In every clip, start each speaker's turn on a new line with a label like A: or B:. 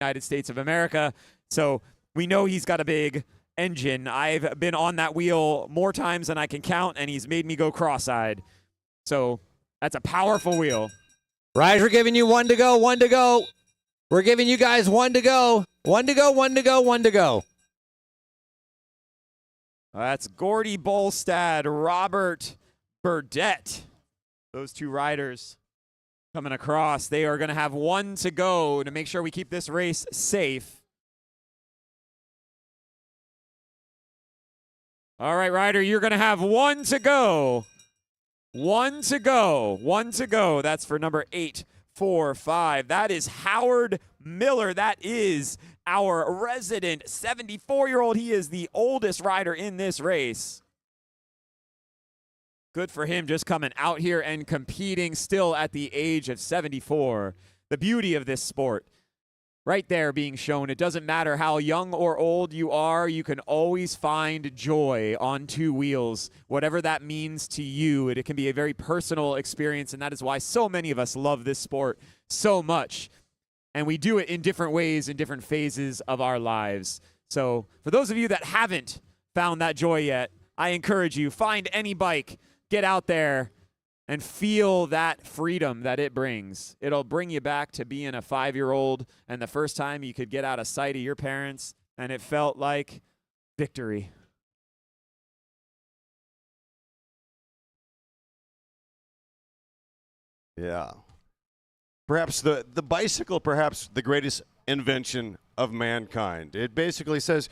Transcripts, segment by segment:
A: United States of America. So we know he's got a big engine. I've been on that wheel more times than I can count, and he's made me go cross-eyed. So that's a powerful wheel.
B: Riders, we're giving you one to go, one to go. We're giving you guys one to go. One to go, one to go, one to go.
A: That's Gordy Bolstad, Robert Burdett. Those two riders coming across. They are going to have one to go to make sure we keep this race safe. All right, Ryder, you're going to have one to go. One to go. One to go. That's for number 845. That is Howard Miller. That is our resident 74-year-old. He is the oldest rider in this race. Good for him, just coming out here and competing still at the age of 74. The beauty of this sport right there being shown. It doesn't matter how young or old you are, you can always find joy on two wheels, whatever that means to you. It can be a very personal experience, and that is why so many of us love this sport so much. And we do it in different ways, in different phases of our lives. So for those of you that haven't found that joy yet, I encourage you, find any bike, get out there, and feel that freedom that it brings. It'll bring you back to being a 5-year-old and the first time you could get out of sight of your parents, and it felt like victory.
C: Yeah. Perhaps the bicycle, perhaps the greatest invention of mankind. It basically says,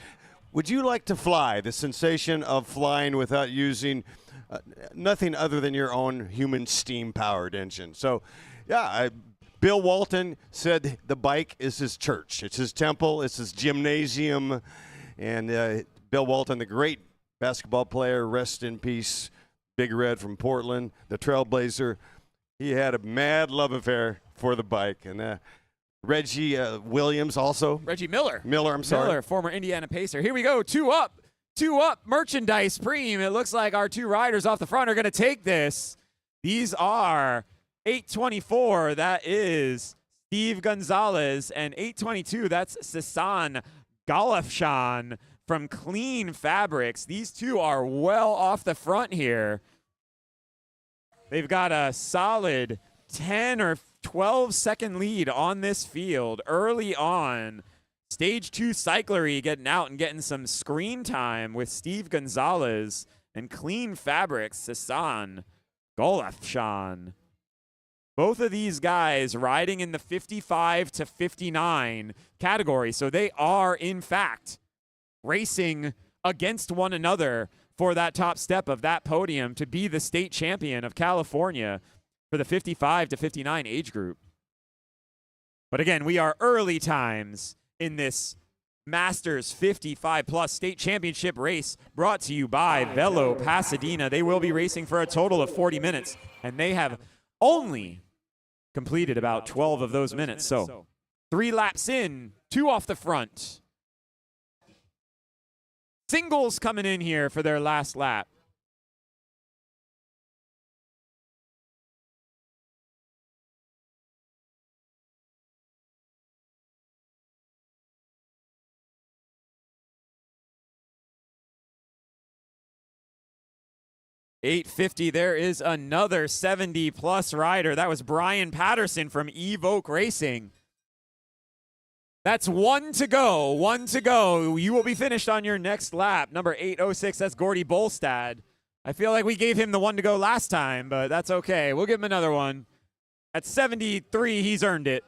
C: would you like to fly? The sensation of flying without using nothing other than your own human steam-powered engine. So, yeah, Bill Walton said the bike is his church. It's his temple. It's his gymnasium. And Bill Walton, the great basketball player, rest in peace, Big Red from Portland, the trailblazer, he had a mad love affair for the bike. And Reggie Williams also.
A: Reggie Miller.
C: I'm sorry.
A: Miller, former Indiana Pacer. Here we go, two up merchandise Prix. It looks like our two riders off the front are going to take this. These are 824, that is Steve Gonzalez, and 822, that's Sasan Galafshan from Clean Fabrics. These two are well off the front here. They've got a solid 10 or 12-second lead on this field early on. Stage 2 cyclery getting out and getting some screen time with Steve Gonzalez, and Clean Fabrics, Sasan Golafshan. Both of these guys riding in the 55 to 59 category. So they are, in fact, racing against one another for that top step of that podium to be the state champion of California for the 55 to 59 age group. But again, we are early times in this Masters 55+ state championship race brought to you by Velo Pasadena. They will be racing for a total of 40 minutes, and they have only completed about 12 of those minutes. So 3 laps in, 2 off the front. Singles coming in here for their last lap. $850, there is another 70+ rider. That was Brian Patterson from Evoke Racing. That's one to go, one to go. You will be finished on your next lap. Number 806, that's Gordy Bolstad. I feel like we gave him the one to go last time, but that's okay. We'll give him another one. At 73, he's earned it.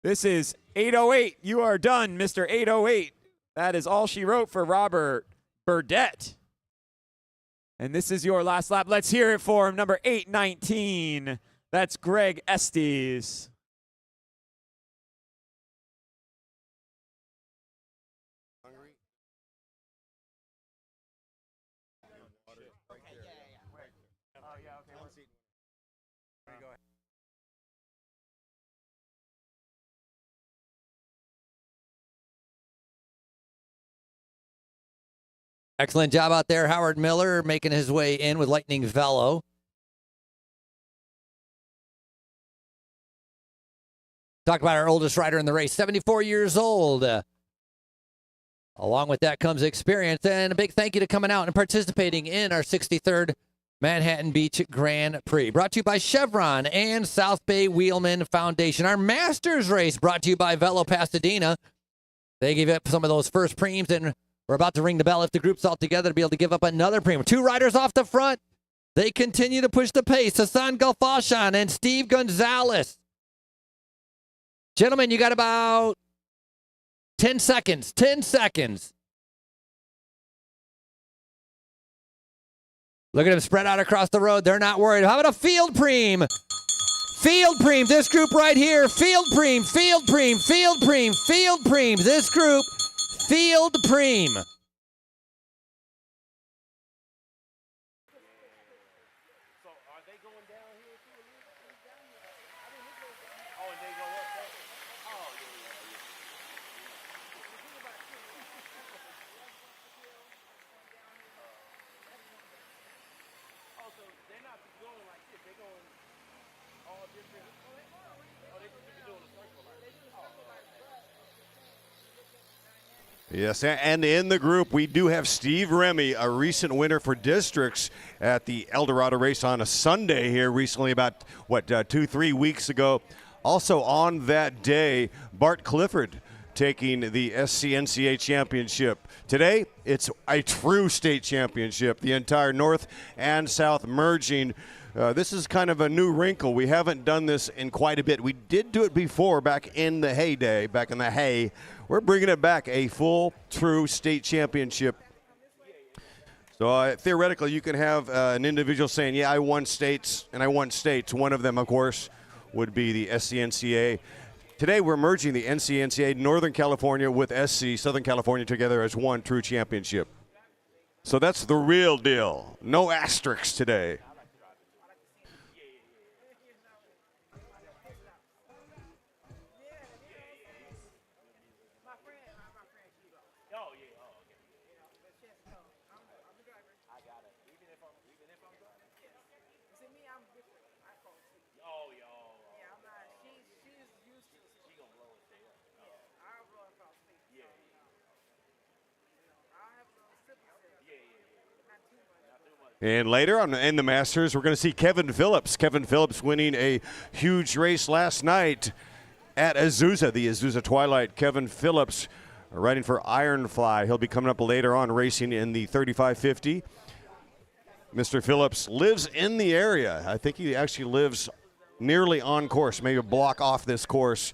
A: This is 808. You are done, Mr. 808. That is all she wrote for Robert Burdett. And this is your last lap. Let's hear it for him. Number 819. That's Greg Estes.
B: Excellent job out there, Howard Miller, making his way in with Lightning Velo. Talk about our oldest rider in the race, 74 years old. Along with that comes experience. And a big thank you to coming out and participating in our 63rd Manhattan Beach Grand Prix. Brought to you by Chevron and South Bay Wheelman Foundation. Our Masters race brought to you by Velo Pasadena. They gave up some of those first preems, and we're about to ring the bell if the group's all together to be able to give up another preem. 2 riders off the front. They continue to push the pace. Hassan Galfashan and Steve Gonzalez. Gentlemen, you got about 10 seconds. 10 seconds. Look at them spread out across the road. They're not worried. How about a field preem? Field preem. This group right here. Field preem. Field preem. Field preem. Field preem. This group. Field preem.
C: Yes, and in the group, we do have Steve Remy, a recent winner for districts at the El Dorado race on a Sunday here recently, about, 2-3 weeks ago. Also on that day, Bart Clifford taking the SCNCA championship. Today, it's a true state championship, the entire North and South merging. This is kind of a new wrinkle. We haven't done this in quite a bit. We did do it before back in the heyday, back in the hay. We're bringing it back, a full, true state championship. So theoretically, you can have an individual saying, yeah, I won states, and I won states. One of them, of course, would be the SCNCA. Today, we're merging the NCNCA Northern California with SC Southern California together as one true championship. So that's the real deal. No asterisks today. And later on in the Masters, we're going to see Kevin Phillips. Kevin Phillips winning a huge race last night at Azusa, the Azusa Twilight. Kevin Phillips riding for Ironfly. He'll be coming up later on racing in the 3550. Mr. Phillips lives in the area. I think he actually lives nearly on course, maybe a block off this course.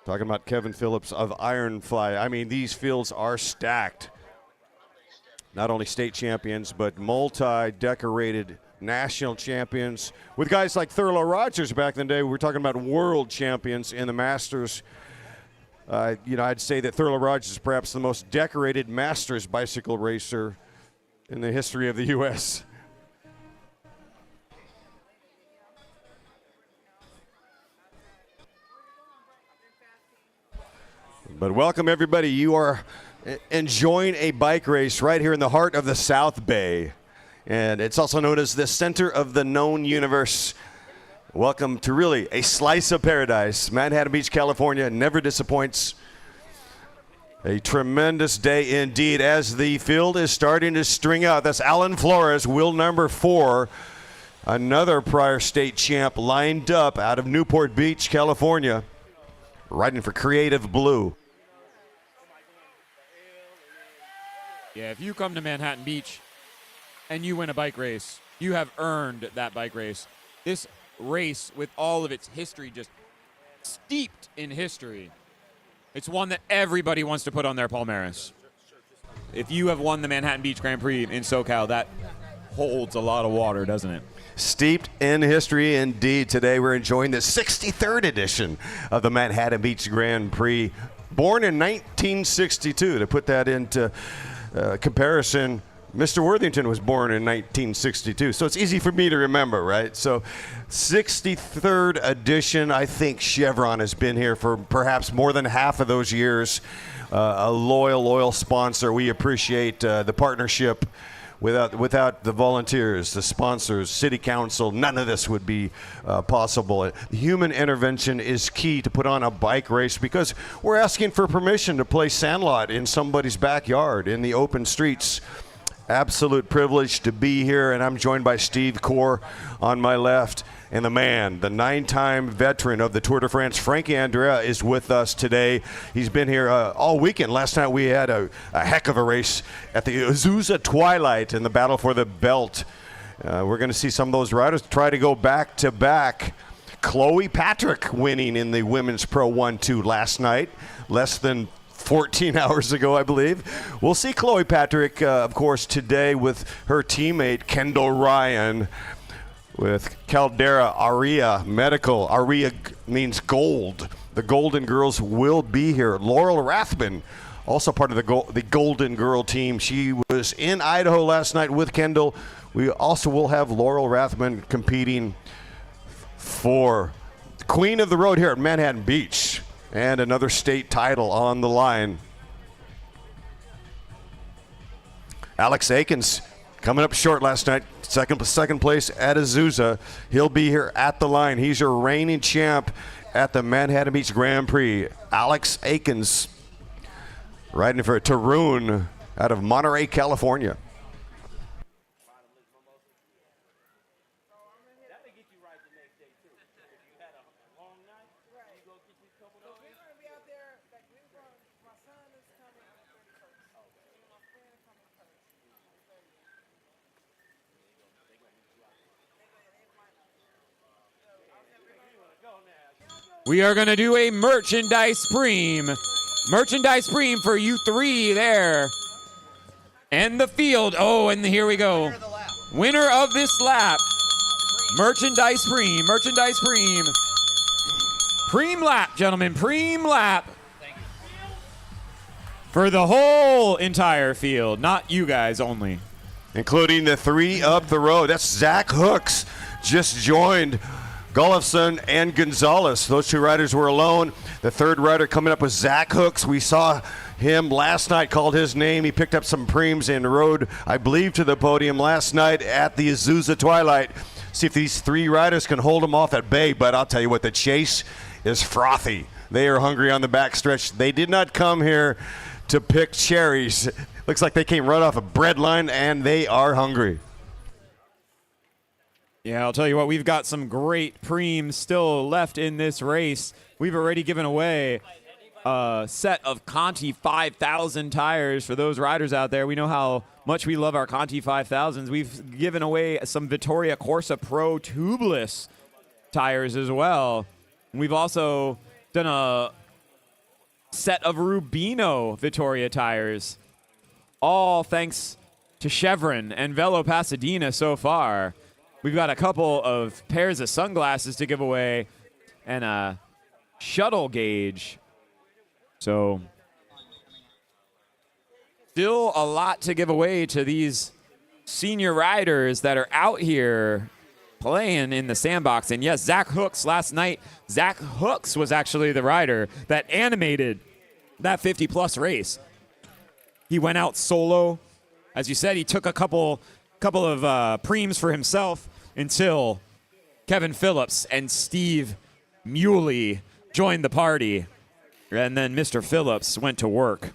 C: Talking about Kevin Phillips of Ironfly. I mean, these fields are stacked. Not only state champions, but multi-decorated national champions. With guys like Thurlow Rogers back in the day, we were talking about world champions in the Masters. I'd say that Thurlow Rogers is perhaps the most decorated Masters bicycle racer in the history of the U.S. But welcome, everybody. You are enjoying a bike race right here in the heart of the South Bay. And it's also known as the center of the known universe. Welcome to really a slice of paradise. Manhattan Beach, California never disappoints. A tremendous day indeed as the field is starting to string out. That's Alan Flores, wheel number 4. Another prior state champ lined up out of Newport Beach, California, riding for Creative Blue.
A: Yeah, if you come to Manhattan Beach and you win a bike race, you have earned that bike race. This race, with all of its history, just steeped in history, it's one that everybody wants to put on their palmares. If you have won the Manhattan Beach Grand Prix in SoCal, that holds a lot of water, doesn't it?
C: Steeped in history indeed. Today we're enjoying the 63rd edition of the Manhattan Beach Grand Prix. Born in 1962, to put that into comparison, Mr. Worthington was born in 1962, so it's easy for me to remember, right? So 63rd edition. I think Chevron has been here for perhaps more than half of those years. A loyal sponsor. We appreciate the partnership Without the volunteers, the sponsors, city council, none of this would be possible. Human intervention is key to put on a bike race because we're asking for permission to play Sandlot in somebody's backyard in the open streets. Absolute privilege to be here, and I'm joined by Steve Core on my left. And the man, the 9-time veteran of the Tour de France, Frankie Andrea, is with us today. He's been here all weekend. Last night we had a heck of a race at the Azusa Twilight in the battle for the belt. We're going to see some of those riders try to go back-to-back. Chloe Patrick winning in the Women's Pro 1-2 last night, less than 14 hours ago, I believe. We'll see Chloe Patrick, of course, today with her teammate, Kendall Ryan, with Caldera Aria Medical. Aria means gold. The Golden Girls will be here. Laurel Rathman, also part of the Golden Girl team. She was in Idaho last night with Kendall. We also will have Laurel Rathman competing for Queen of the Road here at Manhattan Beach and another state title on the line. Alex Aikens coming up short last night, second place at Azusa. He'll be here at the line. He's your reigning champ at the Manhattan Beach Grand Prix. Alex Aikens riding for Tarun out of Monterey, California.
A: We are going to do a merchandise preem. Merchandise preem for you three there. And the field. Oh, and here we go. Winner of this lap. Merchandise preem. Merchandise preem. Preem lap, gentlemen. Preem lap. For the whole entire field. Not you guys only.
C: Including the three up the road. That's Zach Hooks. Just joined Gollefson and Gonzalez. Those two riders were alone. The third rider coming up was Zach Hooks. We saw him last night, called his name. He picked up some preems and rode, I believe, to the podium last night at the Azusa Twilight. See if these three riders can hold them off at bay. But I'll tell you what, the chase is frothy. They are hungry on the backstretch. They did not come here to pick cherries. Looks like they came right off a bread line, and they are hungry.
A: Yeah, I'll tell you what, we've got some great preems still left in this race. We've already given away a set of Conti 5000 tires for those riders out there. We know how much we love our Conti 5000s. We've given away some Vittoria Corsa Pro tubeless tires as well. And we've also done a set of Rubino Vittoria tires, all thanks to Chevron and Velo Pasadena so far. We've got a couple of pairs of sunglasses to give away and a shuttle gauge. So still a lot to give away to these senior riders that are out here playing in the sandbox. And yes, Zach Hooks last night. Zach Hooks was actually the rider that animated that 50-plus race. He went out solo. As you said, he took a couple of preems for himself until Kevin Phillips and Steve Muley joined the party. And then Mr. Phillips went to work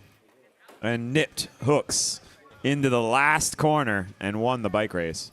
A: and nipped Hooks into the last corner and won the bike race.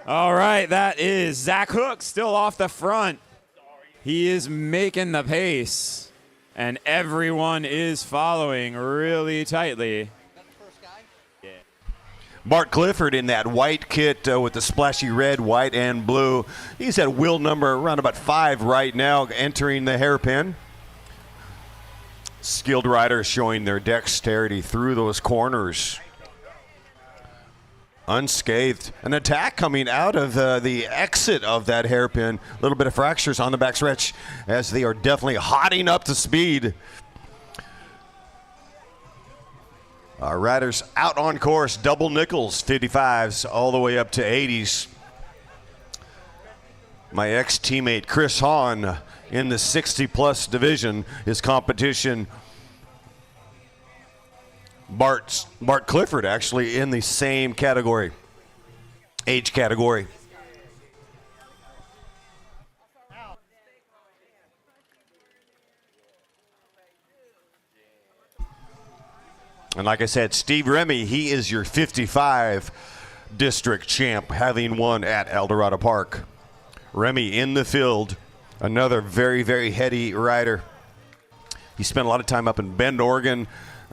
A: All right, that is Zach Hook still off the front. He is making the pace, and everyone is following really tightly.
C: Bart Clifford in that white kit with the splashy red, white, and blue. He's at wheel number around about 5 right now, entering the hairpin. Skilled riders showing their dexterity through those corners. Unscathed. An attack coming out of the exit of that hairpin. A little bit of fractures on the backstretch as they are definitely hotting up to speed. Our riders out on course, double nickels, 55s all the way up to 80s. My ex-teammate Chris Hahn in the 60-plus division, his competition. Bart Clifford actually in the same category, age category. And like I said, Steve Remy, he is your 55 district champ, having won at Eldorado Park. Remy in the field, another very, very heady rider. He spent a lot of time up in Bend, Oregon,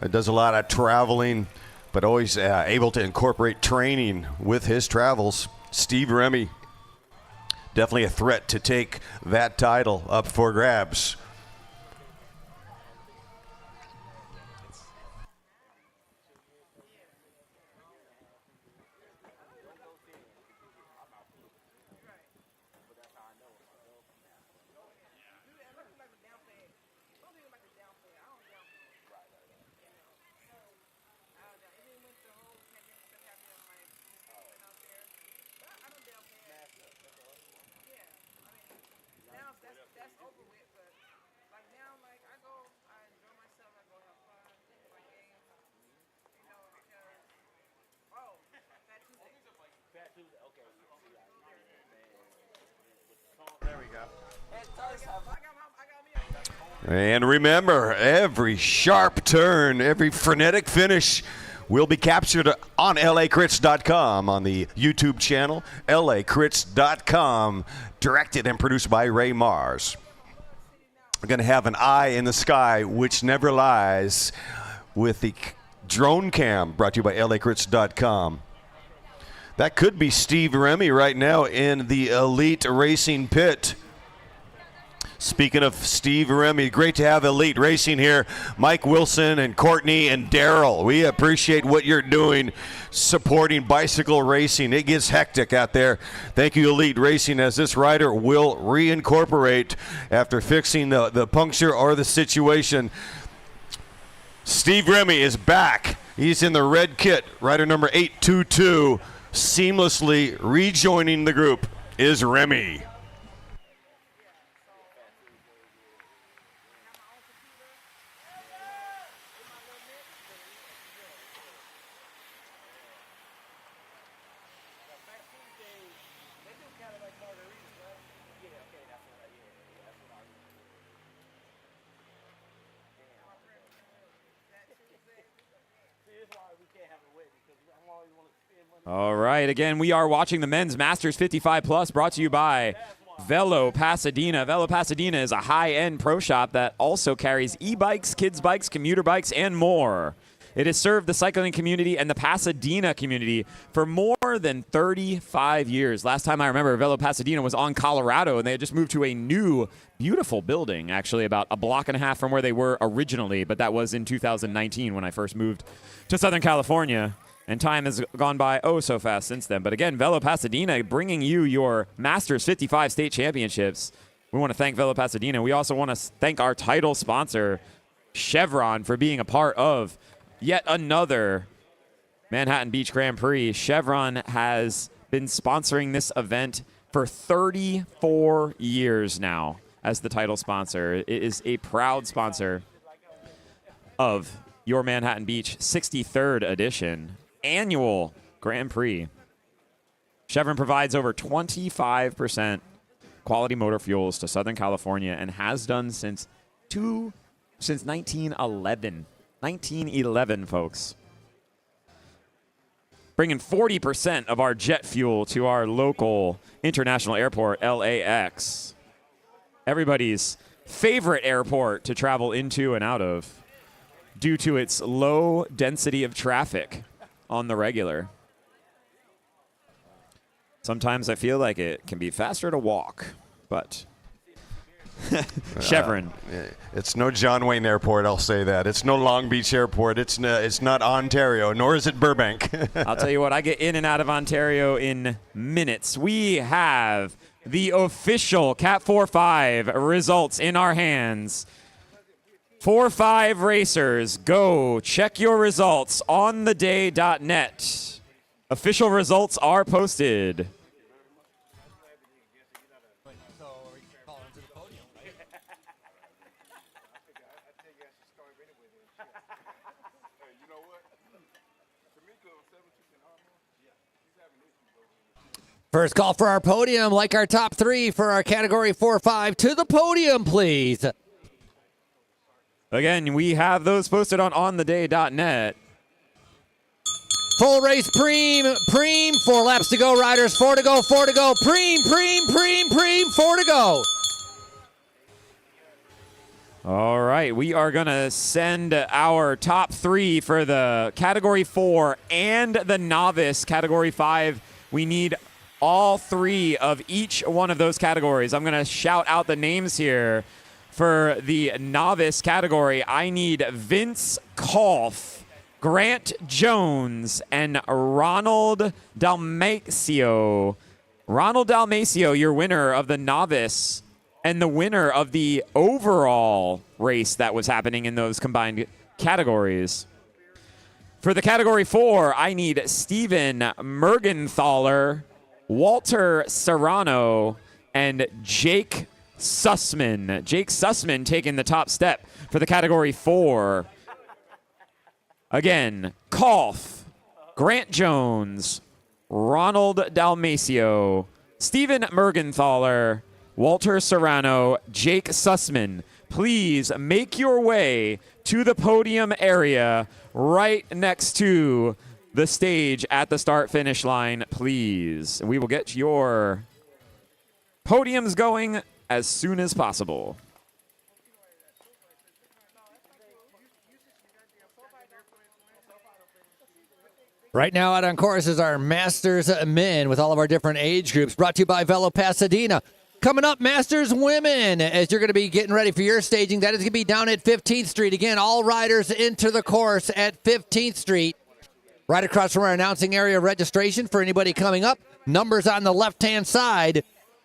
C: does a lot of traveling, but always able to incorporate training with his travels. Steve Remy, definitely a threat to take that title up for grabs. And remember, every sharp turn, every frenetic finish will be captured on lacrits.com on the YouTube channel, lacrits.com, directed and produced by Ray Mars. We're going to have an eye in the sky, which never lies, with the drone cam brought to you by lacrits.com. That could be Steve Remy right now in the Elite Racing pit. Speaking of Steve Remy, great to have Elite Racing here. Mike Wilson and Courtney and Daryl, we appreciate what you're doing supporting bicycle racing. It gets hectic out there. Thank you, Elite Racing, as this rider will reincorporate after fixing the puncture or the situation. Steve Remy is back. He's in the red kit. Rider number 822, seamlessly rejoining the group is Remy.
A: All right, again, we are watching the Men's Masters 55 Plus, brought to you by Velo Pasadena. Velo Pasadena is a high-end pro shop that also carries e-bikes, kids' bikes, commuter bikes, and more. It has served the cycling community and the Pasadena community for more than 35 years. Last time I remember, Velo Pasadena was on Colorado, and they had just moved to a new, beautiful building, actually about a block and a half from where they were originally, but that was in 2019 when I first moved to Southern California. And time has gone by oh so fast since then. But again, Velo Pasadena bringing you your Masters 55 state championships. We want to thank Velo Pasadena. We also want to thank our title sponsor, Chevron, for being a part of yet another Manhattan Beach Grand Prix. Chevron has been sponsoring this event for 34 years now as the title sponsor. It is a proud sponsor of your Manhattan Beach 63rd edition annual Grand Prix. Chevron provides over 25% quality motor fuels to Southern California and has done since 1911. 1911, folks. bringing 40% of our jet fuel to our local international airport, LAX. Everybody's favorite airport to travel into and out of due to its low density of traffic on the regular. Sometimes I feel like it can be faster to walk, but Chevron.
C: It's no John Wayne Airport, I'll say that. It's no Long Beach Airport. It's not Ontario, nor is it Burbank.
A: I'll tell you what, I get in and out of Ontario in minutes. We have the official Cat 4-5 results in our hands. 4-5 racers, go check your results on theday.net. Official results are posted.
B: First call for our podium, like our top three for our category 4-5. To the podium, please.
A: Again, we have those posted on ontheday.net.
B: Full race preem, 4 laps to go, riders, 4 to go, preem, 4 to go.
A: All right, we are going to send our top three for the category 4 and the novice category 5. We need all three of each one of those categories. I'm going to shout out the names here. For the novice category, I need Vince Kolf, Grant Jones, and Ronald Dalmacio. Ronald Dalmacio, your winner of the novice and the winner of the overall race that was happening in those combined categories. For the category 4, I need Steven Mergenthaler, Walter Serrano, and Jake Sussman. Jake Sussman taking the top step for the category 4. Again, Kolf, Grant Jones, Ronald Dalmacio, Steven Mergenthaler, Walter Serrano, Jake Sussman. Please make your way to the podium area right next to the stage at the start-finish line, please. We will get your podiums going as soon as possible.
B: Right now out on course is our Masters men with all of our different age groups, brought to you by Velo Pasadena. Coming up, Masters women, as you're going to be getting ready for your staging. That is going to be down at 15th Street. Again, all riders enter the course at 15th Street. Right across from our announcing area registration for anybody coming up. Numbers on the left-hand side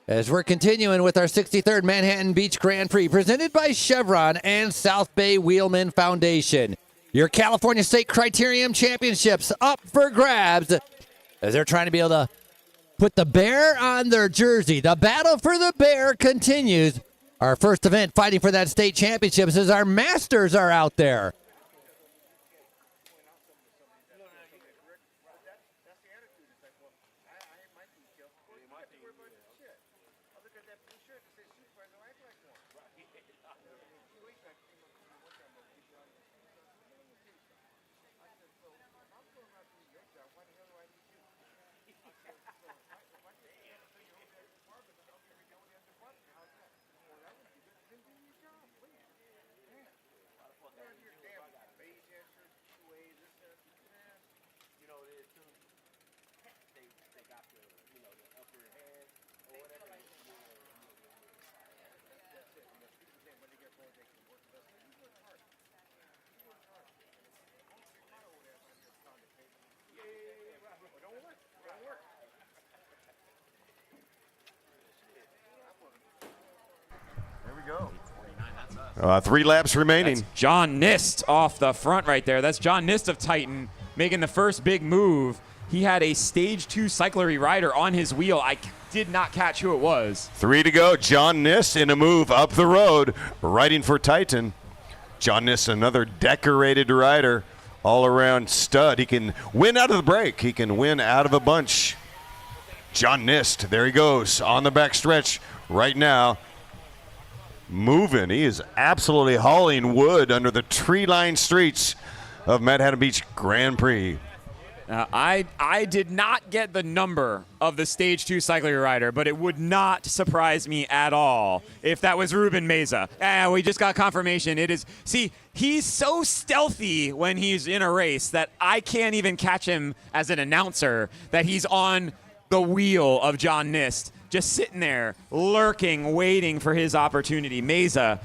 B: as we're continuing with our 63rd Manhattan Beach Grand Prix, presented by Chevron and South Bay Wheelman Foundation. Your California State Criterium Championships up for grabs as they're trying to be able to put the bear on their jersey. The battle for the bear continues. Our first event fighting for that state championships as our Masters are out there.
C: Go. 3 laps remaining.
A: That's John Nist off the front right there. That's John Nist of Titan making the first big move. He had a Stage 2 cyclery rider on his wheel. I did not catch who it was.
C: 3 to go. John Nist in a move up the road, riding for Titan. John Nist, another decorated rider, all-around stud. He can win out of the break. He can win out of a bunch. John Nist, there he goes on the back stretch right now. Moving. He is absolutely hauling wood under the tree-lined streets of Manhattan Beach Grand Prix.
A: I did not get the number of the Stage 2 cycling rider, but it would not surprise me at all if that was Ruben Meza. We just got confirmation. It is. See, he's so stealthy when he's in a race that I can't even catch him as an announcer that he's on the wheel of John Nist, just sitting there, lurking, waiting for his opportunity. Meza.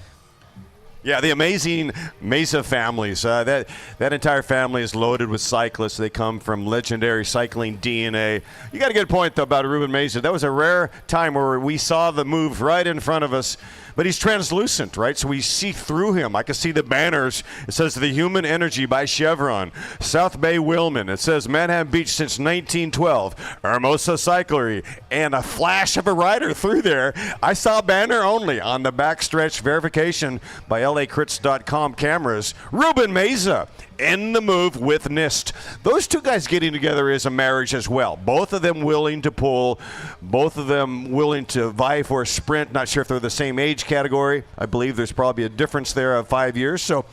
C: Yeah, the amazing Mesa families. That entire family is loaded with cyclists. They come from legendary cycling DNA. You got a good point, though, about Ruben Mesa. That was a rare time where we saw the move right in front of us. But he's translucent, right? So we see through him. I can see the banners. It says The Human Energy by Chevron. South Bay Willman. It says Manhattan Beach since 1912. Hermosa Cyclery. And a flash of a rider through there. I saw banner only on the backstretch verification by LACrits.com cameras. Ruben Mesa in the move with Nist. Those two guys getting together is a marriage as well. Both of them willing to pull. Both of them willing to vie for a sprint. Not sure if they're the same age category. I believe there's probably a difference there of 5 years. So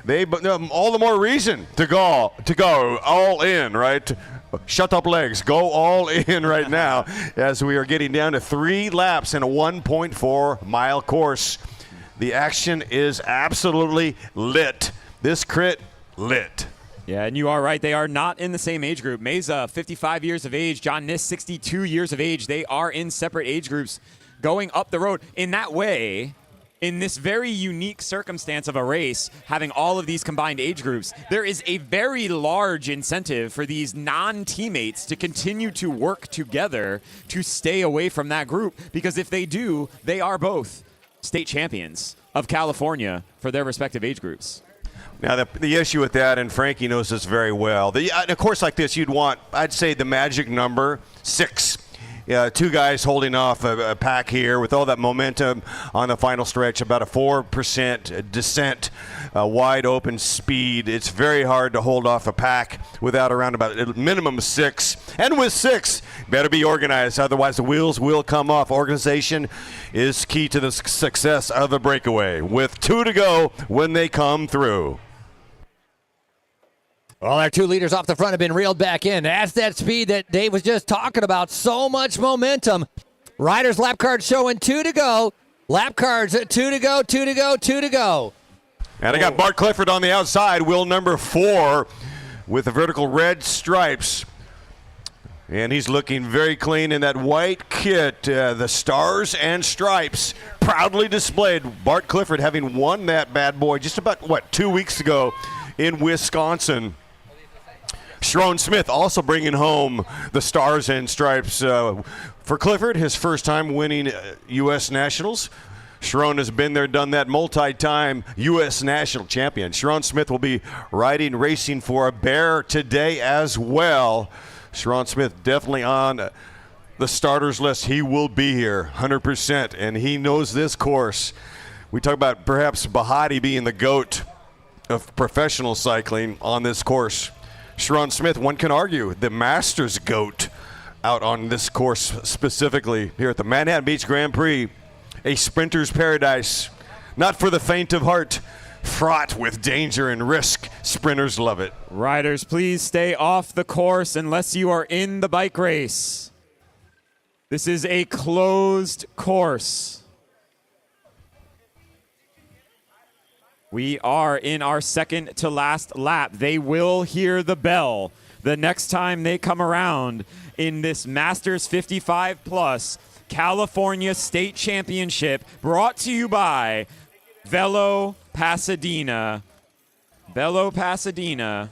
C: they all the more reason to go all in, right? Shut up legs. Go all in right now as we are getting down to 3 laps in a 1.4 mile course. The action is absolutely lit. This crit lit.
A: Yeah, and you are right. They are not in the same age group. Meza, 55 years of age. John Nist, 62 years of age. They are in separate age groups going up the road. In that way, in this very unique circumstance of a race, having all of these combined age groups, there is a very large incentive for these non-teammates to continue to work together to stay away from that group, because if they do, they are both state champions of California for their respective age groups.
C: Now, the issue with that, and Frankie knows this very well, in a course like this, you'd want, I'd say, the magic number 6. 2 guys holding off a pack here with all that momentum on the final stretch, about a 4% descent, wide open speed. It's very hard to hold off a pack without around about a minimum 6. And with 6, better be organized, otherwise the wheels will come off. Organization is key to the success of a breakaway, with 2 to go when they come through.
B: Well, our 2 leaders off the front have been reeled back in. That's that speed that Dave was just talking about. So much momentum. Riders' lap cards showing 2 to go. Lap cards at 2 to go, 2 to go, 2 to go.
C: And I got Bart Clifford on the outside, wheel number 4 with the vertical red stripes. And he's looking very clean in that white kit. The stars and stripes proudly displayed. Bart Clifford having won that bad boy just about, 2 weeks ago in Wisconsin. Sharon Smith also bringing home the stars and stripes for Clifford, his first time winning U.S. Nationals. Sharon has been there, done that, multi-time U.S. national champion. Sharon Smith will be racing for a bear today as well. Sharon Smith definitely on the starters list. He will be here 100%, and he knows this course. We talk about perhaps Bahati being the GOAT of professional cycling on this course. Sharon Smith, one can argue, the Masters GOAT out on this course specifically here at the Manhattan Beach Grand Prix. A sprinter's paradise, not for the faint of heart, fraught with danger and risk. Sprinters love it.
A: Riders, please stay off the course unless you are in the bike race. This is a closed course. We are in our second to last lap. They will hear the bell the next time they come around in this Masters 55 Plus California State Championship, brought to you by Velo Pasadena. Velo Pasadena,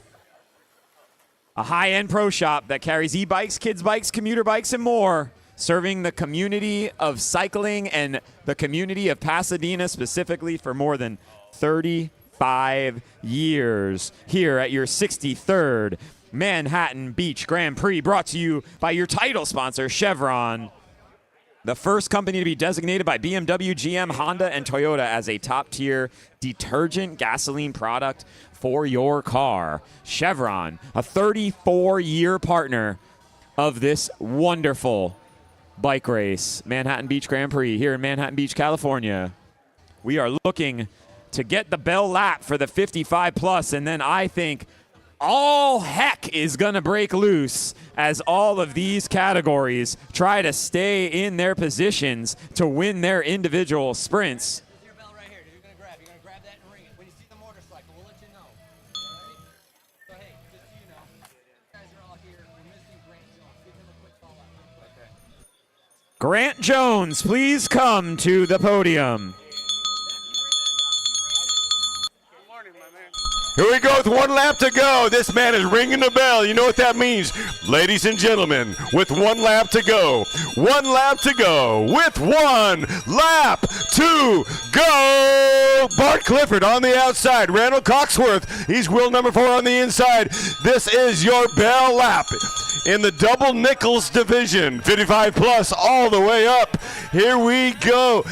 A: a high-end pro shop that carries e-bikes, kids' bikes, commuter bikes, and more, serving the community of cycling and the community of Pasadena specifically for more than 35 years here at your 63rd Manhattan Beach Grand Prix, brought to you by your title sponsor, Chevron, the first company to be designated by BMW, GM, Honda, and Toyota as a top-tier detergent gasoline product for your car. Chevron, a 34-year partner of this wonderful bike race, Manhattan Beach Grand Prix here in Manhattan Beach, California. We are looking to get the bell lap for the 55 plus, and then I think all heck is going to break loose as all of these categories try to stay in their positions to win their individual sprints.
B: Your bell right here. You're gonna grab that and ring it. When you see the motorcycle, we'll let you know. All right? So hey, just so you know, you guys are all here. We're missing Grant Jones. Give him a quick call out real quick.
A: Grant Jones, please come to the podium.
C: Here we go with 1 lap to go. This man is ringing the bell. You know what that means. Ladies and gentlemen, with 1 lap to go. 1 lap to go. With 1 lap to go. Bart Clifford on the outside. Randall Coxworth, he's wheel number 4 on the inside. This is your bell lap in the double nickels division. 55 plus all the way up. Here we go.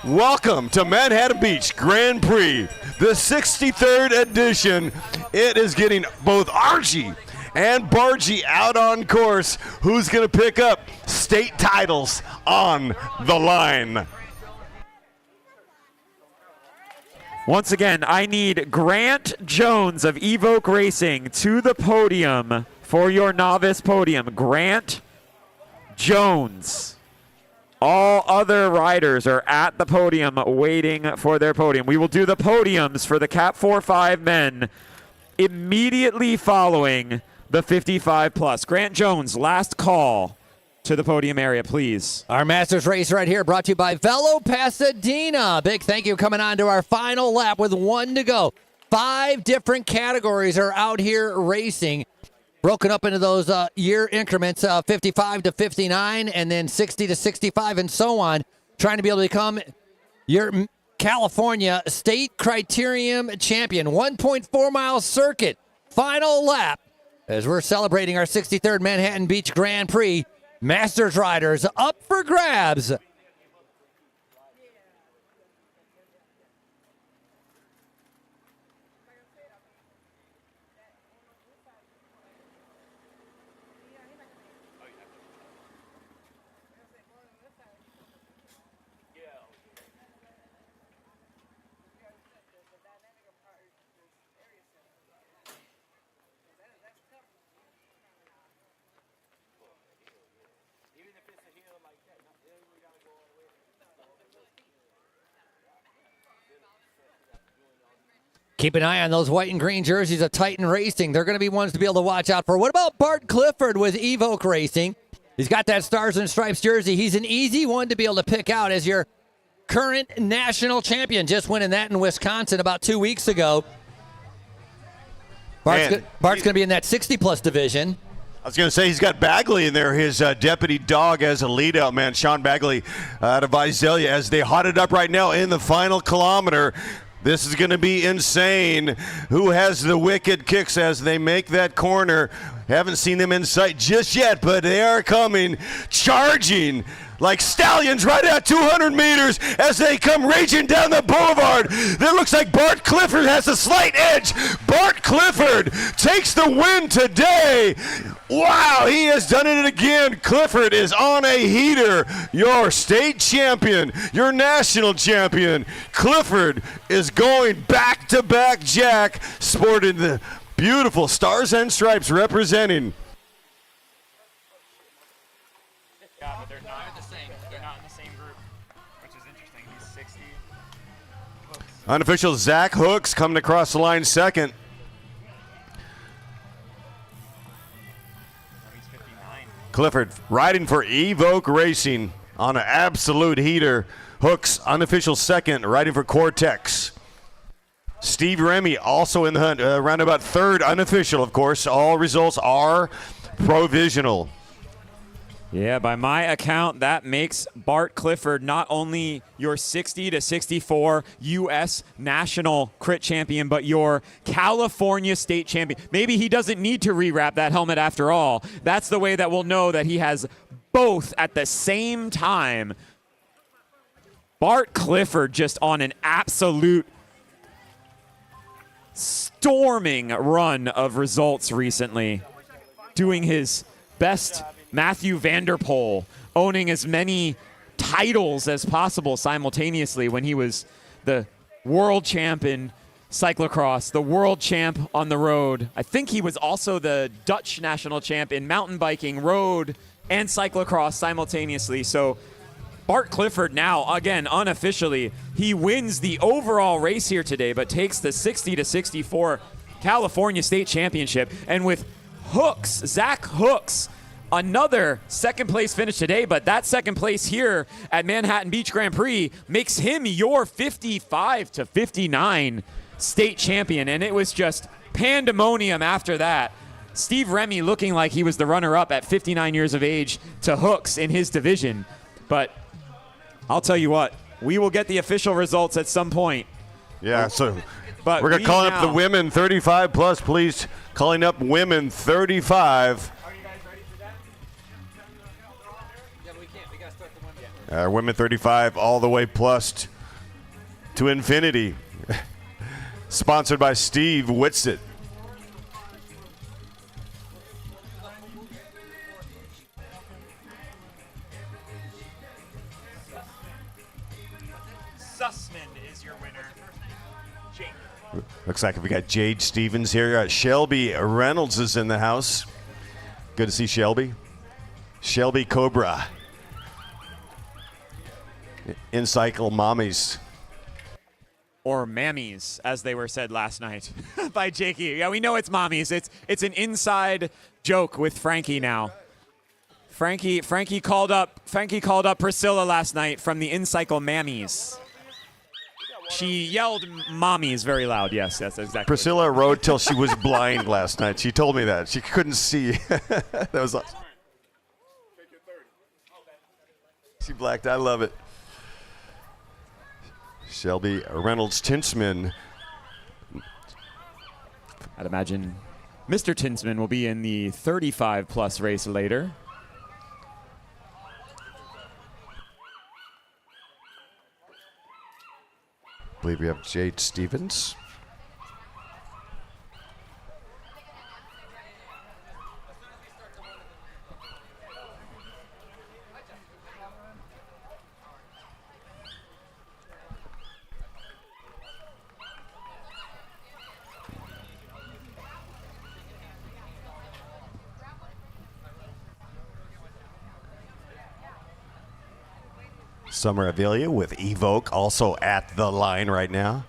C: Welcome to Manhattan Beach Grand Prix, the 63rd edition. It is getting both Archie and Bargy out on course. Who's going to pick up state titles on the line?
A: Once again, I need Grant Jones of Evoke Racing to the podium for your novice podium. Grant Jones. All other riders are at the podium waiting for their podium. We will do the podiums for the Cap 4-5 men immediately following the 55 plus. Grant Jones, last call to the podium area, please.
B: Our Masters race right here brought to you by Velo Pasadena. Big thank you coming on to our final lap with 1 to go. 5 different categories are out here racing. Broken up into those year increments, 55 to 59, and then 60 to 65, and so on. Trying to be able to become your California State Criterium Champion. 1.4 mile circuit. Final lap as we're celebrating our 63rd Manhattan Beach Grand Prix. Masters riders up for grabs. Keep an eye on those white and green jerseys of Titan Racing. They're going to be ones to be able to watch out for. What about Bart Clifford with Evoke Racing? He's got that Stars and Stripes jersey. He's an easy one to be able to pick out as your current national champion. Just winning that in Wisconsin about 2 weeks ago. Bart's going to be in that 60-plus division.
C: I was going to say he's got Bagley in there, his deputy dog as a lead-out man. Sean Bagley out of Visalia as they hot it up right now in the final kilometer. This is going to be insane. Who has the wicked kicks as they make that corner? Haven't seen them in sight just yet, but they are coming, charging like stallions right at 200 meters as they come raging down the boulevard. It looks like Bart Clifford has a slight edge. Bart Clifford takes the win today. Wow, he has done it again. Clifford is on a heater. Your state champion, your national champion. Clifford is going back-to-back Jack, sporting the beautiful Stars and Stripes representing.
A: Yeah, but they're not the same. They're not in the same group, which is interesting. He's 60.
C: Unofficial Zach Hooks coming across the line second.
A: He's 59.
C: Clifford riding for Evoke Racing on an absolute heater. Hooks, unofficial second, riding for Cortex. Steve Remy also in the hunt, roundabout third, unofficial, of course. All results are provisional.
A: Yeah, by my account, that makes Bart Clifford not only your 60 to 64 U.S. national crit champion, but your California state champion. Maybe he doesn't need to rewrap that helmet after all. That's the way that we'll know that he has both at the same time. Bart Clifford just on an absolute storming run of results recently, doing his best Matthew Vanderpool, owning as many titles as possible simultaneously when he was the world champ in cyclocross, the world champ on the road. I think he was also the Dutch national champ in mountain biking, road, and cyclocross simultaneously. So Bart Clifford now, again, unofficially, he wins the overall race here today, but takes the 60-64 California State Championship. And with Hooks, Zach Hooks, another second place finish today, but that second place here at Manhattan Beach Grand Prix makes him your 55-59 state champion. And it was just pandemonium after that. Steve Remy looking like he was the runner-up at 59 years of age to Hooks in his division. But I'll tell you what, we will get the official results at some point.
C: Yeah, so
A: But
C: we're going to call up
A: now-
C: the women 35 plus, please. Calling up women 35.
A: Are you guys ready for that?
B: Yeah, we can't. We got to start the one.
C: Women 35 all the way plus to infinity. Sponsored by Steve Whitsitt.
A: Sussman is your winner. Jake.
C: Looks like we got Jade Stevens here. Shelby Reynolds is in the house. Good to see Shelby. Shelby Cobra. In cycle mommies.
A: Or mammies, as they were said last night by Jakey. Yeah, we know it's mommies. It's an inside joke with Frankie now. Frankie called up Priscilla last night from the in-cycle mammies. She yelled mommies very loud. Yes, that's exactly.
C: Priscilla rode till she was blind last night. She told me that. She couldn't see. That was awesome. She blacked. I love it. Shelby Reynolds Tinsman.
A: I'd imagine Mr. Tinsman will be in the 35-plus race later.
C: I believe we have Jade Stevens. Summer Avilia with Evoke also at the line right now.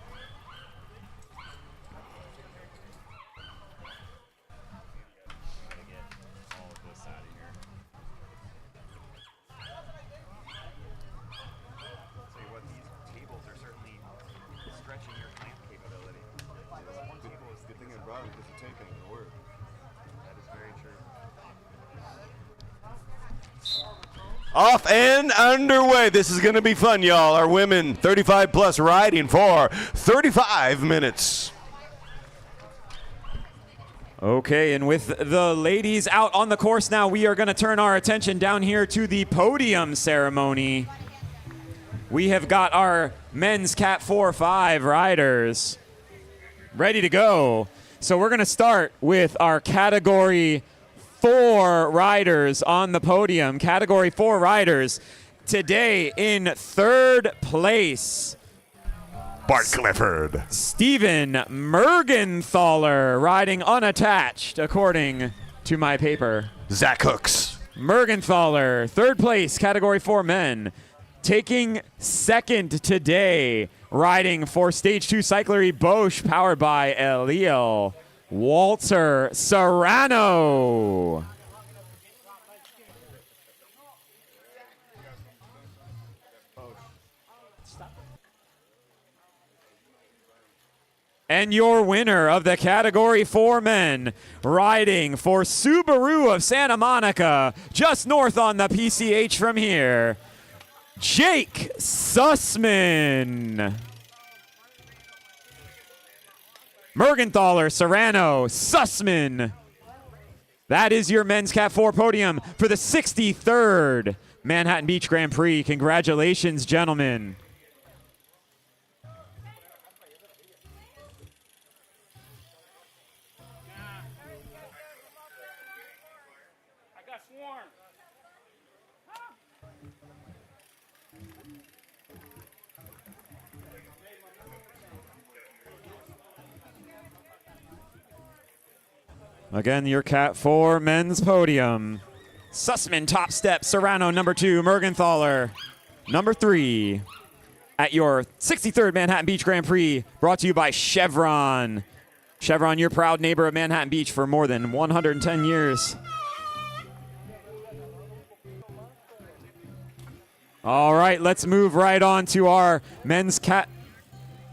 C: Off and underway. This is going to be fun, y'all. Our women 35 plus riding for 35 minutes.
A: Okay, and with the ladies out on the course now, we are going to turn our attention down here to the podium ceremony. We have got our men's Cat 4-5 riders ready to go. So we're going to start with our Category 4 riders on the podium. Category 4 riders today in third place.
C: Bart Clifford.
A: Steven Mergenthaler riding unattached, according to my paper.
C: Zach Hooks.
A: Mergenthaler, third place, Category 4 men. Taking second today, riding for Stage 2 Cyclery Bosch, powered by Eliel, Walter Serrano. And your winner of the Category 4 men, riding for Subaru of Santa Monica, just north on the PCH from here, Jake Sussman. Mergenthaler, Serrano, Sussman. That is your men's Cat 4 podium for the 63rd Manhattan Beach Grand Prix. Congratulations, gentlemen. Again, your Cat 4 men's podium. Sussman top step, Serrano number 2, Mergenthaler number 3. At your 63rd Manhattan Beach Grand Prix, brought to you by Chevron. Chevron, your proud neighbor of Manhattan Beach for more than 110 years. All right, let's move right on to our men's Cat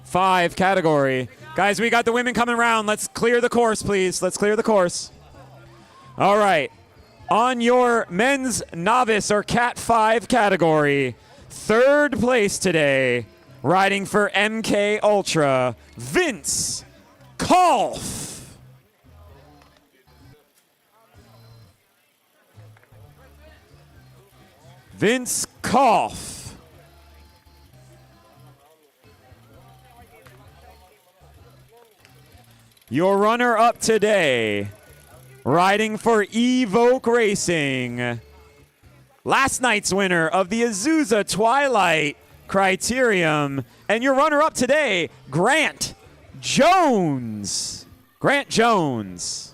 A: 5 category. Guys, we got the women coming around. Let's clear the course, please. Let's clear the course. All right. On your men's novice or Cat 5 category, 3rd place today, riding for MK Ultra, Vince Kolf. Vince Kolf. Your runner-up today, riding for Evoke Racing, last night's winner of the Azusa Twilight Criterium, and your runner-up today, Grant Jones. Grant Jones.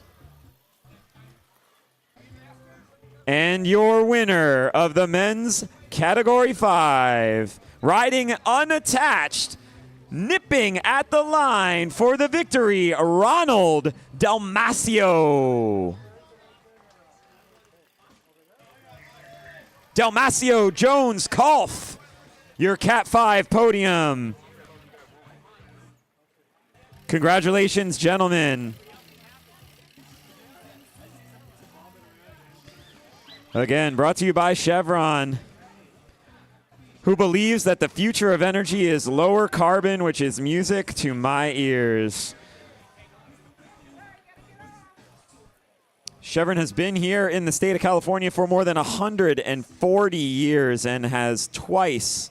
A: And your winner of the men's Category 5, riding unattached, nipping at the line for the victory, Ronald Dalmasio. Dalmasio Jones Kolf, your Cat 5 podium. Congratulations, gentlemen. Again, brought to you by Chevron, who believes that the future of energy is lower carbon, which is music to my ears. Chevron has been here in the state of California for more than 140 years and has twice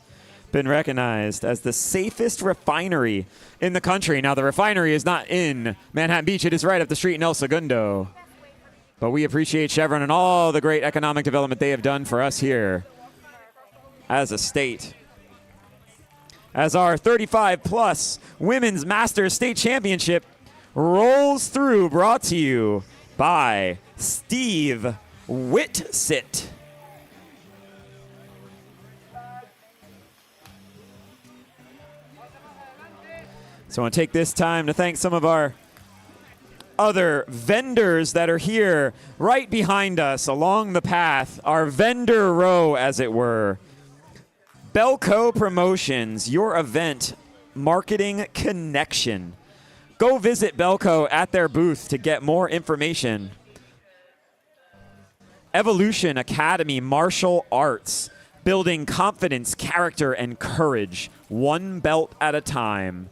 A: been recognized as the safest refinery in the country. Now, the refinery is not in Manhattan Beach. It is right up the street in El Segundo. But we appreciate Chevron and all the great economic development they have done for us here as a state. As our 35-plus Women's Masters State Championship rolls through, brought to you by Steve Whitsit. So I want to take this time to thank some of our other vendors that are here right behind us along the path, our vendor row, as it were. Belco Promotions, your event marketing connection. Go visit Belco at their booth to get more information. Evolution Academy Martial Arts, building confidence, character, and courage, one belt at a time.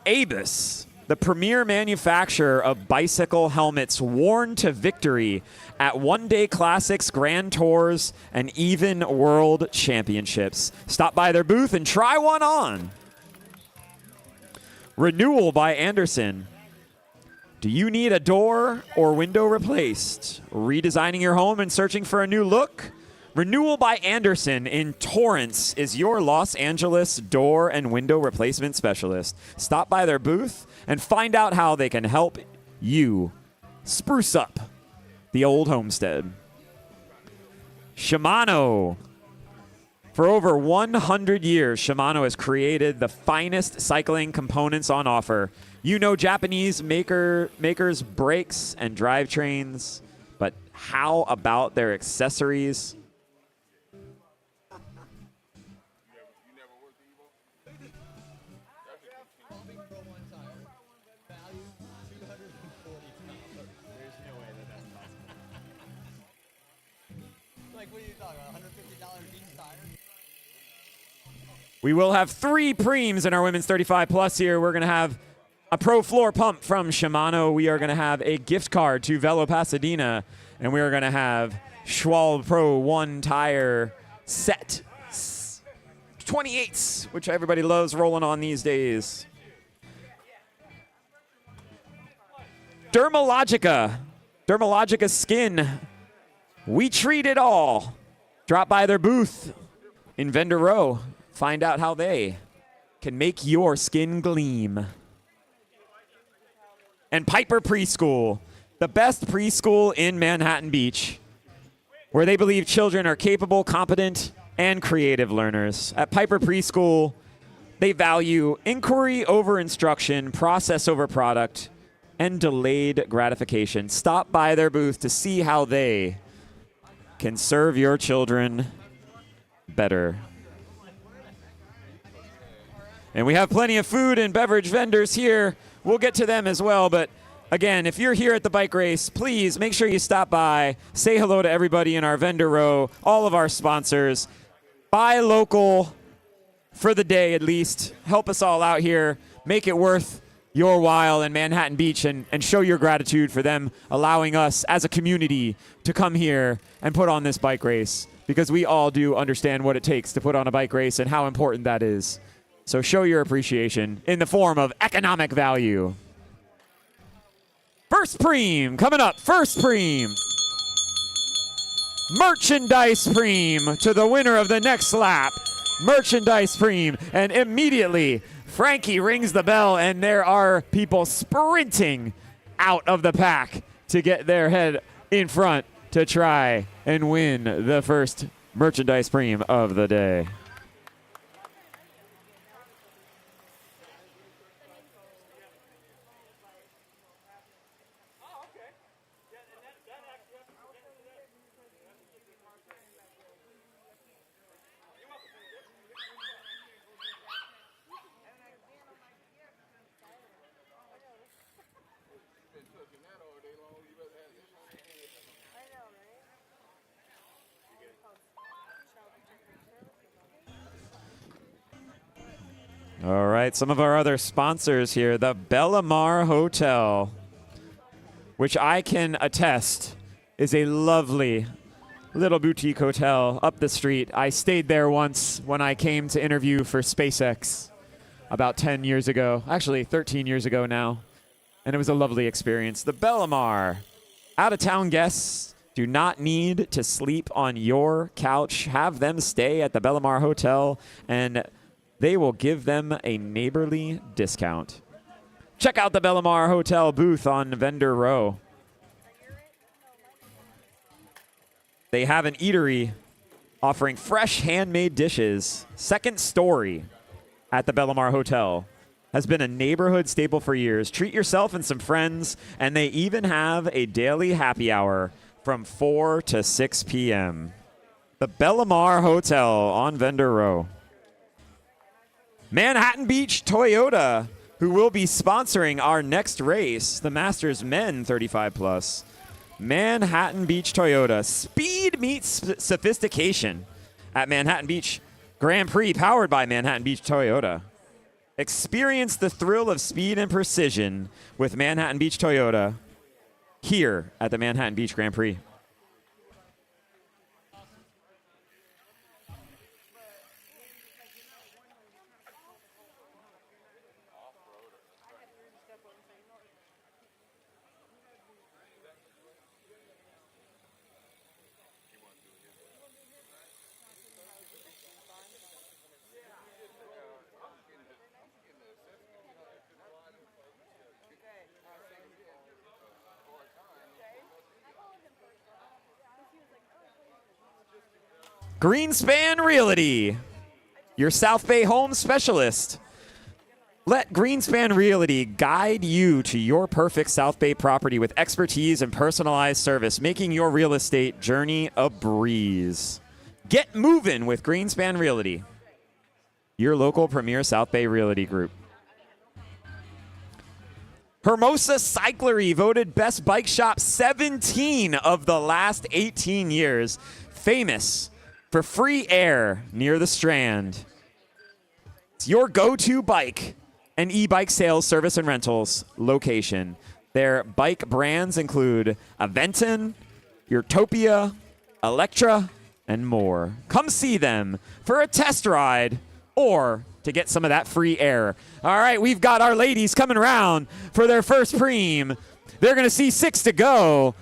A: Abus, the premier manufacturer of bicycle helmets worn to victory at one-day classics, grand tours, and even world championships. Stop by their booth and try one on. Renewal by Anderson. Do you need a door or window replaced? Redesigning your home and searching for a new look? Renewal by Anderson in Torrance is your Los Angeles door and window replacement specialist. Stop by their booth and find out how they can help you spruce up the old homestead. Shimano. For over 100 years, Shimano has created the finest cycling components on offer. You know Japanese makers brakes and drivetrains, but how about their accessories? We will have 3 preems in our women's 35 plus here. We're going to have a pro floor pump from Shimano. We are going to have a gift card to Velo Pasadena. And we are going to have Schwalbe Pro 1 tire set 28s, which everybody loves rolling on these days. Dermalogica Skin. We treat it all. Drop by their booth in Vendor Row. Find out how they can make your skin gleam. and Piper Preschool, the best preschool in Manhattan Beach, where they believe children are capable, competent, and creative learners. At Piper Preschool, they value inquiry over instruction, process over product, and delayed gratification. Stop by their booth to see how they can serve your children better. And we have plenty of food and beverage vendors here. We'll get to them as well, but again, if you're here at the bike race, please make sure you stop by, say hello to everybody in our vendor row, all of our sponsors. Buy local for the day at least. Help us all out here. Make it worth your while in Manhattan Beach and show your gratitude for them allowing us as a community to come here and put on this bike race, because we all do understand what it takes to put on a bike race and how important that is. So show your appreciation in the form of economic value. First Preem coming up. First Preem. Merchandise Preem to the winner of the next lap. Merchandise Preem. And immediately Frankie rings the bell and there are people sprinting out of the pack to get their head in front to try and win the first Merchandise Preem of the day. All right, some of our other sponsors here, the Bellamar Hotel, which I can attest is a lovely little boutique hotel up the street. I stayed there once when I came to interview for SpaceX about 10 years ago, actually 13 years ago now, and it was a lovely experience. The Bellamar, out-of-town guests do not need to sleep on your couch. Have them stay at the Bellamar Hotel, and they will give them a neighborly discount. Check out the Bellamar Hotel booth on Vendor Row. They have an eatery offering fresh handmade dishes. Second Story at the Bellamar Hotel has been a neighborhood staple for years. Treat yourself and some friends, and they even have a daily happy hour from 4 to 6 p.m. The Bellamar Hotel on Vendor Row. Manhattan Beach Toyota, who will be sponsoring our next race, the Masters Men 35 Plus. Manhattan Beach Toyota. Speed meets sophistication at Manhattan Beach Grand Prix, powered by Manhattan Beach Toyota. Experience the thrill of speed and precision with Manhattan Beach Toyota here at the Manhattan Beach Grand Prix. Greenspan Realty, your South Bay home specialist. Let Greenspan Realty guide you to your perfect South Bay property with expertise and personalized service, making your real estate journey a breeze. Get moving with Greenspan Realty, your local premier South Bay Realty group. Hermosa Cyclery, voted best bike shop 17 of the last 18 years. Famous for free air near the Strand. It's your go-to bike and e-bike sales, service, and rentals location. Their bike brands include Aventon, Utopia, Electra, and more. Come see them for a test ride or to get some of that free air. All right, we've got our ladies coming around for their first preem. They're going to see 6 to go.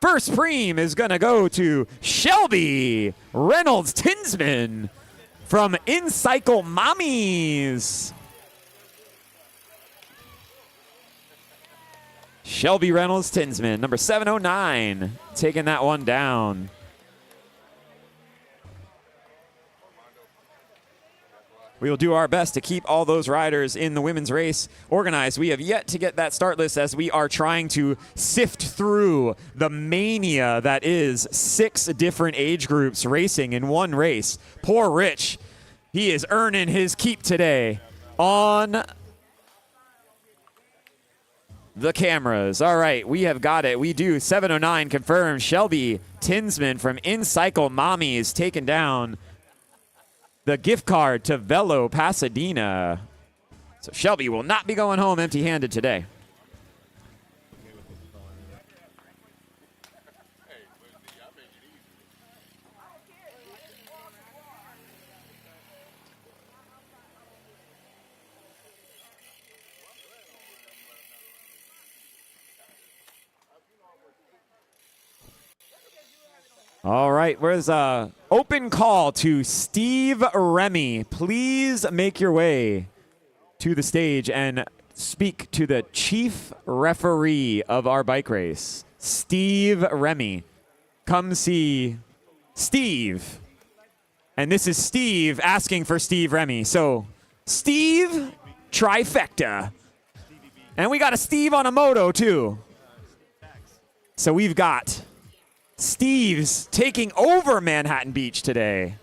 A: First preem is going to go to Shelby Reynolds Tinsman from InCycle Mommies. Shelby Reynolds Tinsman, number 709, taking that one down. We will do our best to keep all those riders in the women's race organized. We have yet to get that start list as we are trying to sift through the mania that is 6 different age groups racing in one race. Poor Rich, he is earning his keep today on the cameras. All right, we have got it. We do. 709 confirmed. Shelby Tinsman from InCycle Mommies taking down the gift card to Velo Pasadena. So Shelby will not be going home empty-handed today. All right, where's open call to Steve Remy. Please make your way to the stage and speak to the chief referee of our bike race, Steve Remy. Come see Steve. And this is Steve asking for Steve Remy. So, Steve, trifecta. And we got a Steve on a moto, too. So we've got Steve's taking over Manhattan Beach today.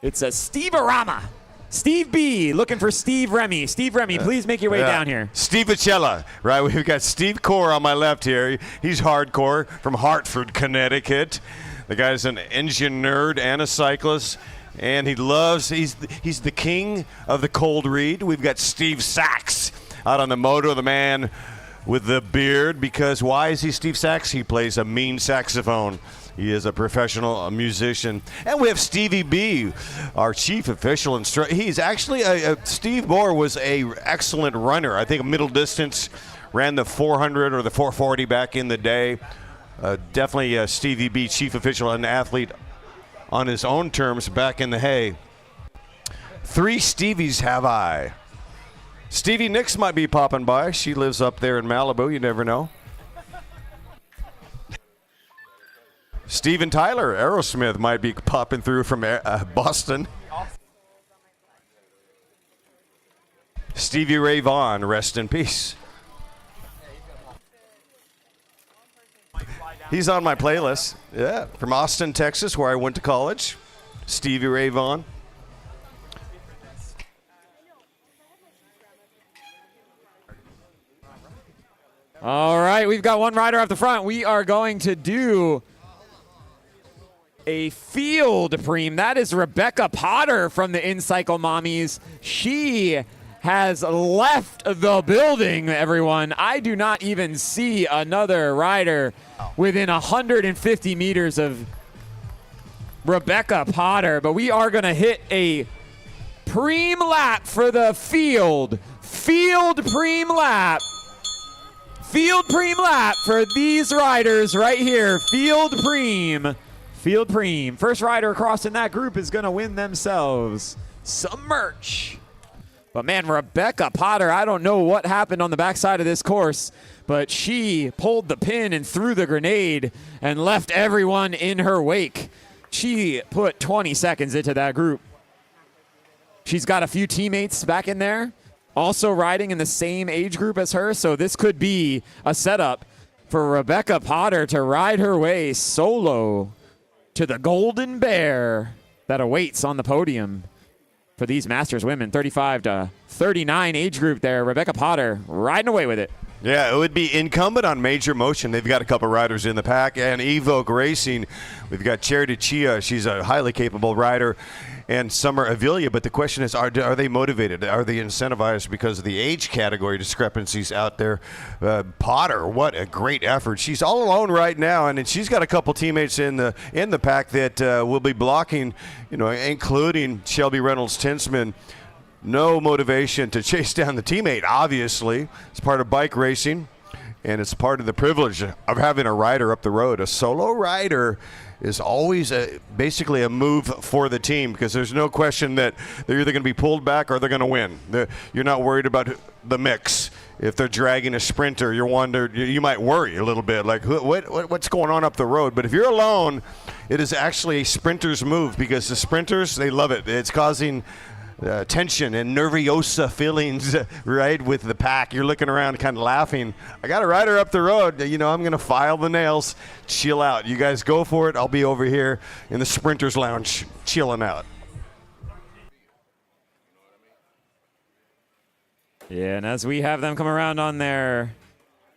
A: It's a Steve-orama. Steve B looking for Steve Remy. Steve Remy, please make your way down here.
C: Steve Bicella, right? We've got Steve Core on my left here. He's hardcore from Hartford, Connecticut. The guy's an engine nerd and a cyclist, and he's the king of the cold read. We've got Steve Sachs out on the moto, the man with the beard, because why is he Steve Sachs? He plays a mean saxophone. He is a professional musician. And we have Stevie B, our chief official instructor. He's actually, Steve Moore was a excellent runner. I think middle distance, ran the 400 or the 440 back in the day. Definitely Stevie B, chief official, an athlete on his own terms back in the hay. 3 Stevies have I. Stevie Nicks might be popping by. She lives up there in Malibu. You never know. Steven Tyler, Aerosmith, might be popping through from Boston. Stevie Ray Vaughan, rest in peace. He's on my playlist. Yeah, from Austin, Texas, where I went to college. Stevie Ray Vaughan.
A: All right, we've got one rider up the front. We are going to do a field preem. That is Rebecca Potter from the InCycle Mommies. She has left the building, everyone. I do not even see another rider within 150 meters of Rebecca Potter, but we are going to hit a preem lap for the field. Field preem lap. Field preem lap for these riders right here. Field preem. Field preem. First rider across in that group is going to win themselves some merch. But man, Rebecca Potter, I don't know what happened on the backside of this course, but she pulled the pin and threw the grenade and left everyone in her wake. She put 20 seconds into that group. She's got a few teammates back in there, also riding in the same age group as her, so this could be a setup for Rebecca Potter to ride her way solo to the Golden Bear that awaits on the podium for these Masters women, 35 to 39 age group there. Rebecca Potter riding away with it.
C: Yeah, it would be incumbent on Major Motion. They've got a couple riders in the pack. And Evoke Racing, we've got Charity Chia. She's a highly capable rider. And Summer Avilia. But the question is, are they motivated? Are they incentivized because of the age category discrepancies out there? Potter, what a great effort. She's all alone right now, and she's got a couple teammates in the pack that will be blocking, including Shelby Reynolds Tinsman. No motivation to chase down the teammate, obviously. It's part of bike racing, and it's part of the privilege of having a rider up the road. A solo rider is always basically a move for the team because there's no question that they're either going to be pulled back or they're going to win. You're not worried about the mix. if they're dragging a sprinter, you might worry a little bit, like what's going on up the road. But if you're alone, it is actually a sprinter's move, because the sprinters, they love it. It's causing tension and nerviosa feelings, right, with the pack. You're looking around kind of laughing. I got a rider up the road. I'm going to file the nails, chill out. You guys go for it. I'll be over here in the sprinters lounge chilling out.
A: Yeah, and as we have them come around on their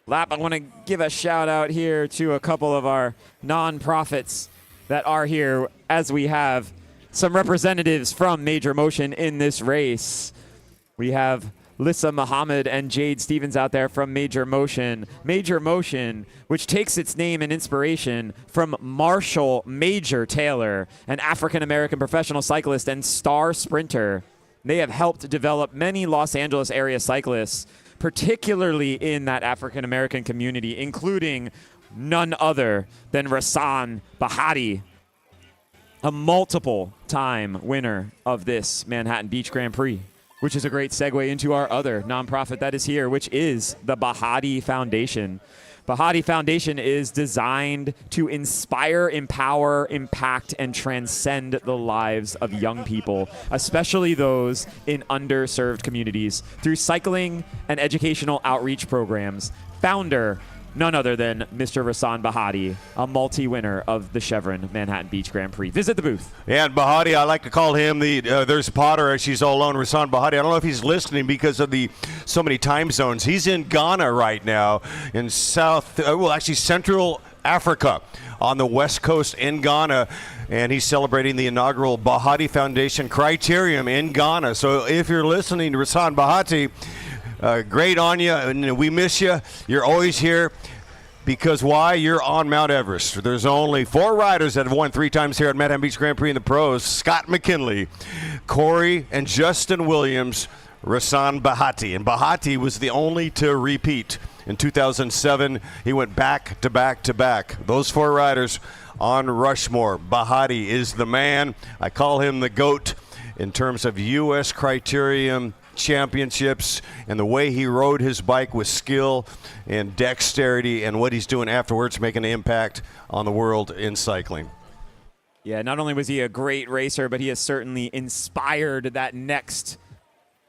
A: lap, I want to give a shout out here to a couple of our nonprofits that are here, as we have some representatives from Major Motion in this race. We have Lissa Muhammad and Jade Stevens out there from Major Motion. Major Motion, which takes its name and inspiration from Marshall Major Taylor, an African-American professional cyclist and star sprinter. They have helped develop many Los Angeles area cyclists, particularly in that African-American community, including none other than Rasan Bahati, a multiple-time winner of this Manhattan Beach Grand Prix, which is a great segue into our other nonprofit that is here, which is the Bahati Foundation. Bahati Foundation is designed to inspire, empower, impact, and transcend the lives of young people, especially those in underserved communities, through cycling and educational outreach programs. Founder, none other than Mr. Rasan Bahati, a multi-winner of the Chevron Manhattan Beach Grand Prix. Visit the booth.
C: Yeah, and Bahati, I like to call him there's Potter, she's all alone, Rasan Bahati. I don't know if he's listening because of so many time zones. He's in Ghana right now, in Central Africa, on the west coast in Ghana, and he's celebrating the inaugural Bahati Foundation Criterium in Ghana. So if you're listening to Rasan Bahati, great on you, and we miss you. You're always here because why? You're on Mount Everest. There's only 4 riders that have won 3 times here at Manhattan Beach Grand Prix in the pros: Scott McKinley, Corey, and Justin Williams. Rasan Bahati, and Bahati was the only to repeat in 2007. He went back to back to back. Those 4 riders on Rushmore. Bahati is the man. I call him the GOAT in terms of U.S. Criterium championships, and the way he rode his bike with skill and dexterity, and what he's doing afterwards, making an impact on the world in cycling.
A: Yeah, not only was he a great racer, but he has certainly inspired that next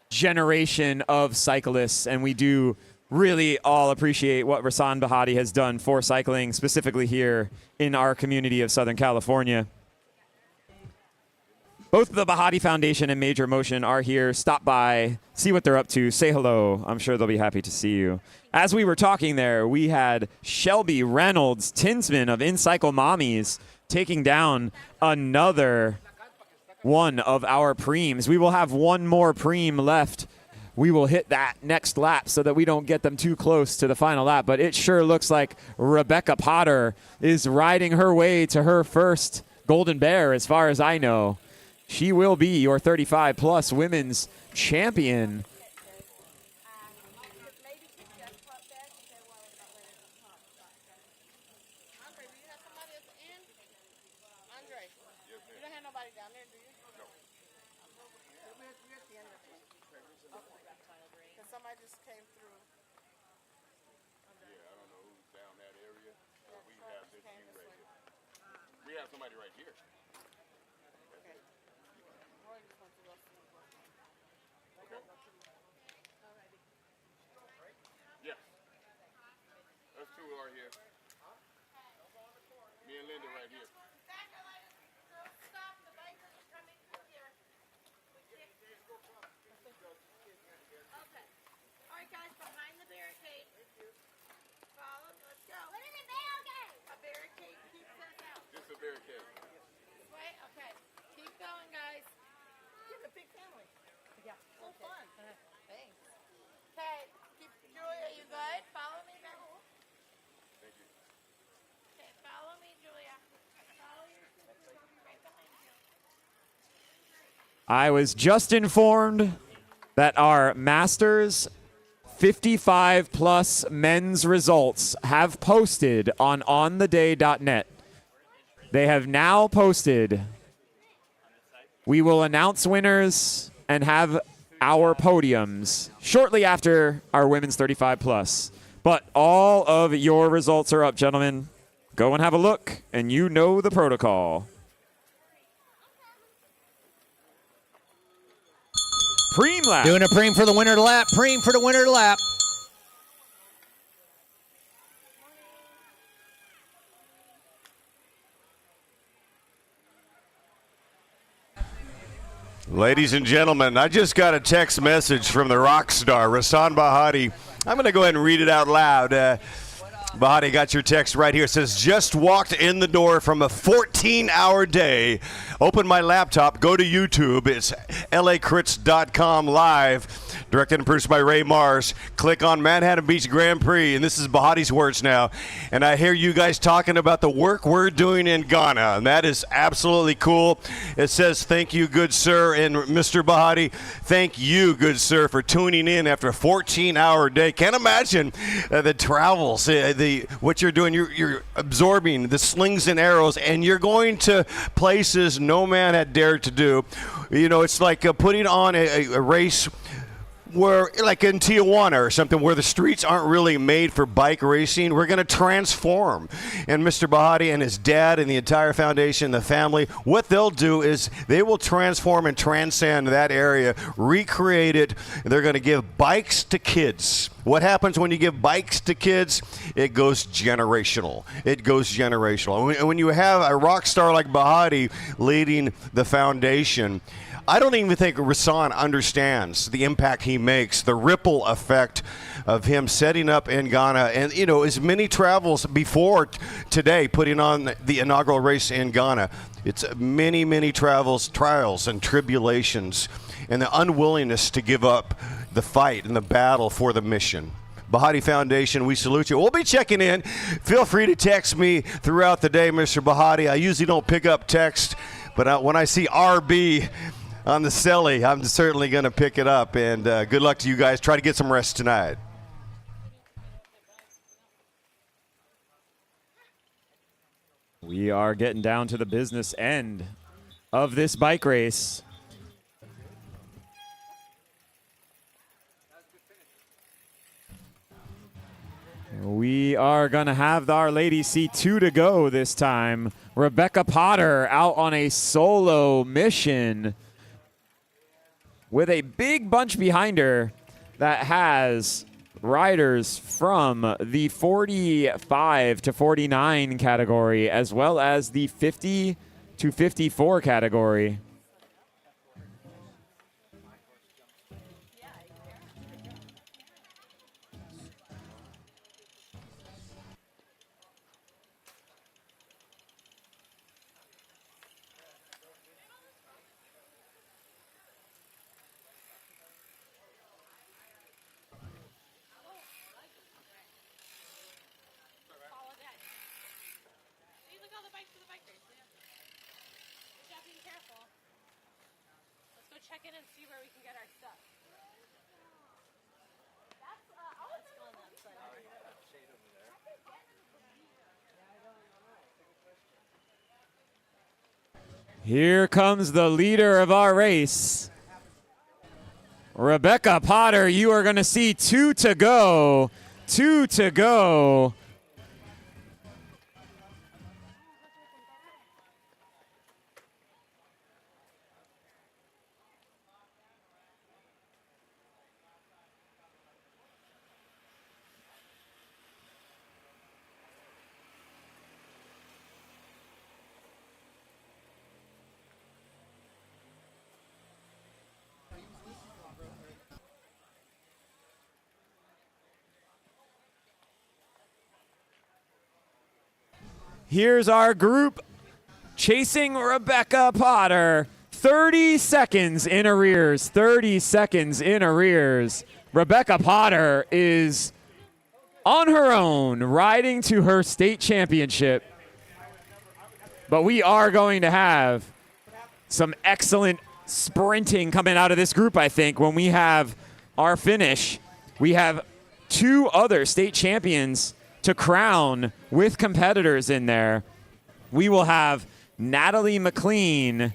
A: generation of cyclists, and we do really all appreciate what Rasan Bahati has done for cycling, specifically here in our community of Southern California. Both the Bahati Foundation and Major Motion are here. Stop by, see what they're up to, say hello. I'm sure they'll be happy to see you. As we were talking there, we had Shelby Reynolds, Tinsman of InCycle Mommies, taking down another one of our preems. We will have one more preem left. We will hit that next lap so that we don't get them too close to the final lap. But it sure looks like Rebecca Potter is riding her way to her first Golden Bear, as far as I know. She will be your 35-plus women's champion. I was just informed that our Masters 55-plus men's results have posted on ontheday.net. They have now posted. We will announce winners and have our podiums shortly after our women's 35 plus. But all of your results are up, gentlemen. Go and have a look, and you know the protocol. Preem lap.
B: Doing a preem for the winner lap. Preem for the winner lap.
C: Ladies and gentlemen, I just got a text message from the rock star, Rasan Bahati. I'm going to go ahead and read it out loud. Bahati, got your text right here. It says, just walked in the door from a 14-hour day. Open my laptop, go to YouTube. It's lacrits.com live. Directed and produced by Ray Mars. Click on Manhattan Beach Grand Prix, and this is Bahati's words now. And I hear you guys talking about the work we're doing in Ghana, and that is absolutely cool. It says, thank you, good sir, and Mr. Bahati, thank you, good sir, for tuning in after a 14-hour day. Can't imagine the travels, what you're doing. You're absorbing the slings and arrows, and you're going to places no man had dared to do. You know, it's like putting on a race where, like in Tijuana or something, where the streets aren't really made for bike racing. We're going to transform. And Mr. Bahati and his dad and the entire foundation, the family, what they'll do is they will transform and transcend that area, recreate it. They're going to give bikes to kids. What happens when you give bikes to kids? It goes generational. It goes generational. And when you have a rock star like Bahati leading the foundation, I don't even think Rasan understands the impact he makes, the ripple effect of him setting up in Ghana. And, you know, as many travels before today, putting on the inaugural race in Ghana, it's many, many trials and tribulations and the unwillingness to give up the fight and the battle for the mission. Bahati Foundation, we salute you. We'll be checking in. Feel free to text me throughout the day, Mr. Bahati. I usually don't pick up text, but when I see RB on the celly, I'm certainly going to pick it up. And good luck to you guys. Try to get some rest tonight.
A: We are getting down to the business end of this bike race. We are going to have our ladies see 2 to go this time. Rebecca Potter out on a solo mission with a big bunch behind her that has riders from the 45 to 49 category as well as the 50 to 54 category.
D: Check in and see where we can get our stuff. Let's go on that side.
A: Here comes the leader of our race. Rebecca Potter, you are going to see 2 to go. 2 to go. Here's our group chasing Rebecca Potter. 30 seconds in arrears. 30 seconds in arrears. Rebecca Potter is on her own, riding to her state championship. But we are going to have some excellent sprinting coming out of this group, I think, when we have our finish. We have 2 other state champions to crown with competitors in there. We will have Natalie McLean,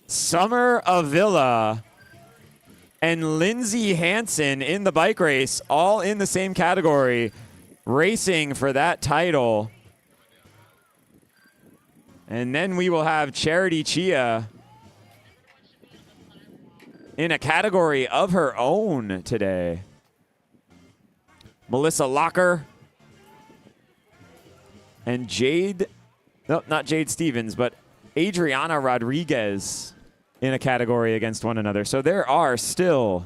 A: Summer Avila, and Lindsay Hansen in the bike race, all in the same category, racing for that title. And then we will have Charity Chia in a category of her own today. Melissa Locker and not Jade Stevens, but Adriana Rodriguez in a category against one another. So there are still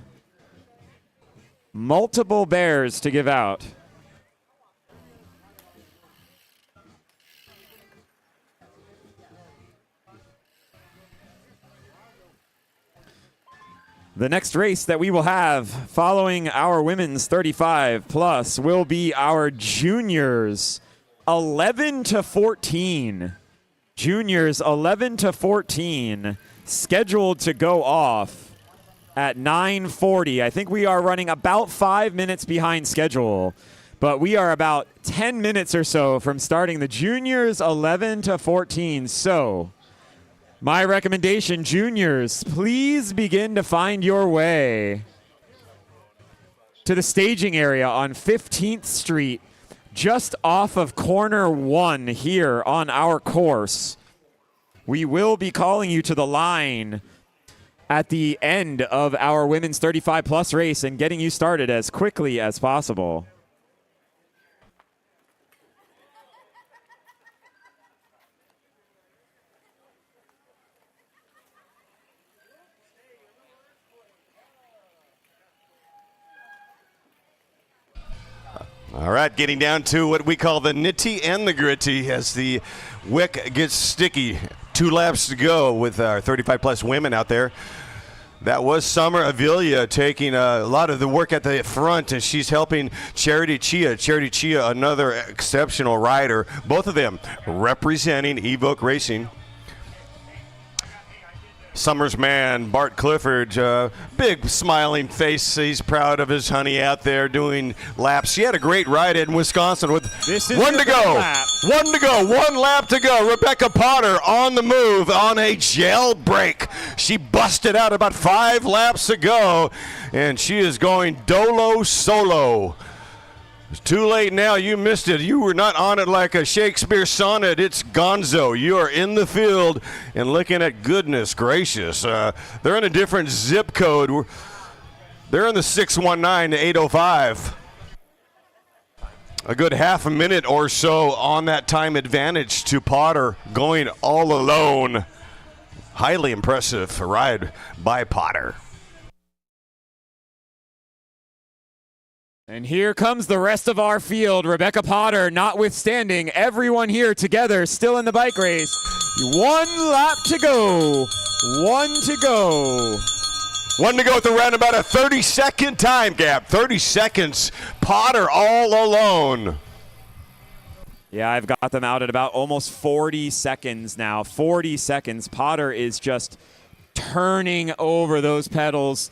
A: multiple bears to give out. The next race that we will have following our women's 35 plus will be our juniors 11 to 14. Juniors 11 to 14 scheduled to go off at 9:40. I think we are running about 5 minutes behind schedule, but we are about 10 minutes or so from starting the juniors 11 to 14. So my recommendation, juniors, please begin to find your way to the staging area on 15th Street, just off of corner 1 here on our course. We will be calling you to the line at the end of our women's 35 plus race and getting you started as quickly as possible.
C: All right, getting down to what we call the nitty and the gritty as the wick gets sticky. 2 laps to go with our 35-plus women out there. That was Summer Avila taking a lot of the work at the front, and she's helping Charity Chia. Charity Chia, another exceptional rider. Both of them representing Evoque Racing. Summer's man, Bart Clifford, big smiling face. He's proud of his honey out there doing laps. She had a great ride in Wisconsin with one to go. One to go. 1 lap to go. Rebecca Potter on the move on a gel break. She busted out about 5 laps to go, and she is going dolo solo. It's too late now. You missed it. You were not on it like a Shakespeare sonnet. It's gonzo. You are in the field and looking at goodness gracious. They're in a different zip code. They're in the 619 to 805. A good half a minute or so on that time advantage to Potter going all alone. Highly impressive ride by Potter.
A: And here comes the rest of our field. Rebecca Potter, notwithstanding, everyone here together, still in the bike race. 1 lap to go. 1 to go.
C: 1 to go with around about a 30-second time gap. 30 seconds. Potter all alone.
A: Yeah, I've got them out at about almost 40 seconds now. 40 seconds. Potter is just turning over those pedals,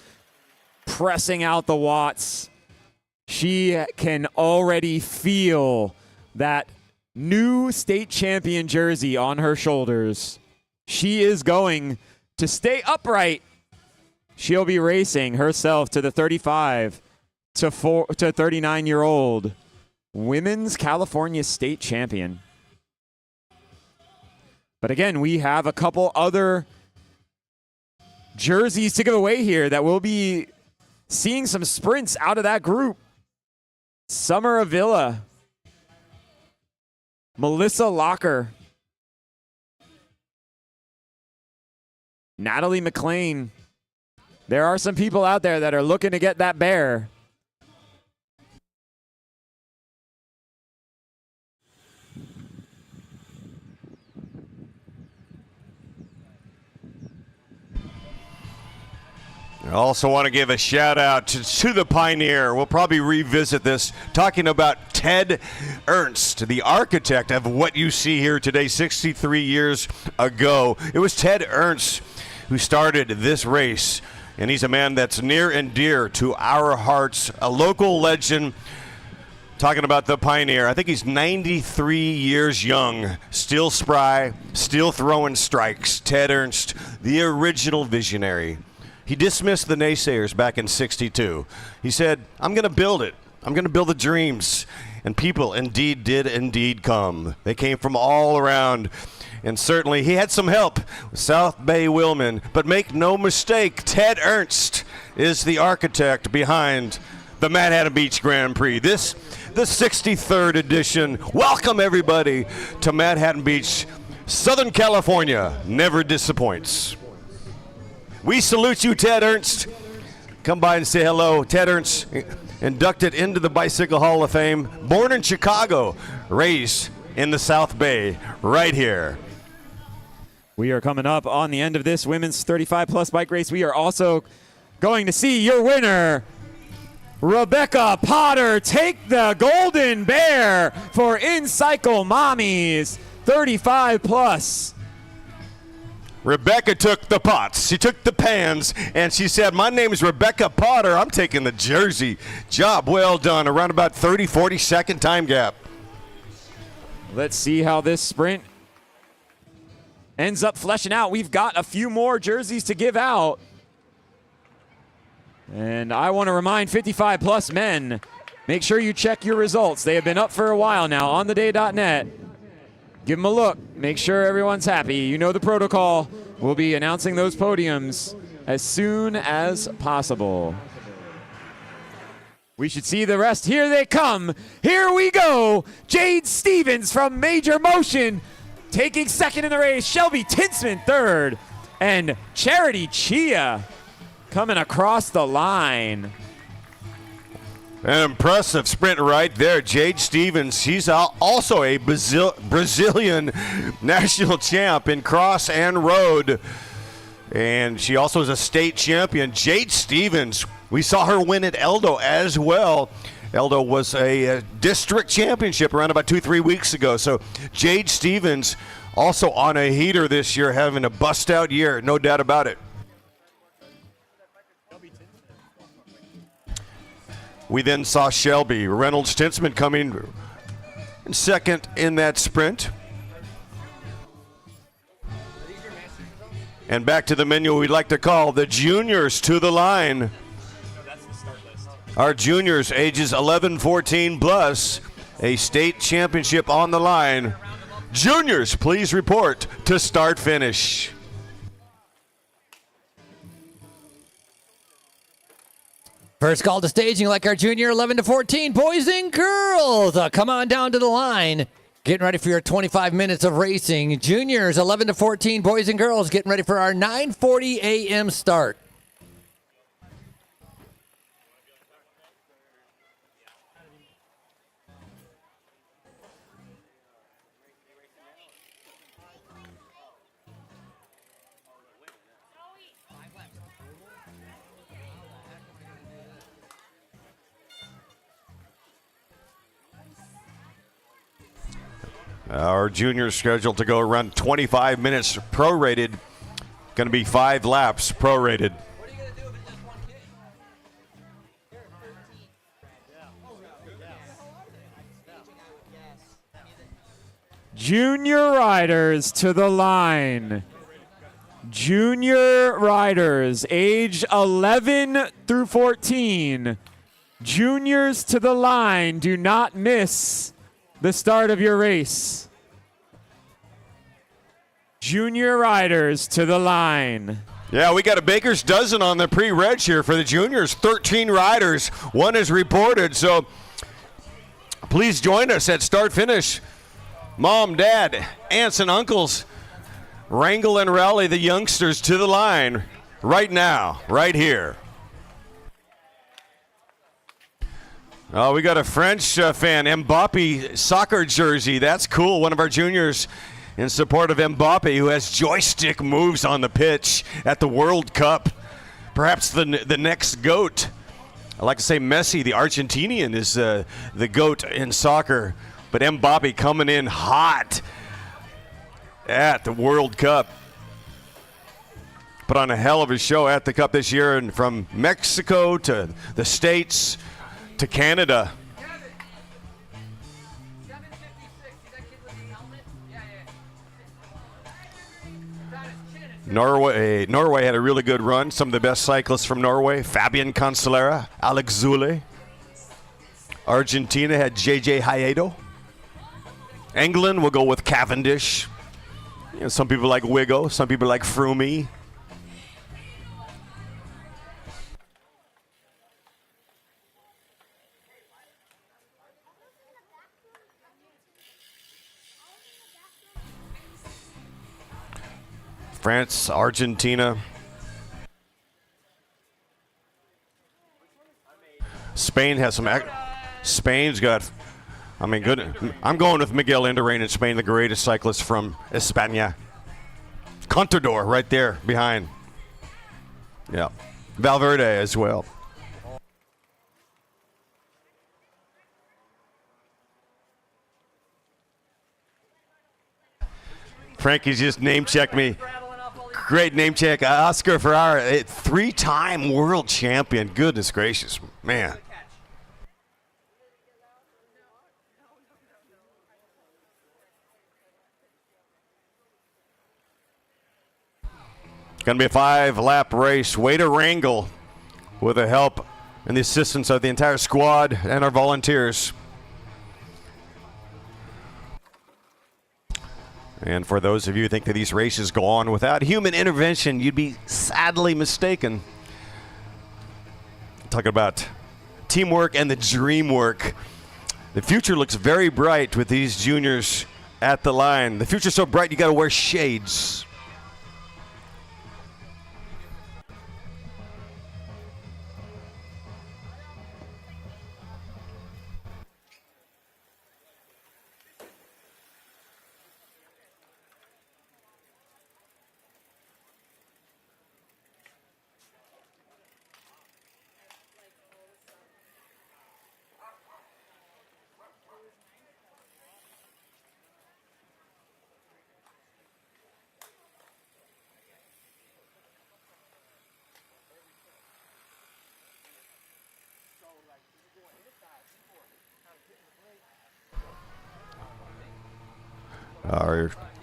A: pressing out the watts. She can already feel that new state champion jersey on her shoulders. She is going to stay upright. She'll be racing herself to the 35 to 39-year-old Women's California State Champion. But again, we have a couple other jerseys to give away here that will be seeing some sprints out of that group. Summer Avila, Melissa Locker, Natalie McLean. There are some people out there that are looking to get that bear.
C: I also want to give a shout out to the pioneer. We'll probably revisit this, talking about Ted Ernst, the architect of what you see here today 63 years ago. It was Ted Ernst who started this race, and he's a man that's near and dear to our hearts, a local legend. Talking about the pioneer, I think he's 93 years young, still spry, still throwing strikes. Ted Ernst, the original visionary. He dismissed the naysayers back in '62. He said, I'm going to build it. I'm going to build the dreams. And people did come. They came from all around. And certainly he had some help with South Bay Willman. But make no mistake, Ted Ernst is the architect behind the Manhattan Beach Grand Prix. This, the 63rd edition. Welcome, everybody, to Manhattan Beach. Southern California never disappoints. We salute you, Ted Ernst. Come by and say hello. Ted Ernst, inducted into the Bicycle Hall of Fame. Born in Chicago, raised in the South Bay, right here.
A: We are coming up on the end of this women's 35-plus bike race. We are also going to see your winner, Rebecca Potter, take the Golden Bear for In Cycle Mommies 35-plus.
C: Rebecca took the pots, she took the pans, and she said, my name is Rebecca Potter. I'm taking the jersey. Job well done. Around about 30, 40-second time gap.
A: Let's see how this sprint ends up fleshing out. We've got a few more jerseys to give out. And I want to remind 55-plus men, make sure you check your results. They have been up for a while now on theday.net. Give them a look. Make sure everyone's happy. You know the protocol. We'll be announcing those podiums as soon as possible. We should see the rest. Here they come. Here we go. Jade Stevens from Major Motion taking second in the race. Shelby Tinsman third. And Charity Chia coming across the line.
C: An impressive sprint right there. Jade Stevens, she's also a Brazilian national champ in cross and road. And she also is a state champion. Jade Stevens, we saw her win at Eldo as well. Eldo was a district championship around about 2-3 weeks ago. So Jade Stevens also on a heater this year, having a bust-out year, no doubt about it. We then saw Shelby Reynolds Tinsman coming in second in that sprint. And back to the menu we'd like to call the juniors to the line. Our juniors, ages 11, 14 plus, a state championship on the line. Juniors, please report to start finish.
B: First call to staging like our junior 11 to 14 boys and girls. Come on down to the line. Getting ready for your 25 minutes of racing. Juniors 11 to 14 boys and girls getting ready for our 9:40 a.m. start.
C: Our juniors scheduled to go around 25 minutes prorated. Going to be 5 laps prorated.
A: Junior riders to the line. Junior riders, age 11 through 14. Juniors to the line. Do not miss the start of your race. Junior riders to the line.
C: Yeah, we got a baker's dozen on the pre-reg here for the juniors. 13 riders. One is reported, so please join us at start finish. Mom, dad, aunts, and uncles, wrangle and rally the youngsters to the line right now, right here. Oh, we got a French fan, Mbappe soccer jersey. That's cool. One of our juniors in support of Mbappe, who has joystick moves on the pitch at the World Cup. Perhaps the next GOAT. I like to say Messi, the Argentinian, is the GOAT in soccer. But Mbappe coming in hot at the World Cup. Put on a hell of a show at the Cup this year, and from Mexico to the States to Canada. Norway had a really good run. Some of the best cyclists from Norway: Fabian Cancellara, Alex Zule. Argentina had JJ Hayedo. England will go with Cavendish. You know, some people like Wigo, some people like Froome. France, Argentina. Spain has some. Spain's got. I mean, good. I'm going with Miguel Indurain in Spain, the greatest cyclist from España. Contador right there behind. Yeah. Valverde as well. Frankie's just name-checked me. Great name check. Oscar Ferrara, three-time world champion. Goodness gracious, man. Going to be a 5-lap race. Way to wrangle with the help and the assistance of the entire squad and our volunteers. And for those of you who think that these races go on without human intervention, you'd be sadly mistaken. Talking about teamwork and the dream work. The future looks very bright with these juniors at the line. The future's so bright you got to wear shades.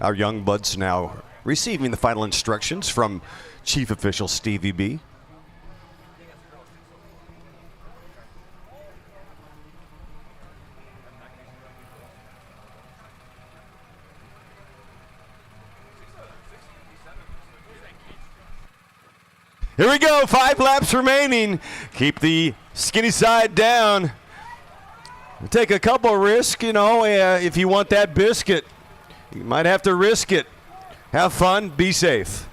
C: Our young buds now receiving the final instructions from Chief Official Stevie B. Here we go, 5 laps remaining. Keep the skinny side down. Take a couple risks, you know, if you want that biscuit. You might have to risk it. Have fun, be safe.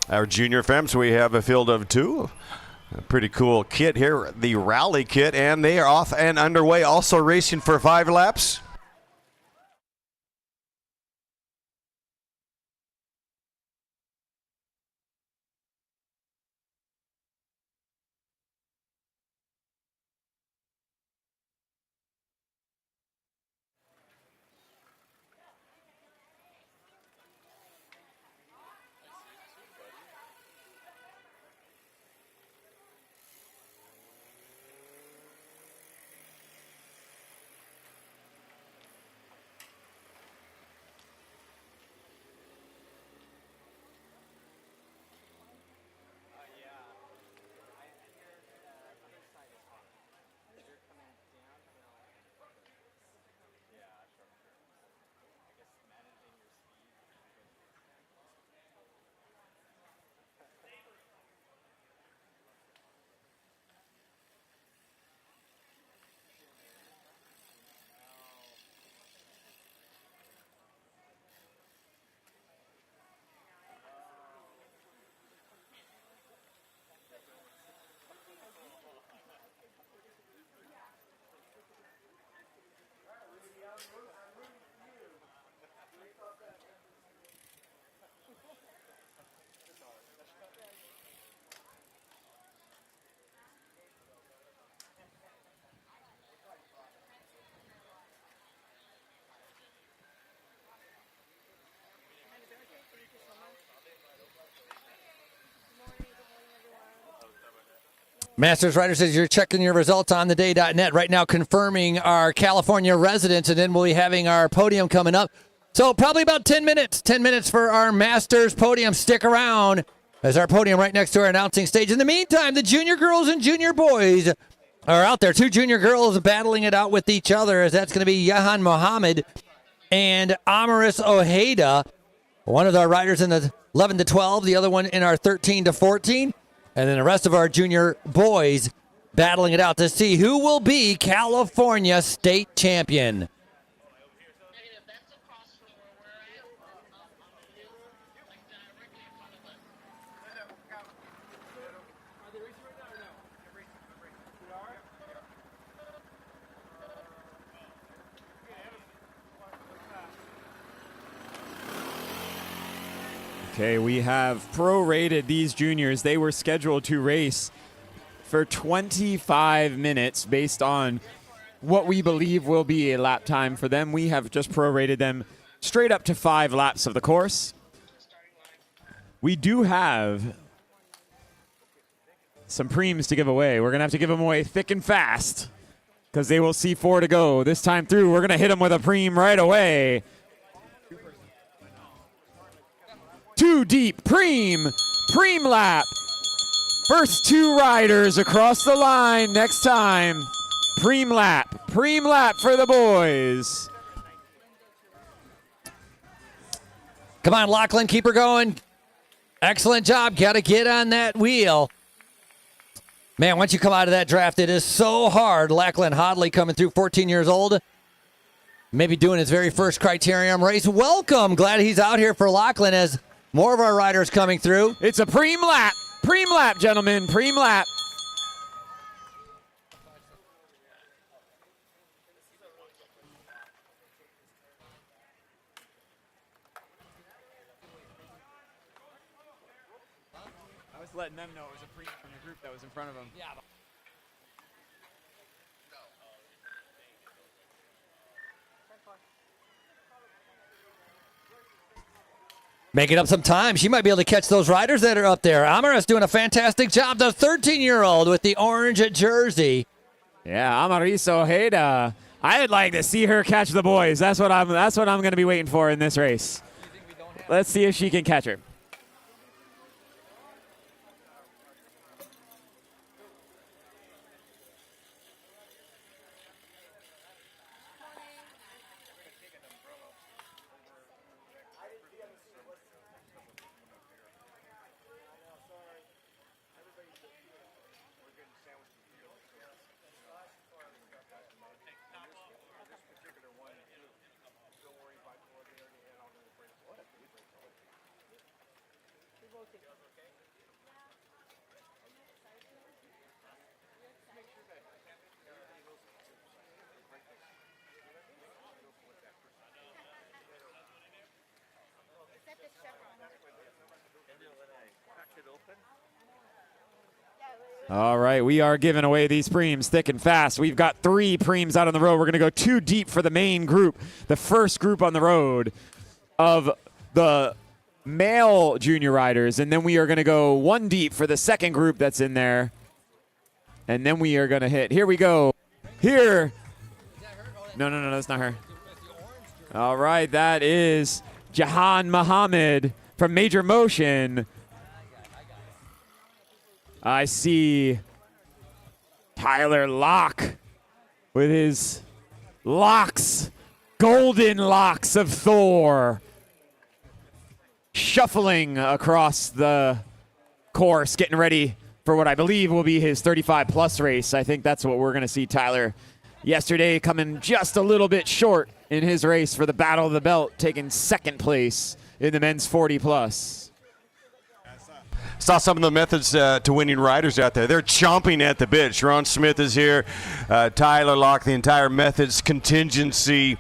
C: Our junior femmes, we have a field of 2. A pretty cool kit here, the rally kit, and they are off and underway, also racing for 5 laps.
B: Masters Rider says you're checking your results on theday.net right now, confirming our California residents, and then we'll be having our podium coming up. So probably about 10 minutes. 10 minutes for our Masters podium. Stick around as our podium right next to our announcing stage. In the meantime, the junior girls and junior boys are out there. Two junior girls battling it out with each other, as that's going to be Yahan Mohammed and Amaris Ojeda. One of our riders in the 11 to 12, the other one in our 13 to 14. And then the rest of our junior boys battling it out to see who will be California state champion.
A: Okay, we have prorated these juniors. They were scheduled to race for 25 minutes based on what we believe will be a lap time for them. We have just prorated them straight up to 5 laps of the course. We do have some preems to give away. We're going to have to give them away thick and fast because they will see 4 to go. This time through, we're going to hit them with a preem right away. 2 deep, preem lap. First 2 riders across the line next time. Preem lap for the boys.
B: Come on, Lachlan, keep her going. Excellent job. Got to get on that wheel. Man, once you come out of that draft, it is so hard. Lachlan Hodley coming through, 14 years old. Maybe doing his very first criterium race. Welcome. Glad he's out here for Lachlan as more of our riders coming through.
A: It's a preem lap, gentlemen, preem lap. I was letting them know it was a preem from the group that was in front of them. Yeah.
B: Making up some time. She might be able to catch those riders that are up there. Amaris doing a fantastic job. The 13-year-old with the orange jersey.
A: Yeah, Amaris Ojeda. I'd like to see her catch the boys. That's what I'm going to be waiting for in this race. Let's see if she can catch her. All right, we are giving away these preems thick and fast. We've got 3 preems out on the road. We're going to go 2 deep for the main group, the first group on the road of the male junior riders. And then we are going to go 1 deep for the second group that's in there. And then we are going to hit. Here we go. Here. No, that's not her. All right, that is Jahan Mohammed from Major Motion. I see Tyler Locke with his locks, golden locks of Thor, shuffling across the course, getting ready for what I believe will be his 35-plus race. I think that's what we're going to see Tyler yesterday, coming just a little bit short in his race for the Battle of the Belt, taking second place in the men's 40-plus.
C: Saw some of the methods to winning riders out there. They're chomping at the bit. Sharon Smith is here. Tyler Locke, the entire methods contingency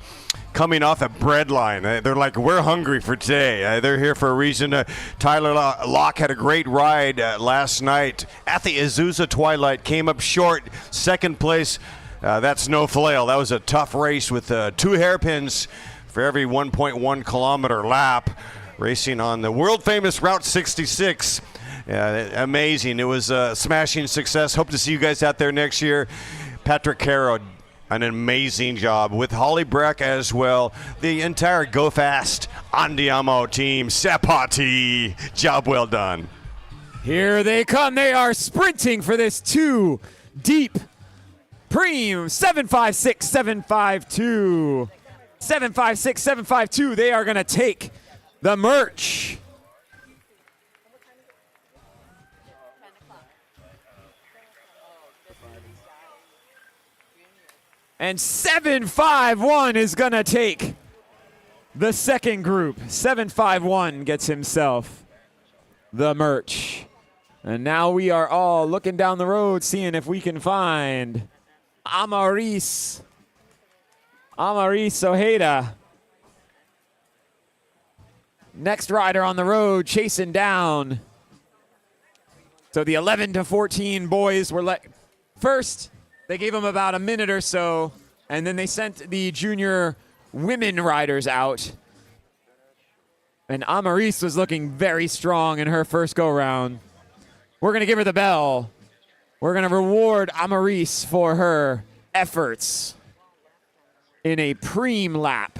C: coming off a bread line. They're like, we're hungry for today. They're here for a reason. Tyler Locke had a great ride last night at the Azusa Twilight. Came up short, second place. That's no flail. That was a tough race with 2 hairpins for every 1.1 kilometer lap. Racing on the world famous Route 66. Yeah, amazing. It was a smashing success. Hope to see you guys out there next year. Patrick Caro, an amazing job with Holly Breck as well. The entire Go Fast Andiamo team, Sapati, job well done.
A: Here they come. They are sprinting for this 2 deep. Preem 756, 752. 756, 752. They are going to take the merch. And 751 is going to take the second group. 751 gets himself the merch. And now we are all looking down the road, seeing if we can find Amaris Ojeda. Next rider on the road, chasing down. So the 11 to 14 boys were let first. They gave them about a minute or so, and then they sent the junior women riders out. And Amaris was looking very strong in her first go-round. We're going to give her the bell. We're going to reward Amaris for her efforts in a preem lap.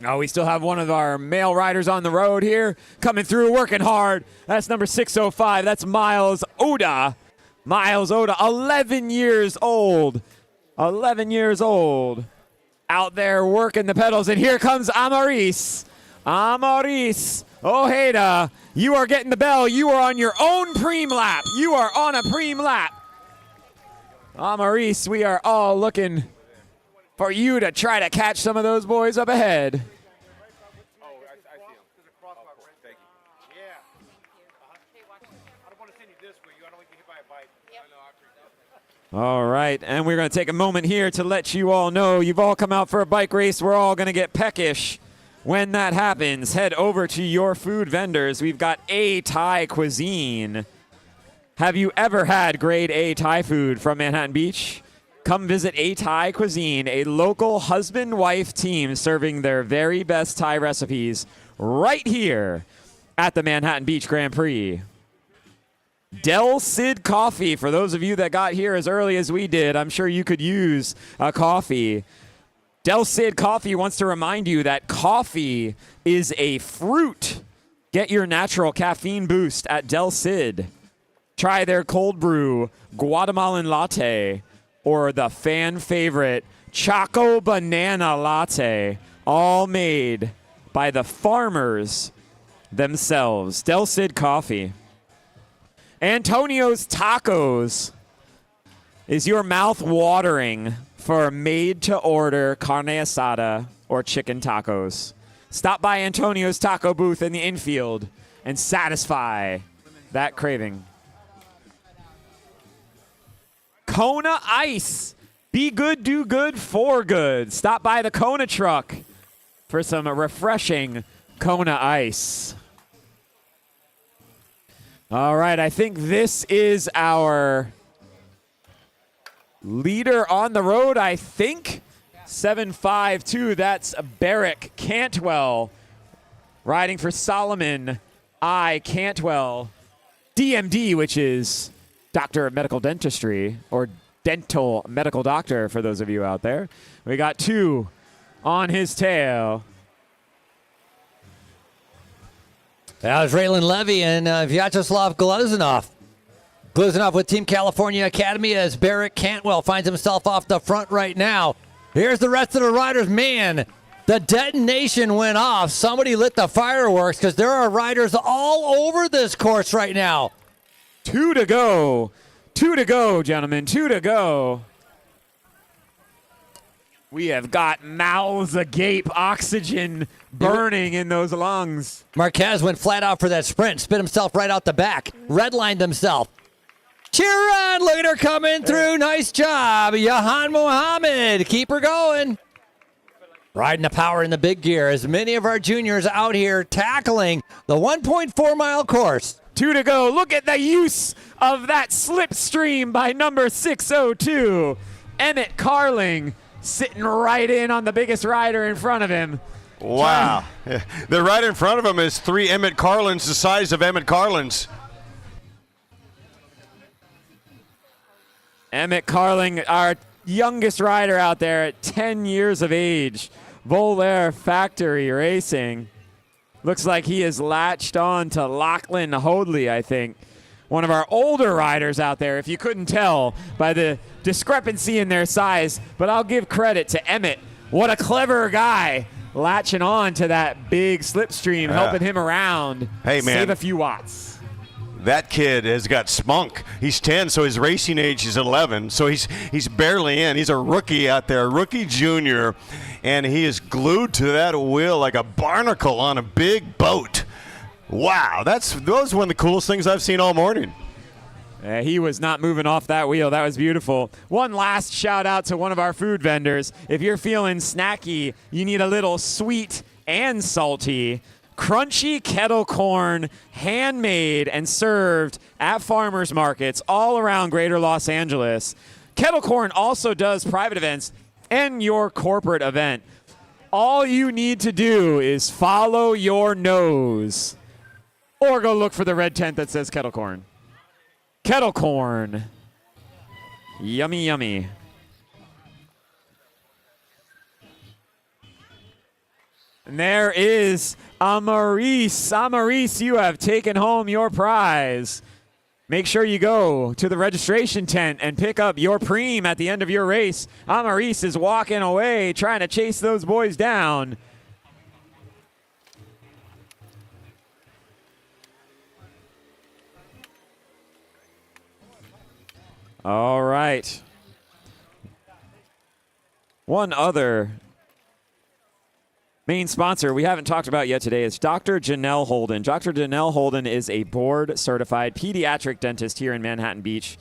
A: Oh, we still have one of our male riders on the road here, coming through, working hard. That's number 605. That's Miles Oda. Miles Oda, 11 years old. 11 years old. Out there working the pedals, and here comes Amaris. Amaris Ojeda, you are getting the bell. You are on your own preem lap. You are on a preem lap. Amaris, we are all looking for you to try to catch some of those boys up ahead.
E: Oh, I see him. There's a crosswalk, right? Thank you. Yeah. I don't want to send you this way. I don't want to get hit by a bike. I know, I appreciate it.
A: All right, and we're going to take a moment here to let you all know you've all come out for a bike race. We're all going to get peckish. When that happens, head over to your food vendors. We've got A Thai Cuisine. Have you ever had grade A Thai food from Manhattan Beach? Come visit A Thai Cuisine, a local husband-wife team serving their very best Thai recipes right here at the Manhattan Beach Grand Prix. Del Cid Coffee, for those of you that got here as early as we did, I'm sure you could use a coffee. Del Cid Coffee wants to remind you that coffee is a fruit. Get your natural caffeine boost at Del Cid. Try their cold brew Guatemalan latte or the fan favorite Choco Banana Latte, all made by the farmers themselves. Del Cid Coffee. Antonio's Tacos. Is your mouth watering for made-to-order carne asada or chicken tacos? Stop by Antonio's Taco booth in the infield and satisfy that craving. Kona Ice. Be good, do good, for good. Stop by the Kona truck for some refreshing Kona Ice. All right, I think this is our leader on the road, I think. 752, that's Barrick Cantwell riding for Solomon I. Cantwell. DMD, which is Doctor of Medical Dentistry, or Dental Medical Doctor for those of you out there. We got 2 on his tail.
B: That was Raylan Levy and Vyacheslav Glazunov. Glazunov with Team California Academy as Barrick Cantwell finds himself off the front right now. Here's the rest of the riders. Man, the detonation went off. Somebody lit the fireworks because there are riders all over this course right now.
A: 2 to go. 2 to go, gentlemen. 2 to go. We have got mouths agape, oxygen burning in those lungs.
B: Marquez went flat out for that sprint, spit himself right out the back, redlined himself. Chiron, look at her coming through. Nice job. Yahan Mohammed, keep her going. Riding the power in the big gear as many of our juniors out here tackling the 1.4 mile course.
A: 2 to go. Look at the use of that slipstream by number 602. Emmett Carling sitting right in on the biggest rider in front of him.
C: Wow. They're right in front of him is 3 Emmett Carlins, the size of Emmett Carlins.
A: Emmett Carling, our youngest rider out there at 10 years of age. Volair Factory Racing. Looks like he is latched on to Lachlan Hoadley, I think. One of our older riders out there, if you couldn't tell by the discrepancy in their size. But I'll give credit to Emmett. What a clever guy, latching on to that big slipstream, helping him around.
C: Hey, man.
A: Save a few watts.
C: That kid has got spunk. He's 10, so his racing age is 11. So he's barely in. He's a rookie out there, rookie junior, and he is glued to that wheel like a barnacle on a big boat. Wow, those are one of the coolest things I've seen all morning.
A: He was not moving off that wheel. That was beautiful. One last shout out to one of our food vendors. If you're feeling snacky, you need a little sweet and salty. Crunchy kettle corn, handmade and served at farmers markets all around greater Los Angeles. Kettle corn also does private events and your corporate event. All you need to do is follow your nose or go look for the red tent that says kettle corn. Kettle corn. Yummy, yummy. And there is Amaris. Amaris, you have taken home your prize. Make sure you go to the registration tent and pick up your preem at the end of your race. Amaris is walking away, trying to chase those boys down. All right. One other main sponsor we haven't talked about yet today is Dr. Janelle Holden. Dr. Janelle Holden is a board-certified pediatric dentist here in Manhattan Beach,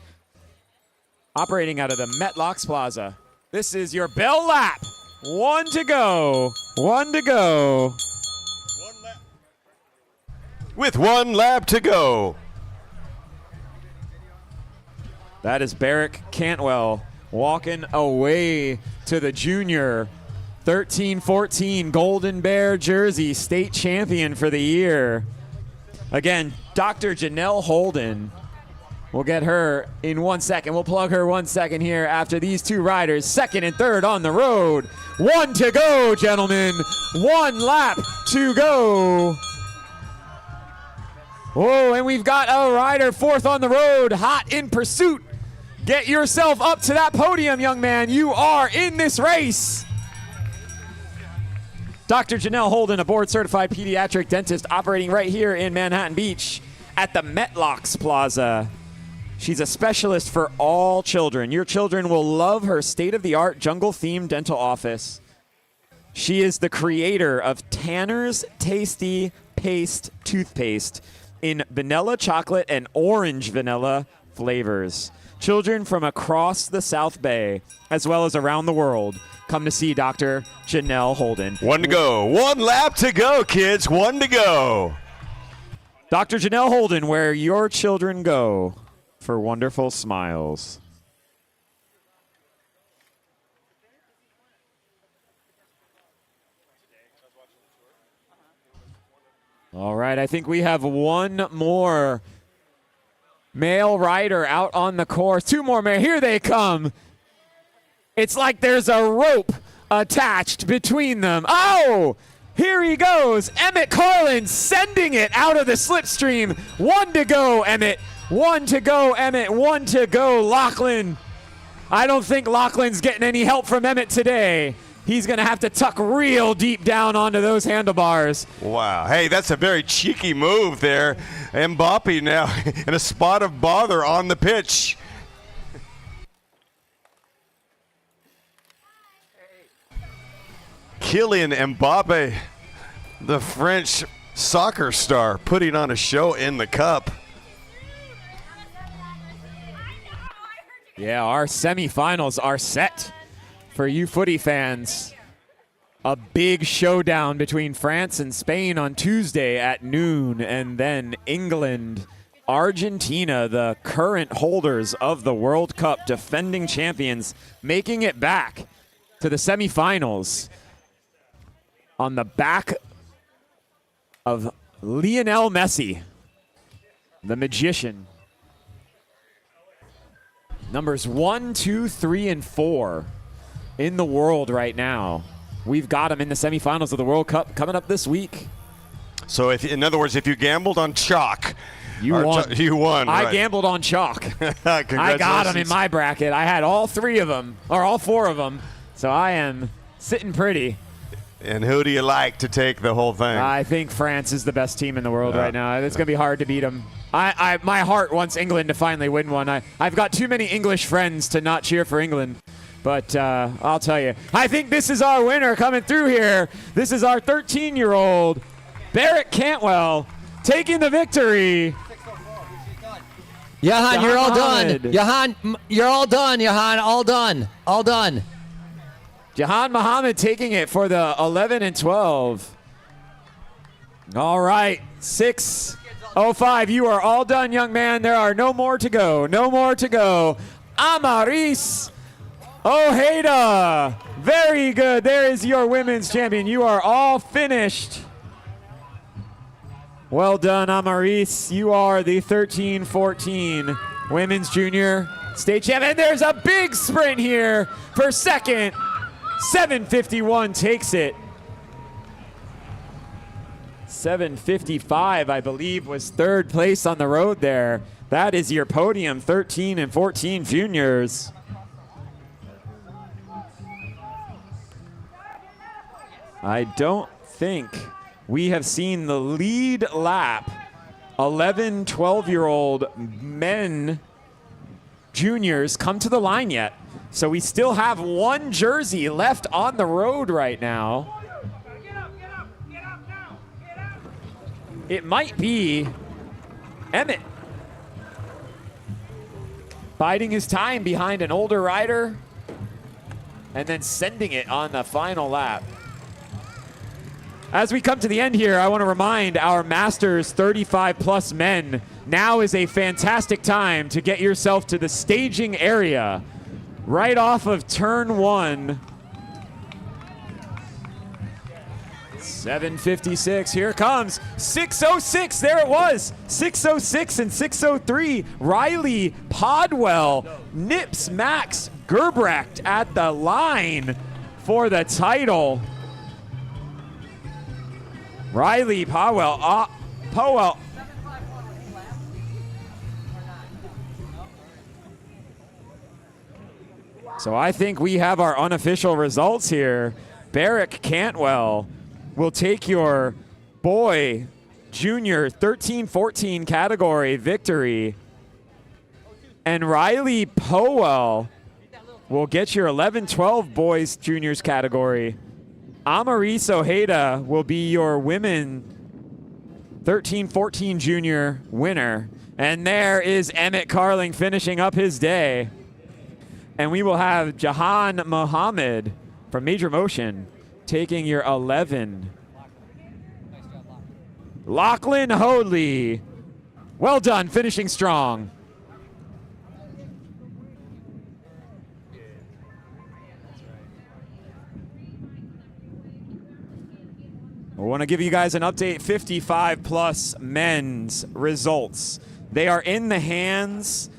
A: operating out of the Metlocks Plaza. This is your bell lap. 1 to go. 1 to go.
C: With 1 lap to go.
A: That is Barrick Cantwell walking away to the junior 13-14 Golden Bear jersey, state champion for the year. Again, Dr. Janelle Holden. We'll get her in 1 second. We'll plug her 1 second here after these two riders, second and third on the road. 1 to go, gentlemen. 1 lap to go. Oh, and we've got a rider fourth on the road, hot in pursuit. Get yourself up to that podium, young man. You are in this race. Dr. Janelle Holden, a board-certified pediatric dentist operating right here in Manhattan Beach at the Metlocks Plaza. She's a specialist for all children. Your children will love her state-of-the-art jungle-themed dental office. She is the creator of Tanner's Tasty Paste toothpaste in vanilla chocolate and orange vanilla flavors. Children from across the South Bay, as well as around the world, come to see Dr. Janelle Holden.
C: 1 to go. 1 lap to go, kids. 1 to go.
A: Dr. Janelle Holden, where your children go for wonderful smiles. All right, I think we have one more male rider out on the course. 2 more male. Here they come. It's like there's a rope attached between them. Oh, here he goes. Emmett Carlin sending it out of the slipstream. 1 to go, Emmett. 1 to go, Emmett. 1 to go, Lachlan. I don't think Lachlan's getting any help from Emmett today. He's going to have to tuck real deep down onto those handlebars.
C: Wow. Hey, that's a very cheeky move there. Mbappe now in a spot of bother on the pitch. Kylian Mbappe, the French soccer star, putting on a show in the cup.
A: Yeah, our semifinals are set for you footy fans. A big showdown between France and Spain on Tuesday at noon, and then England, Argentina, the current holders of the World Cup, defending champions, making it back to the semifinals. on the back of Lionel Messi, the magician. Numbers 1, 2, 3, and 4 in the world right now. We've got him in the semifinals of the World Cup coming up this week.
C: So, in other words, if you gambled on chalk,
A: You won.
C: You won.
A: I
C: right.
A: gambled on chalk.
C: Congratulations.
A: I got him in my bracket. I had all 3 of them, or all 4 of them. So I am sitting pretty.
C: And who do you like to take the whole thing?
A: I think France is the best team in the world right now. It's going to be hard to beat them. My heart wants England to finally win one. I've got too many English friends to not cheer for England. But I'll tell you, I think this is our winner coming through here. This is our 13-year-old, Barrett Cantwell, taking the victory.
B: Johan, you're all done.
A: Mohammed.
B: Johan, you're all done. Johan, all done. All done.
A: Jahan Mohammed taking it for the 11 and 12. All right, 6:05. You are all done, young man. There are no more to go. No more to go. Amaris Ojeda. Very good. There is your women's champion. You are all finished. Well done, Amaris. You are the 13-14 women's junior state champ. And there's a big sprint here for second. 7:51 takes it. 7:55, I believe, was third place on the road there. That is your podium, 13 and 14 juniors. I don't think we have seen the lead lap 11, 12-year-old men juniors come to the line yet. So we still have one jersey left on the road right now. It might be Emmett biding his time behind an older rider and then sending it on the final lap. As we come to the end here, I want to remind our Masters 35-plus men, now is a fantastic time to get yourself to the staging area right off of turn 1. 7:56, here it comes. 6:06, there it was. 6:06 and 6:03. Riley Podwell nips Max Gerbrecht at the line for the title. Riley Powell. So I think we have our unofficial results here. Barrick Cantwell will take your boy junior 13-14 category victory. And Riley Powell will get your 11-12 boys juniors category. Amaris Ojeda will be your women 13-14 junior winner. And there is Emmett Carling finishing up his day. And we will have Jahan Mohammed from Major Motion taking your 11. Lachlan Hoadley. Well done, finishing strong. I want to give you guys an update. 55-plus men's results. They are in the hands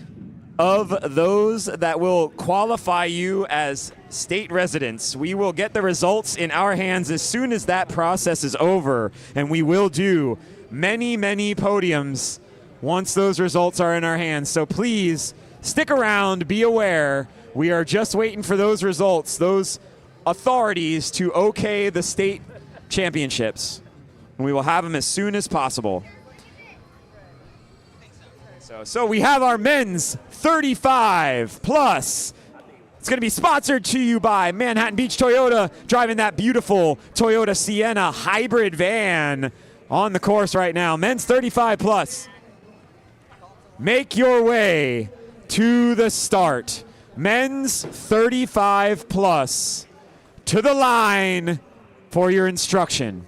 A: of those that will qualify you as state residents. We will get the results in our hands as soon as that process is over, and we will do many, many podiums once those results are in our hands. So please stick around, be aware. We are just waiting for those results, those authorities to okay the state championships. And we will have them as soon as possible. So we have our men's 35 plus. It's going to be sponsored to you by Manhattan Beach Toyota, driving that beautiful Toyota Sienna hybrid van on the course right now. Men's 35 plus. Make your way to the start. Men's 35 plus. To the line for your instruction.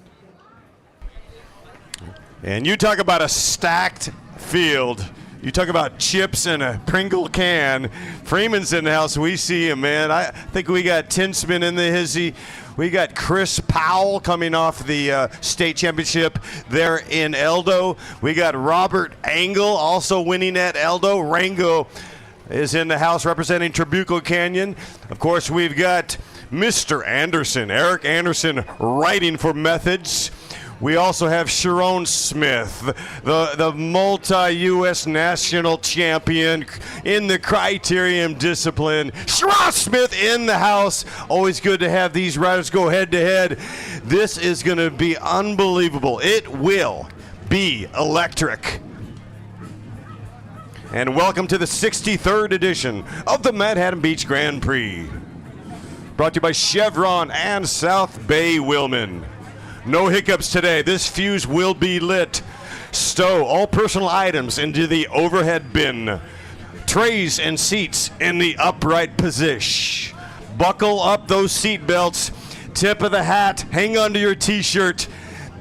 C: And you talk about a stacked field. You talk about chips in a Pringle can. Freeman's in the house. We see him, man. I think we got Tinsman in the hizzy. We got Chris Powell coming off the state championship there in Eldo. We got Robert Engel also winning at Eldo. Rango is in the house representing Trabuco Canyon. Of course, we've got Mr. Anderson, Eric Anderson, riding for Methods. We also have Sharon Smith, the multi-U.S. national champion in the criterium discipline. Sharon Smith in the house. Always good to have these riders go head-to-head. This is going to be unbelievable. It will be electric. And welcome to the 63rd edition of the Manhattan Beach Grand Prix. Brought to you by Chevron and South Bay Willman. No hiccups today. This fuse will be lit. Stow all personal items into the overhead bin. Trays and seats in the upright position. Buckle up those seat belts. Tip of the hat. Hang onto your t-shirt.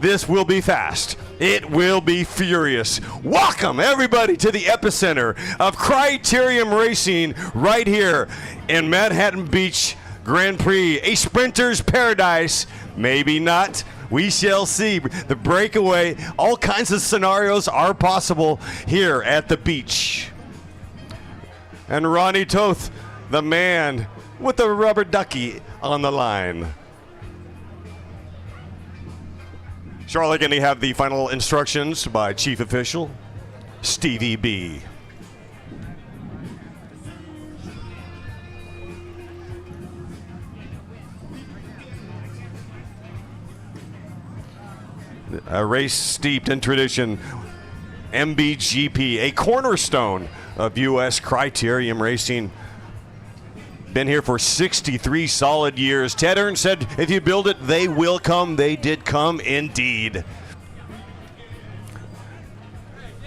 C: This will be fast. It will be furious. Welcome, everybody, to the epicenter of criterium racing right here in Manhattan Beach Grand Prix. A sprinter's paradise. Maybe not. We shall see. The breakaway, all kinds of scenarios are possible here at the beach. And Ronnie Toth, the man with the rubber ducky on the line. Charlotte going to have the final instructions by Chief Official Stevie B. A race steeped in tradition, MBGP, a cornerstone of U.S. criterium racing. Been here for 63 solid years. Ted Ernst said, if you build it, they will come. They did come indeed.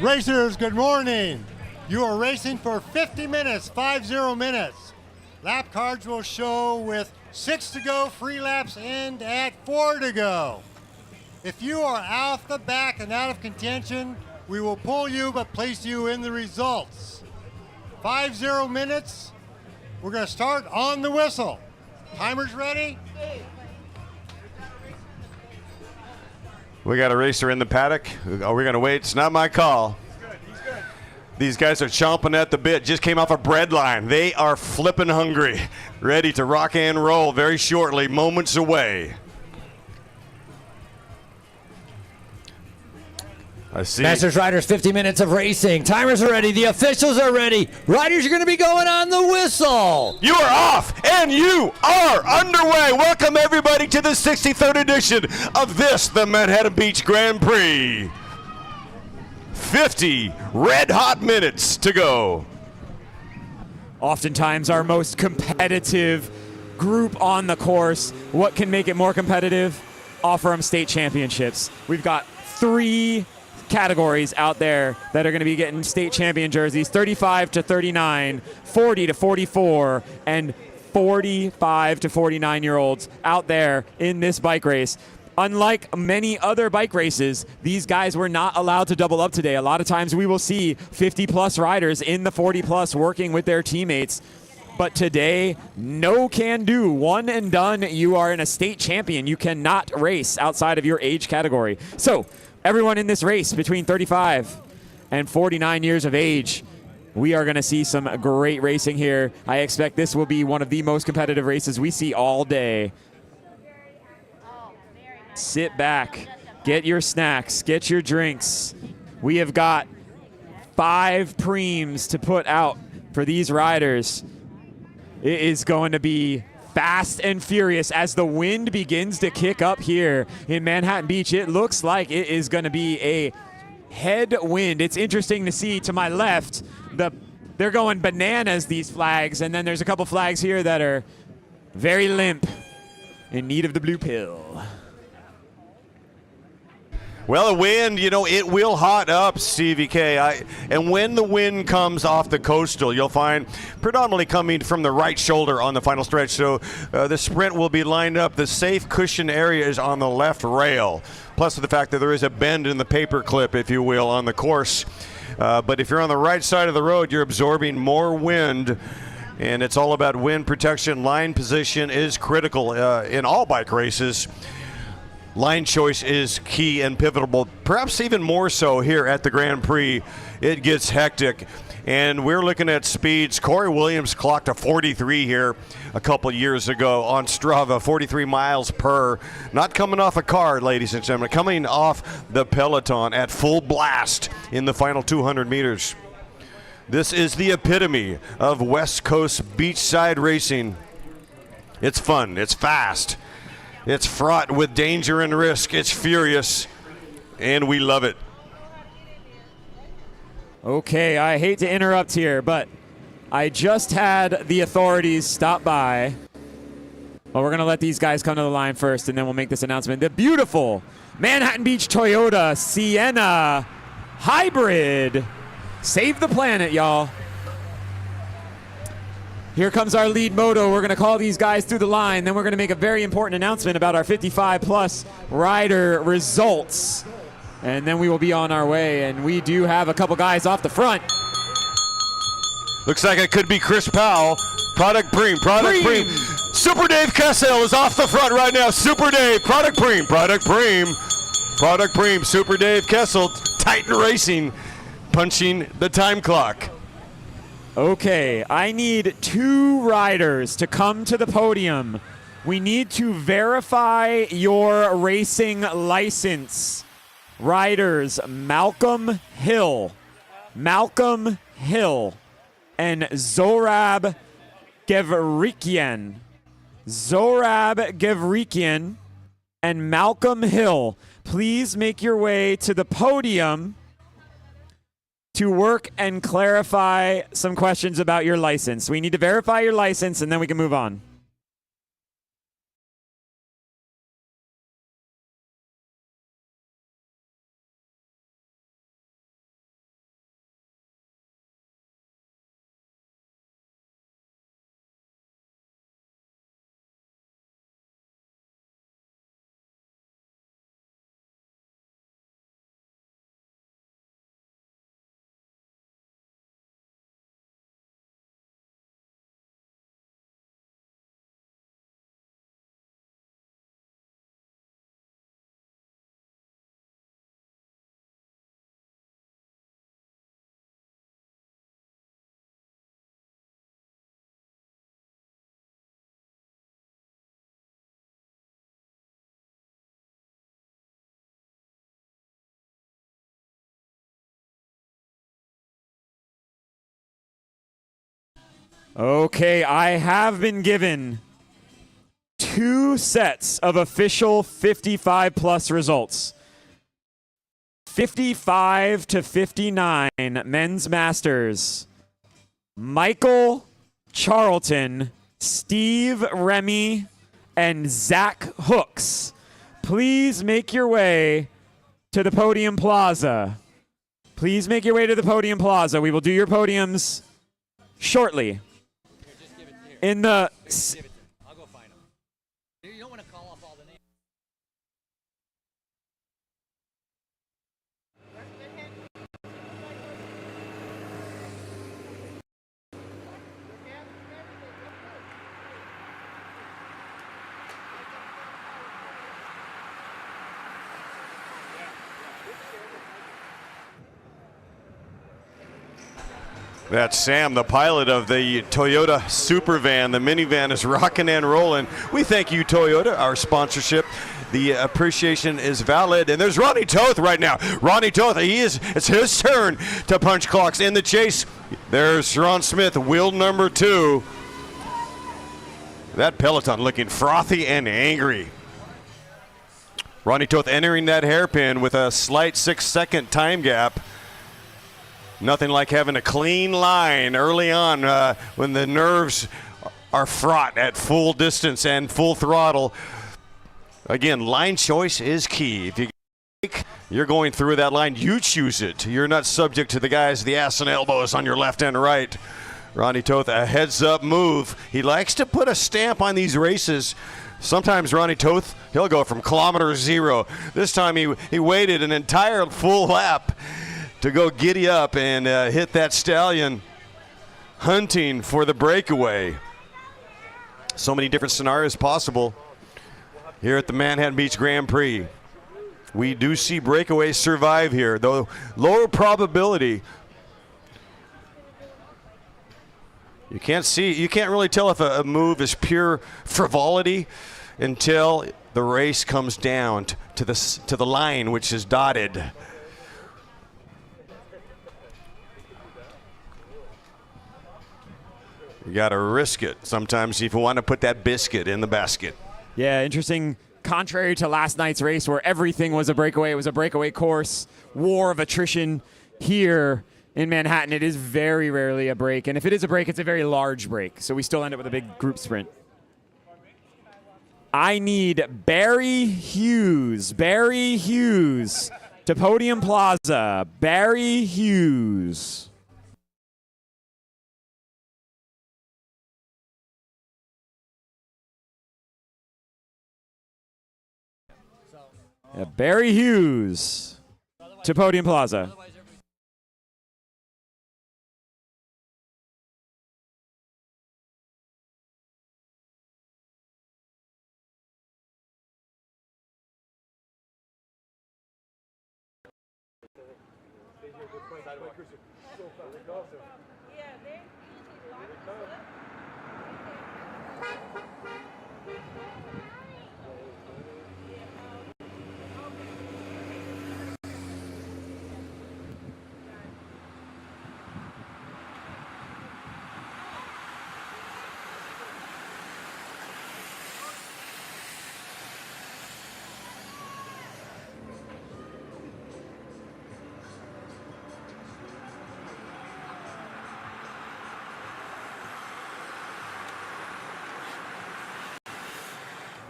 F: Racers, good morning. You are racing for 50 minutes, 50 minutes. Lap cards will show with 6 to go, free laps end at 4 to go. If you are off the back and out of contention, we will pull you but place you in the results. 50 minutes. We're going to start on the whistle. Timers ready?
C: We got a racer in the paddock. Are we going to wait? It's not my call.
E: He's good.
C: These guys are chomping at the bit. Just came off a bread line. They are flipping hungry. Ready to rock and roll very shortly, moments away. I see.
B: Masters Riders, 50 minutes of racing. Timers are ready. The officials are ready. Riders are going to be going on the whistle.
C: You are off, and you are underway. Welcome, everybody, to the 63rd edition of this, the Manhattan Beach Grand Prix. 50 red-hot minutes to go.
A: Oftentimes our most competitive group on the course. What can make it more competitive? Offer them state championships. We've got 3 categories out there that are going to be getting state champion jerseys: 35 to 39, 40 to 44, and 45 to 49-year-olds out there in this bike race. Unlike many other bike races, these guys were not allowed to double up today. A lot of times we will see 50-plus riders in the 40-plus working with their teammates. But today, no can do. One and done. You are in a state champion. You cannot race outside of your age category. So everyone in this race between 35 and 49 years of age, we are going to see some great racing here. I expect this will be one of the most competitive races we see all day. Sit back, get your snacks, get your drinks. We have got 5 preems to put out for these riders. It is going to be fast and furious as the wind begins to kick up here in Manhattan Beach. It looks like it is going to be a headwind. It's interesting to see to my left, they're going bananas, these flags, and then there's a couple flags here that are very limp, in need of the blue pill.
C: Well, the wind, it will hot up, Stevie K. And when the wind comes off the coastal, you'll find predominantly coming from the right shoulder on the final stretch. So the sprint will be lined up. The safe cushion area is on the left rail, plus the fact that there is a bend in the paper clip, if you will, on the course. But if you're on the right side of the road, you're absorbing more wind And it's all about wind protection. Line position is critical in all bike races. Line choice is key and pivotal, perhaps even more so here at the Grand Prix. It gets hectic, and we're looking at speeds. Corey Williams clocked a 43 here a couple years ago on Strava, 43 miles per. Not coming off a car, ladies and gentlemen, coming off the peloton at full blast in the final 200 meters. This is the epitome of West Coast beachside racing. It's fun, it's fast, it's fraught with danger and risk, it's furious, and we love it.
A: Okay, I hate to interrupt here, but I just had the authorities stop by. Well, we're going to let these guys come to the line first, and then we'll make this announcement. The beautiful Manhattan Beach Toyota Sienna Hybrid. Save the planet, y'all. Here comes our lead moto. We're going to call these guys through the line. Then we're going to make a very important announcement about our 55-plus rider results. And then we will be on our way. And we do have a couple guys off the front.
C: Looks like it could be Chris Powell. Product Preem. Super Dave Kessel is off the front right now. Super Dave. Product Preem. Super Dave Kessel. Titan Racing punching the time clock.
A: Okay, I need 2 riders to come to the podium. We need to verify your racing license. Riders Malcolm Hill, and Zorab Gevrikian and Malcolm Hill. Please make your way to the podium to work and clarify some questions about your license. We need to verify your license, and then we can move on. Okay, I have been given 2 sets of official 55-plus results. 55 to 59 men's masters. Michael Charlton, Steve Remy, and Zach Hooks. Please make your way to the podium plaza. We will do your podiums shortly. In the...
B: I'll go find them. You don't want to call off all the names.
C: That's Sam, the pilot of the Toyota Supervan. The minivan is rocking and rolling. We thank you, Toyota, our sponsorship. The appreciation is valid. And there's Ronnie Toth right now. Ronnie Toth, it's his turn to punch clocks in the chase. There's Sharon Smith, wheel number 2. That peloton looking frothy and angry. Ronnie Toth entering that hairpin with a slight 6-second time gap. Nothing like having a clean line early on when the nerves are fraught at full distance and full throttle. Again, line choice is key. If you're going through that line, you choose it. You're not subject to the guys, the ass and elbows on your left and right. Ronnie Toth, a heads-up move. He likes to put a stamp on these races. Sometimes Ronnie Toth, he'll go from kilometer 0. This time he waited an entire full lap to go giddy up and hit that stallion. hunting for the breakaway. So many different scenarios possible here at the Manhattan Beach Grand Prix. We do see breakaways survive here, though lower probability. You can't really tell if a move is pure frivolity until the race comes down to the line, which is dotted. You got to risk it sometimes if you want to put that biscuit in the basket.
A: Yeah, interesting. Contrary to last night's race where everything was a breakaway, it was a breakaway course, war of attrition. Here in Manhattan, it is very rarely a break. And if it is a break, it's a very large break. So we still end up with a big group sprint. I need Barry Hughes to Podium Plaza. Barry Hughes. Yeah, Barry Hughes to Podium Plaza.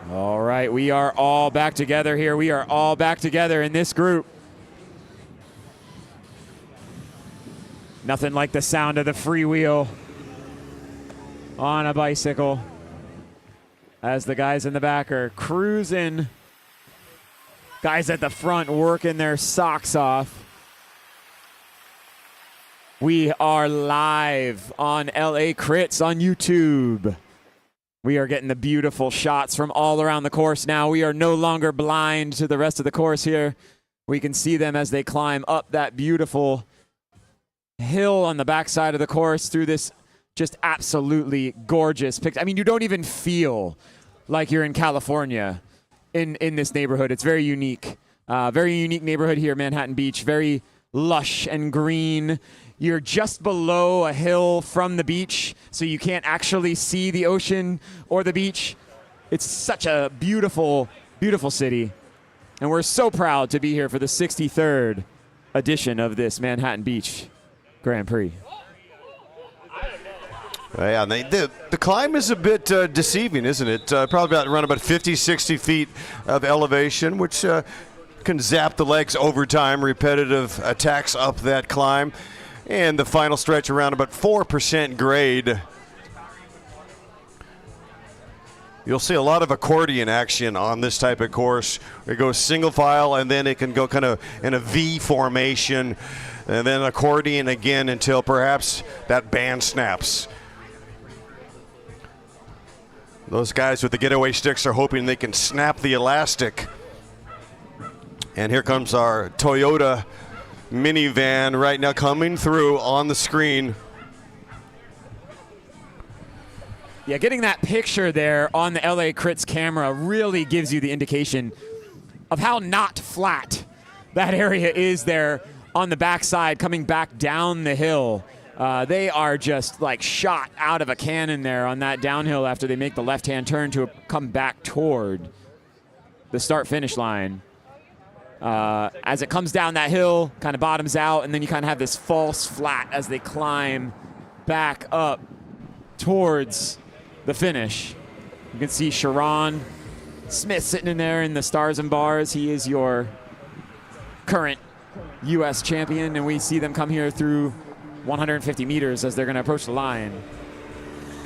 A: All right, we are all back together here. We are all back together in this group. Nothing like the sound of the freewheel on a bicycle as the guys in the back are cruising. Guys at the front working their socks off. We are live on LA Crits on YouTube. We are getting the beautiful shots from all around the course now. We are no longer blind to the rest of the course here. We can see them as they climb up that beautiful hill on the backside of the course through this just absolutely gorgeous picture. I mean, you don't even feel like you're in California in this neighborhood. It's very unique. Very unique neighborhood here, Manhattan Beach. Very lush and green. You're just below a hill from the beach, so you can't actually see the ocean or the beach. It's such a beautiful, beautiful city. And we're so proud to be here for the 63rd edition of this Manhattan Beach Grand Prix.
C: Yeah, the climb is a bit deceiving, isn't it? Probably around about 50, 60 feet of elevation, which can zap the legs over time, repetitive attacks up that climb. And the final stretch around about 4% grade. You'll see a lot of accordion action on this type of course. It goes single file, and then it can go kind of in a V formation, and then accordion again until perhaps that band snaps. Those guys with the getaway sticks are hoping they can snap the elastic. And here comes our Toyota minivan right now coming through on the screen.
A: Yeah, getting that picture there on the LA Crits camera really gives you the indication of how not flat that area is there on the backside coming back down the hill. They are just like shot out of a cannon there on that downhill after they make the left-hand turn to come back toward the start-finish line. As it comes down that hill, kind of bottoms out, and then you kind of have this false flat as they climb back up towards the finish. You can see Sharon Smith sitting in there in the stars and bars. He is your current U.S. champion, and we see them come here through 150 meters as they're going to approach the line.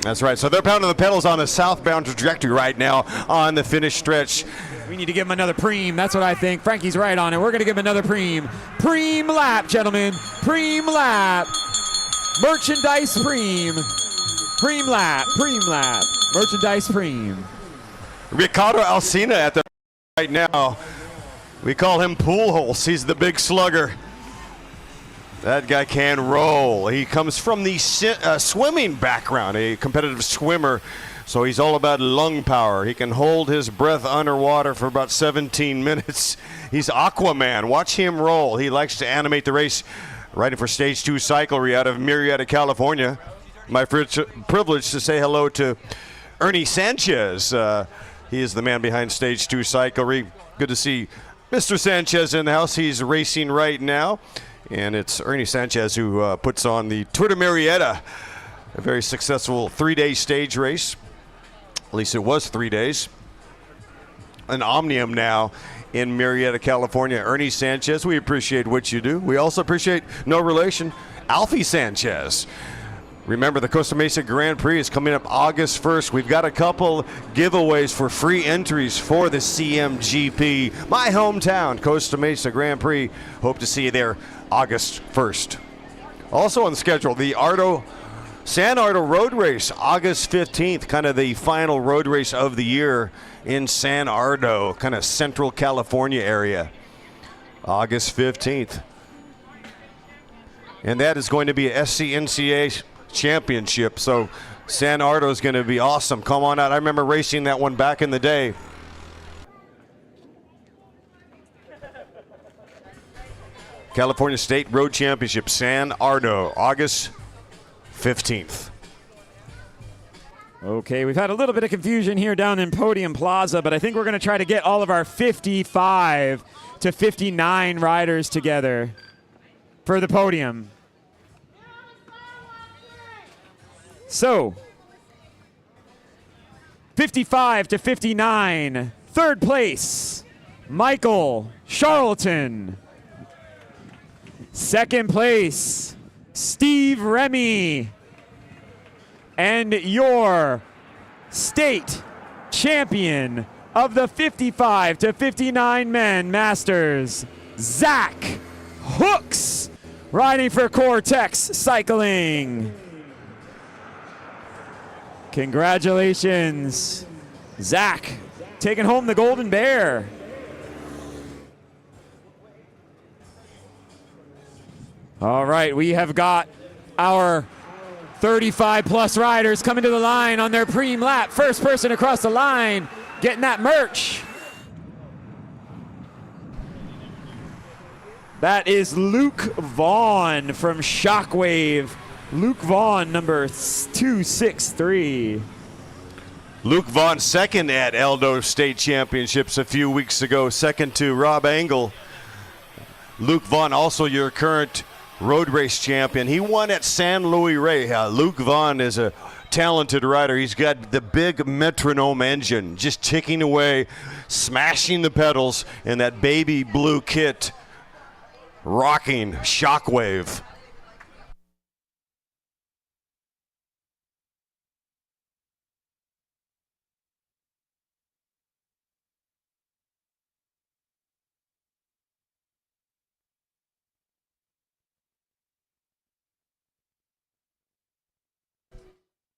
C: That's right. So they're pounding the pedals on a southbound trajectory right now on the finish stretch.
A: We need to give him another preem. That's what I think. Frankie's right on it. We're going to give him another preem. Preem lap, gentlemen. Preem lap. Merchandise Preem. Preem Lap. Merchandise Preem.
C: Ricardo Alcina at the right now. We call him Pool Holes. He's the big slugger. That guy can roll. He comes from the swimming background, a competitive swimmer. So he's all about lung power. He can hold his breath underwater for about 17 minutes. He's Aquaman. Watch him roll. He likes to animate the race. Riding for Stage 2 Cyclery out of Murrieta, California. My privilege to say hello to Ernie Sanchez. He is the man behind Stage 2 Cyclery. Good to see Mr. Sanchez in the house. He's racing right now. And it's Ernie Sanchez who puts on the Tour de Murrieta, a very successful 3-day stage race. At least it was 3 days. An Omnium now in Murrieta, California. Ernie Sanchez, we appreciate what you do. We also appreciate, no relation, Alfie Sanchez. Remember, the Costa Mesa Grand Prix is coming up August 1st. We've got a couple giveaways for free entries for the CMGP. My hometown, Costa Mesa Grand Prix. Hope to see you there August 1st. Also on the schedule, the San Ardo Road Race, August 15th, kind of the final road race of the year in San Ardo, kind of Central California area. August 15th. And that is going to be a SCNCA championship, so San Ardo is going to be awesome. Come on out. I remember racing that one back in the day. California State Road Championship, San Ardo, August 15th.
A: Okay, we've had a little bit of confusion here down in Podium Plaza, but I think we're going to try to get all of our 55 to 59 riders together for the podium. So, 55 to 59, third place, Michael Charlton. Second place, Steve Remy. And your state champion of the 55 to 59 men Masters, Zach Hooks, riding for Cortex Cycling. Congratulations, Zach, taking home the Golden Bear. All right, we have got our 35 plus riders coming to the line on their preem lap. First person across the line getting that merch. That is Luke Vaughn from Shockwave. Luke Vaughn, number 263.
C: Luke Vaughn, second at Eldo State Championships a few weeks ago, second to Rob Engel. Luke Vaughn, also your current road race champion. He won at San Luis Rey. Luke Vaughn is a talented rider. He's got the big metronome engine, just ticking away, smashing the pedals in that baby blue kit, rocking Shockwave.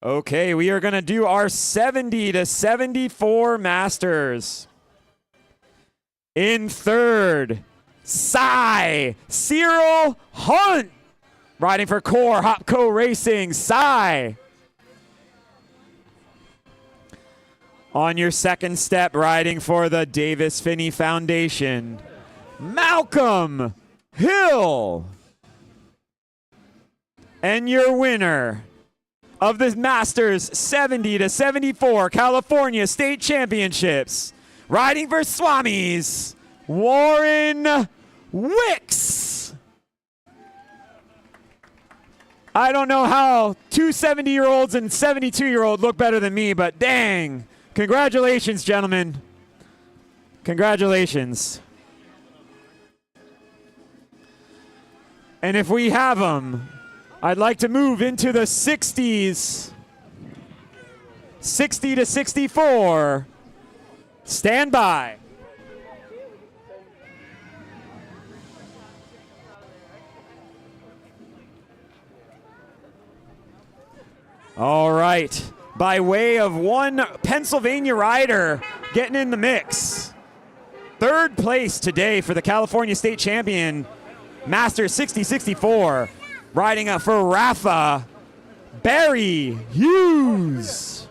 A: Okay, we are going to do our 70 to 74 Masters. In third, Cyril Hunt, riding for Core Hopco Racing. On your second step, riding for the Davis Finney Foundation, Malcolm Hill. And your winner of the Masters 70 to 74 California State Championships, riding for Swamis, Warren Wicks. I don't know how two 70-year-olds and 72-year-old look better than me, but dang. Congratulations, gentlemen. Congratulations. And if we have them, I'd like to move into the 60s. 60 to 64. Stand by. All right. By way of one Pennsylvania rider getting in the mix. Third place today for the California State Champion, Masters 60-64, riding up for Rafa, Barry Hughes.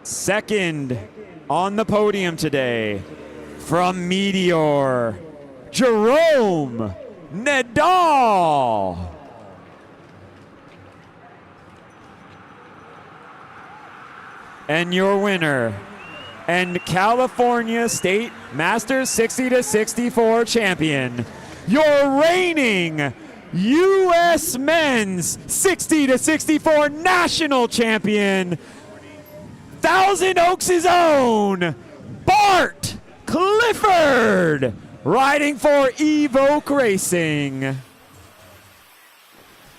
A: Second on the podium today from Meteor, Jerome Nadal. And your winner and California State Masters 60-64 champion, your reigning U.S. Men's 60-64 national champion, Thousand Oaks' own Bart Clifford, riding for Evoque Racing.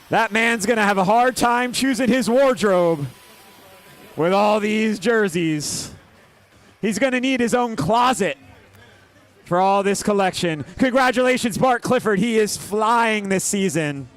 A: That man's gonna have a hard time choosing his wardrobe with all these jerseys. He's gonna need his own closet for all this collection. Congratulations, Bart Clifford. He is flying this season.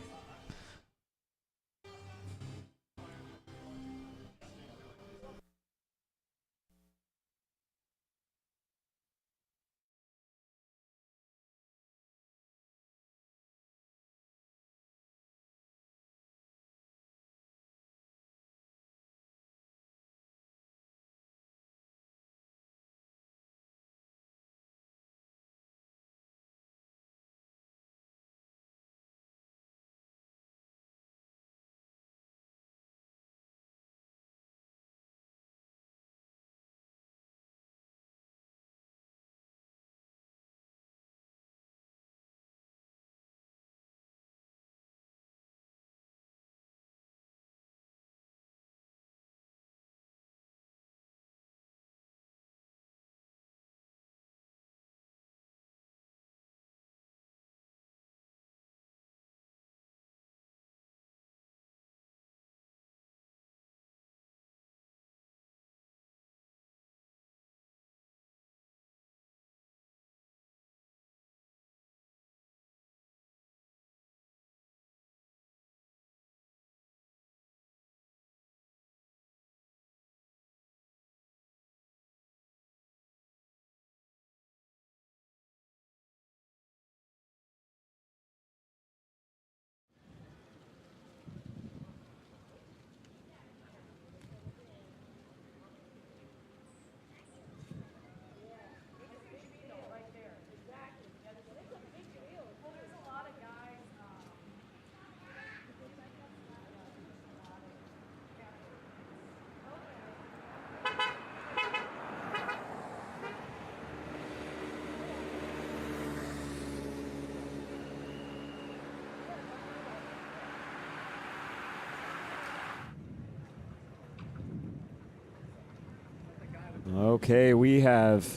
A: Okay, we have.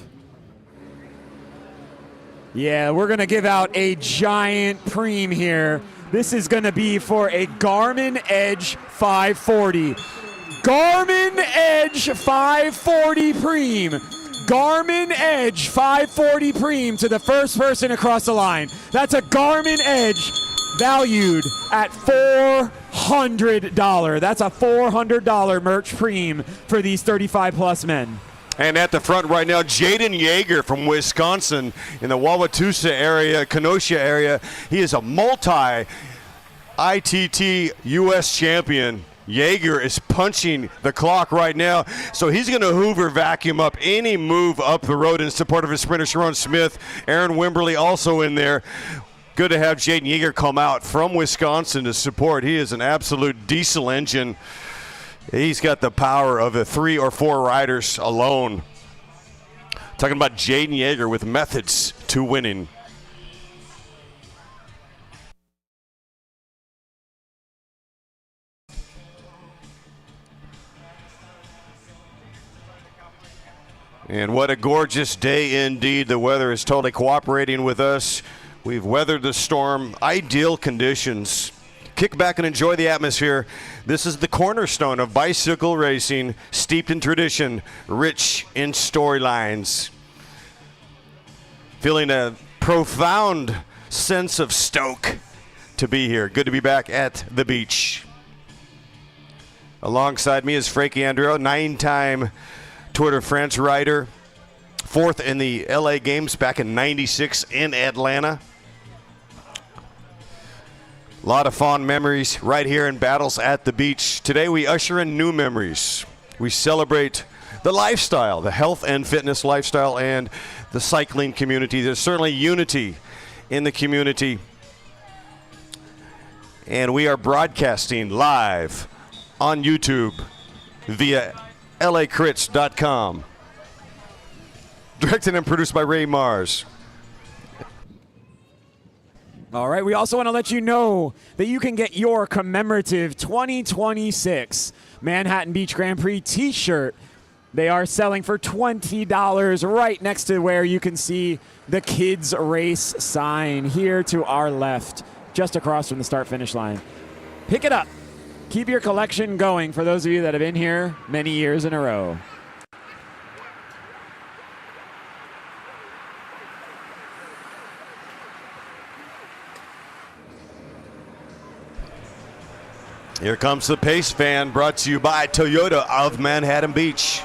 A: Yeah, we're going to give out a giant preem here. This is going to be for a Garmin Edge 540. Garmin Edge 540 preem. Garmin Edge 540 preem to the first person across the line. That's a Garmin Edge valued at $400. That's a $400 merch preem for these 35-plus men.
C: And at the front right now, Jaden Yeager from Wisconsin in the Wauwatosa area, Kenosha area. He is a multi-ITT U.S. champion. Yeager is punching the clock right now, so he's going to Hoover vacuum up any move up the road in support of his sprinter, Sharon Smith. Aaron Wimberly also in there. Good to have Jaden Yeager come out from Wisconsin to support. He is an absolute diesel engine. He's got the power of 3 or 4 riders alone. Talking about Jaden Yeager with methods to winning. And what a gorgeous day indeed. The weather is totally cooperating with us. We've weathered the storm. Ideal conditions. Kick back and enjoy the atmosphere. This is the cornerstone of bicycle racing, steeped in tradition, rich in storylines. Feeling a profound sense of stoke to be here. Good to be back at the beach. Alongside me is Frankie Andrew, 9-time Tour de France rider, 4th in the LA Games back in '96 in Atlanta. A lot of fond memories right here in Battles at the Beach. Today we usher in new memories. We celebrate the lifestyle, the health and fitness lifestyle, and the cycling community. There's certainly unity in the community. And we are broadcasting live on YouTube via lacrits.com. Directed and produced by Ray Mars.
A: All right, we also want to let you know that you can get your commemorative 2026 Manhattan Beach Grand Prix t-shirt. They are selling for $20 right next to where you can see the Kids Race sign here to our left, just across from the start-finish line. Pick it up. Keep your collection going for those of you that have been here many years in a row.
C: Here comes the Pace Van, brought to you by Toyota of Manhattan Beach.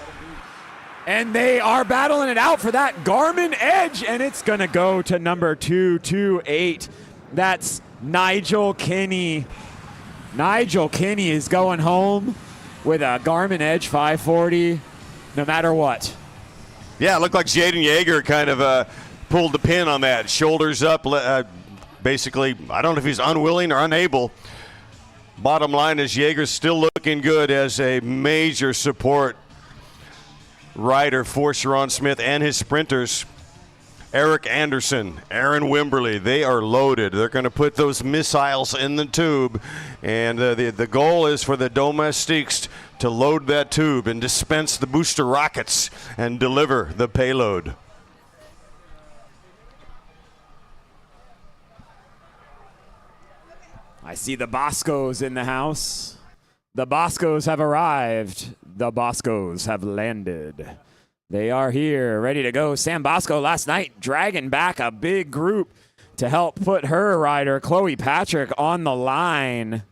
A: And they are battling it out for that Garmin Edge, and it's going to go to number 228. That's Nigel Kinney. Nigel Kinney is going home with a Garmin Edge 540 no matter what.
C: Yeah, it looked like Jaden Yeager kind of pulled the pin on that. Shoulders up, basically, I don't know if he's unwilling or unable. Bottom line is Yeager's still looking good as a major support rider for Sharon Smith and his sprinters. Eric Anderson, Aaron Wimberly, they are loaded. They're going to put those missiles in the tube, and the goal is for the Domestiques to load that tube and dispense the booster rockets and deliver the payload.
A: I see the Boscos in the house. The Boscos have arrived. The Boscos have landed. They are here, ready to go. Sam Bosco last night dragging back a big group to help put her rider, Chloe Patrick, on the line.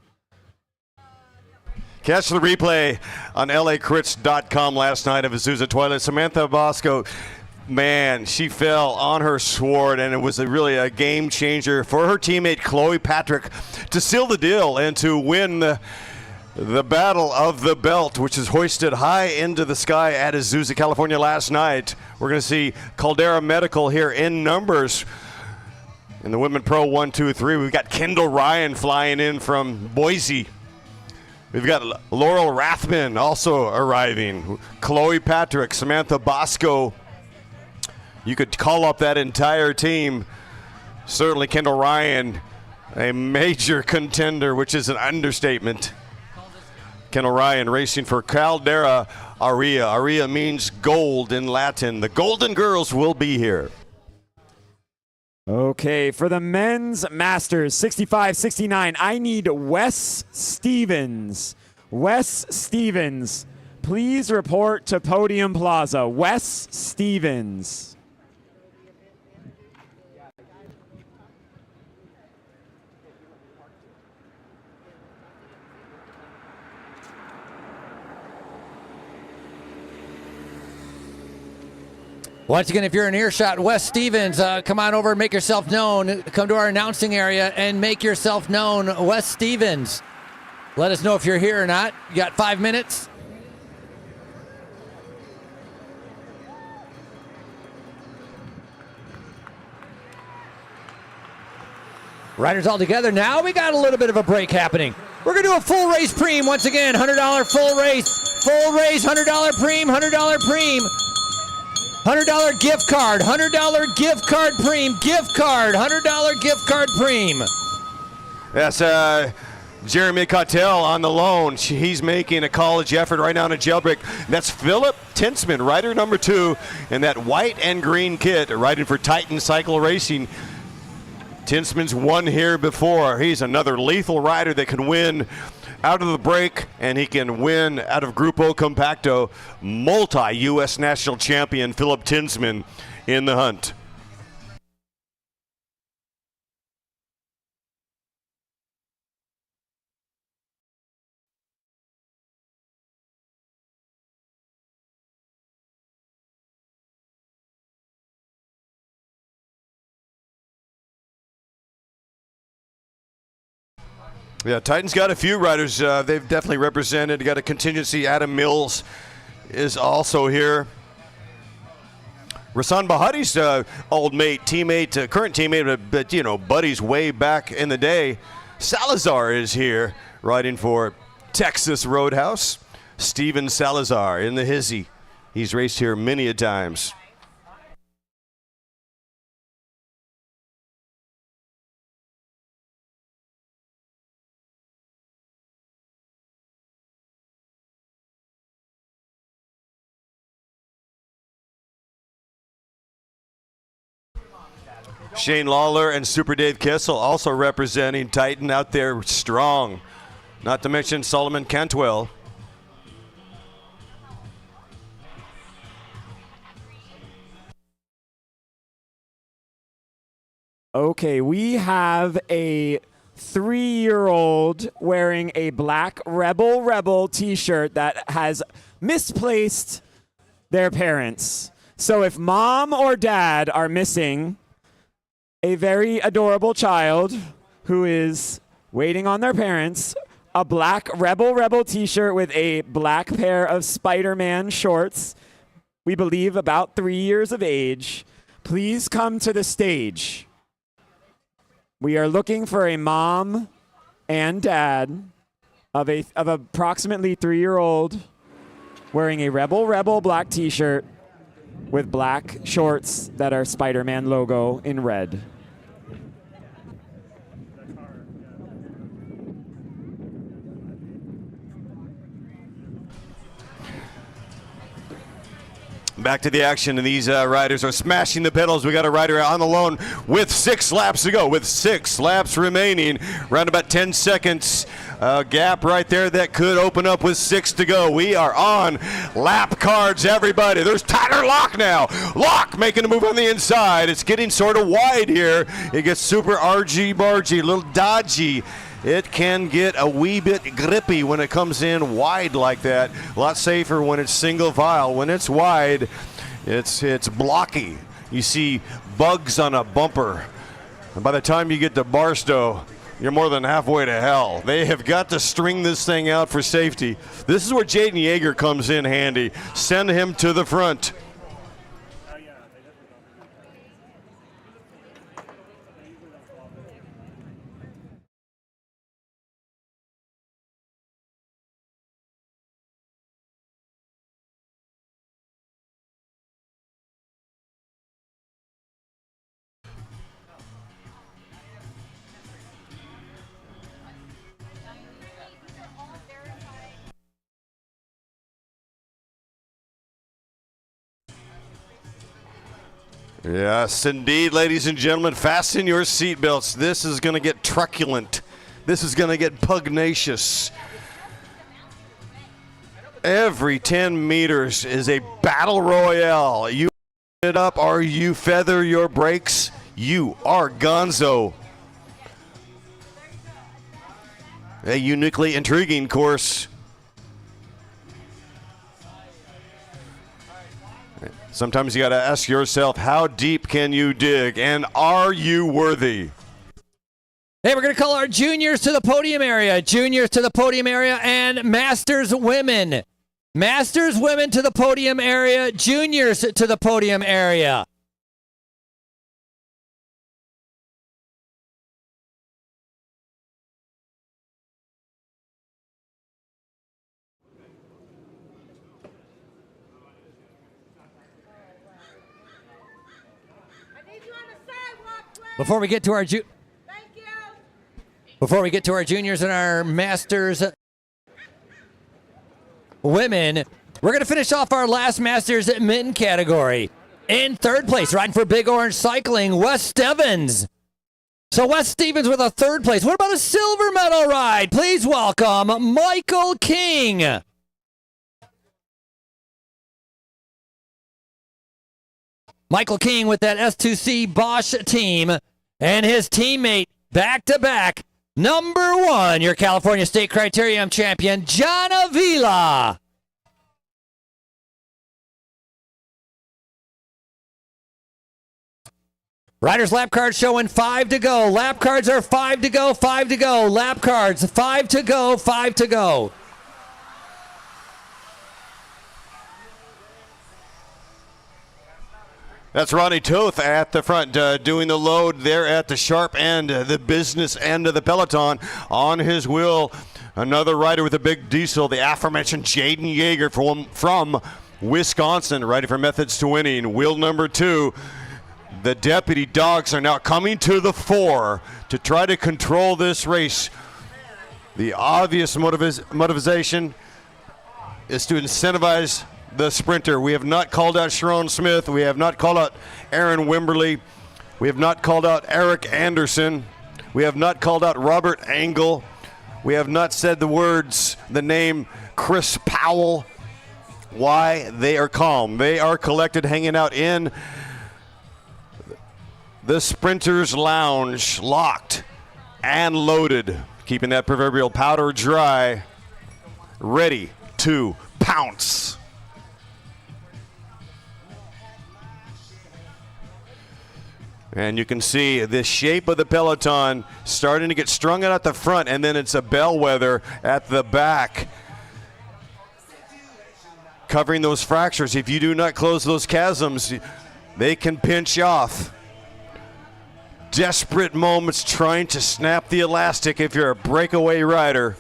C: Catch the replay on lacrits.com last night of Azusa Twilight. Samantha Bosco, man, she fell on her sword, and it was really a game changer for her teammate Chloe Patrick to seal the deal and to win the Battle of the Belt, which is hoisted high into the sky at Azusa, California last night. We're going to see Caldera Medical here in numbers in the Women Pro 1, 2, 3. We've got Kendall Ryan flying in from Boise. We've got Laurel Rathman also arriving. Chloe Patrick, Samantha Bosco. You could call up that entire team. Certainly Kendall Ryan, a major contender, which is an understatement. Kendall Ryan racing for Caldera Aria. Aria means gold in Latin. The Golden Girls will be here.
A: Okay, for the men's masters, 65-69, I need Wes Stevens. Wes Stevens, please report to Podium Plaza. Wes Stevens.
B: Once again, if you're in earshot, Wes Stevens, come on over and make yourself known. Come to our announcing area and make yourself known. Wes Stevens, let us know if you're here or not. You got 5 minutes. Riders all together. Now we got a little bit of a break happening. We're going to do a full race preem once again. $100 full race. Full race, $100 preem, $100 preem. $100 gift card, $100 gift card preem, gift card, $100 gift card preem.
C: That's Jeremy Cottel on the loan. He's making a college effort right now in a jailbreak. That's Philip Tinsman, rider number 2 in that white and green kit, riding for Titan Cycle Racing. Tinsman's won here before. He's another lethal rider that can win out of the break, and he can win out of Grupo Compacto. Multi-U.S. national champion Philip Tinsman in the hunt. Yeah, Titan's got a few riders. They've definitely represented. Got a contingency. Adam Mills is also here. Rasan Bahati's old mate, teammate, current teammate, but you know, buddies way back in the day. Salazar is here, riding for Texas Roadhouse. Steven Salazar in the hizzy. He's raced here many a times. Shane Lawler and Super Dave Kissel also representing Titan out there strong. Not to mention Solomon Cantwell.
A: Okay, we have a 3-year-old wearing a black Rebel t-shirt that has misplaced their parents. So if mom or dad are missing a very adorable child who is waiting on their parents, a black Rebel t-shirt with a black pair of Spider-Man shorts, we believe about 3 years of age, please come to the stage. We are looking for a mom and dad of approximately 3-year-old wearing a Rebel black t-shirt with black shorts that are Spider-Man logo in red.
C: Back to the action, and these riders are smashing the pedals. We got a rider on the lone with 6 laps to go, with 6 laps remaining. Around about 10 seconds gap right there that could open up with 6 to go. We are on lap cards, everybody. There's Tyler Locke now. Locke making a move on the inside. It's getting sort of wide here. It gets super argy-bargy, a little dodgy. It can get a wee bit grippy when it comes in wide like that. A lot safer when it's single file. When it's wide, it's blocky. You see bugs on a bumper. And by the time you get to Barstow, you're more than halfway to hell. They have got to string this thing out for safety. This is where Jaden Yeager comes in handy. Send him to the front. Yes, indeed, ladies and gentlemen, fasten your seatbelts. This is going to get truculent. This is going to get pugnacious. Every 10 meters is a battle royale. You it up or you feather your brakes, you are gonzo. A uniquely intriguing course. Sometimes you got to ask yourself, how deep can you dig, and are you worthy?
B: Hey, we're going to call our juniors to the podium area. Juniors to the podium area, and Masters women. Masters women to the podium area. Juniors to the podium area. Before we get to our juniors and our Masters women, we're going to finish off our last Masters mitten category. In third place, riding for Big Orange Cycling, Wes Stevens. So Wes Stevens with a third place. What about a silver medal ride? Please welcome Michael King. Michael King with that S2C Bosch team and his teammate back-to-back, number 1, your California State Criterium champion, John Avila. Riders lap cards showing 5 to go. Lap cards are 5 to go, 5 to go. Lap cards 5 to go, 5 to go.
C: That's Ronnie Toth at the front doing the load there at the sharp end, the business end of the peloton. On his wheel, another rider with a big diesel, the aforementioned Jaden Yeager from Wisconsin, riding for Methods to Winning. Wheel number 2. The Deputy Dogs are now coming to the fore to try to control this race. The obvious motivation is to incentivize the sprinter. We have not called out Sharon Smith. We have not called out Aaron Wimberly. We have not called out Eric Anderson. We have not called out Robert Engel. We have not said the name Chris Powell. Why? They are calm. They are collected, hanging out in the Sprinter's Lounge, locked and loaded, keeping that proverbial powder dry, ready to pounce. And you can see the shape of the peloton starting to get strung out at the front, and then it's a bellwether at the back, covering those fractures. If you do not close those chasms, they can pinch off. Desperate moments trying to snap the elastic if you're a breakaway rider.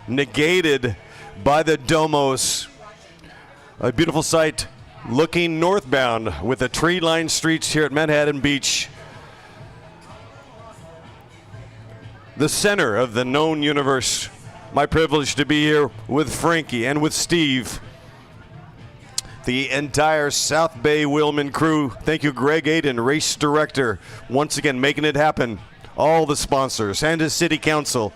C: Negated by the Domos. A beautiful sight looking northbound with the tree-lined streets here at Manhattan Beach. The center of the known universe. My privilege to be here with Frankie and with Steve. The entire South Bay Wheelman crew. Thank you, Greg Aiden, race director, once again making it happen. All the sponsors and his city council.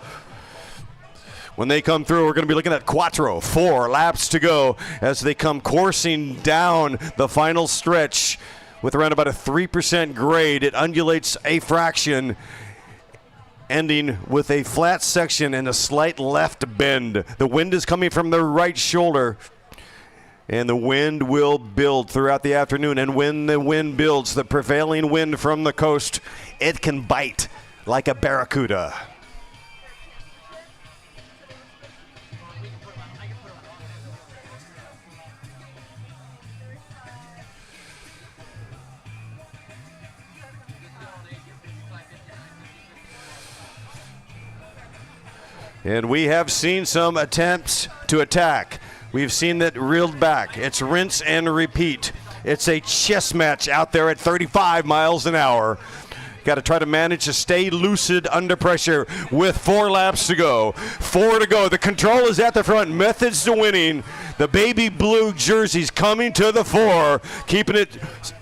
C: When they come through, we're going to be looking at Quattro. 4 laps to go as they come coursing down the final stretch with around about a 3% grade. It undulates a fraction, ending with a flat section and a slight left bend. The wind is coming from the right shoulder, and the wind will build throughout the afternoon. And when the wind builds, the prevailing wind from the coast, it can bite like a barracuda. And we have seen some attempts to attack. We've seen that reeled back. It's rinse and repeat. It's a chess match out there at 35 miles an hour. Got to try to manage to stay lucid under pressure with 4 laps to go. 4 to go. The control is at the front. Methods to Winning. The baby blue jerseys coming to the fore, keeping it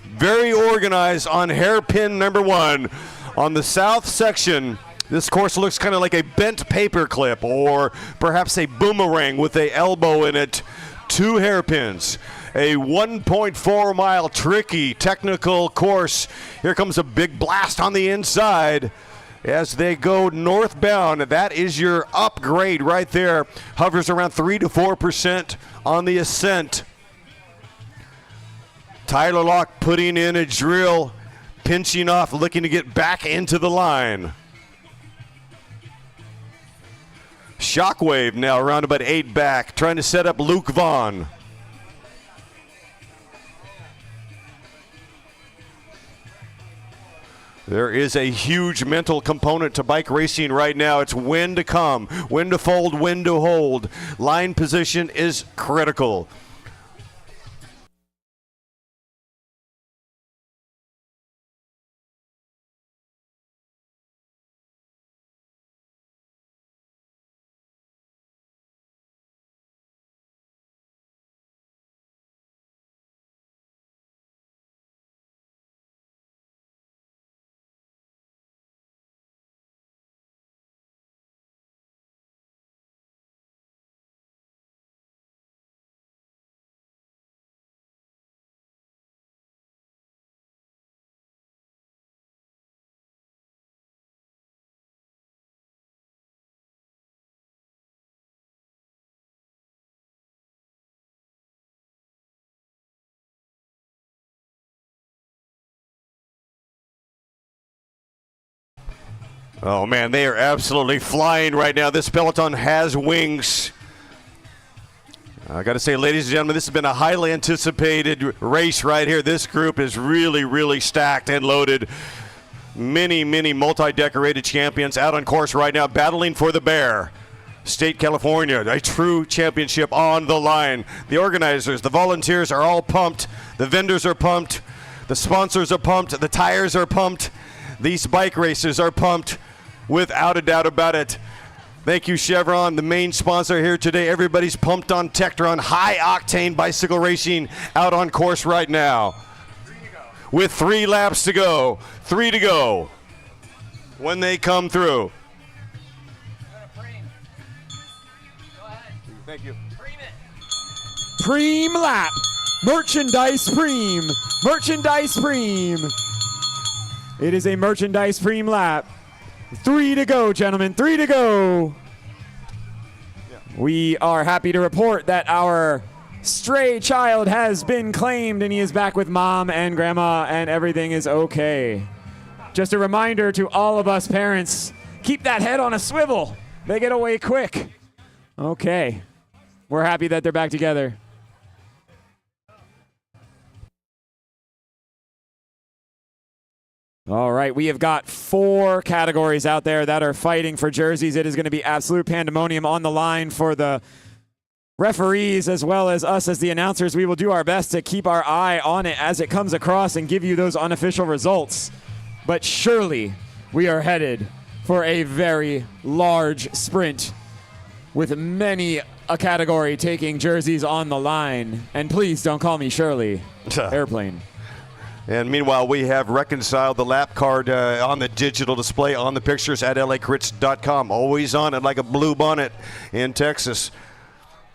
C: very organized on hairpin number 1. On the south section, this course looks kind of like a bent paper clip or perhaps a boomerang with a elbow in it. 2 hairpins. A 1.4 mile tricky technical course. Here comes a big blast on the inside as they go northbound. That is your upgrade right there. Hovers around 3 to 4% on the ascent. Tyler Locke putting in a drill, pinching off, looking to get back into the line. Shockwave now around about 8 back, trying to set up Luke Vaughn. There is a huge mental component to bike racing right now. It's when to come, when to fold, when to hold. Line position is critical. Oh, man, they are absolutely flying right now. This peloton has wings. I got to say, ladies and gentlemen, this has been a highly anticipated race right here. This group is really, really stacked and loaded. Many, many multi-decorated champions out on course right now battling for the Bear. State California, a true championship on the line. The organizers, the volunteers are all pumped. The vendors are pumped. The sponsors are pumped. The tires are pumped. These bike racers are pumped without a doubt about it. Thank you, Chevron, the main sponsor here today. Everybody's pumped on Tektron, high-octane bicycle racing out on course right now. With 3 laps to go. 3 to go when they come through. Thank you.
A: Preem lap. Merchandise Preem. Merchandise Preem. It is a merchandise Preem lap. 3 to go, gentlemen. 3 to go. We are happy to report that our stray child has been claimed and he is back with mom and grandma and everything is okay. Just a reminder to all of us parents, keep that head on a swivel. They get away quick. Okay. We're happy that they're back together. All right, we have got 4 categories out there that are fighting for jerseys. It is going to be absolute pandemonium on the line for the referees as well as us as the announcers. We will do our best to keep our eye on it as it comes across and give you those unofficial results. But surely we are headed for a very large sprint with many a category taking jerseys on the line. And please don't call me Shirley. Airplane.
C: And meanwhile, we have reconciled the lap card on the digital display on the pictures at lacrits.com. Always on it like a blue bonnet in Texas.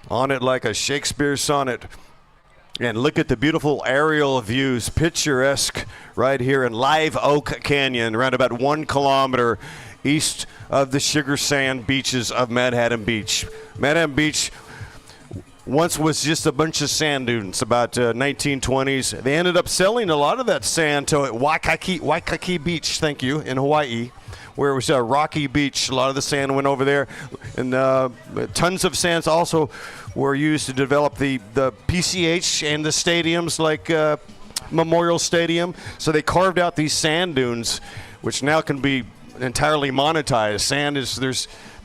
C: On it like a Shakespeare sonnet. And look at the beautiful aerial views, picturesque right here in Live Oak Canyon, around about 1 kilometer east of the sugar sand beaches of Manhattan Beach. Manhattan Beach once was just a bunch of sand dunes, about 1920s. They ended up selling a lot of that sand to Waikiki Beach, thank you, in Hawaii, where it was a rocky beach. A lot of the sand went over there. And tons of sands also were used to develop the PCH and the stadiums like Memorial Stadium. So they carved out these sand dunes, which now can be entirely monetized. Sand is,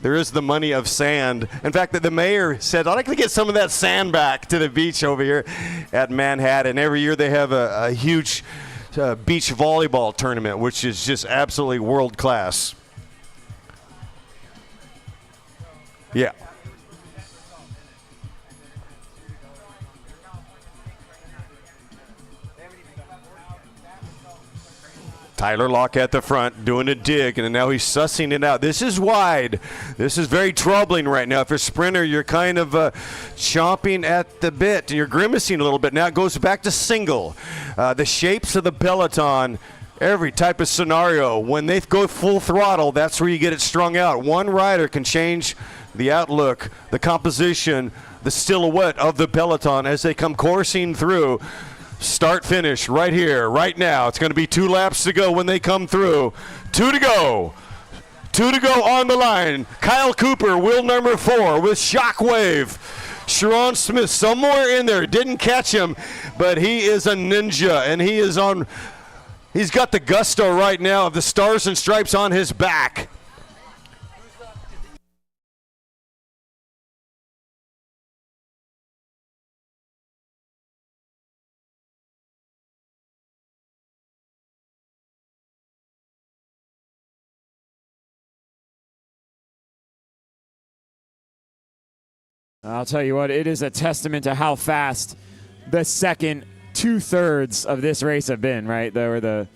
C: there is the money of sand. In fact, the mayor said, I'd like to get some of that sand back to the beach over here at Manhattan. Every year they have a huge beach volleyball tournament, which is just absolutely world class. Yeah. Tyler Locke at the front doing a dig, and now he's sussing it out. This is wide. This is very troubling right now. If you're a sprinter, you're kind of chomping at the bit. You're grimacing a little bit. Now it goes back to single. The shapes of the peloton, every type of scenario, when they go full throttle, that's where you get it strung out. One rider can change the outlook, the composition, the silhouette of the peloton as they come coursing through. Start finish right here, right now. It's going to be 2 laps to go when they come through. 2 to go. 2 to go on the line. Kyle Cooper, wheel number 4 with Shockwave. Sharon Smith somewhere in there. Didn't catch him, but he is a ninja, and he is on. He's got the gusto right now of the stars and stripes on his back.
A: I'll tell you what, it is a testament to how fast the second 2/3 of this race have been, right? They were the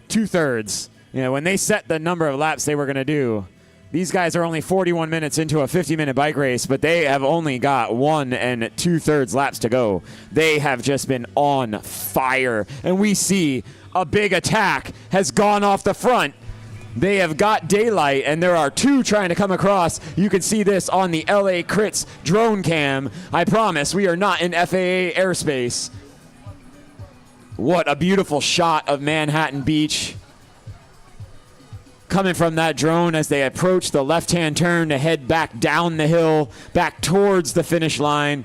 A: 2/3. You know, when they set the number of laps they were going to do, these guys are only 41 minutes into a 50-minute bike race, but they have only got 1 2/3 laps to go. They have just been on fire. And we see a big attack has gone off the front. They have got daylight, and there are 2 trying to come across. You can see this on the LA Crits drone cam. I promise we are not in FAA airspace. What a beautiful shot of Manhattan Beach. coming from that drone as they approach the left-hand turn to head back down the hill, back towards the finish line.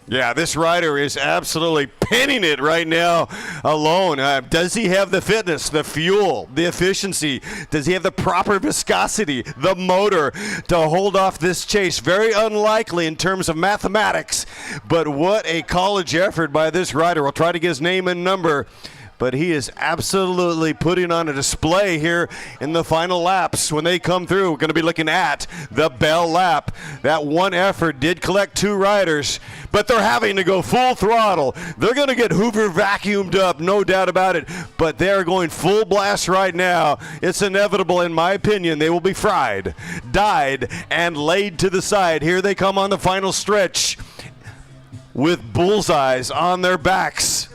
C: Yeah, this rider is absolutely pinning it right now alone. Does he have the fitness, the fuel, the efficiency? Does he have the proper viscosity, the motor to hold off this chase? Very unlikely in terms of mathematics, but what a college effort by this rider. We'll try to get his name and number, but he is absolutely putting on a display here in the final laps. When they come through, we're going to be looking at the Bell Lap. That one effort did collect 2 riders, but they're having to go full throttle. They're going to get Hoover vacuumed up, no doubt about it, but they're going full blast right now. It's inevitable, in my opinion. They will be fried, dyed, and laid to the side. Here they come on the final stretch with bullseyes on their backs.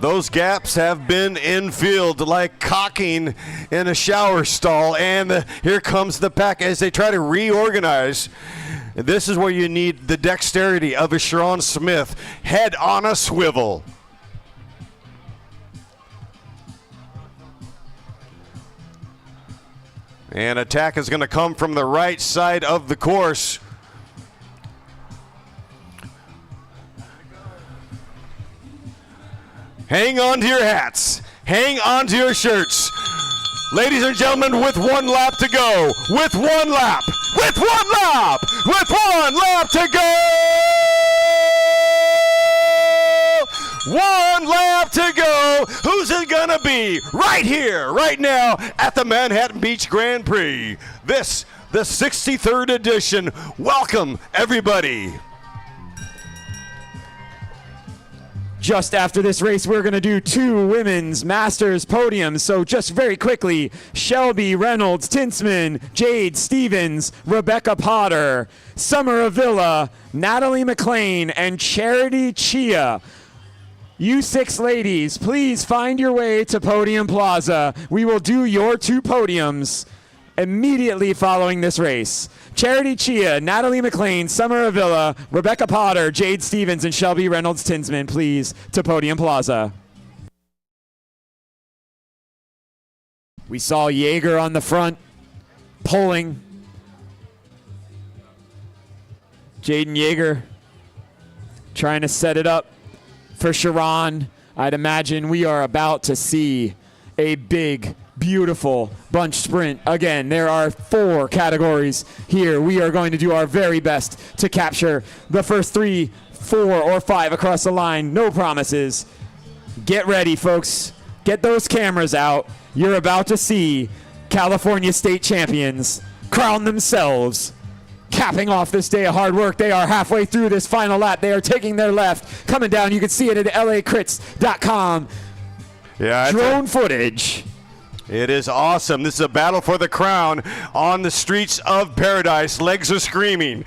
C: Those gaps have been infield like caulking in a shower stall, and here comes the pack as they try to reorganize. This is where you need the dexterity of a Sharon Smith, head on a swivel. And attack is going to come from the right side of the course. Hang on to your hats. Hang on to your shirts. Ladies and gentlemen, with 1 lap to go. With 1 lap. With 1 lap. With 1 lap to go. 1 lap to go. Who's it going to be? Right here, right now at the Manhattan Beach Grand Prix. This, the 63rd edition. Welcome, everybody.
A: Just after this race, we're going to do 2 women's Masters podiums. So just very quickly, Shelby Reynolds, Tinsman, Jade Stevens, Rebecca Potter, Summer Avila, Natalie McLean, and Charity Chia. You 6 ladies, please find your way to Podium Plaza. We will do your 2 podiums immediately following this race. Charity Chia, Natalie McLean, Summer Avila, Rebecca Potter, Jade Stevens, and Shelby Reynolds Tinsman, please, to Podium Plaza. We saw Yeager on the front, pulling. Jaden Yeager trying to set it up for Sharon. I'd imagine we are about to see a big, beautiful bunch sprint. Again, there are 4 categories here. We are going to do our very best to capture the first 3, 4, or 5 across the line. No promises. Get ready, folks. Get those cameras out. You're about to see California state champions crown themselves. Capping off this day of hard work. They are halfway through this final lap. They are taking their left. Coming down, you can see it at lacrits.com.
C: Yeah,
A: drone footage.
C: It is awesome. This is a battle for the crown on the streets of paradise. Legs are screaming.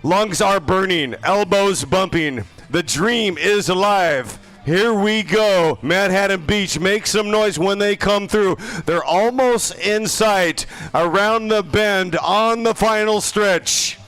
C: Lungs are burning. Elbows bumping. The dream is alive. Here we go. Manhattan Beach, make some noise when they come through. They're almost in sight around the bend on the final stretch.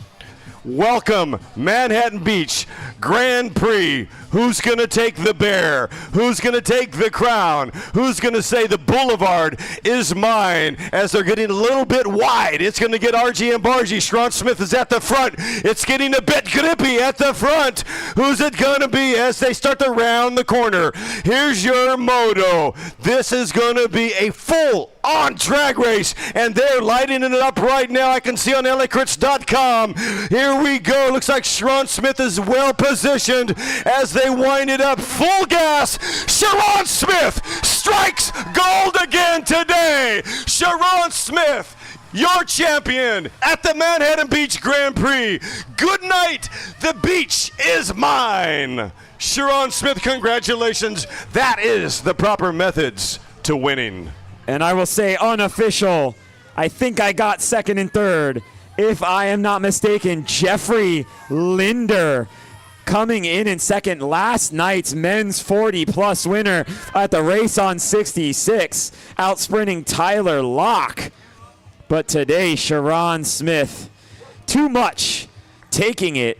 C: Welcome, Manhattan Beach Grand Prix. Who's going to take the bear? Who's going to take the crown? Who's going to say the boulevard is mine? As they're getting a little bit wide, it's going to get RG and Bargy. Sharon Smith is at the front. It's getting a bit grippy at the front. Who's it going to be as they start to round the corner? Here's your moto. This is going to be a full-on drag race, and they're lighting it up right now. I can see on lacrits.com. Here we go. Looks like Sharon Smith is well positioned as they wind it up full gas. Sharon Smith strikes gold again today. Sharon Smith, your champion at the Manhattan Beach Grand Prix. Good night. The beach is mine. Sharon Smith, congratulations. That is the proper methods to winning.
A: And I will say unofficial, I think I got second and third. If I am not mistaken, Jeffrey Linder coming in second, last night's men's 40-plus winner at the race on 66, out sprinting Tyler Locke. But today, Sharon Smith, too much, taking it.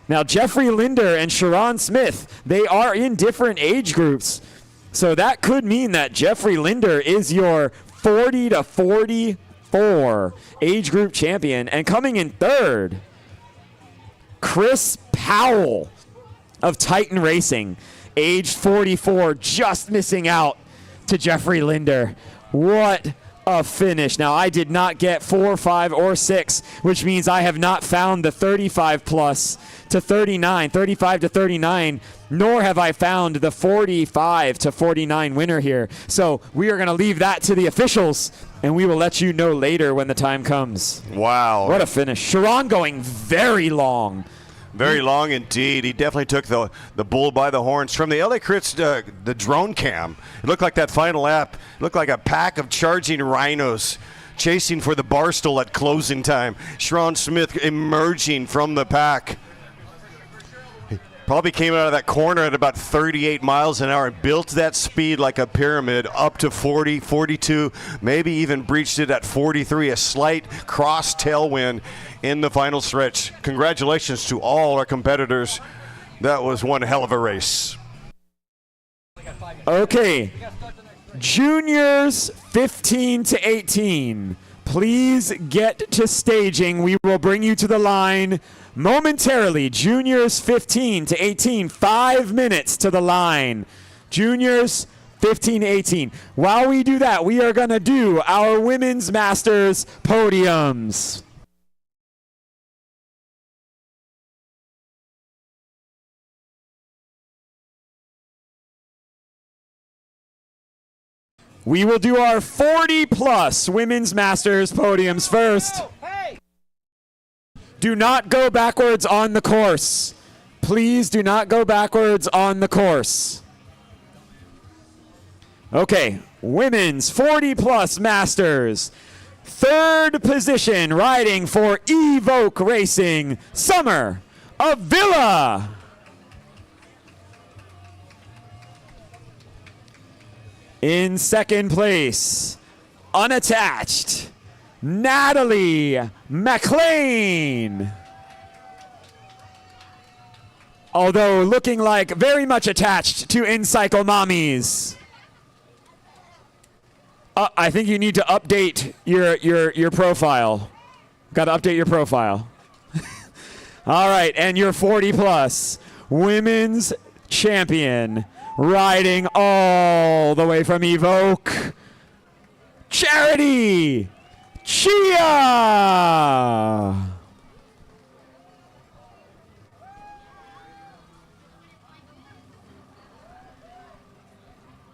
A: Now, Jeffrey Linder and Sharon Smith, they are in different age groups. So that could mean that Jeffrey Linder is your 40 to 44 age group champion. And coming in third, Chris Powell of Titan Racing, aged 44, just missing out to Jeffrey Linder. What a finish. Now, I did not get 4, 5, or 6, which means I have not found the 35 plus to 39, 35 to 39, nor have I found the 45 to 49 winner here. So we are going to leave that to the officials, and we will let you know later when the time comes.
C: Wow.
A: What a finish. Sharon going very long.
C: Very long indeed. He definitely took the bull by the horns. From the LA Crits, the drone cam, it looked like that final lap. It looked like a pack of charging rhinos chasing for the bar stool at closing time. Sharon Smith emerging from the pack. Probably came out of that corner at about 38 miles an hour and built that speed like a pyramid up to 40, 42, maybe even breached it at 43, a slight cross tailwind in the final stretch. Congratulations to all our competitors. That was one hell of a race.
A: Okay, juniors 15 to 18. Please get to staging. We will bring you to the line momentarily. Juniors 15 to 18, 5 minutes to the line. Juniors 15 to 18. While we do that, we are going to do our Women's Masters podiums. We will do our 40-plus Women's Masters podiums first. Do not go backwards on the course. Please do not go backwards on the course. Okay, Women's 40-plus Masters. Third position, riding for Evoke Racing, Summer Avila. In second place, unattached, Natalie McLean. Although looking like very much attached to In-Cycle Mommies. I think you need to update your profile. Got to update your profile. All right, and your 40-plus women's champion, riding all the way from Evoke, Charity Chia.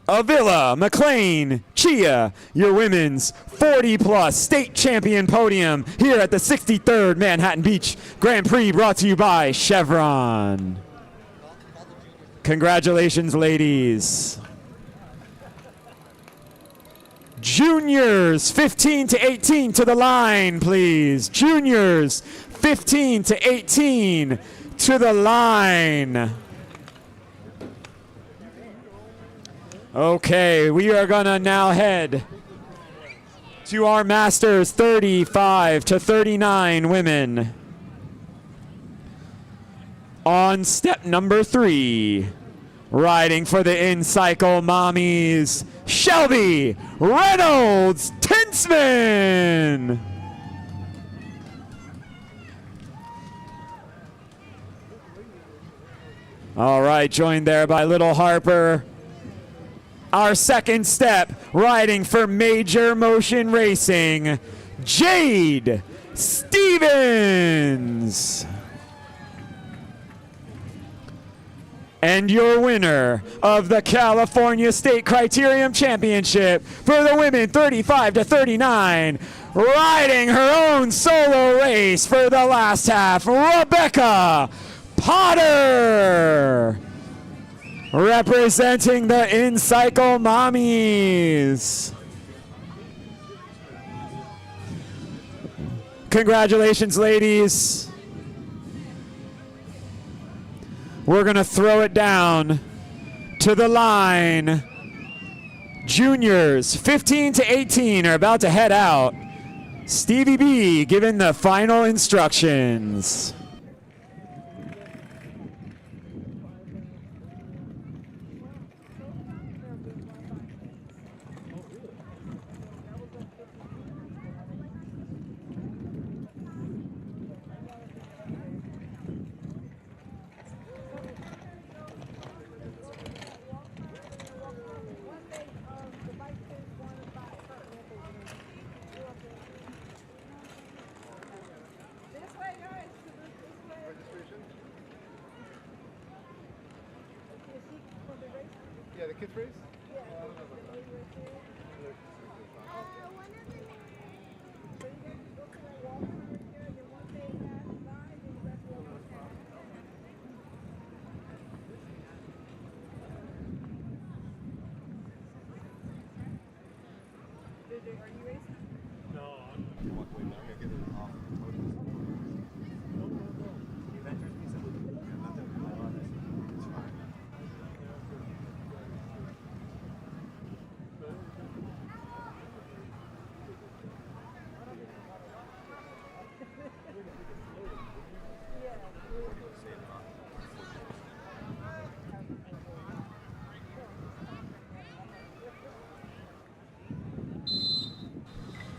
A: Avila, McLean, Chia, your women's 40-plus state champion podium here at the 63rd Manhattan Beach Grand Prix, brought to you by Chevron. Congratulations, ladies. Juniors 15 to 18 to the line, please. Juniors 15 to 18 to the line. Okay, we are gonna now head to our Masters 35 to 39 women. On step number 3, riding for the In-Cycle Mommies, Shelby Reynolds Tinsman. All right, joined there by Little Harper. Our second step, riding for Major Motion Racing, Jade Stevens. And your winner of the California State Criterium Championship for the women 35 to 39, riding her own solo race for the last half, Rebecca Potter. Representing the In-Cycle Mommies. Congratulations, ladies. We're going to throw it down to the line. Juniors 15 to 18 are about to head out. Stevie B giving the final instructions.
E: Yeah, the kids race?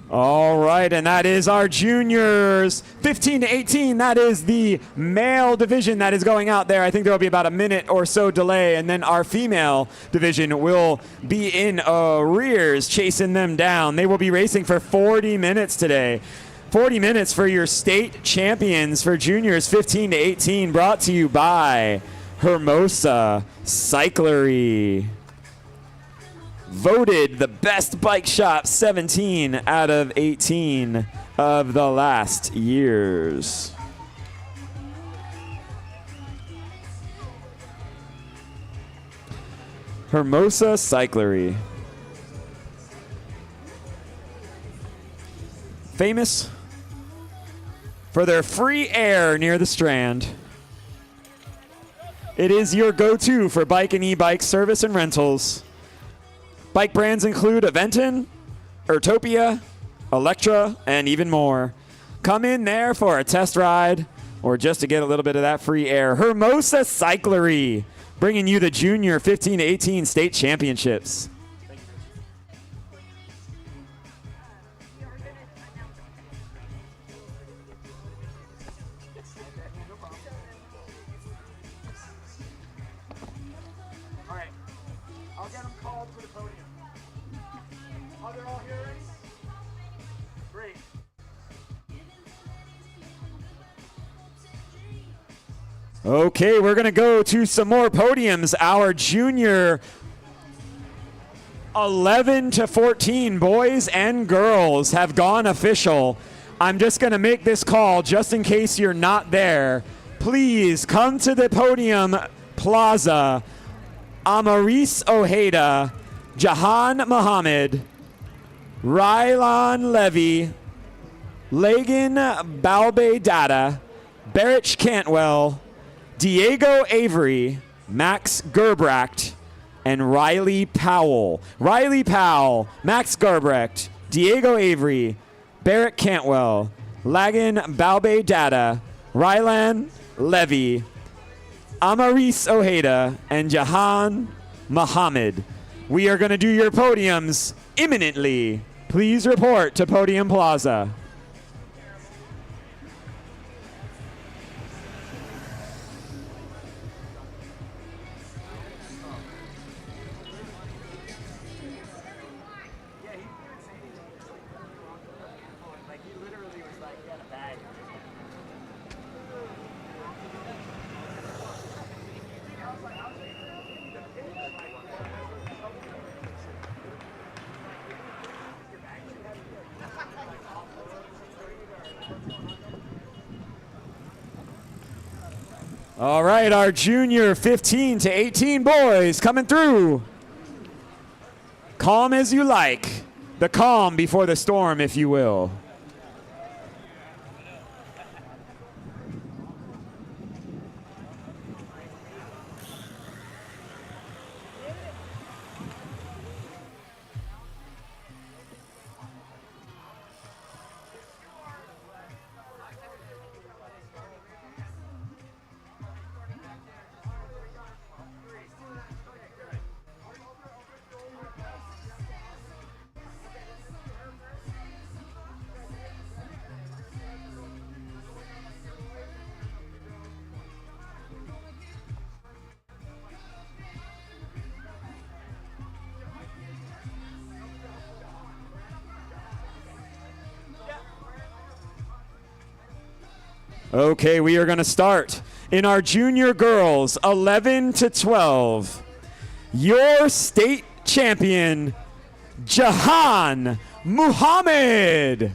A: All right, and that is our juniors 15 to 18. That is the male division that is going out there. I think there will be about a minute or so delay, and then our female division will be in arrears, chasing them down. They will be racing for 40 minutes today. 40 minutes for your state champions for juniors 15 to 18, brought to you by Hermosa Cyclery. Voted the best bike shop 17 out of 18 of the last years. Hermosa Cyclery. Famous for their free air near the Strand. It is your go-to for bike and e-bike service and rentals. Bike brands include Aventon, Ertopia, Electra, and even more. Come in there for a test ride or just to get a little bit of that free air. Hermosa Cyclery, bringing you the junior 15 to 18 state championships.
E: All right. I'll get them called to the podium. Oh, they're all here already? Great.
A: Okay, we're going to go to some more podiums. Our junior 11 to 14 boys and girls have gone official. I'm just going to make this call just in case you're not there. Please come to the podium plaza. Amaris Ojeda, Jahan Mohammed, Rylan Levy, Lagan Balbe Data, Barrich Cantwell, Diego Avery, Max Gerbrecht, and Riley Powell. Riley Powell, Max Gerbrecht, Diego Avery, Barrett Cantwell, Lagan Balbe Data, Rylan Levy, Amaris Ojeda, and Jahan Mohammed. We are going to do your podiums imminently. Please report to Podium Plaza. All right, our junior 15 to 18 boys coming through. Calm as you like. The calm before the storm, if you will. Okay, we are going to start in our junior girls 11 to 12. your state champion, Jahan Muhammad.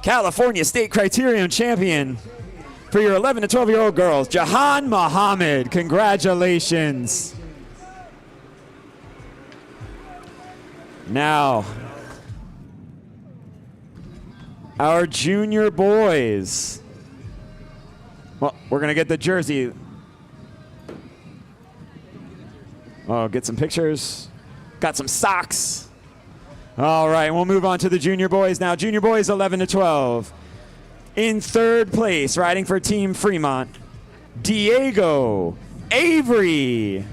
A: California State Criterium champion for your 11 to 12-year-old girls, Jahan Muhammad. Congratulations. Now, our junior boys. Well, we're going to get the jersey. Oh, get some pictures. Got some socks. All right, we'll move on to the junior boys now. Junior boys 11 to 12. In third place, riding for Team Fremont, Diego Avery.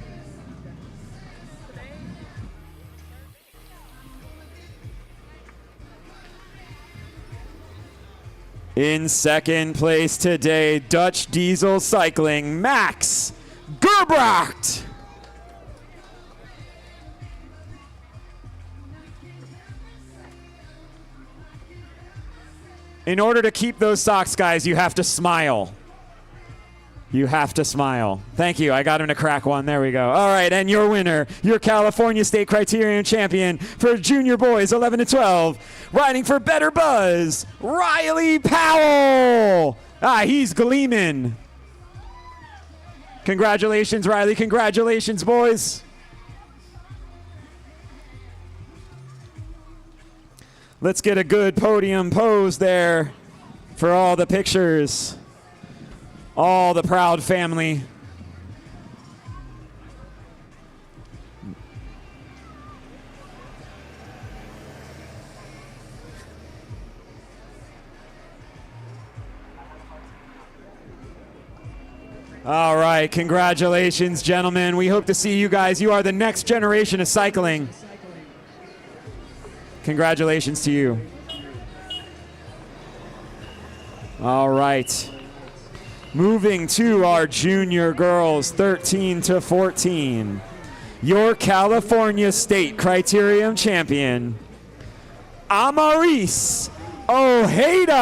A: In second place today, Dutch Diesel Cycling, Max Gerbracht. In order to keep those socks, guys, you have to smile. You have to smile. Thank you. I got him to crack one. There we go. All right, and your winner, your California State Criterium champion for junior boys 11 to 12, riding for Better Buzz, Riley Powell. He's gleaming. Congratulations, Riley. Congratulations, boys. Let's get a good podium pose there for all the pictures. All the proud family. All right, congratulations, gentlemen. We hope to see you guys. You are the next generation of cycling. Congratulations to you. All right. Moving to our junior girls, 13 to 14. Your California State Criterium champion, Amaris Ojeda.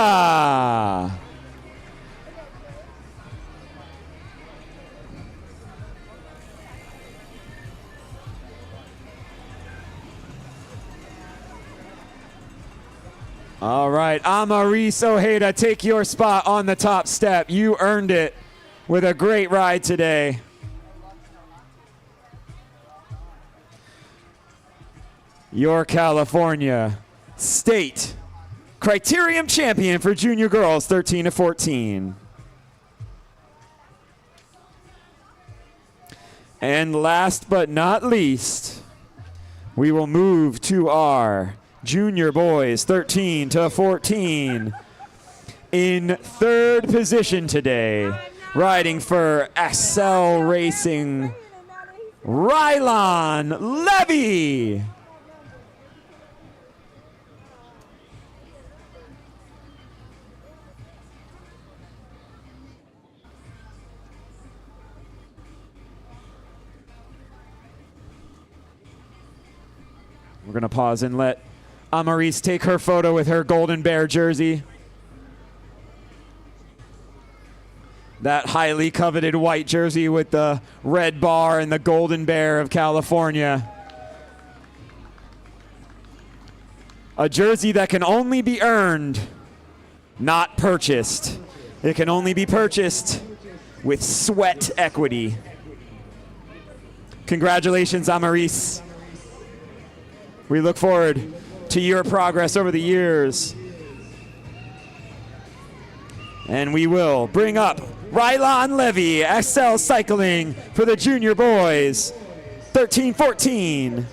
A: All right, Amaris Ojeda, take your spot on the top step. You earned it with a great ride today. Your California State Criterium champion for junior girls, 13 to 14. And last but not least, we will move to our junior boys, 13 to 14. In third position today, riding for Accel Racing, Rylan Levy. We're going to pause and let Amaris take her photo with her Golden Bear jersey. That highly coveted white jersey with the red bar and the Golden Bear of California. A jersey that can only be earned, not purchased. It can only be purchased with sweat equity. Congratulations, Amaris. We look forward to your progress over the years. And we will bring up Rylan Levy, Accel Cycling for the junior boys, 13-14.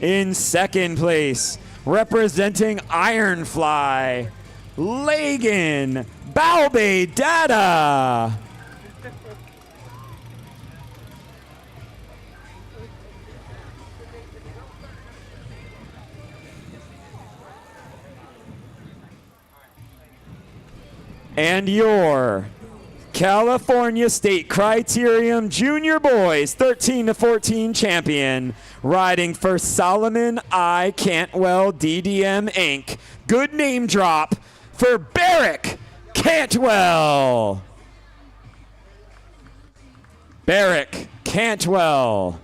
A: In second place, representing Ironfly, Lagan Balbe Data. And your California State Criterium Junior Boys 13 to 14 champion, riding for Solomon I. Cantwell DDM Inc. Good name drop for Barrick Cantwell. Barrick Cantwell.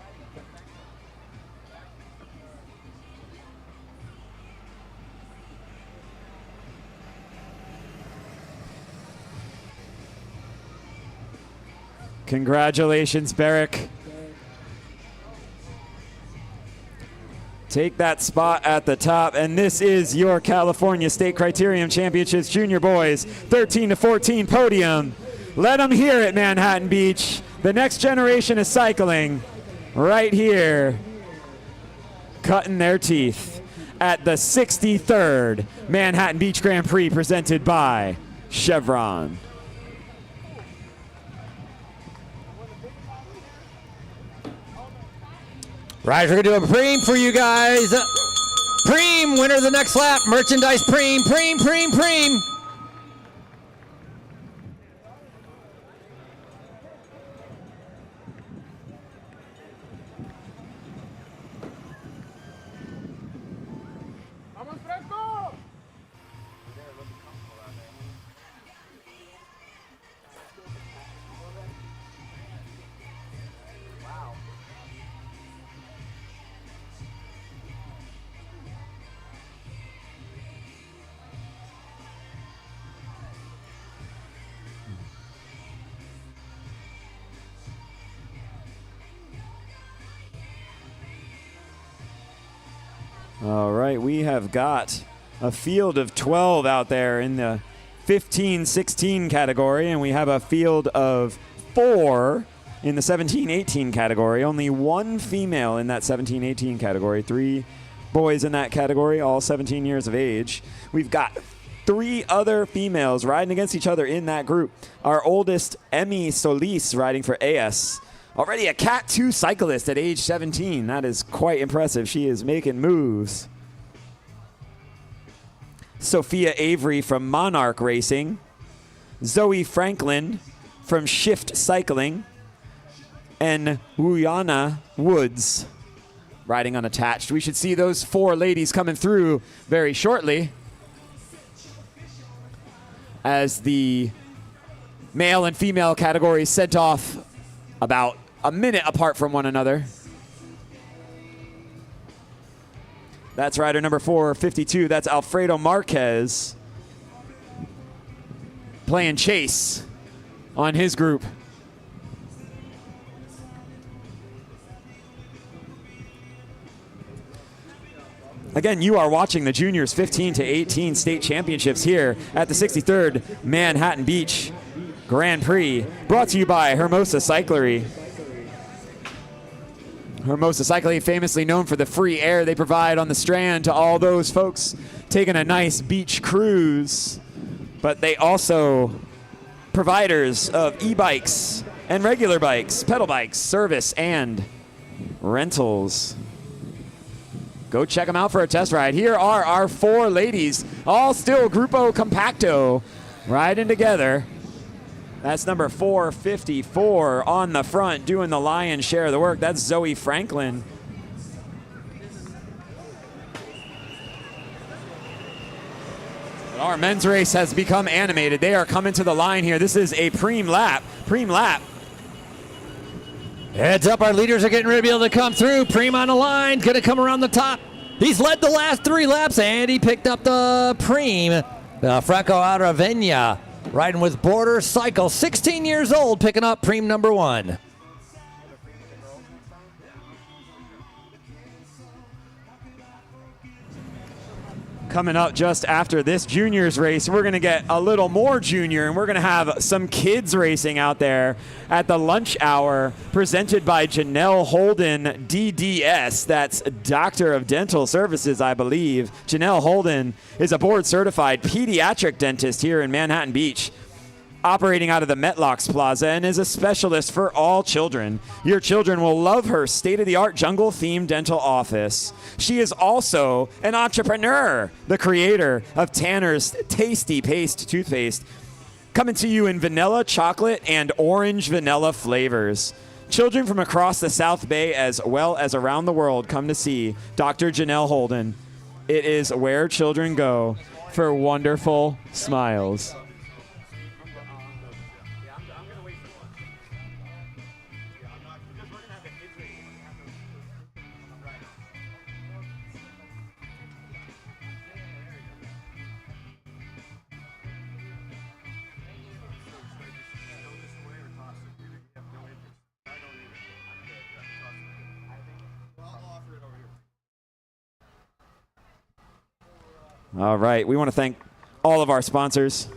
A: Congratulations, Barrick. Take that spot at the top, and this is your California State Criterium Championships Junior Boys 13 to 14 podium. Let them hear it, Manhattan Beach. The next generation of cycling right here, cutting their teeth at the 63rd Manhattan Beach Grand Prix presented by Chevron.
B: Right, we're going to do a Preem for you guys. Preem, winner of the next lap. Merchandise Preem, Preem, Preem, Preem.
A: All right, we have got a field of 12 out there in the 15-16 category, and we have a field of 4 in the 17-18 category. Only one female in that 17-18 category. 3 boys in that category, all 17 years of age. We've got 3 other females riding against each other in that group. Our oldest, Emmy Solis, riding for AS. Already a Cat 2 cyclist at age 17. That is quite impressive. She is making moves. Sophia Avery from Monarch Racing. Zoe Franklin from Shift Cycling. And Wuyana Woods riding unattached. We should see those 4 ladies coming through very shortly, as the male and female categories sent off about a minute apart from one another. That's rider number 452. That's Alfredo Marquez playing chase on his group. Again, you are watching the Juniors 15 to 18 state championships here at the 63rd Manhattan Beach Grand Prix, brought to you by Hermosa Cyclery. Hermosa Cycling, famously known for the free air they provide on the Strand to all those folks taking a nice beach cruise. But they also providers of e-bikes and regular bikes, pedal bikes, service, and rentals. Go check them out for a test ride. Here are our 4 ladies, all still Grupo Compacto, riding together. That's number 454 on the front, doing the lion's share of the work. That's Zoe Franklin. Our men's race has become animated. They are coming to the line here. This is a preem lap. Preem lap.
B: Heads up, our leaders are getting ready to be able to come through. Preem on the line, going to come around the top. He's led the last 3 laps, and he picked up the Preem. Franco Aravena, riding with Border Cycle, 16 years old, picking up Preem number 1.
A: Coming up just after this juniors race, we're going to get a little more junior, and we're going to have some kids racing out there at the lunch hour, presented by Janelle Holden, DDS. That's Doctor of Dental Services, I believe. Janelle Holden is a board-certified pediatric dentist here in Manhattan Beach, operating out of the Metlocks Plaza, and is a specialist for all children. Your children will love her state-of-the-art jungle-themed dental office. She is also an entrepreneur, the creator of Tanner's Tasty Paste toothpaste, coming to you in vanilla, chocolate, and orange vanilla flavors. Children from across the South Bay as well as around the world come to see Dr. Janelle Holden. It is where children go for wonderful smiles. All right, we want to thank all of our sponsors.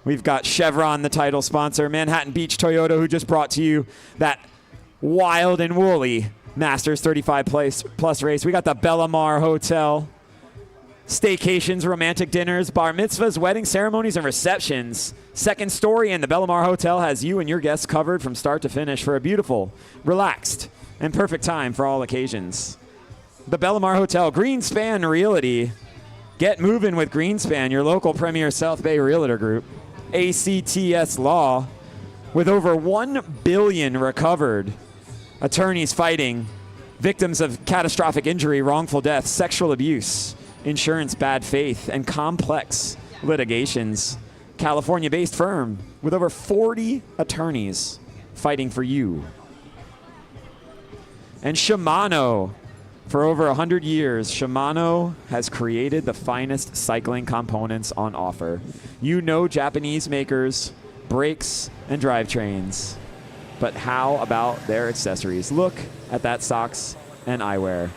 A: We've got Chevron, the title sponsor, Manhattan Beach Toyota, who just brought to you that wild and woolly Masters 35 plus race. We got the Bellamar Hotel, staycations, romantic dinners, bar mitzvahs, wedding ceremonies, and receptions. Second Story and the Bellamar Hotel has you and your guests covered from start to finish for a beautiful, relaxed, and perfect time for all occasions. The Bellamar Hotel, Greenspan Realty. Get moving with Greenspan, your local premier South Bay realtor group. ACTS Law, with over $1 billion recovered. Attorneys fighting victims of catastrophic injury, wrongful death, sexual abuse, insurance bad faith, and complex litigations. California-based firm with over 40 attorneys fighting for you. And Shimano. For over 100 years, Shimano has created the finest cycling components on offer. You know Japanese makers, brakes, and drivetrains. But how about their accessories? Look at that socks and eyewear.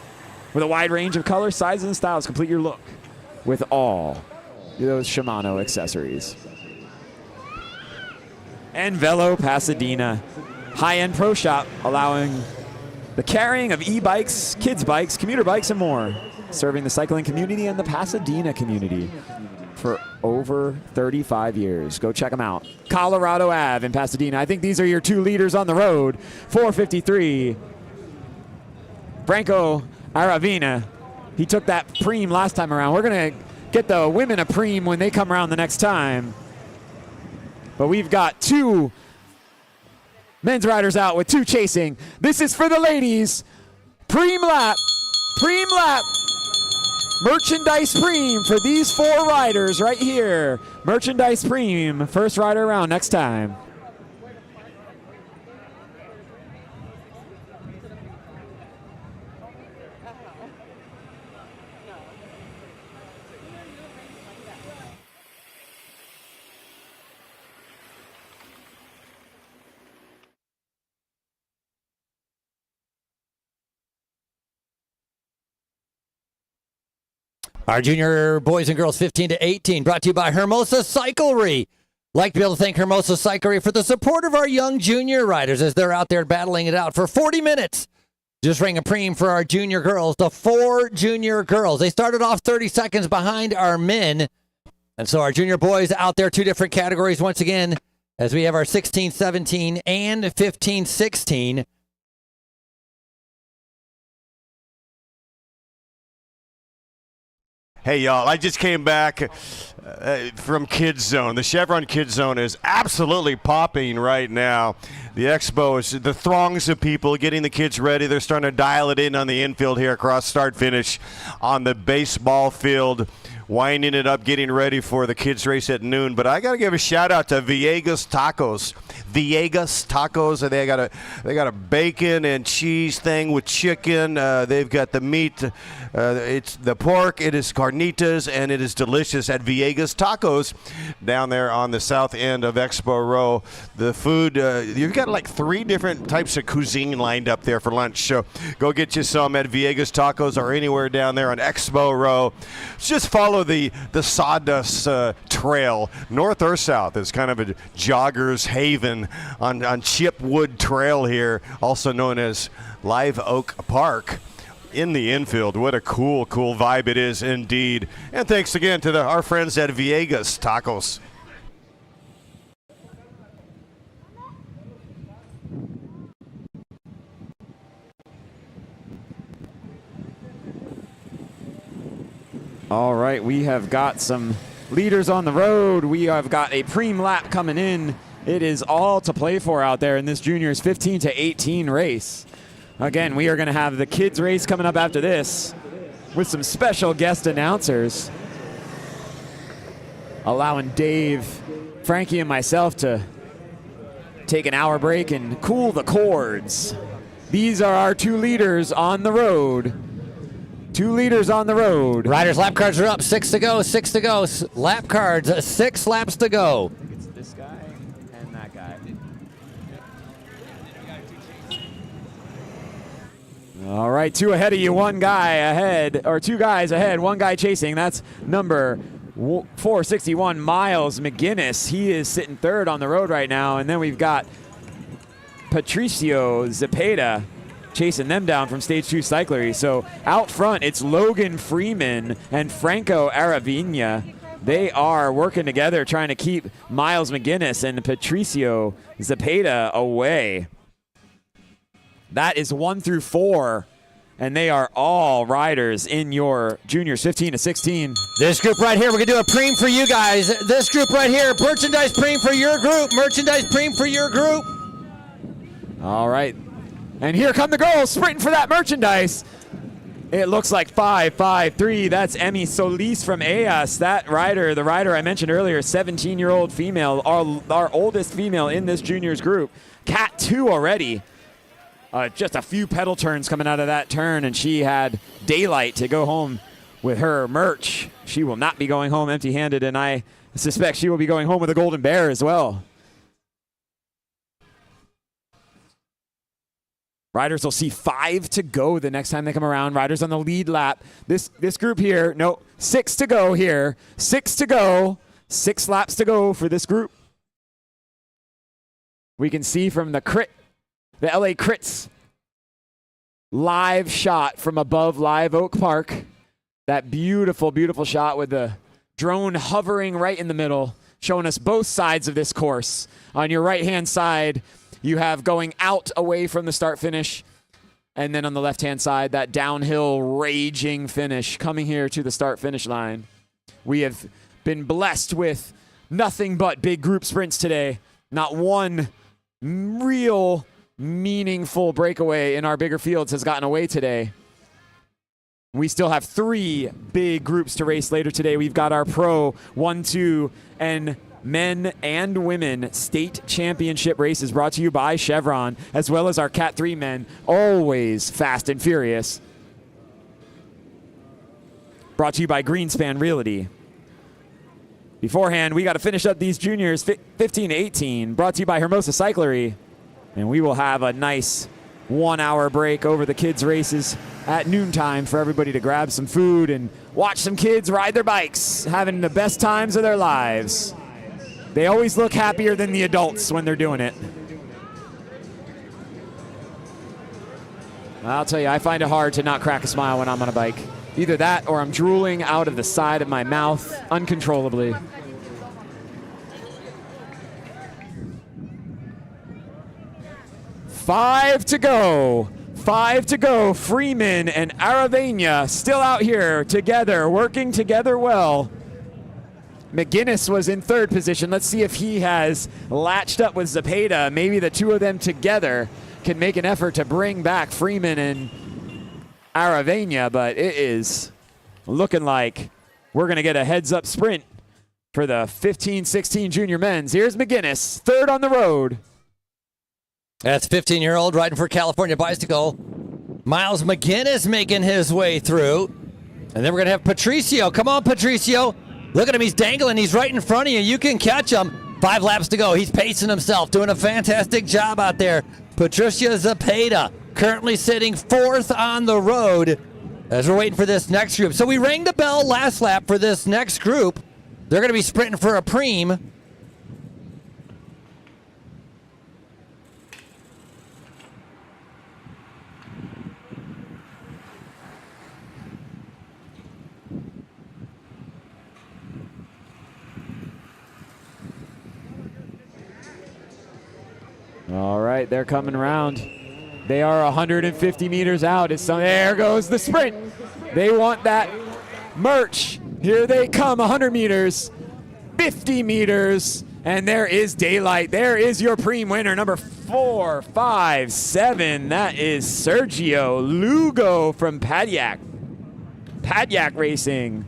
A: With a wide range of colors, sizes, and styles, complete your look with all those Shimano accessories. And Velo Pasadena, high-end pro shop allowing the carrying of e-bikes, kids' bikes, commuter bikes, and more. Serving the cycling community and the Pasadena community for over 35 years. Go check them out. Colorado Ave in Pasadena. I think these are your two leaders on the road. 453. Franco Aravina. He took that Prix last time around. We're going to get the women a Prix when they come around the next time. But we've got two men's riders out with two chasing. This is for the ladies. Preem lap. Preem lap. Merchandise Preem for these four riders right here. Merchandise Preem. First rider around next time.
B: Our junior boys and girls 15 to 18 brought to you by Hermosa Cyclery. Like to be able to thank Hermosa Cyclery for the support of our young junior riders as they're out there battling it out for 40 minutes. Just ring a preem for our junior girls, the four junior girls. They started off 30 seconds behind our men. And so our junior boys out there, two different categories once again, as we have our 16-17 and 15-16.
C: Hey, y'all, I just came back from Kids Zone. The Chevron Kids Zone is absolutely popping right now. The expo is the throngs of people getting the kids ready. They're starting to dial it in on the infield here across start finish on the baseball field, winding it up, getting ready for the kids race at noon. But I got to give a shout out to Villegas Tacos. Villegas Tacos. They got a bacon and cheese thing with chicken. They've got the meat. It's the pork. It is carnitas, and it is delicious at Villegas Tacos down there on the south end of Expo Row. The food, you've got like 3 different types of cuisine lined up there for lunch. So go get you some at Villegas Tacos or anywhere down there on Expo Row. Just follow the sawdust trail, north or south. It's kind of a jogger's haven on Chipwood Trail here, also known as Live Oak Park in the infield. What a cool vibe it is indeed. And thanks again to our friends at Villegas Tacos.
A: All right, we have got some leaders on the road. We have got a preem lap coming in. It is all to play for out there in this juniors 15 to 18 race. Again, we are going to have the kids race coming up after this with some special guest announcers, allowing Dave, Frankie, and myself to take an hour break and cool the cords. These are our two leaders on the road. Two leaders on the road.
B: Riders' lap cards are up. 6 to go. 6 to go. Lap cards. 6 laps to go.
A: It's this guy and that guy. All right, two ahead of you, one guy ahead, or two guys ahead, one guy chasing. That's number 461, Miles McGinnis. He is sitting third on the road right now. And then we've got Patricio Zepeda chasing them down from stage 2 cyclery. So out front, it's Logan Freeman and Franco Aravina. They are working together trying to keep Miles McGinnis and Patricio Zepeda away. That is 1 through 4, and they are all riders in your juniors 15 to 16.
B: This group right here, we're going to do a preem for you guys. This group right here, merchandise preem for your group. Merchandise preem for your group.
A: All right. And here come the girls sprinting for that merchandise. It looks like 5-5-3. That's Emmy Solis from AS. That rider, the rider I mentioned earlier, 17-year-old female, our oldest female in this juniors group. Cat 2 already. Just a few pedal turns coming out of that turn, and she had daylight to go home with her merch. She will not be going home empty-handed, and I suspect she will be going home with a golden bear as well. Riders will see 5 to go the next time they come around. Riders on the lead lap. This group here, no, 6 to go here. 6 to go. 6 laps to go for this group. We can see from the LA Crits live shot from above Live Oak Park. That beautiful, beautiful shot with the drone hovering right in the middle, showing us both sides of this course. On your right-hand side, you have going out away from the start finish. And then on the left-hand side, that downhill raging finish coming here to the start finish line. We have been blessed with nothing but big group sprints today. Not one real meaningful breakaway in our bigger fields has gotten away today. We still have 3 big groups to race later today. We've got our Pro 1, 2, and men and women state championship races brought to you by Chevron, as well as our Cat 3 men, always fast and furious. Brought to you by Greenspan Realty. Beforehand, we got to finish up these juniors 15 to 18, brought to you by Hermosa Cyclery. And we will have a nice 1-hour break over the kids' races at noontime for everybody to grab some food and watch some kids ride their bikes, having the best times of their lives. They always look happier than the adults when they're doing it. I'll tell you, I find it hard to not crack a smile when I'm on a bike. Either that or I'm drooling out of the side of my mouth uncontrollably. Five to go. 5 to go. Freeman and Aravena still out here together, working together well. McGinnis was in 3rd position. Let's see if he has latched up with Zepeda. Maybe the two of them together can make an effort to bring back Freeman and Aravena, but it is looking like we're going to get a heads-up sprint for the 15-16 junior men's. Here's McGinnis, 3rd on the road.
B: That's 15-year-old riding for California Bicycle. Miles McGinnis making his way through. And then we're going to have Patricio. Come on, Patricio. Look at him. He's dangling. He's right in front of you. You can catch him. 5 laps to go. He's pacing himself, doing a fantastic job out there. Patricia Zepeda currently sitting 4th on the road as we're waiting for this next group. So we rang the bell last lap for this next group. They're going to be sprinting for a preem.
A: All right, they're coming around. They are 150 meters out. There goes the sprint. They want that merch. Here they come, 100 meters, 50 meters, and there is daylight. There is your preem winner, number 457. That is Sergio Lugo from Padyak. Padyak Racing,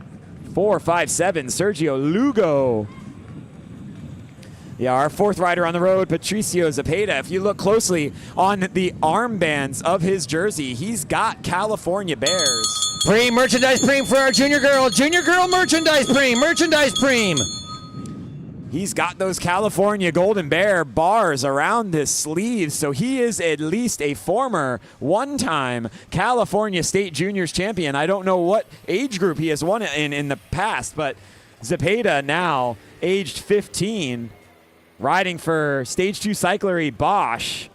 A: 457, Sergio Lugo. Yeah, our 4th rider on the road, Patricio Zepeda. If you look closely on the armbands of his jersey, he's got California Bears.
B: Preem, merchandise preem for our junior girl. Junior girl merchandise preem, merchandise preem.
A: He's got those California Golden Bear bars around his sleeves, so he is at least a former one-time California State Juniors champion. I don't know what age group he has won it in the past, but Zepeda now aged 15, riding for Stage 2 cyclery Bosch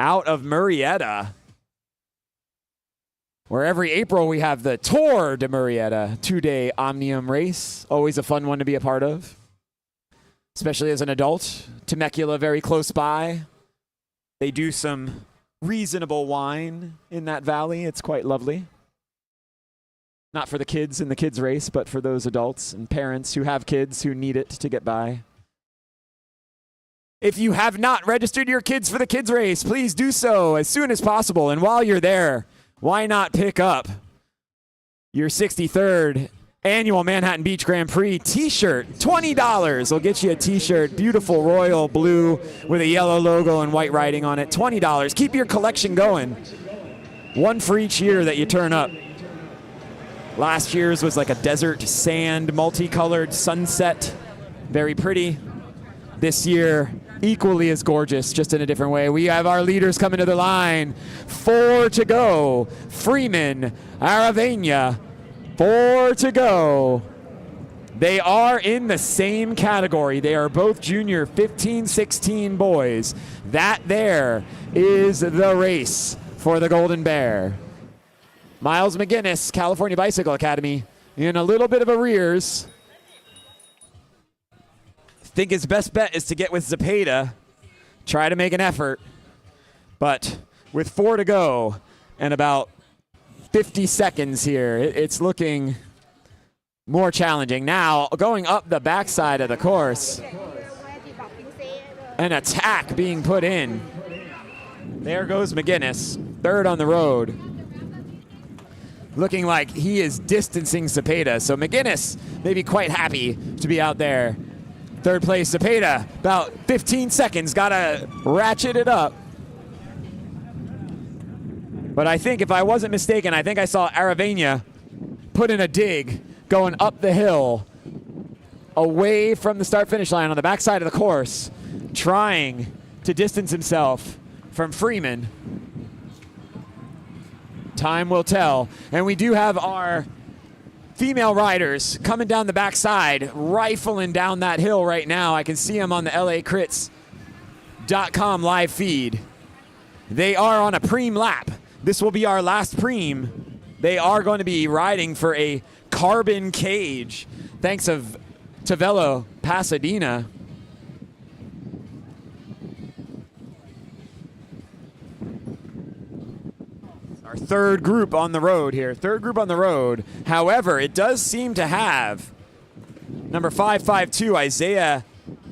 A: out of Murrieta, where every April we have the Tour de Murrieta 2-day Omnium race. Always a fun one to be a part of, especially as an adult. Temecula very close by. They do some reasonable wine in that valley. It's quite lovely. Not for the kids in the kids race, but for those adults and parents who have kids who need it to get by. If you have not registered your kids for the kids race, please do so as soon as possible. And while you're there, why not pick up your 63rd annual Manhattan Beach Grand Prix t-shirt? $20 will get you a t-shirt, beautiful royal blue with a yellow logo and white writing on it. $20. Keep your collection going. One for each year that you turn up. Last year's was like a desert sand, multicolored sunset. Very pretty. This year, equally as gorgeous, just in a different way. We have our leaders coming to the line. 4 to go. Freeman, Aravena, 4 to go. They are in the same category. They are both junior 15-16 boys. That there is the race for the Golden Bear. Miles McGinnis, California Bicycle Academy, in a little bit of arrears. Think his best bet is to get with Zepeda, try to make an effort. But with 4 to go and about 50 seconds here, it's looking more challenging. Now, going up the backside of the course, an attack being put in. There goes McGinnis, third on the road. Looking like he is distancing Zepeda. So McGinnis may be quite happy to be out there. Third place, Zepeda, about 15 seconds, gotta ratchet it up. But I think if I wasn't mistaken, I think I saw Aravena put in a dig going up the hill away from the start-finish line on the backside of the course, trying to distance himself from Freeman. Time will tell. And we do have our female riders coming down the backside, rifling down that hill right now. I can see them on the LACrits.com live feed. They are on a preem lap. This will be our last preem. They are going to be riding for a carbon cage, thanks to Velo Pasadena. Third group on the road here. Third group on the road. However, it does seem to have number 552, Isaiah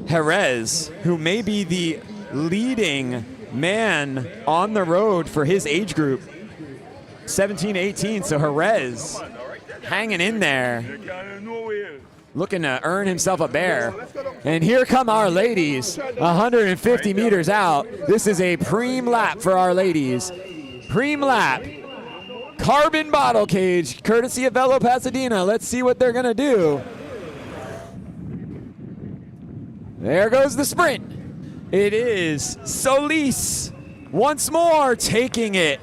A: Jerez, who may be the leading man on the road for his age group, 17 to 18. So Jerez hanging in there, looking to earn himself a bear. And here come our ladies, 150 meters out. This is a preem lap for our ladies. Preem lap, carbon bottle cage, courtesy of Velo Pasadena. Let's see what they're gonna do. There goes the sprint. It is Solis once more taking it.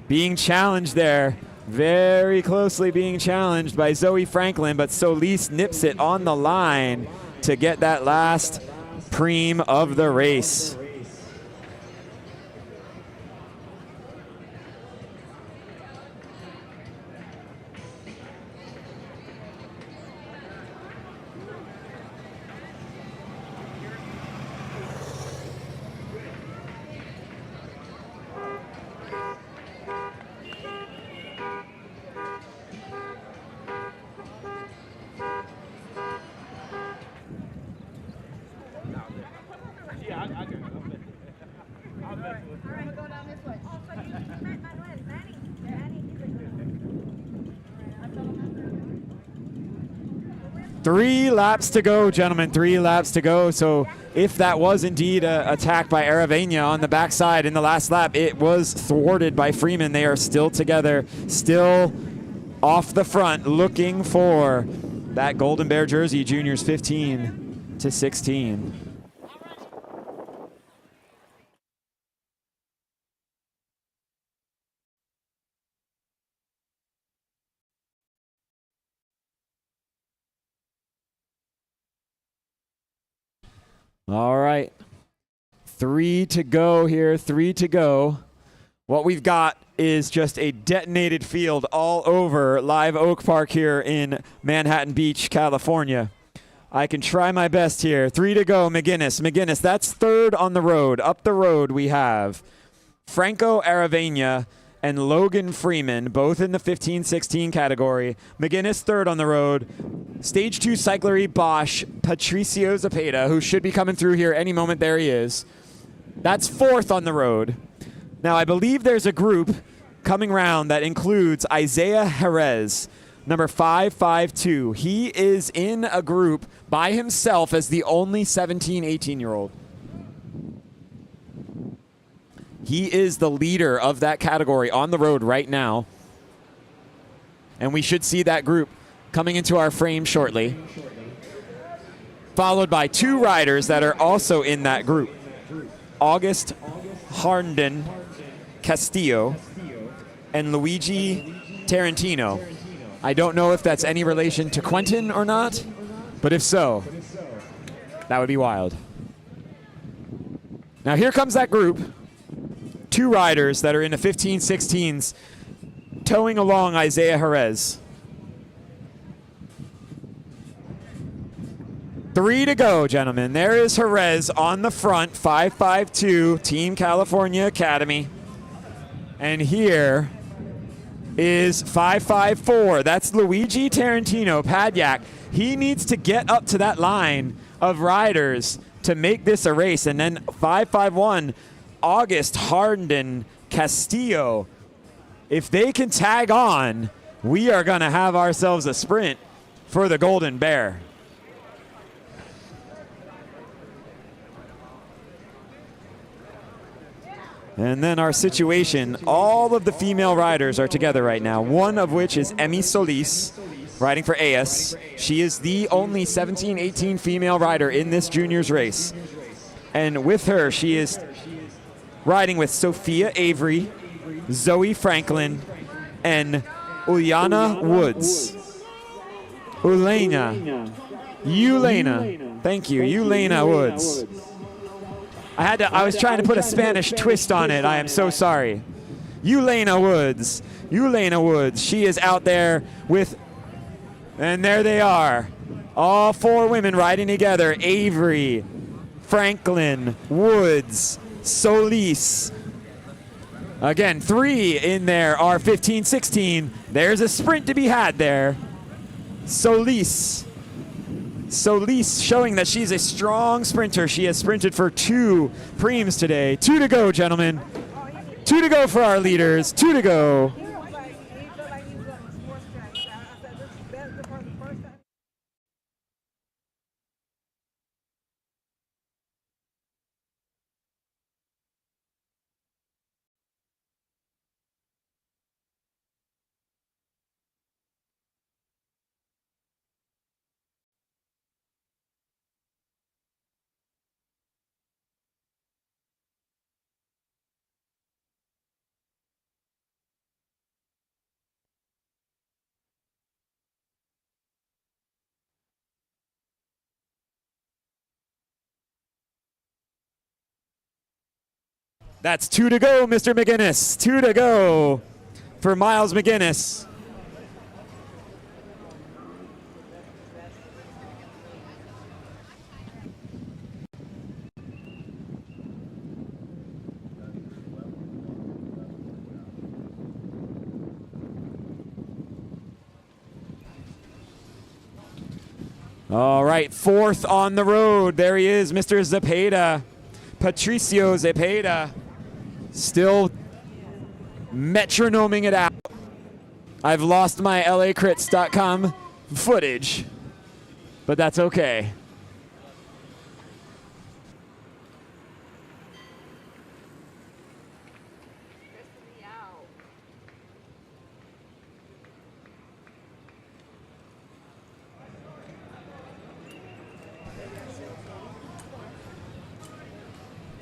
A: Being challenged there, very closely being challenged by Zoe Franklin, but Solis nips it on the line to get that last preem of the race. Three laps to go, gentlemen. 3 laps to go. So if that was indeed an attack by Aravena on the backside in the last lap, it was thwarted by Freeman. They are still together, still off the front, looking for that Golden Bear jersey, juniors 15 to 16. All right. 3 to go here, 3 to go. What we've got is just a detonated field all over Live Oak Park here in Manhattan Beach, California. I can try my best here. 3 to go, McGinnis, that's third on the road. Up the road we have Franco Aravena and Logan Freeman, both in the 15-16 category. McGinnis third on the road. Stage 2 cycler Bosch, Patricio Zepeda, who should be coming through here any moment. There he is. That's fourth on the road. Now, I believe there's a group coming round that includes Isaiah Jerez, number 552. He is in a group by himself as the only 17, 18-year-old. He is the leader of that category on the road right now. And we should see that group coming into our frame shortly, followed by 2 riders that are also in that group. August Harnden Castillo and Luigi Tarantino. I don't know if that's any relation to Quentin or not, but if so, that would be wild. Now here comes that group. 2 riders that are in the 15-16s towing along Isaiah Jerez. 3 to go, gentlemen. There is Jerez on the front, 552, Team California Academy. And here is 554. That's Luigi Tarantino, Padyak. He needs to get up to that line of riders to make this a race. And then 551, August Harnden Castillo. If they can tag on, we are going to have ourselves a sprint for the Golden Bear. And then our situation, all of the female riders are together right now, one of which is Emmy Solis, riding for AS. She is the only 17, 18 female rider in this juniors race. And with her, she is riding with Sophia Avery, Zoe Franklin, and Uliana Woods. Ulena. Thank you, Ulena Woods. I was trying to put a Spanish twist on it. I am so sorry. Ulena Woods. She is out there with, and there they are. All 4 women riding together. Avery, Franklin, Woods, Solis. Again, 3 in there are 15-16. There's a sprint to be had there. Solis showing that she's a strong sprinter. She has sprinted for 2 preems today. 2 to go, gentlemen. 2 to go for our leaders. 2 to go. That's 2 to go, Mr. McGinnis. 2 to go for Miles McGinnis. All right, 4th on the road. There he is, Mr. Zepeda. Patricio Zepeda. Still metronoming it out. I've lost my LACrits.com footage, but that's okay.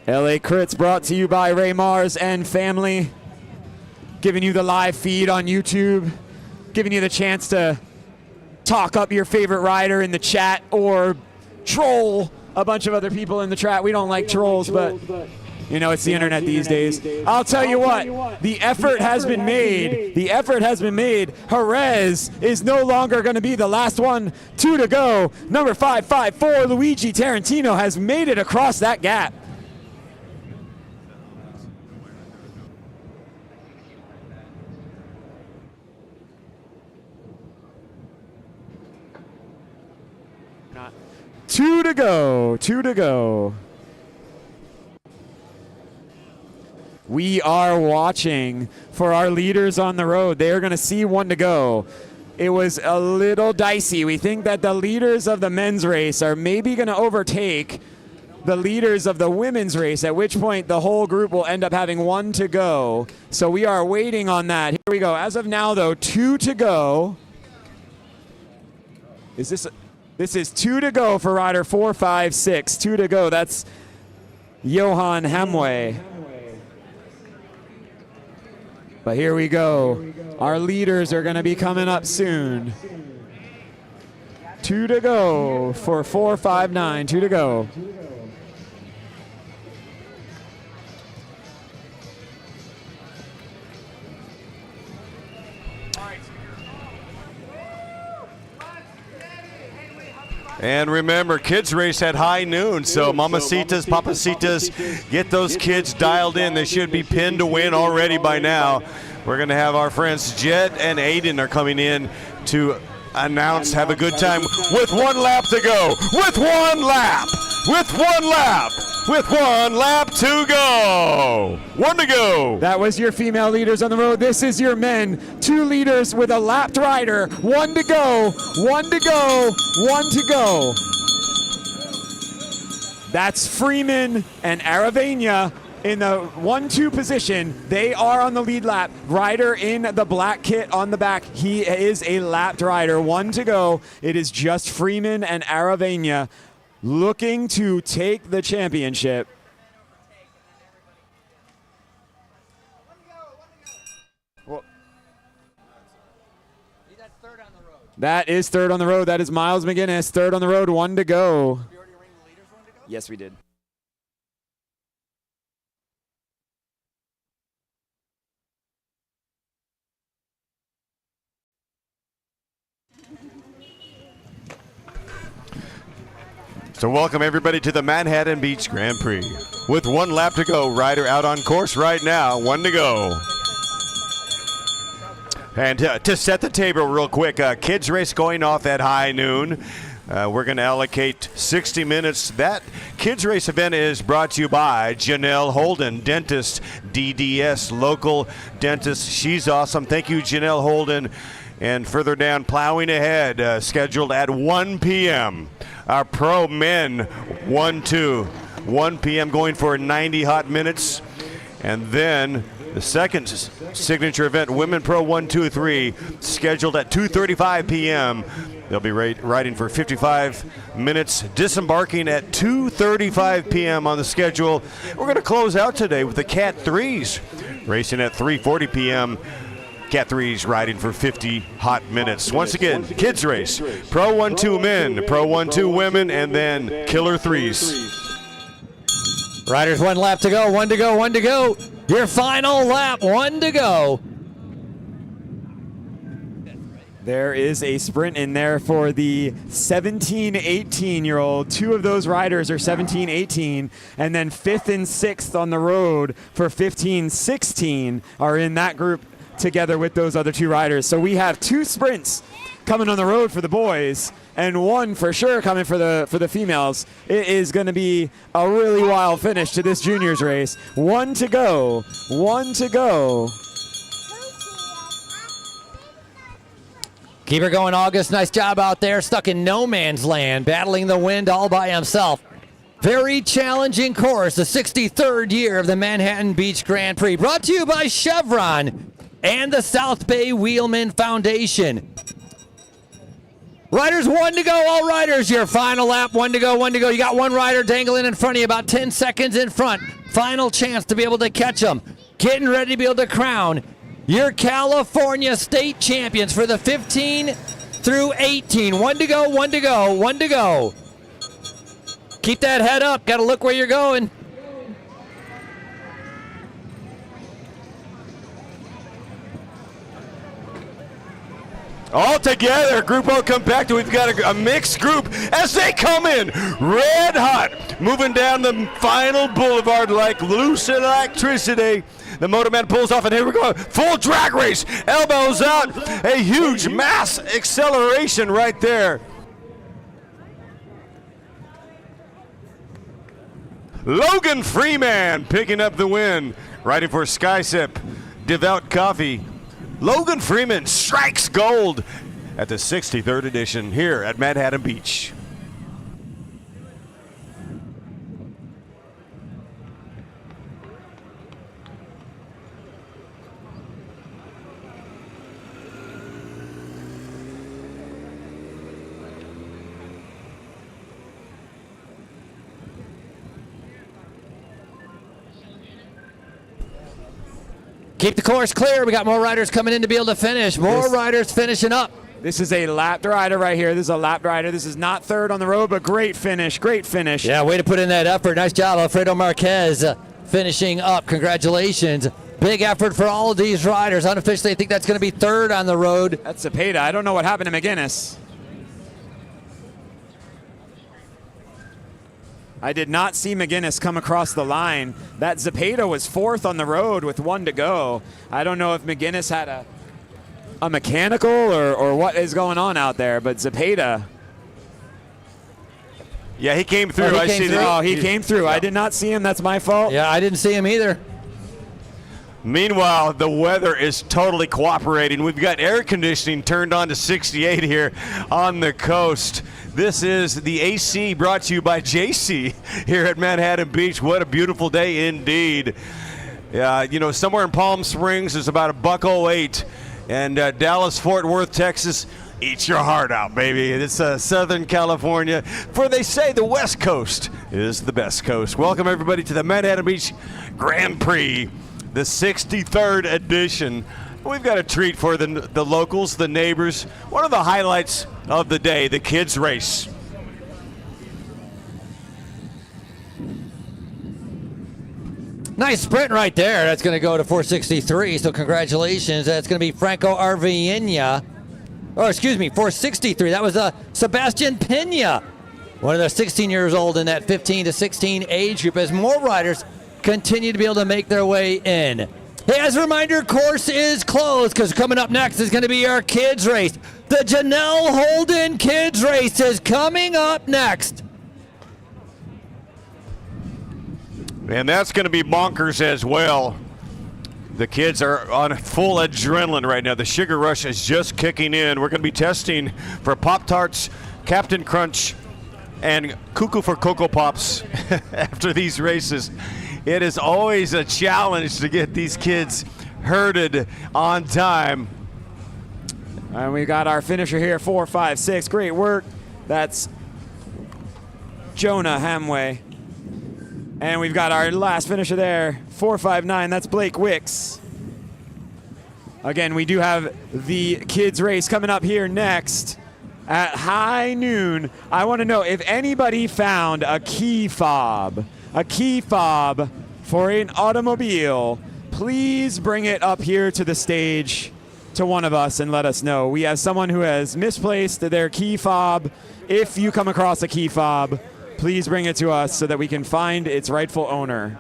A: LA Crits brought to you by Ray Mars and family. Giving you the live feed on YouTube. Giving you the chance to talk up your favorite rider in the chat or troll a bunch of other people in the chat. We don't like trolls, but you know, it's the internet these days. I'll tell you what, the effort has been made. The effort has been made. Jerez is no longer going to be the last one. 2 to go. Number 554, Luigi Tarantino, has made it across that gap. Two to go. We are watching for our leaders on the road. They are going to see 1 to go. It was a little dicey. We think that the leaders of the men's race are maybe going to overtake the leaders of the women's race, at which point the whole group will end up having 1 to go. So we are waiting on that. Here we go. As of now, though, 2 to go. This is 2 to go for rider 456. 2 to go. That's Johan Hemway. But here we go. Our leaders are going to be coming up soon. 2 to go for 459. 2 to go.
C: And remember, kids race at high noon, so mamacitas, papacitas, get those kids dialed in. They should be pinned to win already by now. We're going to have our friends Jed and Aiden are coming in to announce, have a good time with 1 lap to go. With 1 lap. With 1 lap. With 1 lap to go. 1 to go.
A: That was your female leaders on the road. This is your men. 2 leaders with a lapped rider. 1 to go. 1 to go. 1 to go. That's Freeman and Aravena in the 1-2 position. They are on the lead lap. Rider in the black kit on the back. He is a lapped rider. 1 to go. It is just Freeman and Aravena looking to take the championship. That is third on the road. That is Miles McGinnis, third on the road, 1 to go. Yes, we did.
C: So welcome everybody to the Manhattan Beach Grand Prix. With 1 lap to go, rider out on course right now, 1 to go. And to set the table real quick, kids race going off at high noon. We're going to allocate 60 minutes. That kids race event is brought to you by Janelle Holden, dentist, DDS, local dentist. She's awesome. Thank you, Janelle Holden. And further down, plowing ahead, scheduled at 1 p.m. Our pro men, 1 p.m. going for 90 hot minutes. And then the second signature event, Women Pro 1, 2, 3, scheduled at 2:35 p.m. They'll be riding for 55 minutes, disembarking at 2:35 p.m. on the schedule. We're going to close out today with the Cat 3s, racing at 3:40 p.m. Cat 3s riding for 50 hot minutes. Once again, kids race, Pro 1, 2 men, Pro 1, 2 women, and then Killer 3s.
B: Riders, 1 lap to go, 1 to go, 1 to go. Your final lap, 1 to go.
A: There is a sprint in there for the 17, 18-year-old. 2 of those riders are 17, 18, and then 5th and 6th on the road for 15, 16 are in that group together with those other 2 riders. So we have 2 sprints coming on the road for the boys and 1 for sure coming for the females. It is going to be a really wild finish to this juniors race. 1 to go. 1 to go.
B: Keep her going, August. Nice job out there, stuck in no man's land, battling the wind all by himself. Very challenging course, the 63rd year of the Manhattan Beach Grand Prix. Brought to you by Chevron and the South Bay Wheelman Foundation. Riders, 1 to go. All riders, your final lap. 1 to go, 1 to go. You got one rider dangling in front of you, about 10 seconds in front. Final chance to be able to catch them. Getting ready to be able to crown your California state champions for the 15 through 18. 1 to go, 1 to go, 1 to go. Keep that head up. Got to look where you're going.
C: All together, Group O compacted. We've got a mixed group as they come in red hot, moving down the final boulevard like loose electricity. The Motorman pulls off, and here we go. Full drag race, elbows out, a huge mass acceleration right there. Logan Freeman picking up the win, riding for Skysip, Devout Coffee. Logan Freeman strikes gold at the 63rd edition here at Manhattan Beach.
B: Keep the course clear. We got more riders coming in to be able to finish. More riders finishing up.
A: This is a lapped rider right here. This is a lapped rider. This is not third on the road, but great finish. Great finish.
B: Yeah, way to put in that effort. Nice job, Alfredo Marquez, finishing up. Congratulations. Big effort for all of these riders. Unofficially, I think that's going to be third on the road.
A: That's Zepeda. I don't know what happened to McGinnis. I did not see McGinnis come across the line. That Zepeda was fourth on the road with 1 to go. I don't know if McGinnis had a mechanical or what is going on out there, but Zepeda.
C: Yeah, he came through.
B: Oh, he
A: came through.
C: Yeah.
A: I did not see him. That's my fault.
B: Yeah, I didn't see him either.
C: Meanwhile, the weather is totally cooperating. We've got air conditioning turned on to 68 here on the coast. This is the AC brought to you by JC here at Manhattan Beach. What a beautiful day indeed. Somewhere in Palm Springs is about $108, and Dallas, Fort Worth, Texas, eat your heart out, baby. It's Southern California. For they say the West Coast is the best coast. Welcome everybody to the Manhattan Beach Grand Prix, the 63rd edition. We've got a treat for the locals, the neighbors. One of the highlights of the day, the kids race.
B: Nice sprint right there. That's going to go to 463, so congratulations. That's going to be Franco Arviña. Or excuse me, 463. That was Sebastian Pena, one of the 16 years old in that 15 to 16 age group, as more riders continue to be able to make their way in. Hey, as a reminder, course is closed because coming up next is going to be our kids race. The Janelle Holden kids race is coming up next.
C: And that's going to be bonkers as well. The kids are on full adrenaline right now. The sugar rush is just kicking in. We're going to be testing for Pop-Tarts, Captain Crunch, and Cuckoo for Cocoa Pops after these races. It is always a challenge to get these kids herded on time.
A: And we got our finisher here, 4, 5, 6. Great work. That's Jonah Hamway. And we've got our last finisher there, 4, 5, 9. That's Blake Wicks. Again, we do have the kids race coming up here next at high noon. I want to know if anybody found a key fob for an automobile. Please bring it up here to the stage to one of us and let us know. We have someone who has misplaced their key fob. If you come across a key fob, please bring it to us so that we can find its rightful owner.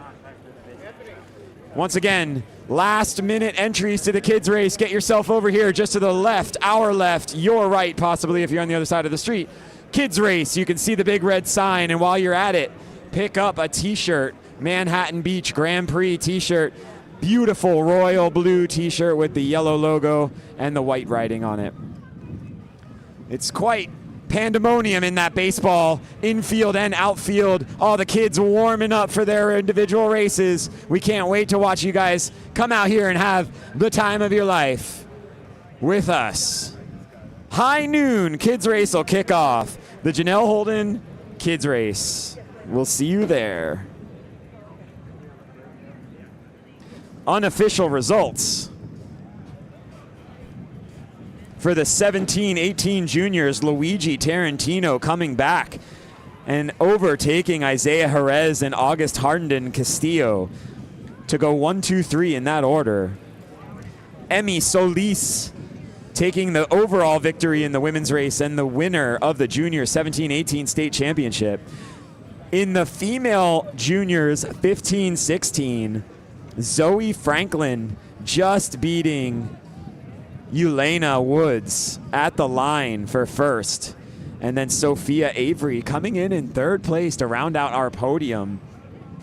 A: Once again, last minute entries to the kids race. Get yourself over here just to the left, our left, your right possibly if you're on the other side of the street. Kids race, you can see the big red sign, and while you're at it, pick up a t-shirt, Manhattan Beach Grand Prix t-shirt. Beautiful royal blue t-shirt with the yellow logo and the white writing on it. It's quite pandemonium in that baseball infield and outfield. All the kids warming up for their individual races. We can't wait to watch you guys come out here and have the time of your life with us. High noon kids race will kick off. The Janelle Holden kids race. We'll see you there. Unofficial results. For the 17-18 juniors, Luigi Tarantino coming back and overtaking Isaiah Jerez and August Harden Castillo to go 1, 2, 3 in that order. Emmy Solis taking the overall victory in the women's race and the winner of the junior 17-18 state championship. In the female juniors 15-16, Zoe Franklin just beating Elena Woods at the line for first. And then Sophia Avery coming in third place to round out our podium.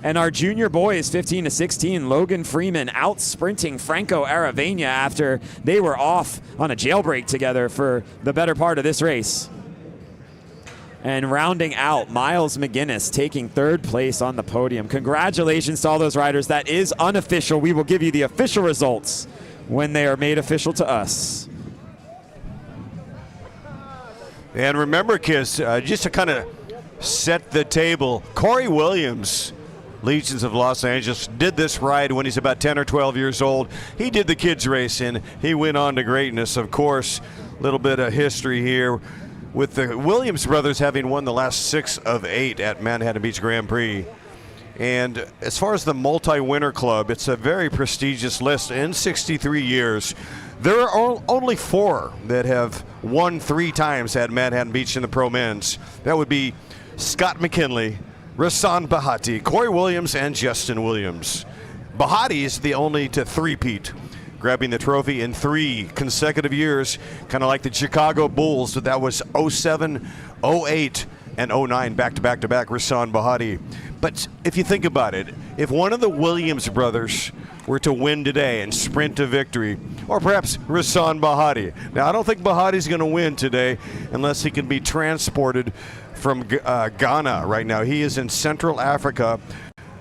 A: And our junior boys 15-16, Logan Freeman out sprinting Franco Aravena after they were off on a jailbreak together for the better part of this race. And rounding out, Miles McGinnis taking third place on the podium. Congratulations to all those riders. That is unofficial. We will give you the official results when they are made official to us.
C: And remember, kids, just to kind of set the table, Corey Williams, Legions of Los Angeles, did this ride when he's about 10 or 12 years old. He did the kids race and he went on to greatness. Of course, a little bit of history here with the Williams brothers having won the last 6 of 8 at Manhattan Beach Grand Prix. And as far as the multi-winner club, it's a very prestigious list. In 63 years, there are only 4 that have won 3 times at Manhattan Beach in the Pro Men's. That would be Scott McKinley, Rasan Bahati, Corey Williams, and Justin Williams. Bahati is the only to three-peat, grabbing the trophy in 3 consecutive years, kind of like the Chicago Bulls. That was 07, 08, and 09, back-to-back-to-back, Rasan Bahati. But if you think about it, if one of the Williams brothers were to win today and sprint to victory, or perhaps Rasan Bahati. Now, I don't think Bahati's going to win today unless he can be transported from Ghana right now. He is in Central Africa.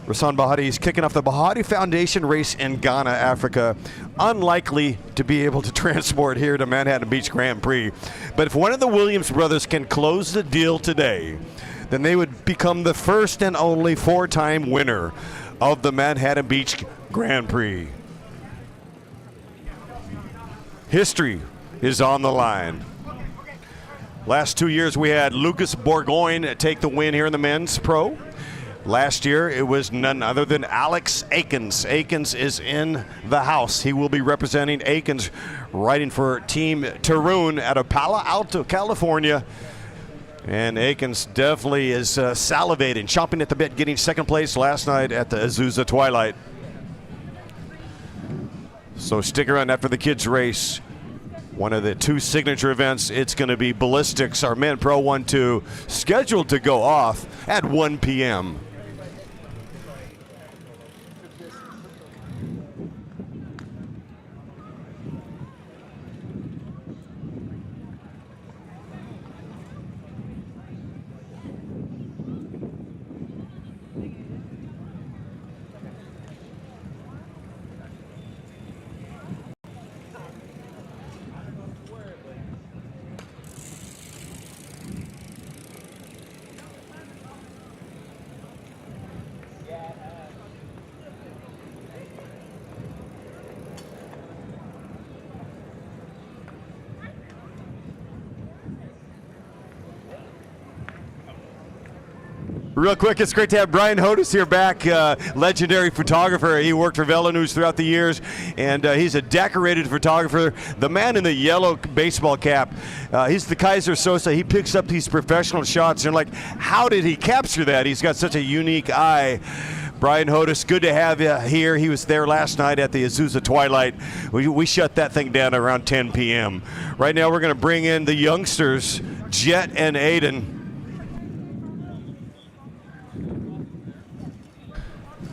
C: Rasan Bahati is kicking off the Bahati Foundation race in Ghana, Africa. Unlikely to be able to transport here to Manhattan Beach Grand Prix. But if one of the Williams brothers can close the deal today, then they would become the first and only 4-time winner of the Manhattan Beach Grand Prix. History is on the line. Last 2 years we had Lucas Bourgogne take the win here in the men's pro. Last year it was none other than Alex Aikens. Aikens is in the house. He will be representing Aikens, riding for Team Tarun out of Palo Alto, California. And Aikens definitely is salivating, chomping at the bit, getting second place last night at the Azusa Twilight. So stick around after the kids race. One of the 2 signature events, it's going to be Ballistics, our men Pro 1-2, scheduled to go off at 1 p.m. Real quick, it's great to have Brian Hodis here back, legendary photographer. He worked for Velo News throughout the years, and he's a decorated photographer. The man in the yellow baseball cap, he's the Kaiser Sosa. He picks up these professional shots, and like, how did he capture that? He's got such a unique eye. Brian Hodis, good to have you here. He was there last night at the Azusa Twilight. We shut that thing down around 10 p.m. Right now we're going to bring in the youngsters, Jet and Aiden.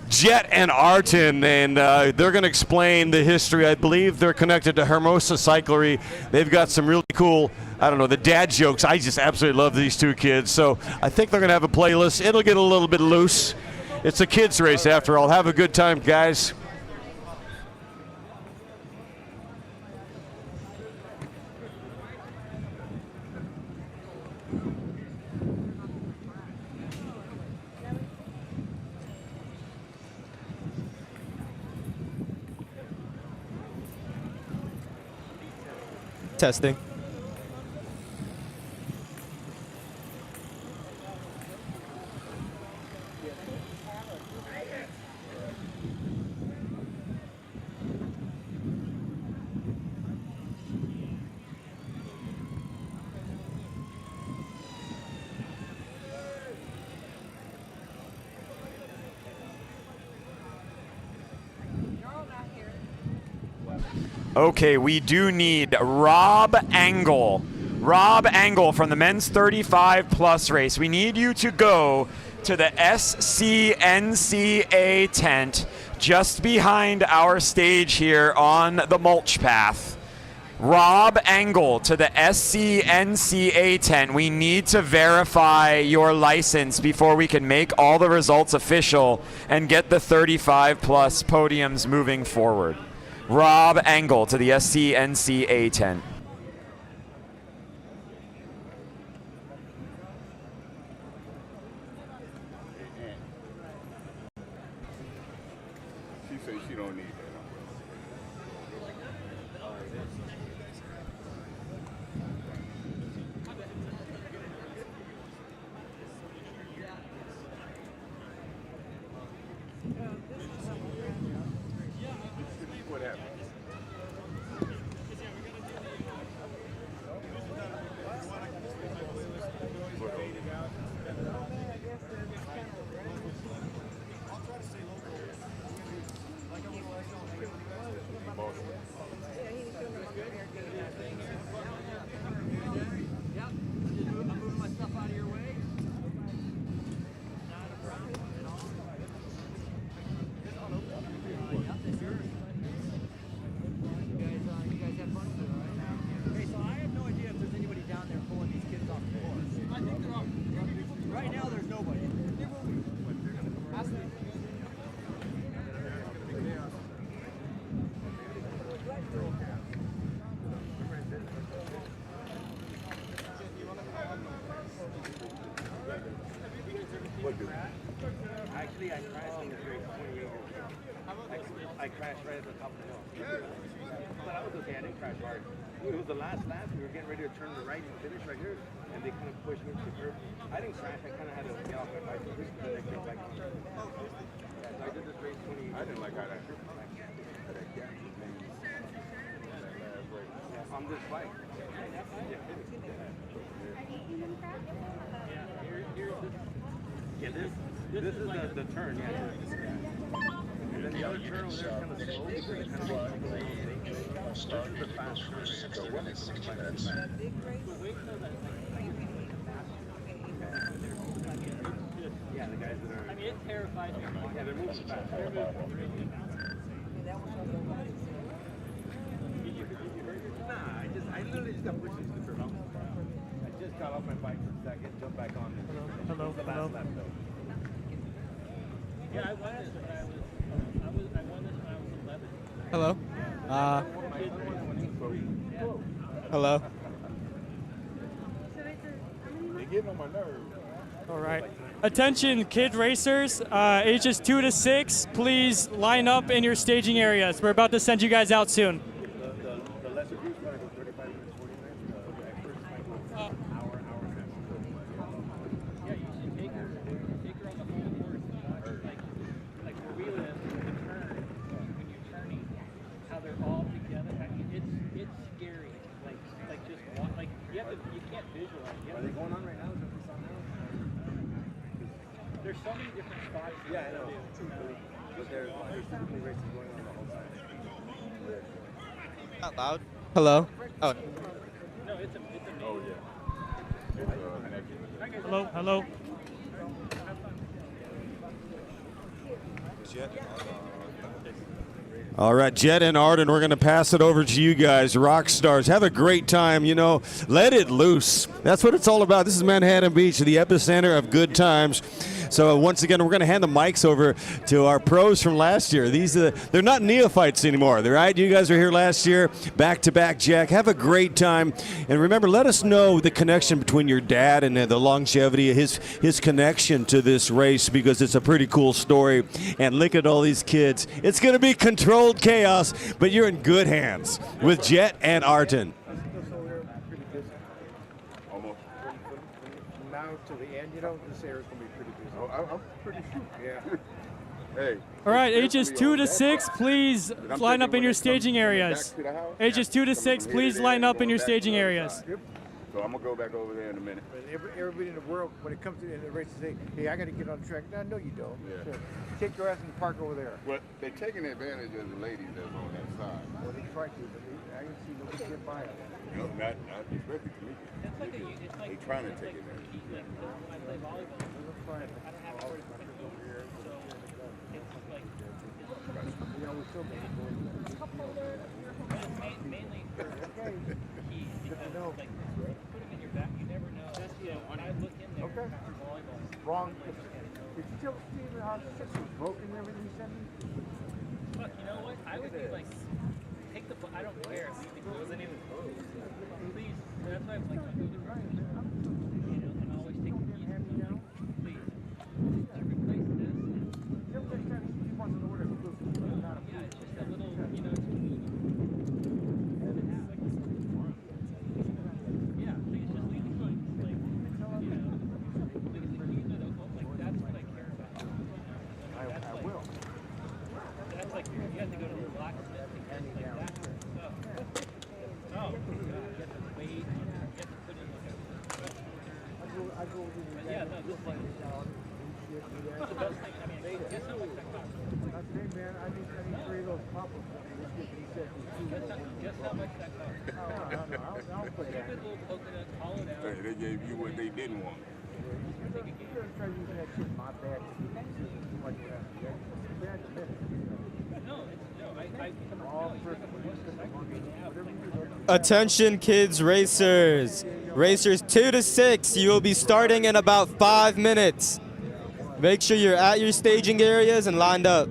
C: Jet and Arton, and they're going to explain the history. I believe they're connected to Hermosa Cyclery. They've got some really cool, I don't know, the dad jokes. I just absolutely love these 2 kids. So I think they're going to have a playlist. It'll get a little bit loose. It's a kids race after all. Have a good time, guys.
G: Testing.
A: Okay, we do need Rob Angle. Rob Angle from the men's 35 plus race. We need you to go to the SCNCA tent just behind our stage here on the mulch path. Rob Angle to the SCNCA tent. We need to verify your license before we can make all the results official and get the 35 plus podiums moving forward. Rob Angle to the SCNCA tent.
E: She says she don't need that. What happened?
H: Actually, I crashed in this race 28 years ago. I crashed right at the top of the hill. But I was okay, I didn't crash hard. It was the last lap, we were getting ready to turn to the right and finish right here, and they kind of pushed me into the curb. I didn't crash, I kind of had to get off my bike and then I came back on. Yeah, so I did this race 20 years ago.
E: I didn't like how that
H: On this bike. Yeah, this is the turn, yeah. And then the other turn over there is kind of slow because it kind of this is the fast turn. So what is 60 minutes? Yeah, the guys that are. I mean, it terrifies me. Yeah, they're moving fast. Did you hurt yourself? Nah, I literally just got pushed into the curb. I just got off my bike for a second, jumped back on.
G: Hello.
H: The last lap though.
I: Yeah, I won this when I won this when I was 11.
G: Hello. Hello.
E: They getting on my nerves.
G: All right. Attention, kid racers, ages 2 to 6. Please line up in your staging areas. We're about to send you guys out soon.
H: The lesser groups might go 35 minutes, 40 minutes. The experts might go hour and a half.
I: Yeah, you should take her on the whole course. Like the wheel is the turn when you're turning, how they're all together. I mean, it's scary. Like just walk, like you can't visualize.
H: Are they going on right now? Is that what's on now?
I: There's so many different spots.
H: Yeah, I know. But there's typically races going on the whole time.
G: Not loud. Hello. Oh.
I: No, it's a
E: Oh, yeah. It's connection.
G: Hello.
C: All right, Jet and Arden, we're going to pass it over to you guys, rock stars. Have a great time, let it loose. That's what it's all about. This is Manhattan Beach, the epicenter of good times. So once again, we're going to hand the mics over to our pros from last year. They're not neophytes anymore, right? You guys were here last year, back-to-back, Jack. Have a great time. And remember, let us know the connection between your dad and the longevity of his connection to this race, because it's a pretty cool story. And look at all these kids. It's going to be controlled chaos, but you're in good hands with Jet and Arden.
E: you know, this area's gonna be pretty busy.
J: Oh, I'm pretty sure.
E: Yeah.
J: Hey.
G: All right, ages
J: especially
G: 2
J: on
G: to
J: that
G: 6,
J: part.
G: please
J: And I'm
G: line
J: thinking
G: up in
J: when
G: your
J: they come
G: staging
J: back
G: areas.
J: to the house,
G: Ages 2 to
J: coming
G: 6,
J: from
G: please
J: here to
G: line
J: there
G: up in
J: and
G: your
J: going back to
G: staging
J: the other
G: areas.
J: side. So I'm gonna go back over there in a minute.
E: But everybody in the world, when it comes to the races, say, hey, I got to get on track. No, you don't.
J: Yeah.
E: So, take your ass and park over there.
J: But they're taking advantage of the ladies that's on that side.
E: Well, they try to, but I didn't see nobody get by them.
J: No, not especially to me.
I: It's like
J: They trying to take advantage.
I: like when I play volleyball, I don't have to worry about it over here, so it's like
E: You know, we still make it.
I: mainly for keys because like put them in your back, you never know. So when I look in there after volleyball,
E: Wrong. Did you tell Steven how the six was broken and everything he sent me?
I: fuck, you know what? I would be like, take the. I don't care. Leave the clothes in it. Please. That's why I'm like, don't do the right. You know, and always take the keys. Please. To replace this.
E: He wants to order blue.
I: Yeah, it's just a little, you know, it's yeah, please just leave the keys. Like, you know, leave the keys in the like, that's what I care about.
E: I will.
I: That's like, you have to go to the blacksmith to get like that sort of stuff. Oh, God, you have to wait, you have to put in like
E: I go over
I: but
E: there.
I: yeah, no, this thing is the best thing. I mean, guess how much that costs?
E: I say, man, I need 3 of those pop-ups. He said,
I: Guess how much that costs?
E: I'll put that.
I: Stupid little coconut, hollow out.
J: Hey, they gave you what they didn't want.
E: You're going to try using that shit in my bag. Too much of that. Bad to me.
I: No, it's, no, I
E: All first, whatever you do.
K: Attention kids racers. Racers 2 to 6, you will be starting in about 5 minutes. Make sure you're at your staging areas and lined up.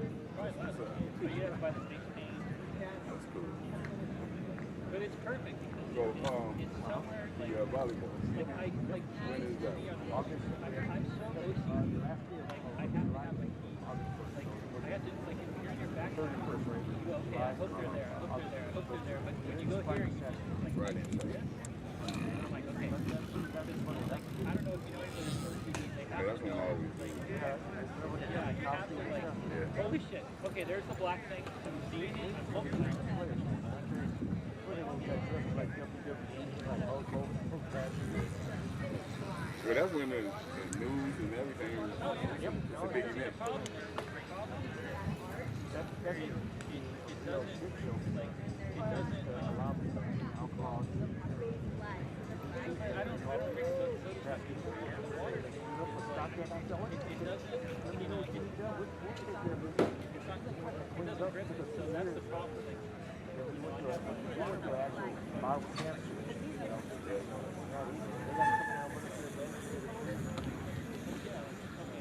I: but it's perfect because
J: So,
I: it's somewhere like,
J: the volleyball.
I: like
J: When is that?
I: I'm so OCD. Like I have to have like I have to like if you're in your back, you go, okay, I hope they're there, I hope they're there, I hope they're there. But when you go here, you just like
J: Right inside.
I: I'm like, okay, like I don't know if you know anybody who's OCD. They have
J: Yeah, that's
I: to
J: when
I: know.
J: I always
I: Like, yeah, you have to like, holy shit. Okay, there's the black thing. See it? I'm hoping there's
J: Well, that's when the news and everything was it's a big event.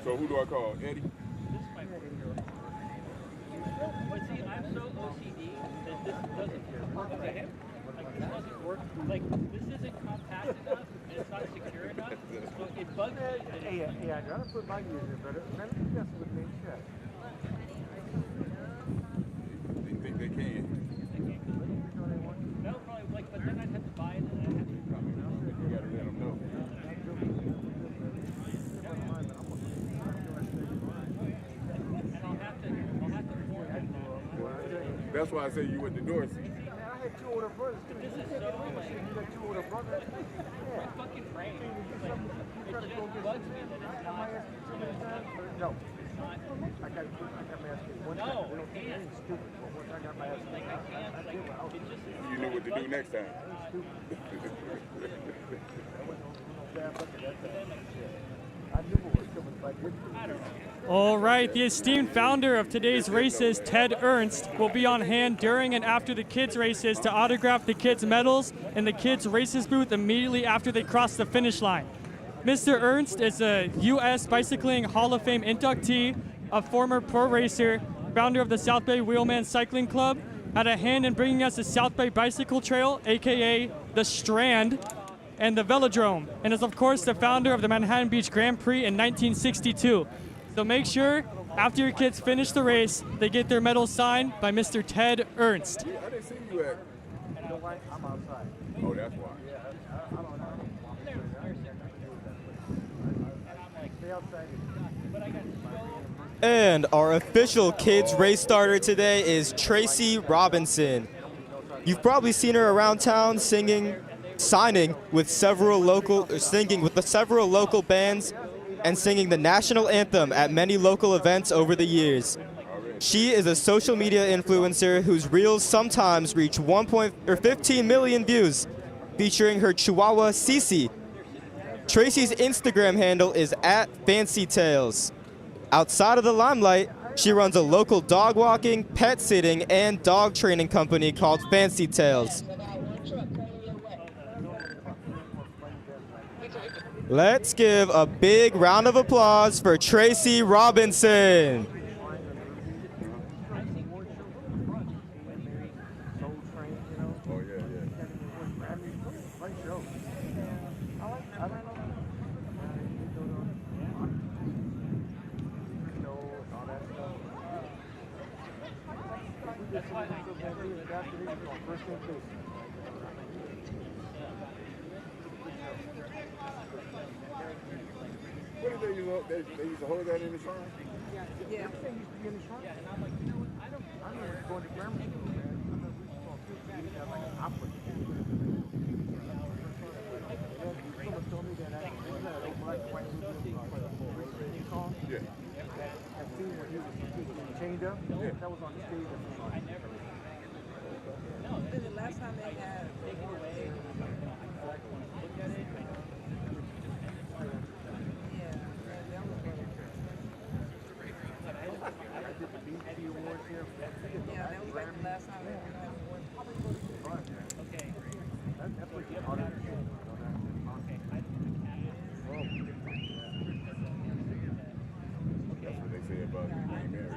J: So who do I call? Eddie?
I: But see, I'm so OCD that this doesn't work. Okay, like this doesn't work. Like this isn't compact enough and it's not secure enough. So it bugs me. that it's-
E: Hey, I gotta put my gears in, but let me just with me check.
J: They think they can.
I: That'll probably like, but then I'd have to buy it and I'd have to probably
J: You gotta let them know.
I: and I'll have to form it.
J: That's why I say you at the door.
E: Man, I had 2 older brothers.
I: This is so like
E: You got 2 older brothers. Yeah.
I: fucking brain. Like it just bugs me that it's not.
E: No.
I: It's not.
E: I got my ass kicked one
I: No,
E: time.
I: I can't.
E: It's stupid. But once I got my ass
I: Like
E: kicked,
I: I can't. Like it just.
J: You knew what to do next time.
E: I knew what was coming, but I didn't.
G: All right, the esteemed founder of today's races, Ted Ernst, will be on hand during and after the kids' races to autograph the kids' medals in the kids' races booth immediately after they cross the finish line. Mr. Ernst is a U.S. Bicycling Hall of Fame inductee, a former pro racer, founder of the South Bay Wheelman Cycling Club, had a hand in bringing us the South Bay Bicycle Trail, aka the Strand, and the Velodrome, and is of course the founder of the Manhattan Beach Grand Prix in 1962. So make sure after your kids finish the race, they get their medals signed by Mr. Ted Ernst.
J: I didn't see you at.
E: You know why? I'm outside.
J: Oh, that's why.
E: I don't know.
K: And our official kids race starter today is Tracy Robinson. You've probably seen her around town signing with the several local bands and singing the national anthem at many local events over the years. She is a social media influencer whose reels sometimes reach 15 million views, featuring her Chihuahua Cece. Tracy's Instagram handle is @FancyTales. Outside of the limelight, she runs a local dog walking, pet sitting, and dog training company called Fancy Tales. Let's give a big round of applause for Tracy Robinson.
J: What did they use? They used to hold that in the trunk?
E: Yeah.
J: Yeah.
E: Chained up? Yeah. That was on the stage. The last time they had yeah, that was like the last time they had awards. Okay. That's what you are.
J: That's what they say about being married.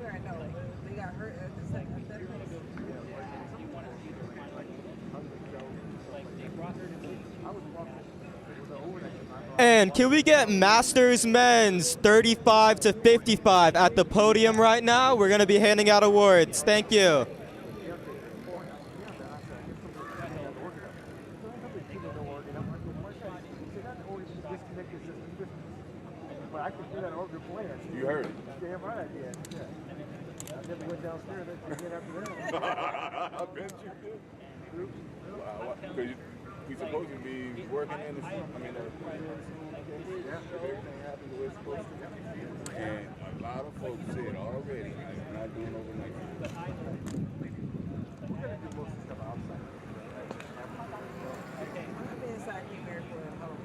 E: I know. They got hurt at the second.
K: And can we get Masters Men's 35 to 55 at the podium right now? We're going to be handing out awards. Thank you.
J: You heard it.
E: Damn right I did. Yeah. I never went downstairs again after that.
J: I bet you did. Wow, because you're supposed to be working in the everything happened the way it's supposed to. And a lot of folks said already, it's not doing overnight. We're going to do most of the stuff outside.
E: I've been inside King Mary for a whole.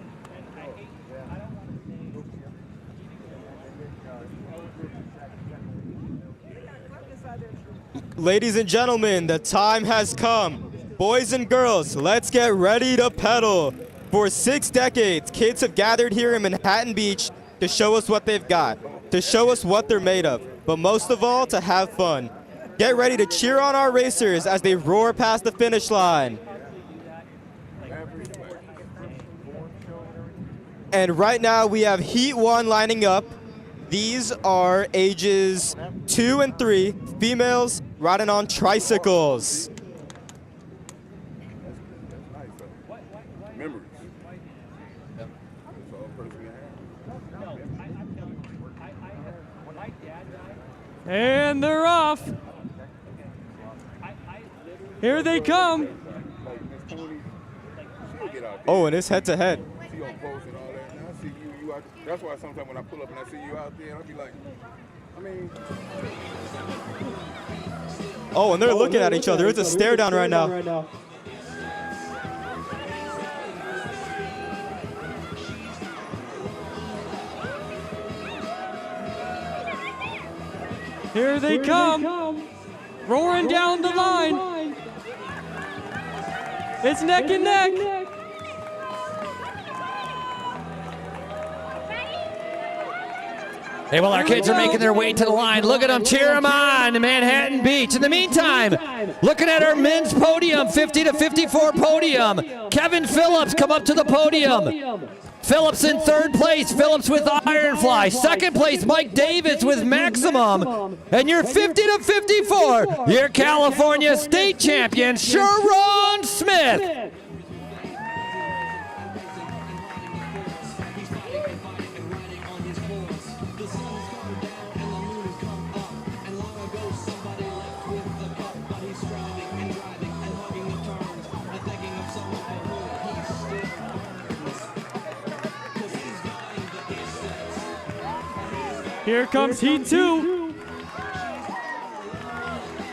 K: Ladies and gentlemen, the time has come. Boys and girls, let's get ready to pedal. For 6 decades, kids have gathered here in Manhattan Beach to show us what they've got, to show us what they're made of, but most of all, to have fun. Get ready to cheer on our racers as they roar past the finish line. And right now, we have Heat 1 lining up. These are ages 2 and 3, females riding on tricycles.
J: Memories.
G: And they're off. Here they come.
K: Oh, and it's head-to-head.
J: She on post and all that. And I see you out. That's why sometimes when I pull up and I see you out there, I'll be like, I mean.
K: Oh, and they're looking at each other. It's a stare down right now.
G: Here they come. Roaring down the line. It's neck and neck.
B: Hey, well, our kids are making their way to the line. Look at them, cheer them on, Manhattan Beach. In the meantime, looking at our men's podium, 50 to 54 podium. Kevin Phillips come up to the podium. Phillips in 3rd place, Phillips with Ironfly. 2nd place, Mike Davis with Maximum. And your 50 to 54, your California state champion, Sharon Smith.
G: Here comes heat 2.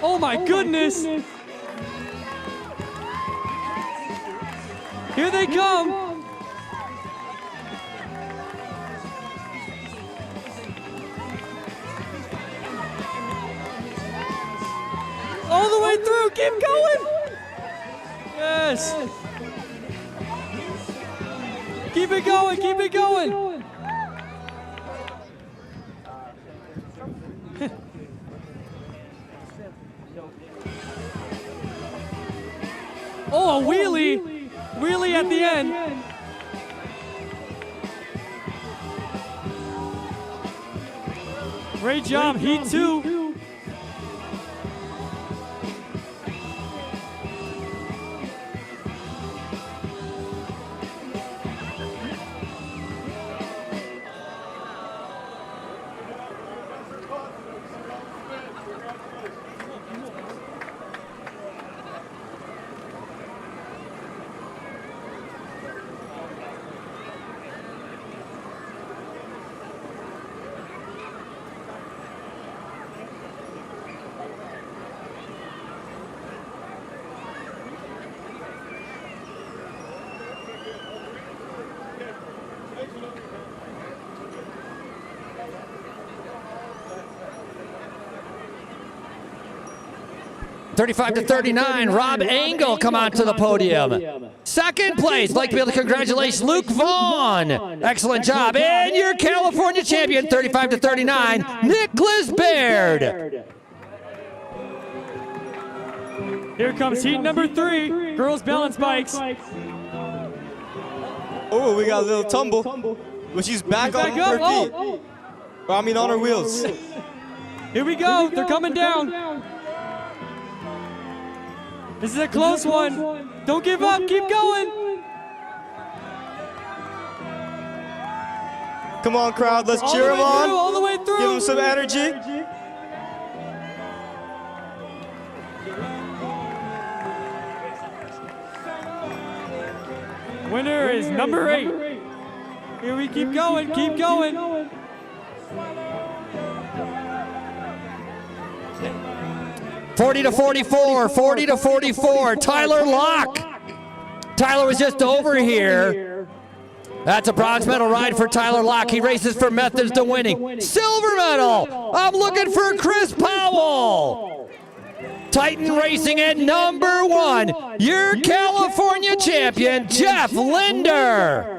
G: Oh my goodness. Here they come. All the way through, keep going. Yes. Keep it going, keep it going. Oh, a wheelie. Wheelie at the end. Great job, heat 2.
B: (35-39), Rob Engel come onto the podium. Second place, like to be able to congratulate Luke Vaughn. Excellent job. And your California champion, (35-39), Nicholas Baird.
G: Here comes heat number 3, girls balance bikes.
K: Oh, we got a little tumble, but she's back on her feet. Well, I mean, on her wheels.
G: Here we go. They're coming down. This is a close one. Don't give up. Keep going.
K: Come on, crowd. Let's cheer them on.
G: All the way through.
K: Give them some energy.
G: Winner is number 8. Here we keep going. Keep going.
B: 40-44, 40-44, Tyler Locke. Tyler was just over here. That's a bronze medal ride for Tyler Locke. He races for Methods to winning. Silver medal, I'm looking for Chris Powell. Titan Racing at number 1, your California champion, Jeff Linder.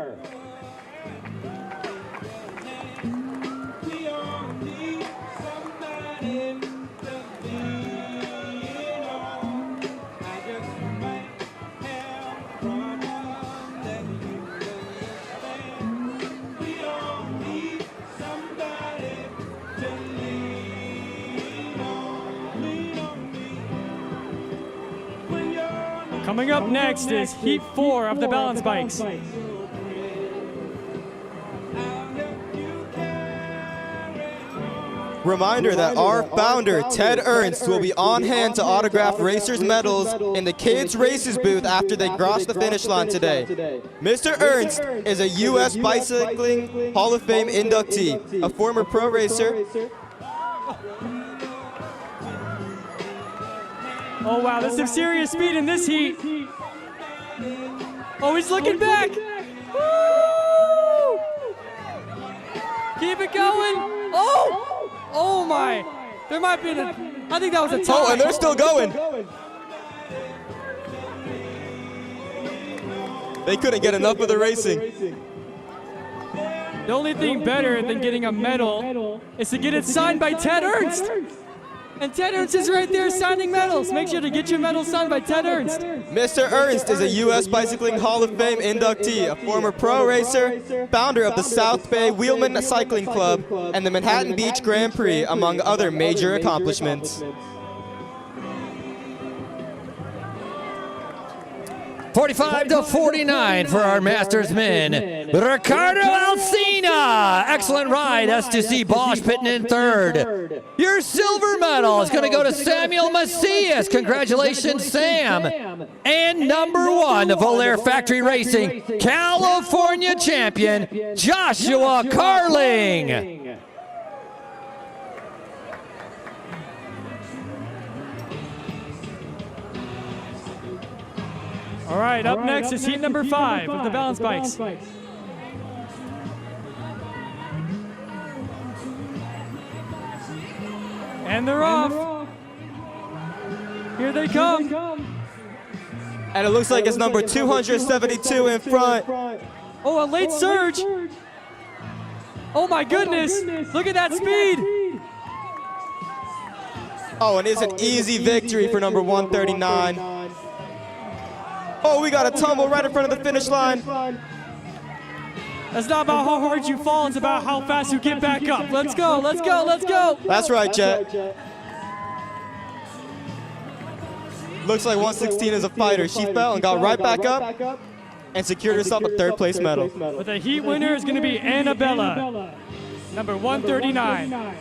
G: Coming up next is heat 4 of the balance bikes.
K: Reminder that our founder, Ted Ernst, will be on hand to autograph racers' medals in the kids' races booth after they cross the finish line today. Mr. Ernst is a U.S. Bicycling Hall of Fame inductee, a former pro racer.
G: Oh wow, there's some serious speed in this heat. Oh, he's looking back. Woo! Keep it going. Oh my. There might be I think that was a tie.
K: Oh, and they're still going. They couldn't get enough of the racing.
G: The only thing better than getting a medal is to get it signed by Ted Ernst. And Ted Ernst is right there signing medals. Make sure to get your medal signed by Ted Ernst.
K: Mr. Ernst is a U.S. Bicycling Hall of Fame inductee, a former pro racer, founder of the South Bay Wheelman Cycling Club, and the Manhattan Beach Grand Prix, among other major accomplishments.
B: 45-49 for our Masters men. Ricardo Alsina. Excellent ride. S2C Bosch pitting in third. Your silver medal is going to go to Samuel Macias. Congratulations, Sam. And number 1, the Volair Factory Racing California champion, Joshua Carling.
G: All right, up next is heat number 5 of the balance bikes. And they're off. Here they come.
K: And it looks like it's number 272 in front.
G: Oh, a late surge. Oh my goodness. Look at that speed.
K: Oh, and it's an easy victory for number 139. Oh, we got a tumble right in front of the finish line.
G: That's not about how hard you fall, it's about how fast you get back up. Let's go, let's go, let's go.
K: That's right, Jet. Looks like 116 is a fighter. She fell and got right back up and secured herself a third place medal.
G: But the heat winner is going to be Annabella, number 139.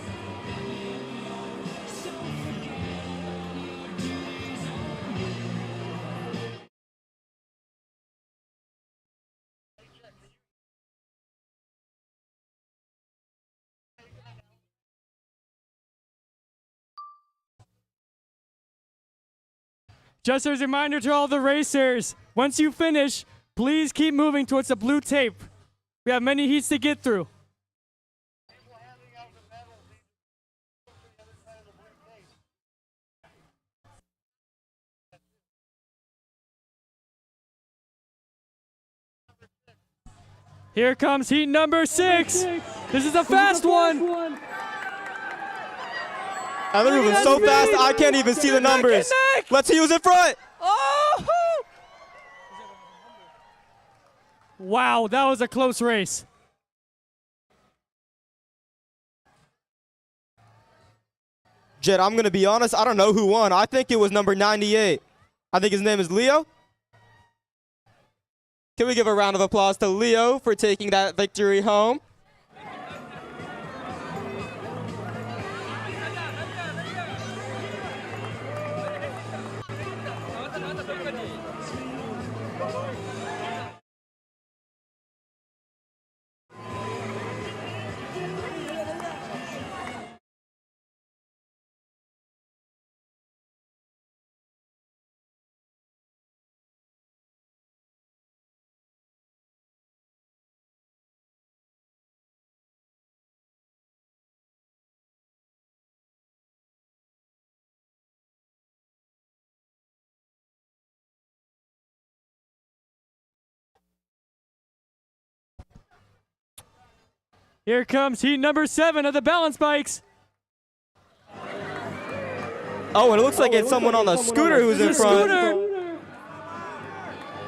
G: Just as a reminder to all the racers, once you finish, please keep moving towards the blue tape. We have many heats to get through. Here comes heat number 6. This is a fast one.
K: And they're moving so fast, I can't even see the numbers. Let's see who's in front.
G: Oh! Wow, that was a close race.
K: Jet, I'm going to be honest, I don't know who won. I think it was number 98. I think his name is Leo. Can we give a round of applause to Leo for taking that victory home?
G: Here comes heat number 7 of the balance bikes.
K: Oh, and it looks like it's someone on the scooter who's in front.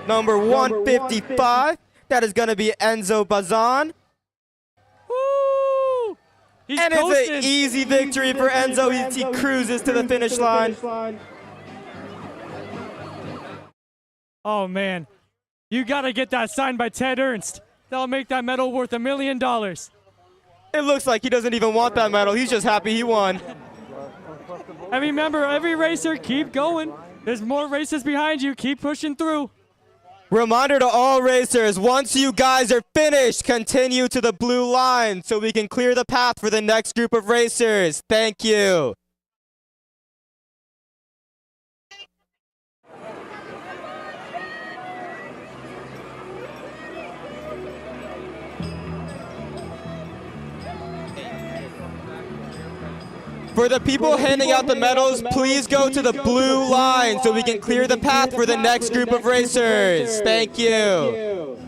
K: Number 155. That is going to be Enzo Bazan.
G: Woo! He's
K: And
G: coasting.
K: it's an easy victory for Enzo. He cruises to the finish line.
G: Oh, man. You got to get that signed by Ted Ernst. That'll make that medal worth $1 million.
K: It looks like he doesn't even want that medal. He's just happy he won.
G: And remember, every racer, keep going. There's more races behind you. Keep pushing through.
K: Reminder to all racers, once you guys are finished, continue to the blue line so we can clear the path for the next group of racers. Thank you. For the people handing out the medals, please go to the blue line so we can clear the path for the next group of racers. Thank you.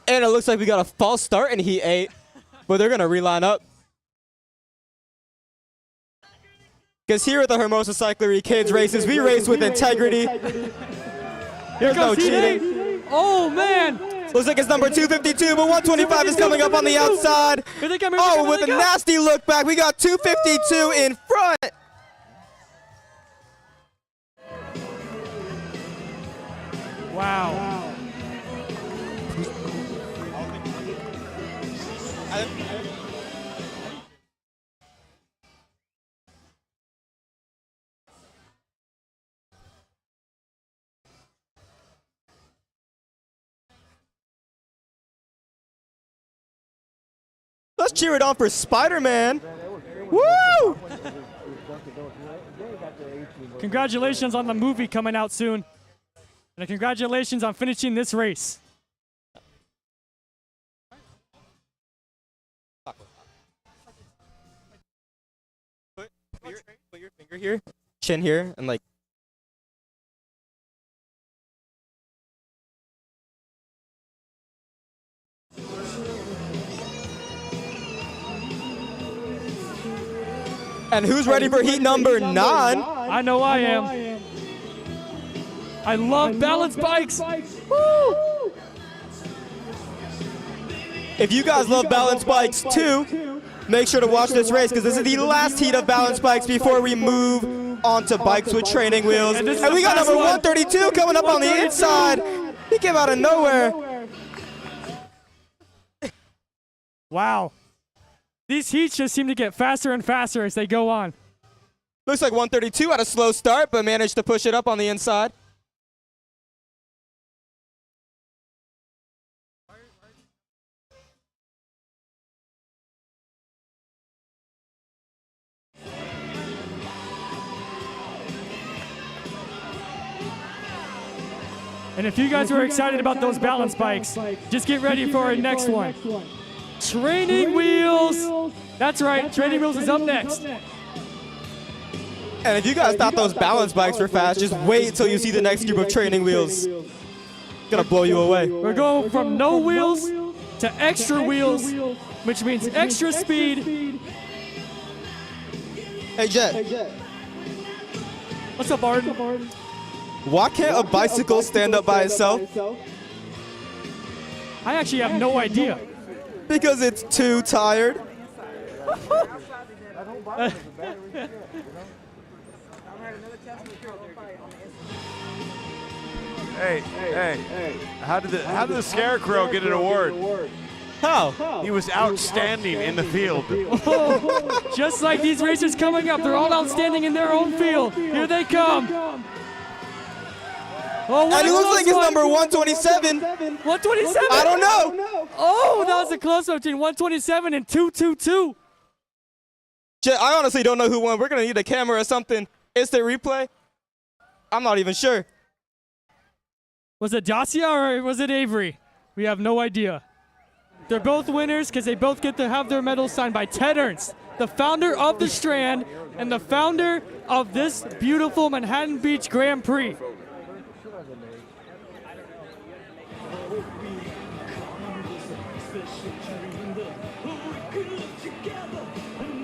K: And it looks like we got a false start in Heat 8, but they're going to reline up. Because here at the Hermosa Cyclery Kids races, we race with integrity. There's no cheating.
G: Oh, man.
K: Looks like it's number 252, but 125 is coming up on the outside. Oh, with a nasty look back, we got 252 in front.
G: Wow.
K: Let's cheer it on for Spider-Man. Woo!
G: Congratulations on the movie coming out soon. And congratulations on finishing this race.
K: Put your finger here, chin here, and like. And who's ready for heat number 9?
G: I know I am. I love balance bikes. Woo!
K: If you guys love balance bikes too, make sure to watch this race because this is the last heat of balance bikes before we move on to bikes with training wheels. And we got number 132 coming up on the inside. He came out of nowhere.
G: Wow. These heats just seem to get faster and faster as they go on.
K: Looks like 132 had a slow start, but managed to push it up on the inside.
G: And if you guys were excited about those balance bikes, just get ready for our next one. Training wheels. That's right, training wheels is up next.
K: And if you guys thought those balance bikes were fast, just wait until you see the next group of training wheels. Gonna blow you away.
G: We're going from no wheels to extra wheels, which means extra speed.
K: Hey, Jet.
G: What's up, Arden?
K: Why can't a bicycle stand up by itself?
G: I actually have no idea.
K: Because it's too tired.
C: Hey, how did the Scarecrow get an award?
K: How?
C: He was outstanding in the field.
G: Just like these racers coming up, they're all outstanding in their own field. Here they come. Oh,
K: and it looks like it's number 127.
G: 127?
K: I don't know.
G: Oh, that was a close one between 127 and 222.
K: Jet, I honestly don't know who won. We're going to need a camera or something. Instant replay? I'm not even sure.
G: Was it Dacia or was it Avery? We have no idea. They're both winners because they both get to have their medals signed by Ted Ernst, the founder of the Strand and the founder of this beautiful Manhattan Beach Grand Prix.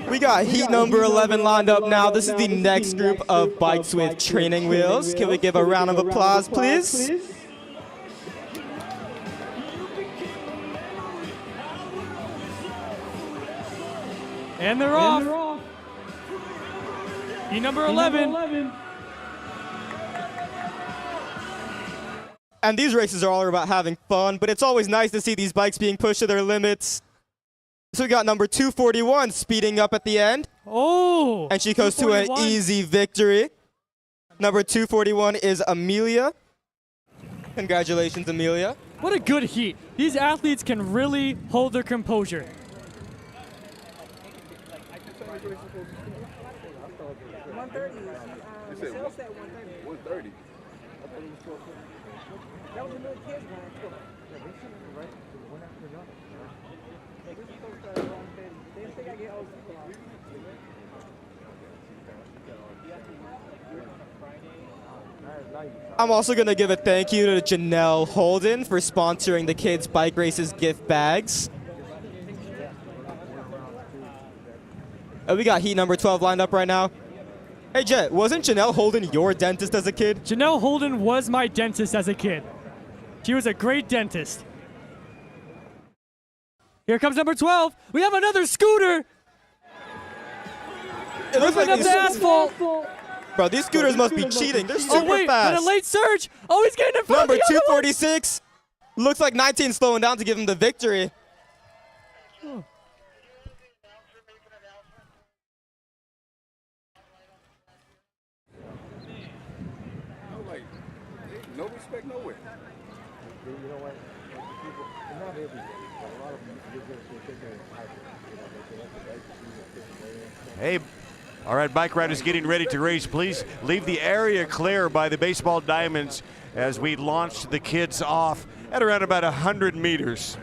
K: We got heat number 11 lined up now. This is the next group of bikes with training wheels. Can we give a round of applause, please?
G: And they're off. Heat number 11.
K: And these races are all about having fun, but it's always nice to see these bikes being pushed to their limits. So we got number 241 speeding up at the end.
G: Oh!
K: And she goes to an easy victory. Number 241 is Amelia. Congratulations, Amelia.
G: What a good heat. These athletes can really hold their composure.
K: I'm also going to give a thank you to Janelle Holden for sponsoring the kids' bike races gift bags. And we got heat number 12 lined up right now. Hey, Jet, wasn't Janelle Holden your dentist as a kid?
G: Janelle Holden was my dentist as a kid. She was a great dentist. Here comes number 12. We have another scooter.
K: It looks like
G: up the asphalt.
K: Bro, these scooters must be cheating. They're super
G: Oh, wait,
K: fast.
G: but a late surge. Oh, he's getting in front
K: Number
G: of the other one.
K: 246. Looks like 19 slowing down to give him the victory.
G: Oh.
J: No respect nowhere.
H: You know what? People, and not everybody, but a lot of them, you're going to sit there and type it. You know, they let the guys see it.
C: Hey, all right, bike riders getting ready to race. Please leave the area clear by the baseball diamonds as we launch the kids off at around about 100 meters.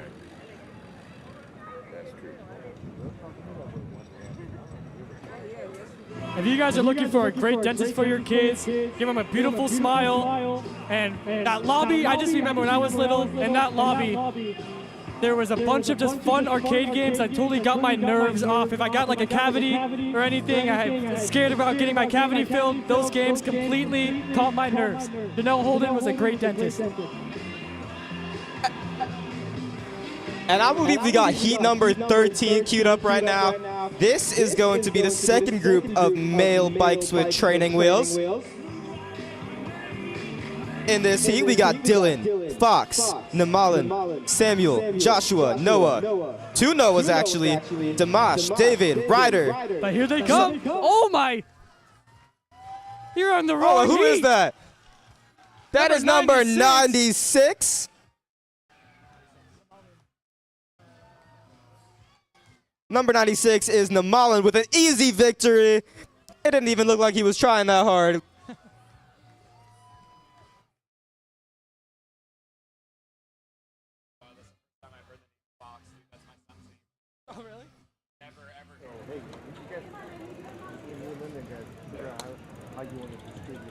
G: If you guys are looking for a great dentist for your kids, give them a beautiful smile. And that lobby, I just remember when I was little, in that lobby, there was a bunch of just fun arcade games that totally got my nerves off. If I got like a cavity or anything, I was scared about getting my cavity filled. Those games completely caught my nerves. Janelle Holden was a great dentist.
K: And I believe we got heat number 13 queued up right now. This is going to be the second group of male bikes with training wheels. In this heat, we got Dylan, Fox, Namalan, Samuel, Joshua, Noah. Two Noahs, actually. Dimash, David, Ryder.
G: But here they come. Oh, my. You're on the wrong
K: who is
G: heat.
K: that? That is number 96. Number 96 is Namalan with an easy victory. It didn't even look like he was trying that hard.
G: Oh, really?
H: Never, ever. Oh, hey, you guys, you women guys, figure out how you want to distribute.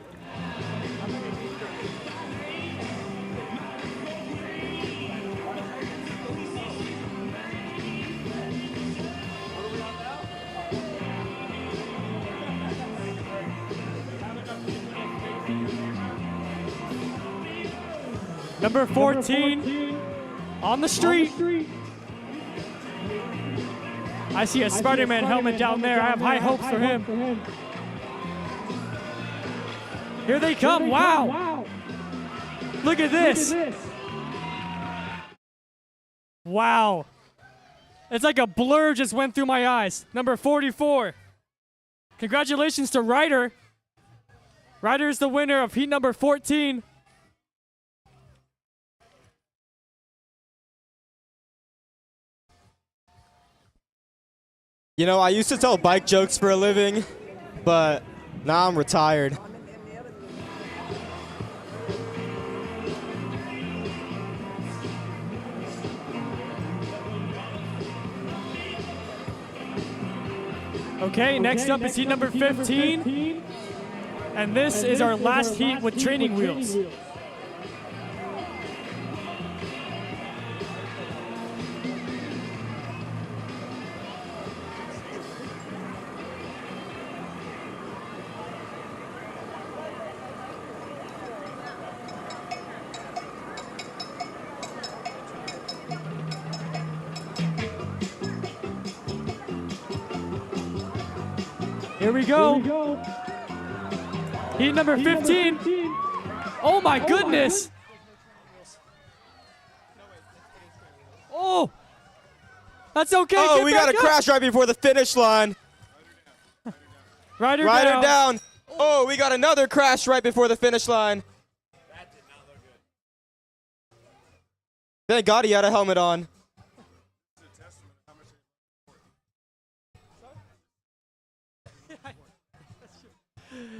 G: Number 14 on the street. I see a Spider-Man helmet down there. I have high hopes for him. Here they come. Wow. Look at this. Wow. It's like a blur just went through my eyes. Number 44. Congratulations to Ryder. Ryder is the winner of heat number 14.
K: You know, I used to tell bike jokes for a living, but now I'm retired.
G: Okay, next up is heat number 15. And this is our last heat with training wheels. Here we go. Heat number 15. Oh my goodness. Oh, that's okay.
K: Oh, we got a crash right before the finish line.
G: Ryder
K: down. Oh, we got another crash right before the finish line.
A: That did not look good.
K: Thank God he had a helmet on.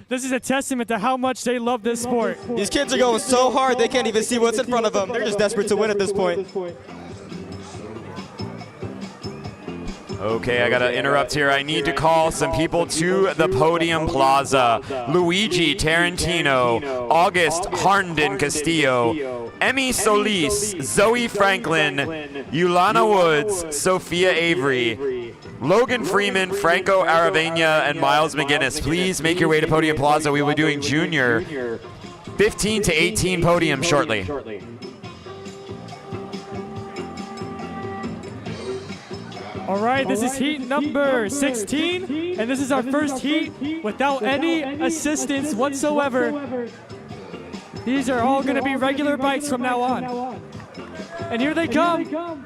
G: This is a testament to how much they love this sport.
K: These kids are going so hard they can't even see what's in front of them. They're just desperate to win at this point.
A: Okay, I gotta interrupt here. I need to call some people to the podium plaza. Luigi Tarantino, August Harnden Castillo, Emmy Solis, Zoe Franklin, Yulana Woods, Sophia Avery, Logan Freeman, Franco Aravena, and Miles McGinnis. Please make your way to Podium Plaza. We will be doing junior 15 to 18 podium shortly.
G: All right, this is heat number 16, and this is our first heat without any assistance whatsoever. These are all going to be regular bikes from now on. And here they come.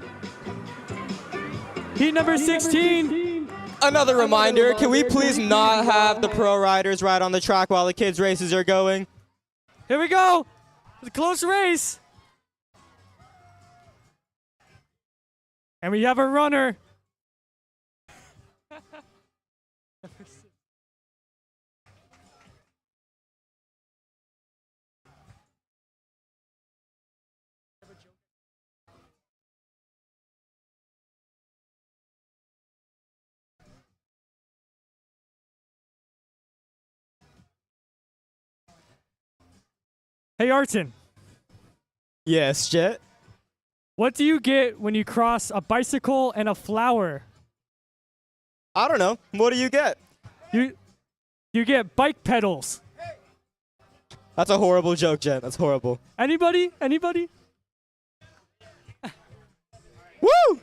G: Heat number 16.
K: Another reminder, can we please not have the pro riders ride on the track while the kids' races are going?
G: Here we go. It's a close race. And we have a runner. Hey, Arton.
K: Yes, Jet.
G: What do you get when you cross a bicycle and a flower?
K: I don't know. What do you get?
G: You get bike pedals.
K: That's a horrible joke, Jet. That's horrible.
G: Anybody? Anybody?
K: Woo!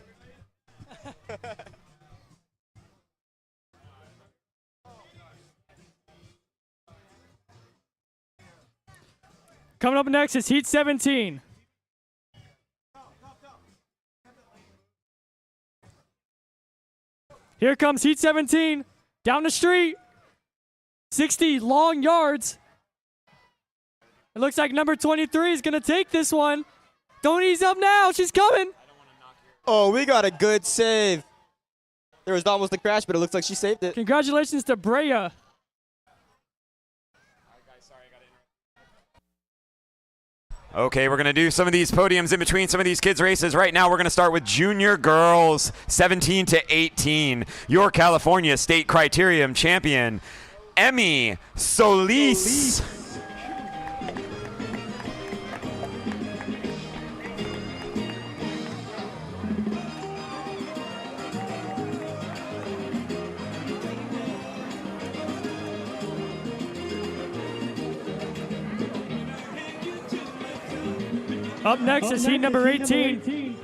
G: Coming up next is Heat 17. Here comes Heat 17. Down the street. 60 long yards. It looks like number 23 is going to take this one. Don't ease up now. She's coming.
K: Oh, we got a good save. There was almost a crash, but it looks like she saved it.
G: Congratulations to Brea.
A: Okay, we're going to do some of these podiums in between some of these kids' races. Right now, we're going to start with junior girls, 17 to 18. Your California State Criterium champion, Emmy Solis.
G: Up next is heat number 18.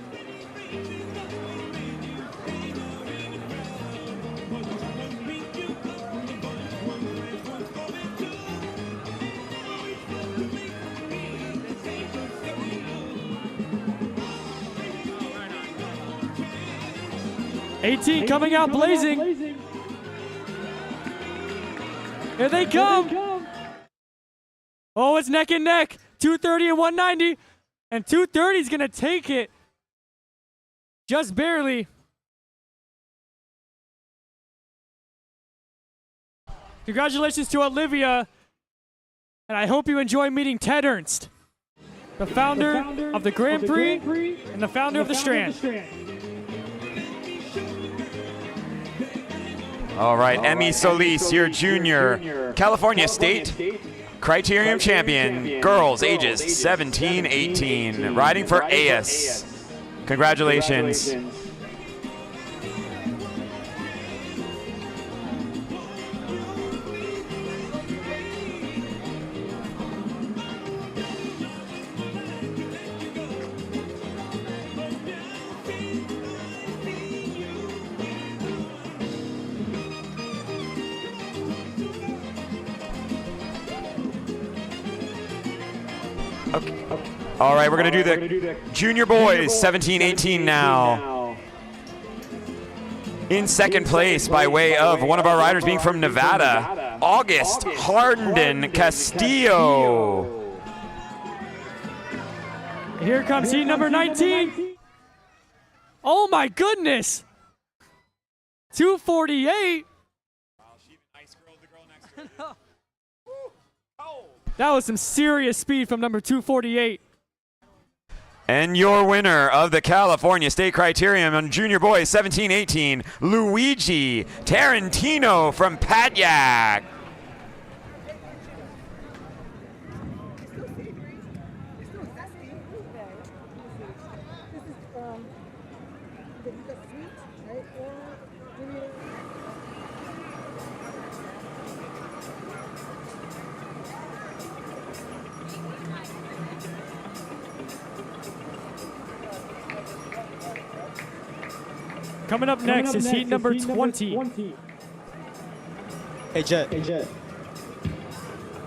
G: Coming out blazing. Here they come. Oh, it's neck and neck. 230 and 190. And 230 is going to take it. Just barely. Congratulations to Olivia. And I hope you enjoy meeting Ted Ernst, the founder of the Grand Prix and the founder of the Strand.
A: All right, Emmy Solis, your junior California State Criterium champion, girls ages 17-18, riding for AS. Congratulations. Okay. All right, we're going to do the junior boys, 17-18 now. In second place, by way of one of our riders being from Nevada, August Harnden Castillo.
G: Here comes heat number 19. Oh my goodness. 248. That was some serious speed from number 248.
A: And your winner of the California State Criterium on Junior Boys 17-18, Luigi Tarantino from Patyak.
G: Coming up next is heat number 20.
K: Hey, Jet.
G: You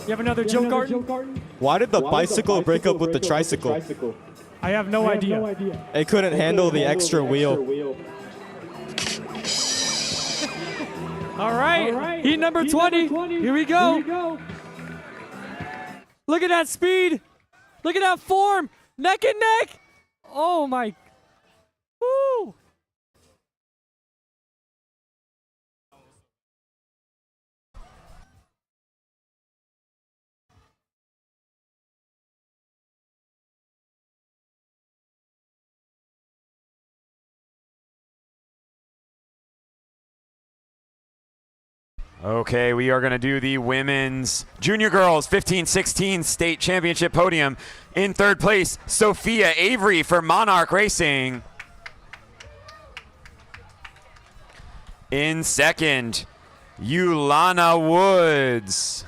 G: have another joke, Garden?
K: Why did the bicycle break up with the tricycle?
G: I have no idea.
K: It couldn't handle the extra wheel.
G: All right, heat number 20. Here we go. Look at that speed. Look at that form. Neck and neck. Oh, my. Woo.
A: Okay, we are going to do the women's junior girls 15-16 state championship podium. In third place, Sophia Avery for Monarch Racing. In second, Yulana Woods.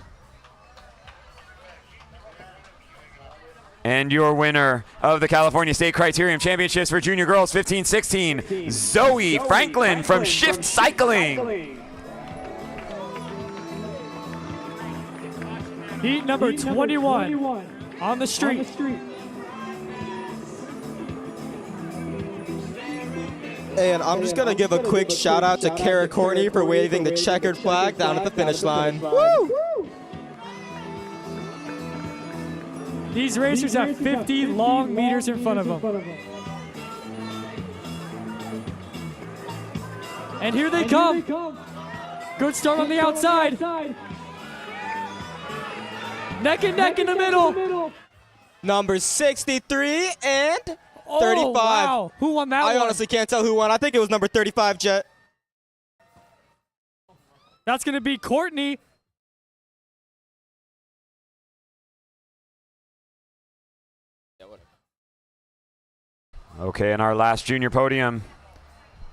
A: And your winner of the California State Criterium Championships for Junior Girls 15-16, Zoe Franklin from Shift Cycling.
G: Heat number 21 on the street.
K: And I'm just going to give a quick shout out to Kara Courtney for waving the checkered flag down at the finish line. Woo!
G: These racers have 50 long meters in front of them. And here they come. Good start on the outside. Neck and neck in the middle.
K: Number 63 and 35.
G: Oh, wow. Who won that one?
K: I honestly can't tell who won. I think it was number 35, Jet.
G: That's going to be Courtney.
A: Okay, and our last junior podium.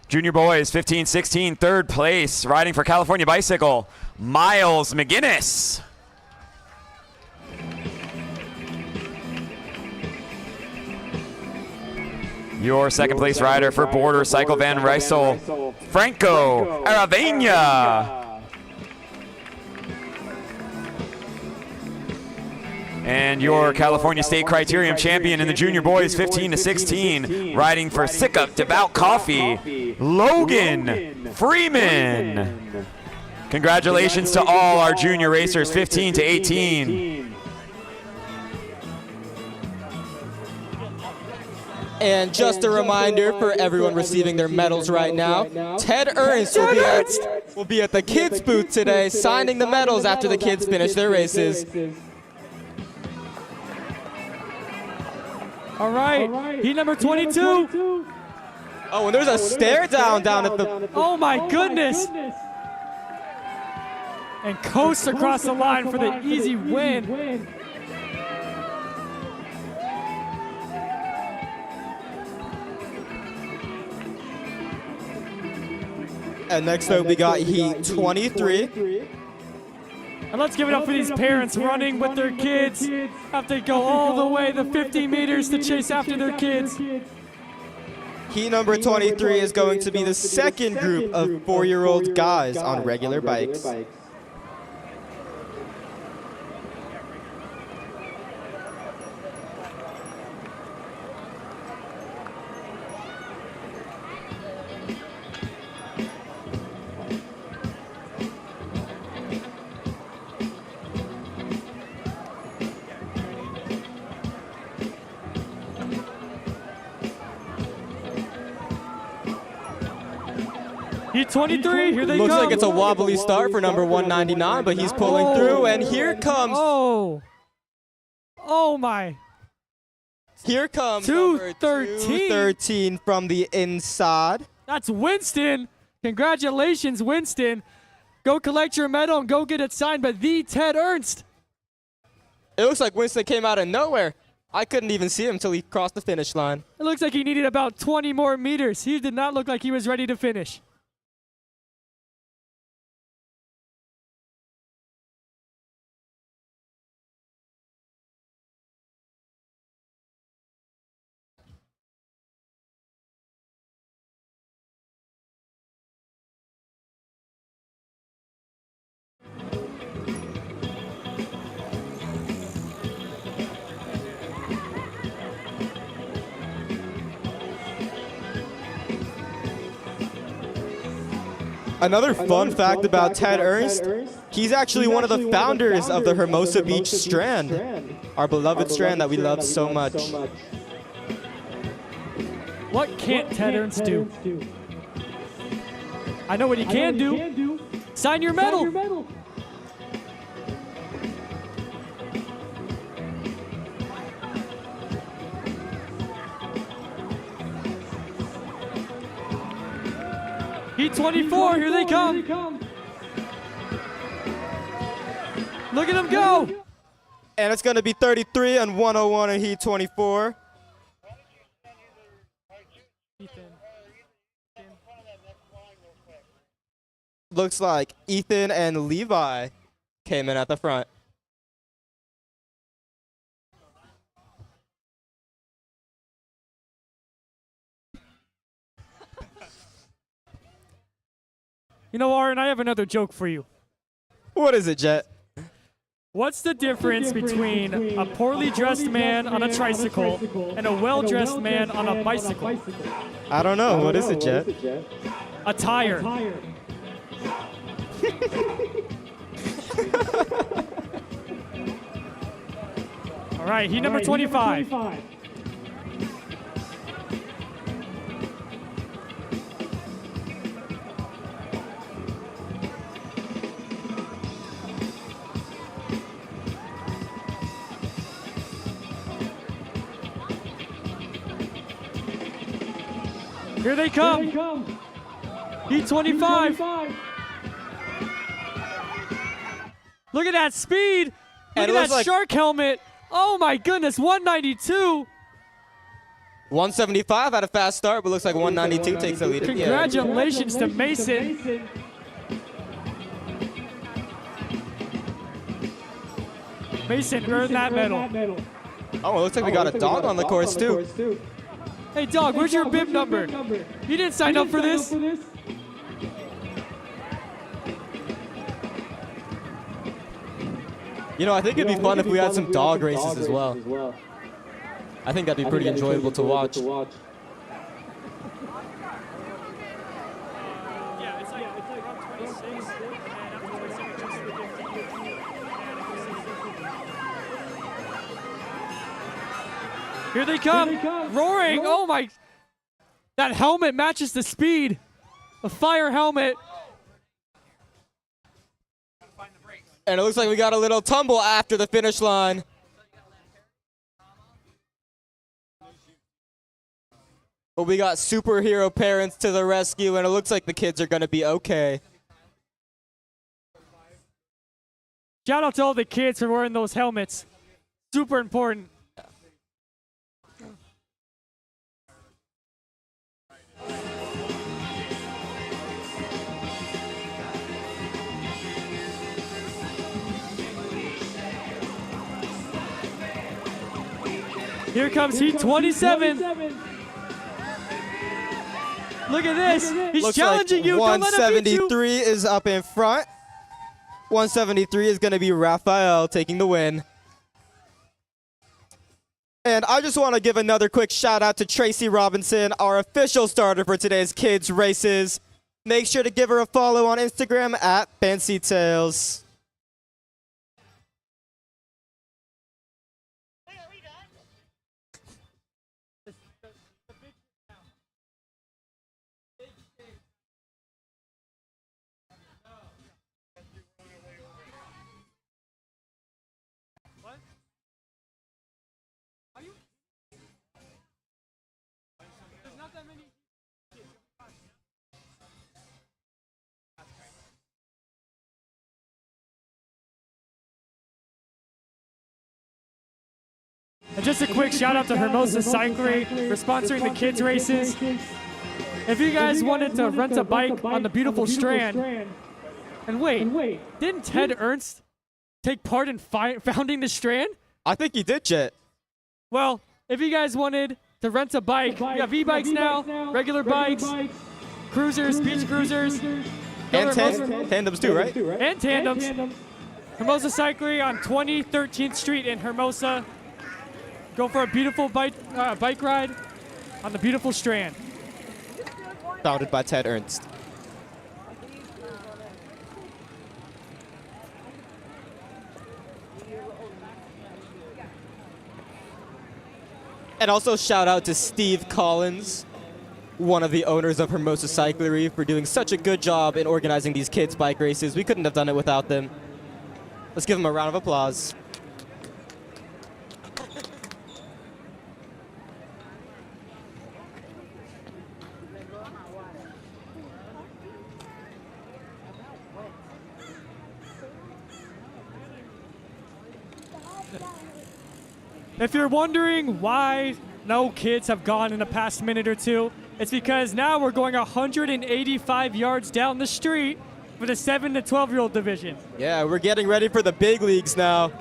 A: Junior boys 15-16, third place, riding for California Bicycle, Miles McGinnis. Your second place rider for Border Cycle Van Rysel, Franco Aravena. And your California State Criterium champion in the junior boys 15-16, riding for Sickup Devout Coffee, Logan Freeman. Congratulations to all our junior racers 15-18.
K: And just a reminder for everyone receiving their medals right now, Ted Ernst will be at the kids booth today signing the medals after the kids finish their races.
G: All right, heat number 22.
K: Oh, and there's a stare down at the...
G: Oh my goodness. And coast across the line for the easy win.
K: And next up we got heat 23.
G: And let's give it up for these parents running with their kids. Have to go all the way the 50 meters to chase after their kids.
K: Heat number 23 is going to be the second group of 4-year-old guys on regular bikes.
G: Heat 23, here they
K: Looks
G: come.
K: like it's a wobbly start for number 199, but he's pulling through, and here comes...
G: Oh my.
K: Here comes number 213 from the inside.
G: That's Winston. Congratulations, Winston. Go collect your medal and go get it signed by the Ted Ernst.
K: It looks like Winston came out of nowhere. I couldn't even see him until he crossed the finish line.
G: It looks like he needed about 20 more meters. He did not look like he was ready to finish.
K: Another fun fact about Ted Ernst, he's actually one of the founders of the Hermosa Beach Strand, our beloved strand that we love so much.
G: What can't Ted Ernst do? I know what he can do. Sign your medal. Heat 24, here they come. Look at him go.
K: And it's going to be 33 and 101 in Heat 24. Looks like Ethan and Levi came in at the front.
G: You know, Aaron, I have another joke for you.
K: What is it, Jet?
G: What's the difference between a poorly dressed man on a tricycle and a well-dressed man on a bicycle?
K: I don't know. What is it, Jet?
G: A tire. All right, heat number 25. Here they come. Heat 25. Look at that speed. Look
K: And
G: at
K: it looks
G: that
K: like-
G: shark helmet. Oh my goodness, 192.
K: 175 had a fast start, but looks like 192 takes the lead. Yeah.
G: Congratulations to Mason. Mason earned that medal.
K: Oh, it looks like we got a dog on the course, too.
G: Hey, dog, where's your bib number? You didn't sign up for this.
K: You know, I think it'd be fun if we had some dog races as well. I think that'd be pretty enjoyable to watch.
G: Yeah, it's like around 26, and after 27, just the 50. Here they come, roaring. Oh my, that helmet matches the speed. A fire helmet.
K: And it looks like we got a little tumble after the finish line. But we got superhero parents to the rescue, and it looks like the kids are going to be okay.
G: Shout out to all the kids for wearing those helmets. Super important. Here comes Heat 27. Look at this. He's
K: Looks
G: challenging
K: like
G: you. Don't let him beat you.
K: 173 is up in front. 173 is going to be Raphael taking the win. And I just want to give another quick shout out to Tracy Robinson, our official starter for today's kids races. Make sure to give her a follow on Instagram at Fancy Tales.
G: And just a quick shout out to Hermosa Cyclery for sponsoring the kids races. If you guys wanted to rent a bike on the beautiful Strand, and wait, didn't Ted Ernst take part in founding the Strand?
K: I think he did, Jet.
G: Well, if you guys wanted to rent a bike, we have e-bikes now, regular bikes, cruisers, beach cruisers.
K: And tandems too, right?
G: And tandems. Hermosa Cyclery on 13th Street in Hermosa. Go for a beautiful bike ride on the beautiful Strand.
K: Founded by Ted Ernst. And also shout out to Steve Collins, one of the owners of Hermosa Cyclery, for doing such a good job in organizing these kids' bike races. We couldn't have done it without them. Let's give them a round of applause.
G: If you're wondering why no kids have gone in the past minute or two, it's because now we're going 185 yards down the street for the 7 to 12-year-old division.
K: Yeah, we're getting ready for the big leagues now.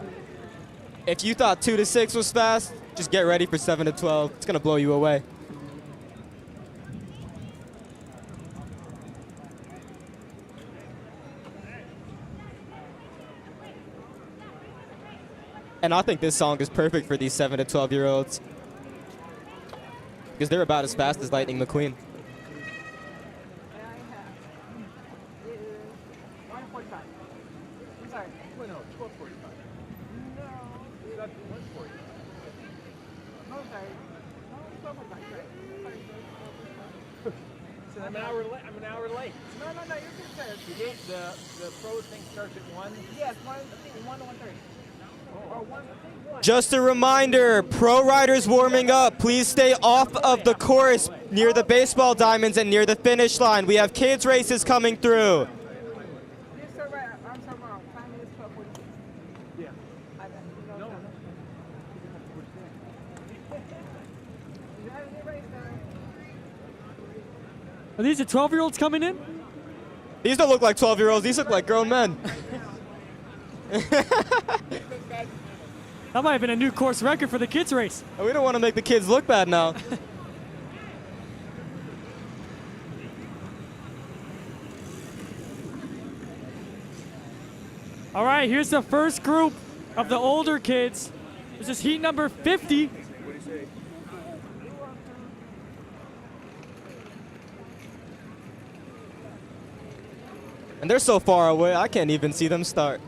K: If you thought 2 to 6 was fast, just get ready for 7 to 12. It's gonna blow you away. And I think this song is perfect for these 7 to 12-year-olds because they're about as fast as Lightning McQueen.
I: I'm an hour late. No, you're good, sir. The pro thing starts at 1? Yes, 1 to 1:30.
K: Just a reminder, pro riders warming up. Please stay off of the course near the baseball diamonds and near the finish line. We have kids races coming through.
I: Yes, sir, right. I'm sorry, wrong. Time is 12:46. Yeah. No.
G: Are these the 12-year-olds coming in?
K: These don't look like 12-year-olds. These look like grown men.
G: That might have been a new course record for the kids race.
K: We don't want to make the kids look bad now.
G: All right, here's the first group of the older kids. This is heat number 50.
K: And they're so far away, I can't even see them start.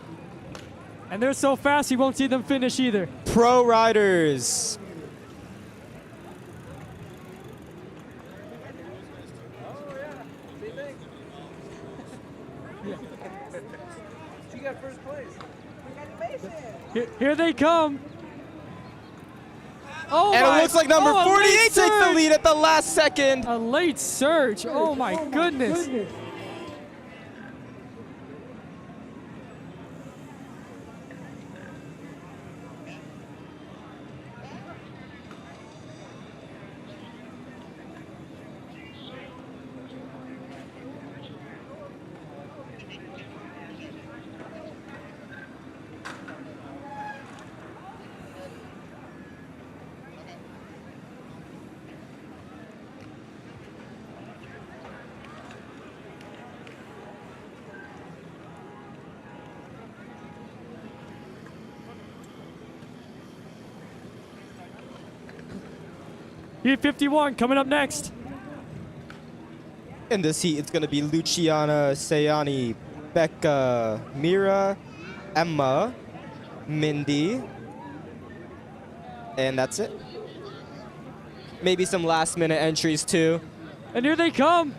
G: And they're so fast, you won't see them finish either.
K: Pro riders.
I: You got first place.
G: Here they come. Oh
K: And
G: my,
K: it looks like number
G: a
K: 48
G: late
K: takes the
G: surge.
K: lead at the last second.
G: A late surge. Oh my goodness. Heat 51 coming up next.
K: In this heat, it's going to be Luciana, Sayani, Becca, Mira, Emma, Mindy, and that's it. Maybe some last-minute entries, too.
G: And here they come.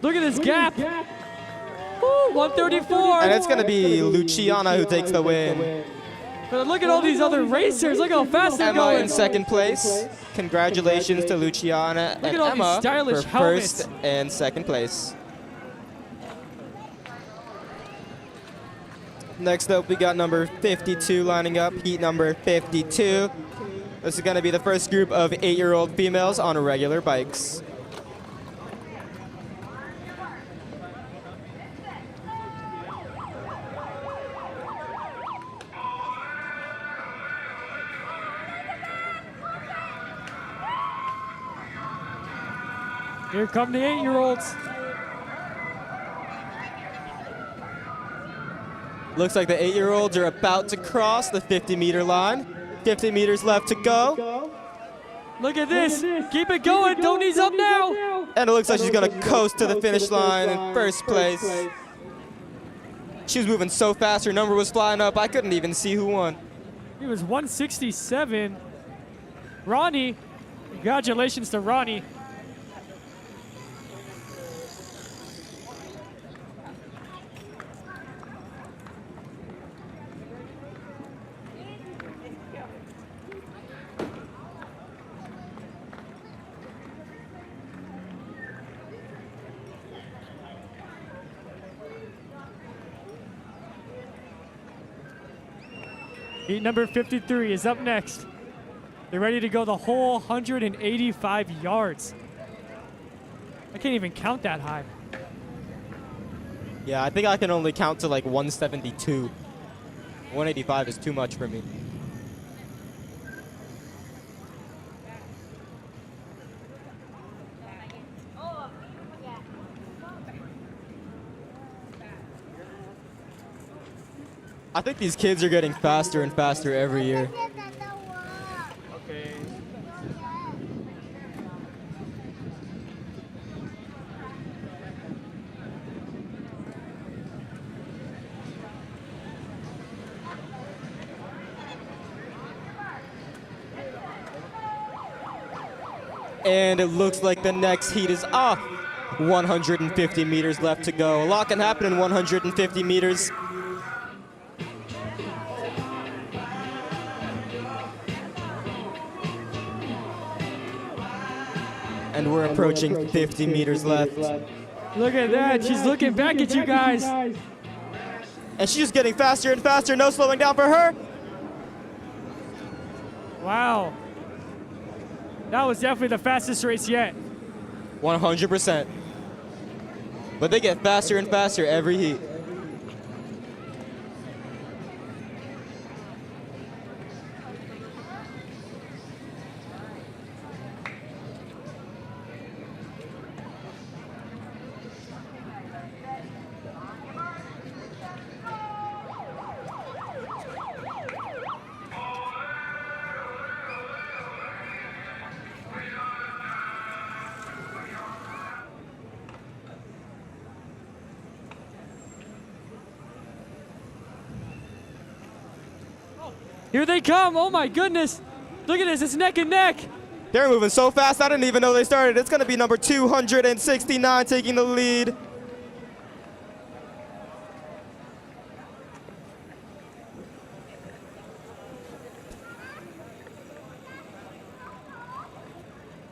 G: Look at this gap. Woo, 134.
K: And it's going to be Luciana who takes the win.
G: But look at all these other racers. Look how fast they're
K: Emma
G: going.
K: in second place. Congratulations to Luciana
G: Look
K: and
G: at all these
K: Emma
G: stylish
K: for
G: helmets.
K: first and second place. Next up, we got number 52 lining up, heat number 52. This is going to be the first group of 8-year-old females on regular bikes.
G: Here come the 8-year-olds.
K: Looks like the 8-year-olds are about to cross the 50-meter line. 50 meters left to go.
G: Look at this. Keep it going. Don't ease up now.
K: And it looks like she's going to coast to the finish line in first place. She was moving so fast, her number was flying up. I couldn't even see who won.
G: It was 167. Ronnie. Congratulations to Ronnie. Heat number 53 is up next. They're ready to go the whole 185 yards. I can't even count that high.
K: Yeah, I think I can only count to like 172. 185 is too much for me. I think these kids are getting faster and faster every year.
G: Okay.
K: And it looks like the next heat is off. 150 meters left to go. A lot can happen in 150 meters. And we're approaching 50 meters left.
G: Look at that. She's looking back at you guys.
K: And she's getting faster and faster. No slowing down for her.
G: Wow. That was definitely the fastest race yet.
K: 100%. But they get faster and faster every heat.
G: Here they come. Oh my goodness. Look at this. It's neck and neck.
K: They're moving so fast, I didn't even know they started. It's going to be number 269 taking the lead.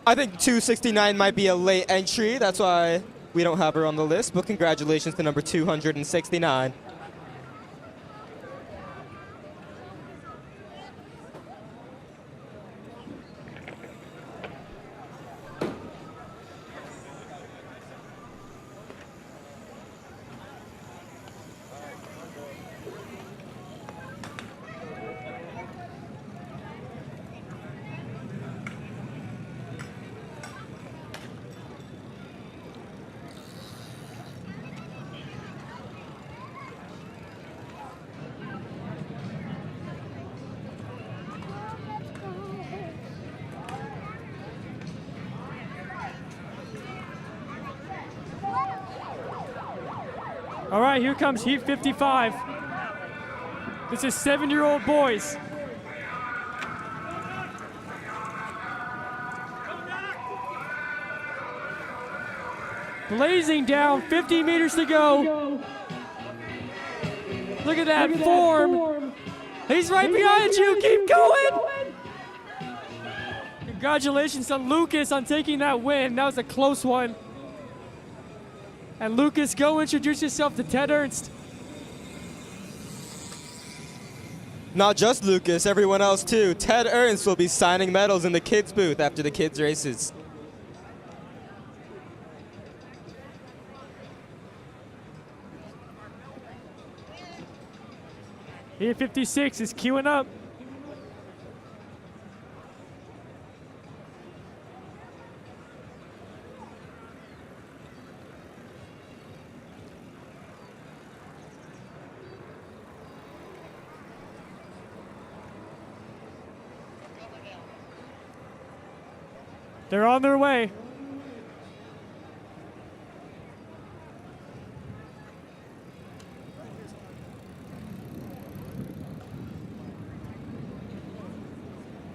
K: I think 269 might be a late entry. That's why we don't have her on the list. But congratulations to number 269.
G: All right, here comes Heat 55. This is 7-year-old boys. Blazing down, 50 meters to go. Look at that form. He's right behind you, keep going. Congratulations to Lucas on taking that win. That was a close one. And Lucas, go introduce yourself to Ted Ernst.
K: Not just Lucas, everyone else too. Ted Ernst will be signing medals in the kids booth after the kids races.
G: Heat 56 is queuing up. They're on their way.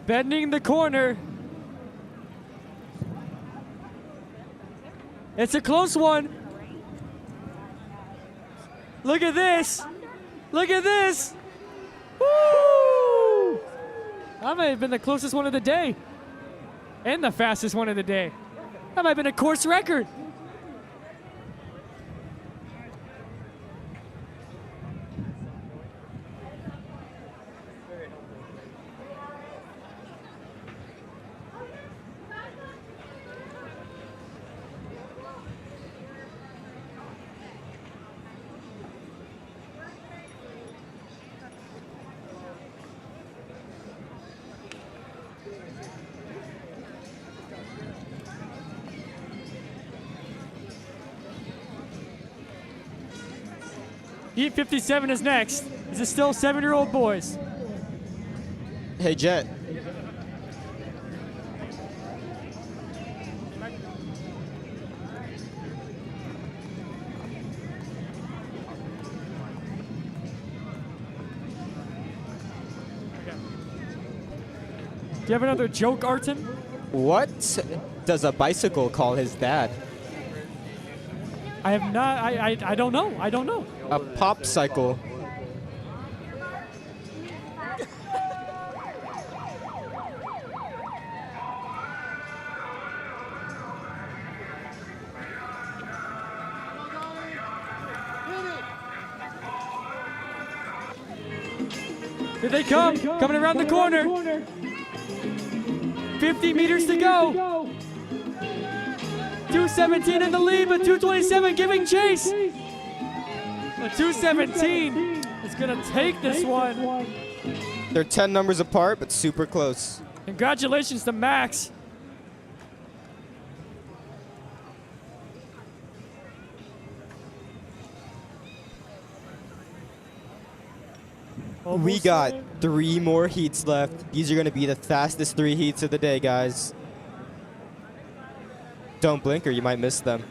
G: Bending the corner. It's a close one. Look at this. Look at this. Woo! That might have been the closest one of the day. And the fastest one of the day. That might have been a course record. Heat 57 is next. This is still 7-year-old boys.
K: Hey, Jet.
G: Do you have another joke, Arton?
K: What does a bicycle call his dad?
G: I have not. I don't know. I don't know.
K: A pop cycle.
G: Here they come. Coming around the corner. 50 meters to go. 217 in the lead, but 227 giving chase. The 217 is going to take this one.
K: They're 10 numbers apart, but super close.
G: Congratulations to Max.
K: We got 3 more heats left. These are going to be the fastest 3 heats of the day, guys. Don't blink or you might miss them.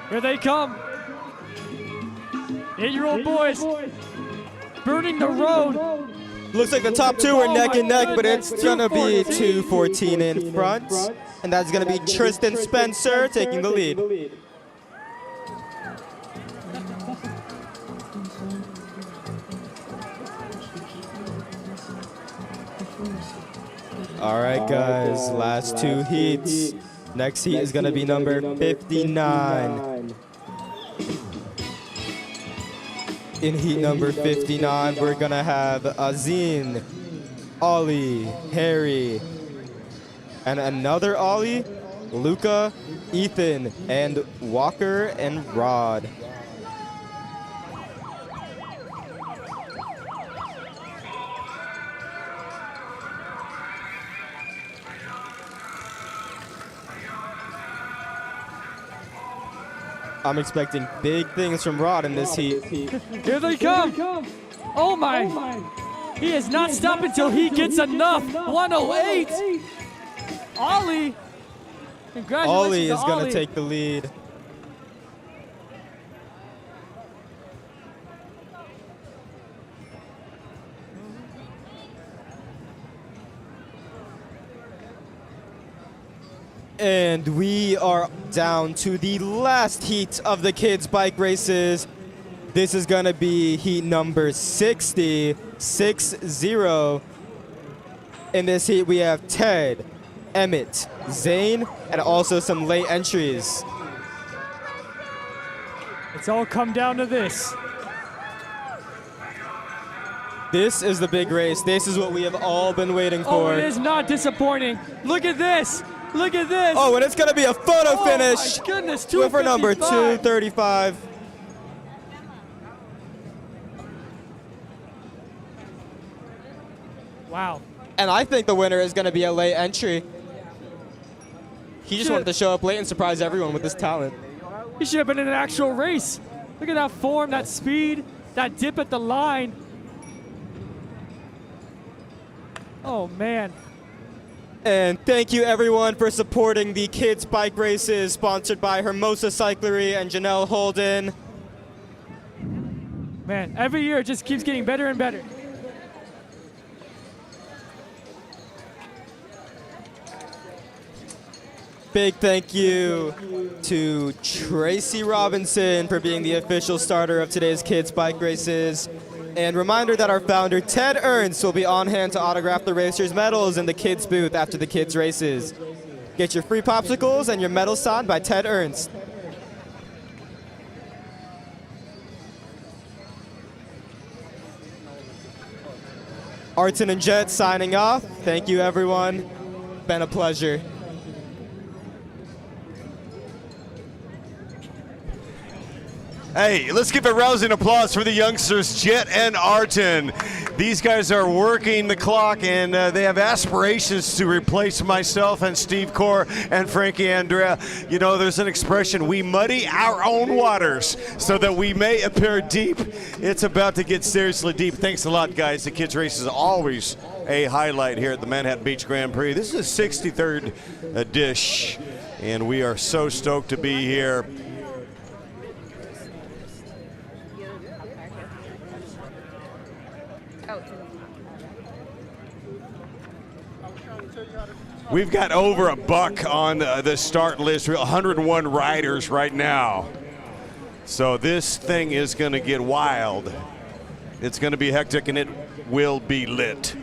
G: Here they come. 8-year-old boys burning the road.
K: Looks like the top 2 are neck and neck, but it's going to be 2:14 in front. And that's going to be Tristan Spencer taking the lead. All right, guys, last 2 heats. Next heat is going to be number 59. In heat number 59, we're going to have Azin, Ollie, Harry, and another Ollie, Luca, Ethan, and Walker and Rod. I'm expecting big things from Rod in this heat.
G: Here they come. Oh my. He is not stopping until he gets enough. 108. Ollie. Congratulations.
K: Ollie is going to take the lead. And we are down to the last heat of the kids' bike races. This is going to be heat number 60. In this heat, we have Ted, Emmett, Zane, and also some late entries.
G: It's all come down to this.
K: This is the big race. This is what we have all been waiting for.
G: Oh, it is not disappointing. Look at this. Look at this.
K: Oh, and it's going to be a photo finish.
G: Oh, my goodness.
K: For number 235.
G: Wow.
K: And I think the winner is going to be a late entry. He just wanted to show up late and surprise everyone with his talent.
G: He should have been in an actual race. Look at that form, that speed, that dip at the line. Oh, man.
K: And thank you, everyone, for supporting the kids' bike races sponsored by Hermosa Cyclery and Janelle Holden.
G: Man, every year it just keeps getting better and better.
K: Big thank you to Tracy Robinson for being the official starter of today's kids' bike races. And reminder that our founder, Ted Ernst, will be on hand to autograph the racers' medals in the kids' booth after the kids' races. Get your free popsicles and your medals signed by Ted Ernst. Arton and Jet signing off. Thank you, everyone. Been a pleasure.
C: Hey, let's give a rousing applause for the youngsters, Jet and Arton. These guys are working the clock, and they have aspirations to replace myself and Steve Core and Frankie Andrea. You know, there's an expression, we muddy our own waters so that we may appear deep. It's about to get seriously deep. Thanks a lot, guys. The kids' race is always a highlight here at the Manhattan Beach Grand Prix. This is the 63rd dish, and we are so stoked to be here. We've got over a buck on the start list, 101 riders right now. So this thing is going to get wild. It's going to be hectic, and it will be lit.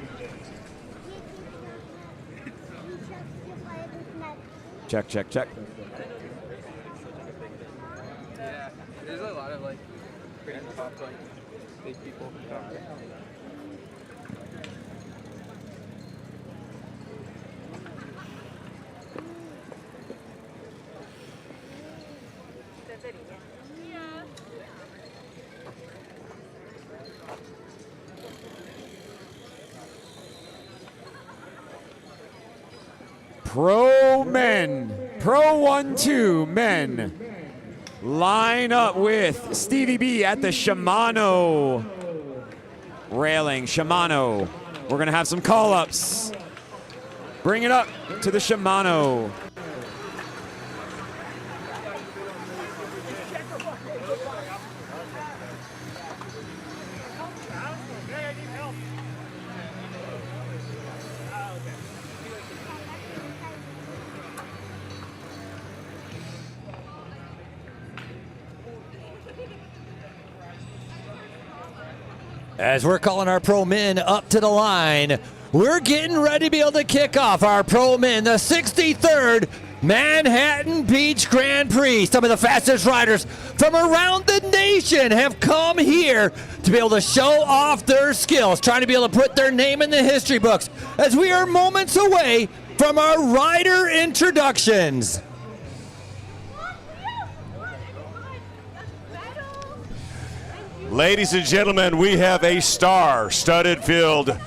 A: Check, check, check.
L: Yeah, there's a lot of like pretty top like big people.
A: Pro men, Pro 1-2 men line up with Stevie B at the Shimano railing. Shimano, we're gonna have some call-ups. Bring it up to the Shimano.
B: As we're calling our pro men up to the line, we're getting ready to be able to kick off our pro men, the 63rd Manhattan Beach Grand Prix. Some of the fastest riders from around the nation have come here to be able to show off their skills, trying to be able to put their name in the history books as we are moments away from our rider introductions.
C: Ladies and gentlemen, we have a star-studded field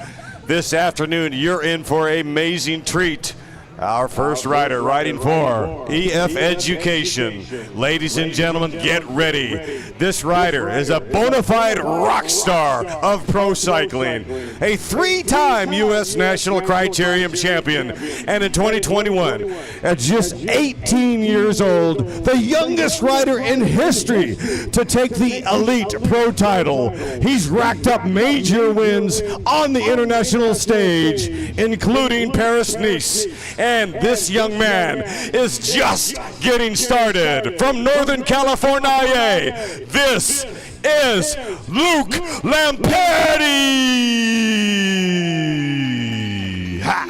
C: this afternoon. You're in for an amazing treat. Our first rider riding for EF Education. Ladies and gentlemen, get ready. This rider is a bona fide rock star of pro cycling, a three-time U.S. National Criterium champion, and in 2021, at just 18 years old, the youngest rider in history to take the Elite Pro title. He's racked up major wins on the international stage, including Paris-Nice. And this young man is just getting started. From Northern California, this is Luke Lampetti. Ha.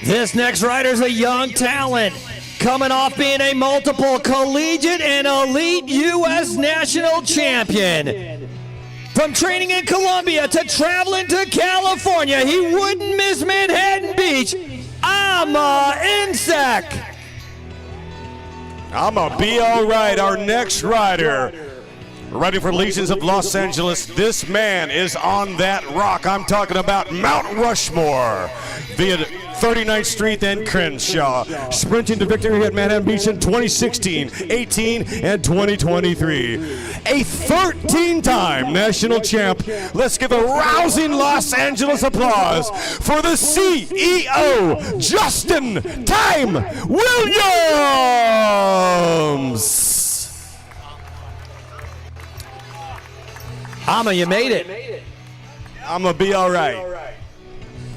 B: This next rider is a young talent, coming off being a multiple collegiate and elite U.S. national champion. From training in Colombia to traveling to California, he wouldn't miss Manhattan Beach. I'm a insect.
C: I'ma be all right. Our next rider, riding for Legions of Los Angeles. This man is on that rock. I'm talking about Mount Rushmore via 39th Street and Crenshaw, sprinting to victory at Manhattan Beach in 2016, 18, and 2023. A 13-time national champ. Let's give a rousing Los Angeles applause for the CEO, Justin Time Williams.
B: Hama, you made it.
C: I'm gonna be all right.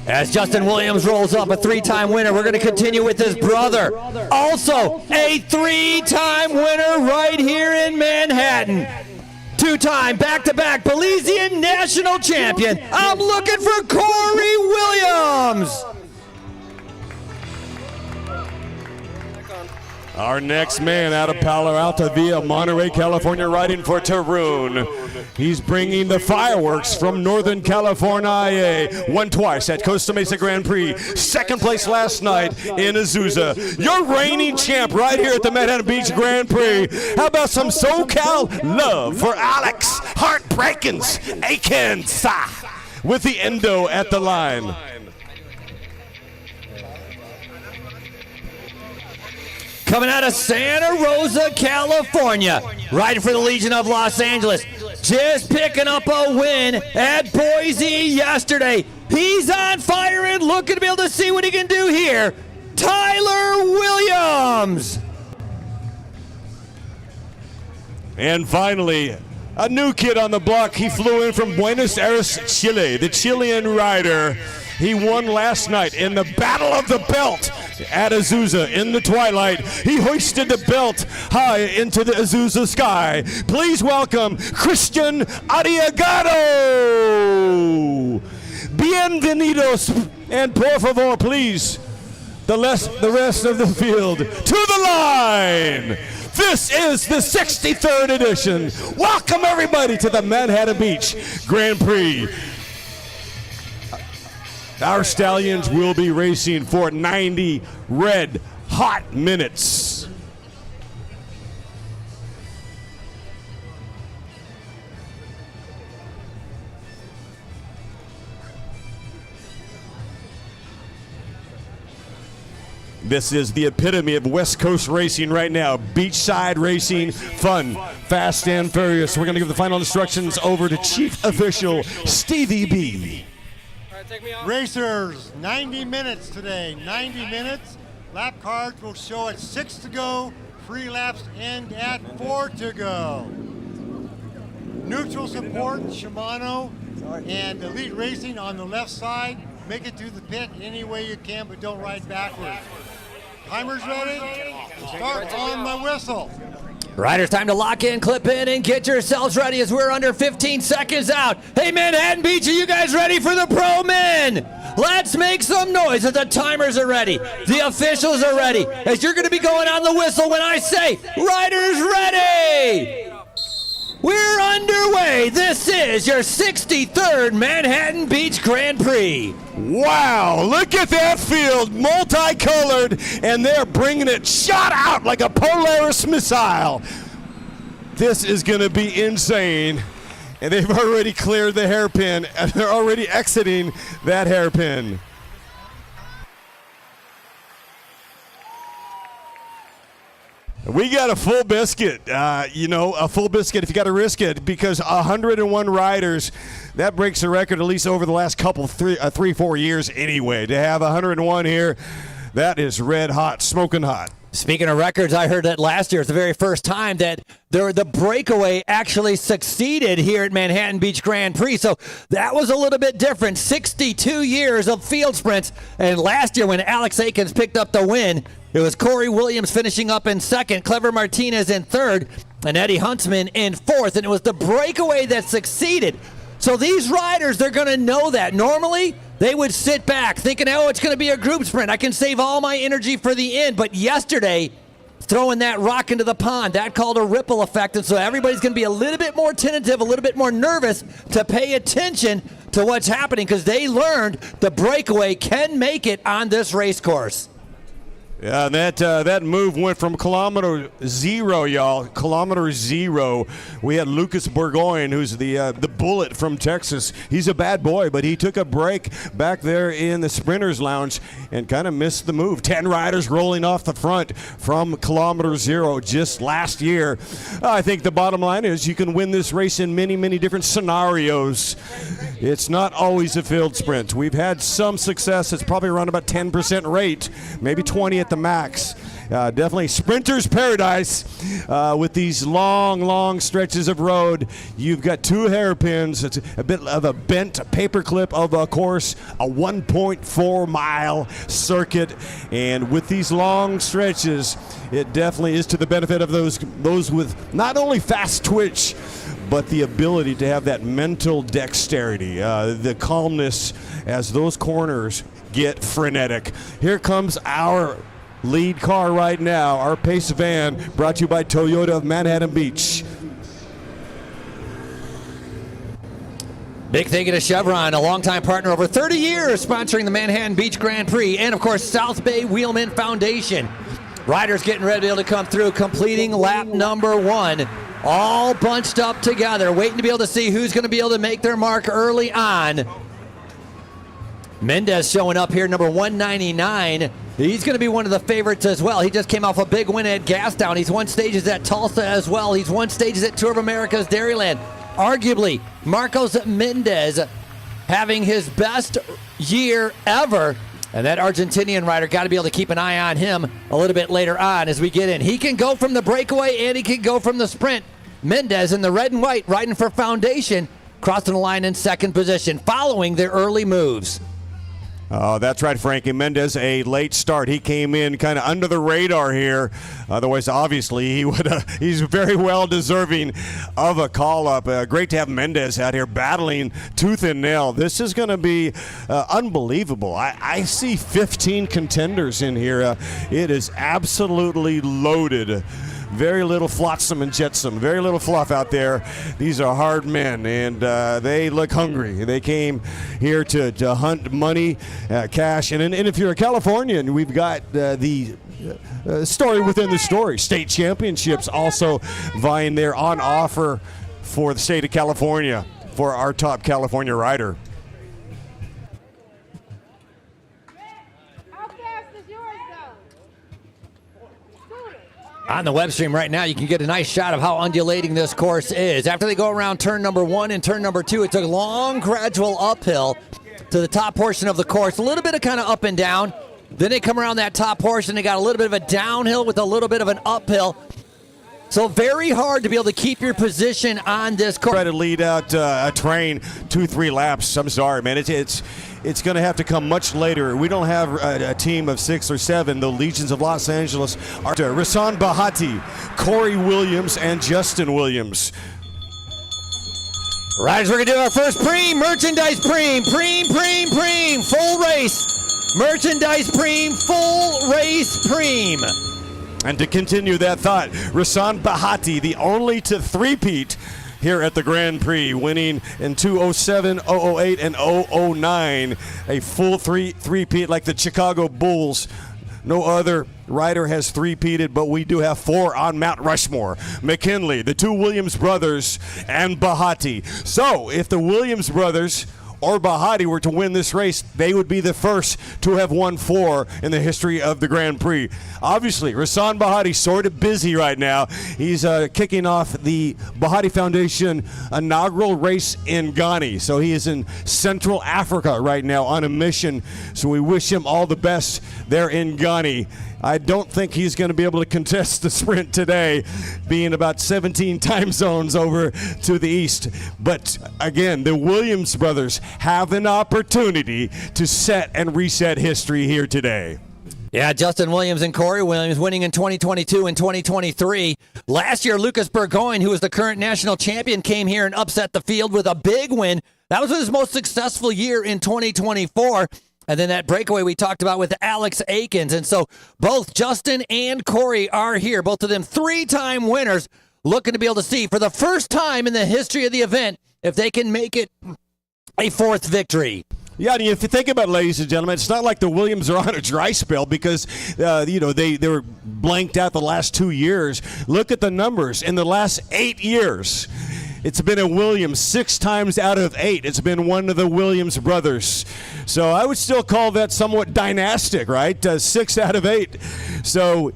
B: As Justin Williams rolls up, a three-time winner, we're going to continue with his brother. Also a three-time winner right here in Manhattan. Two-time back-to-back Belizean national champion. I'm looking for Corey Williams.
C: Our next man out of Palo Alto via Monterey, California, riding for Tarun. He's bringing the fireworks from Northern California. Won twice at Costa Mesa Grand Prix. Second place last night in Azusa. Your reigning champ right here at the Manhattan Beach Grand Prix. How about some SoCal love for Alex Heartbreakins Akins with the endo at the line.
B: Coming out of Santa Rosa, California, riding for the Legion of Los Angeles. Just picking up a win at Boise yesterday. He's on fire and looking to be able to see what he can do here. Tyler Williams.
C: And finally, a new kid on the block. He flew in from Buenos Aires, Chile, the Chilean rider. He won last night in the Battle of the Belt at Azusa in the twilight. He hoisted the belt high into the Azusa sky. Please welcome Christian Arriagado. Bienvenidos. And por favor, please, the rest of the field to the line. This is the 63rd edition. Welcome everybody to the Manhattan Beach Grand Prix. Our stallions will be racing for 90 red hot minutes. This is the epitome of West Coast racing right now. Beachside racing, fun, fast and furious. We're going to give the final instructions over to Chief Official Stevie B.
F: Racers, 90 minutes today, 90 minutes. Lap cards will show at 6 to go, free laps end at 4 to go. Neutral support, Shimano, and Elite Racing on the left side. Make it to the pit any way you can, but don't ride backwards. Timers ready? Start on my whistle.
B: Riders, time to lock in, clip in, and get yourselves ready as we're under 15 seconds out. Hey, Manhattan Beach, are you guys ready for the pro men? Let's make some noise as the timers are ready. The officials are ready. As you're going to be going on the whistle when I say, riders ready! We're underway. This is your 63rd Manhattan Beach Grand Prix.
C: Wow, look at that field, multicolored, and they're bringing it shot out like a Polaris missile. This is going to be insane. And they've already cleared the hairpin, and they're already exiting that hairpin. We got a full biscuit, a full biscuit if you got to risk it, because 101 riders, that breaks the record at least over the last couple, 3-4 years anyway. To have 101 here, that is red hot, smoking hot.
B: Speaking of records, I heard that last year was the very first time that the breakaway actually succeeded here at Manhattan Beach Grand Prix. So that was a little bit different. 62 years of field sprints. And last year when Alex Akins picked up the win, it was Corey Williams finishing up in second, Clever Martinez in third, and Eddie Huntsman in fourth. And it was the breakaway that succeeded. So these riders, they're going to know that. Normally, they would sit back thinking, oh, it's going to be a group sprint. I can save all my energy for the end. But yesterday, throwing that rock into the pond, that called a ripple effect. And so everybody's going to be a little bit more tentative, a little bit more nervous to pay attention to what's happening because they learned the breakaway can make it on this race course.
C: Yeah, and that move went from kilometer zero, y'all. Kilometer zero. We had Lucas Burgoyne, who's the bullet from Texas. He's a bad boy, but he took a break back there in the Sprinters Lounge and kind of missed the move. 10 riders rolling off the front from kilometer zero just last year. I think the bottom line is you can win this race in many, many different scenarios. It's not always a field sprint. We've had some success. It's probably around about 10% rate, maybe 20 at the max. Definitely sprinter's paradise with these long stretches of road. You've got 2 hairpins. It's a bit of a bent paperclip of a course, a 1.4 mile circuit, and with these long stretches, it definitely is to the benefit of those with not only fast twitch, but the ability to have that mental dexterity, the calmness as those corners get frenetic. Here comes our lead car right now, our pace van, brought to you by Toyota of Manhattan Beach.
B: Big thank you to Chevron, a longtime partner over 30 years, sponsoring the Manhattan Beach Grand Prix, and of course South Bay Wheelman Foundation. Riders getting ready to be able to come through, completing lap number 1. All bunched up together, waiting to be able to see who's going to be able to make their mark early on. Mendez showing up here, number 199. He's going to be one of the favorites as well. He just came off a big win at Gastown. He's won stages at Tulsa as well. He's won stages at Tour of America's Dairyland. Arguably, Marcos Mendez having his best year ever. And that Argentinian rider, got to be able to keep an eye on him a little bit later on as we get in. He can go from the breakaway and he can go from the sprint. Mendez in the red and white riding for Foundation, crossing the line in second position following their early moves.
C: Oh, that's right, Frankie. Mendez, a late start. He came in kind of under the radar here. Otherwise, obviously, he's very well deserving of a call-up. Great to have Mendez out here battling tooth and nail. This is going to be unbelievable. I see 15 contenders in here. It is absolutely loaded. Very little flotsam and jetsam, very little fluff out there. These are hard men, and they look hungry. They came here to hunt money, cash, and if you're a Californian, we've got the story within the story. State championships also vying there on offer for the state of California for our top California rider.
B: On the web stream right now, you can get a nice shot of how undulating this course is. After they go around turn number 1 and turn number 2, it's a long, gradual uphill to the top portion of the course. A little bit of kind of up and down. Then they come around that top portion. They got a little bit of a downhill with a little bit of an uphill. So very hard to be able to keep your position on this course.
C: Try to lead out a train 2-3 laps. I'm sorry, man. It's going to have to come much later. We don't have a team of 6 or 7. The Legions of Los Angeles are Rasan Bahati, Corey Williams, and Justin Williams.
B: Riders, we're going to do our first Prix, Merchandise Prix, full race. Merchandise Prix, full race Prix.
C: And to continue that thought, Rasan Bahati, the only to three-peat here at the Grand Prix, winning in 2007, 008, and 009. A full three-peat like the Chicago Bulls. No other rider has three-peated, but we do have 4 on Mount Rushmore. McKinley, the 2 Williams brothers, and Bahati. So if the Williams brothers or Bahati were to win this race, they would be the first to have won 4 in the history of the Grand Prix. Obviously, Rasan Bahati sort of busy right now. He's kicking off the Bahati Foundation inaugural race in Ghana. So he is in Central Africa right now on a mission. So we wish him all the best there in Ghana. I don't think he's going to be able to contest the sprint today, being about 17 time zones over to the east. But again, the Williams brothers have an opportunity to set and reset history here today.
B: Yeah, Justin Williams and Corey Williams winning in 2022 and 2023. Last year, Lucas Burgoyne, who is the current national champion, came here and upset the field with a big win. That was his most successful year in 2024. And then that breakaway we talked about with Alex Aikens. And so both Justin and Corey are here, both of them 3-time winners, looking to be able to see for the first time in the history of the event if they can make it a 4th victory.
C: Yeah, and if you think about it, ladies and gentlemen, it's not like the Williams are on a dry spell because, they were blanked out the last 2 years. Look at the numbers. In the last 8 years, it's been a Williams 6 times out of 8. It's been one of the Williams brothers. So I would still call that somewhat dynastic, right? 6 out of 8. So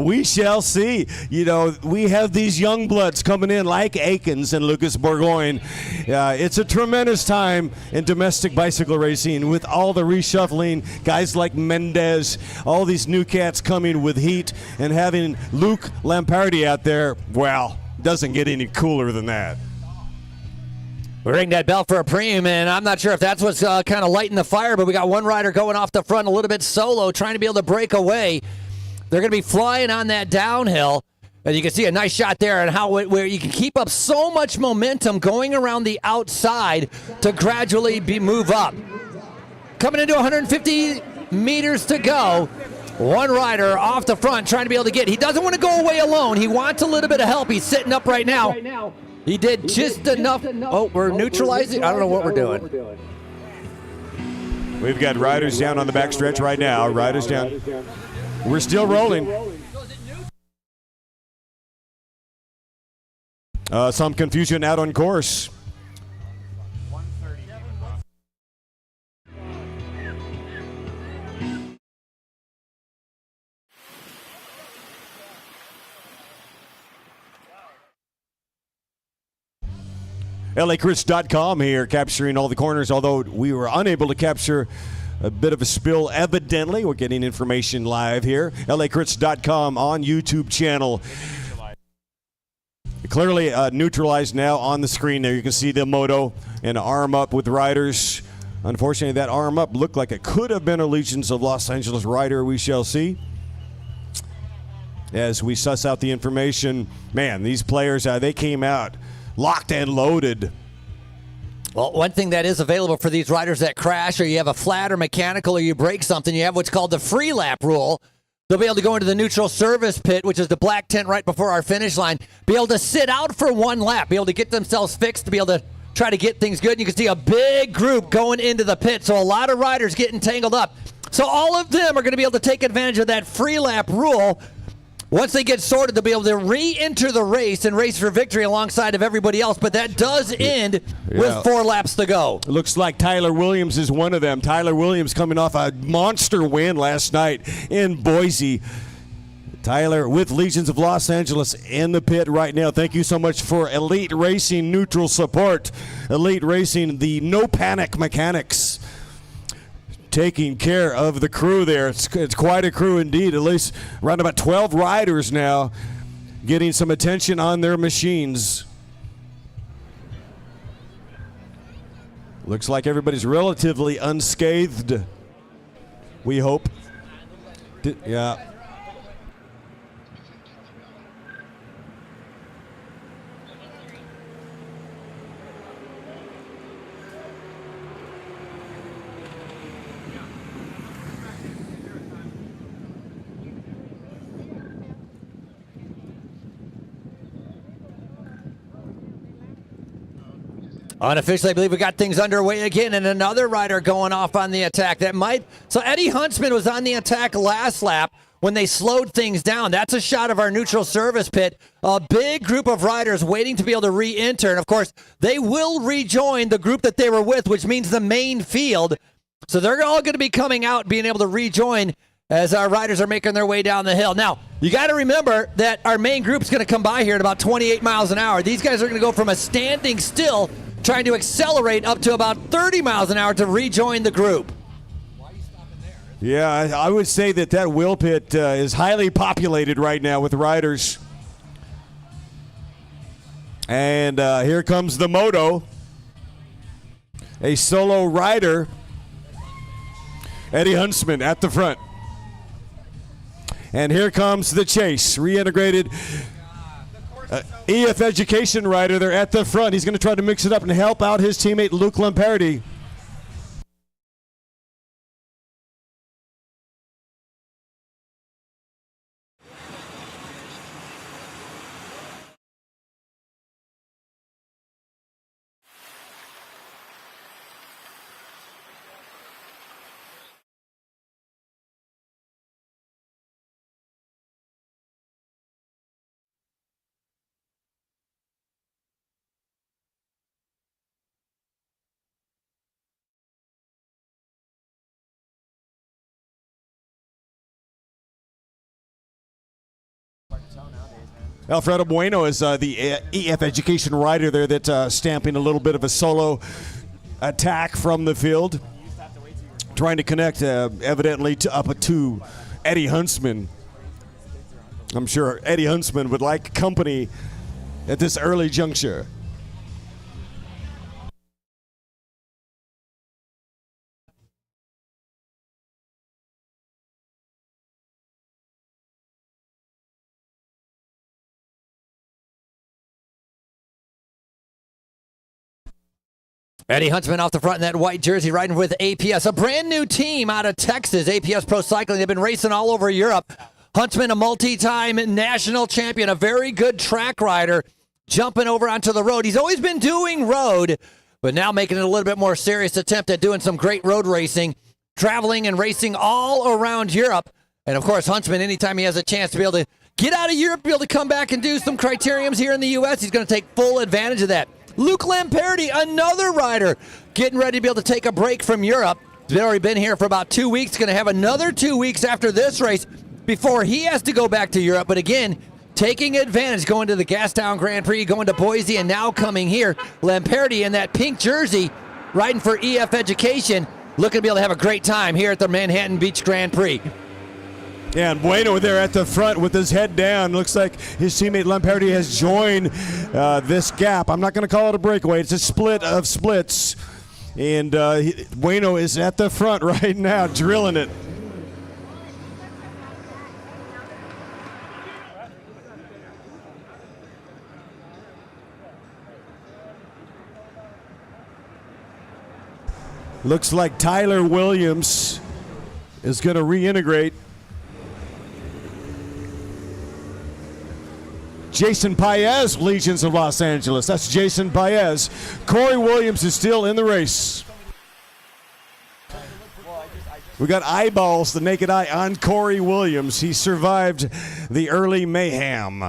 C: we shall see. We have these young bloods coming in like Aikens and Lucas Burgoyne. It's a tremendous time in domestic bicycle racing with all the reshuffling, guys like Mendez, all these new cats coming with heat, and having Luke Lampardi out there, well, doesn't get any cooler than that.
B: We ring that bell for a premium, and I'm not sure if that's what's kind of lighting the fire, but we got one rider going off the front a little bit solo, trying to be able to break away. They're going to be flying on that downhill, and you can see a nice shot there and how where you can keep up so much momentum going around the outside to gradually move up. Coming into 150 meters to go. One rider off the front trying to be able to get. He doesn't want to go away alone. He wants a little bit of help. He's sitting up right now. He did just enough. Oh, we're neutralizing. I don't know what we're doing.
C: We've got riders down on the backstretch right now. Riders down. We're still rolling. Some confusion out on course. LAChris.com here, capturing all the corners, although we were unable to capture a bit of a spill, evidently. We're getting information live here. LAChris.com on YouTube channel. Clearly neutralized now on the screen there. You can see the moto and arm up with riders. Unfortunately, that arm up looked like it could have been a Legions of Los Angeles rider. We shall see. As we suss out the information, man, these players, they came out locked and loaded.
B: Well, one thing that is available for these riders that crash, or you have a flat or mechanical, or you break something, you have what's called the free lap rule. They'll be able to go into the neutral service pit, which is the black tent right before our finish line, be able to sit out for one lap, be able to get themselves fixed, to be able to try to get things good. And you can see a big group going into the pit, so a lot of riders getting tangled up. So all of them are going to be able to take advantage of that free lap rule. Once they get sorted, they'll be able to re-enter the race and race for victory alongside of everybody else. But that does end with 4 laps to go.
C: It looks like Tyler Williams is one of them. Tyler Williams coming off a monster win last night in Boise. Tyler with Legions of Los Angeles in the pit right now. Thank you so much for Elite Racing neutral support. Elite Racing, the no panic mechanics, taking care of the crew there. It's quite a crew indeed. At least around about 12 riders now getting some attention on their machines. Looks like everybody's relatively unscathed, we hope. Yeah.
B: Unofficially, I believe we got things underway again, and another rider going off on the attack. So Eddie Huntsman was on the attack last lap when they slowed things down. That's a shot of our neutral service pit. A big group of riders waiting to be able to re-enter, and of course, they will rejoin the group that they were with, which means the main field. So they're all going to be coming out, being able to rejoin as our riders are making their way down the hill. Now, you got to remember that our main group's going to come by here at about 28 miles an hour. These guys are going to go from a standing still, trying to accelerate up to about 30 miles an hour to rejoin the group.
C: Yeah, I would say that wheel pit is highly populated right now with riders. And here comes the moto. A solo rider. Eddie Huntsman at the front. And here comes the chase. Reintegrated EF Education rider there at the front. He's going to try to mix it up and help out his teammate Luke Lamperti. Alfredo Bueno is the EF Education rider there that's stamping a little bit of a solo attack from the field. Trying to connect evidently up to Eddie Huntsman. I'm sure Eddie Huntsman would like company at this early juncture.
B: Eddie Huntsman off the front in that white jersey, riding with APS, a brand new team out of Texas, APS Pro Cycling. They've been racing all over Europe. Huntsman, a multi-time national champion, a very good track rider, jumping over onto the road. He's always been doing road, but now making it a little bit more serious attempt at doing some great road racing, traveling and racing all around Europe. And, of course, Huntsman, anytime he has a chance to be able to get out of Europe, be able to come back and do some criteriums here in the U.S., he's going to take full advantage of that. Luke Lamperti, another rider, getting ready to be able to take a break from Europe. He's already been here for about 2 weeks, going to have another 2 weeks after this race before he has to go back to Europe. But again, taking advantage, going to the Gastown Grand Prix, going to Boise, and now coming here. Lamperti in that pink jersey, riding for EF Education, looking to be able to have a great time here at the Manhattan Beach Grand Prix.
C: Yeah, and Bueno there at the front with his head down. Looks like his teammate Lamperti has joined this gap. I'm not going to call it a breakaway. It's a split of splits. And Bueno is at the front right now, drilling it. Looks like Tyler Williams is going to reintegrate. Jason Paez, Legions of Los Angeles. That's Jason Paez. Corey Williams is still in the race. We got eyeballs, the naked eye, on Corey Williams. He survived the early mayhem.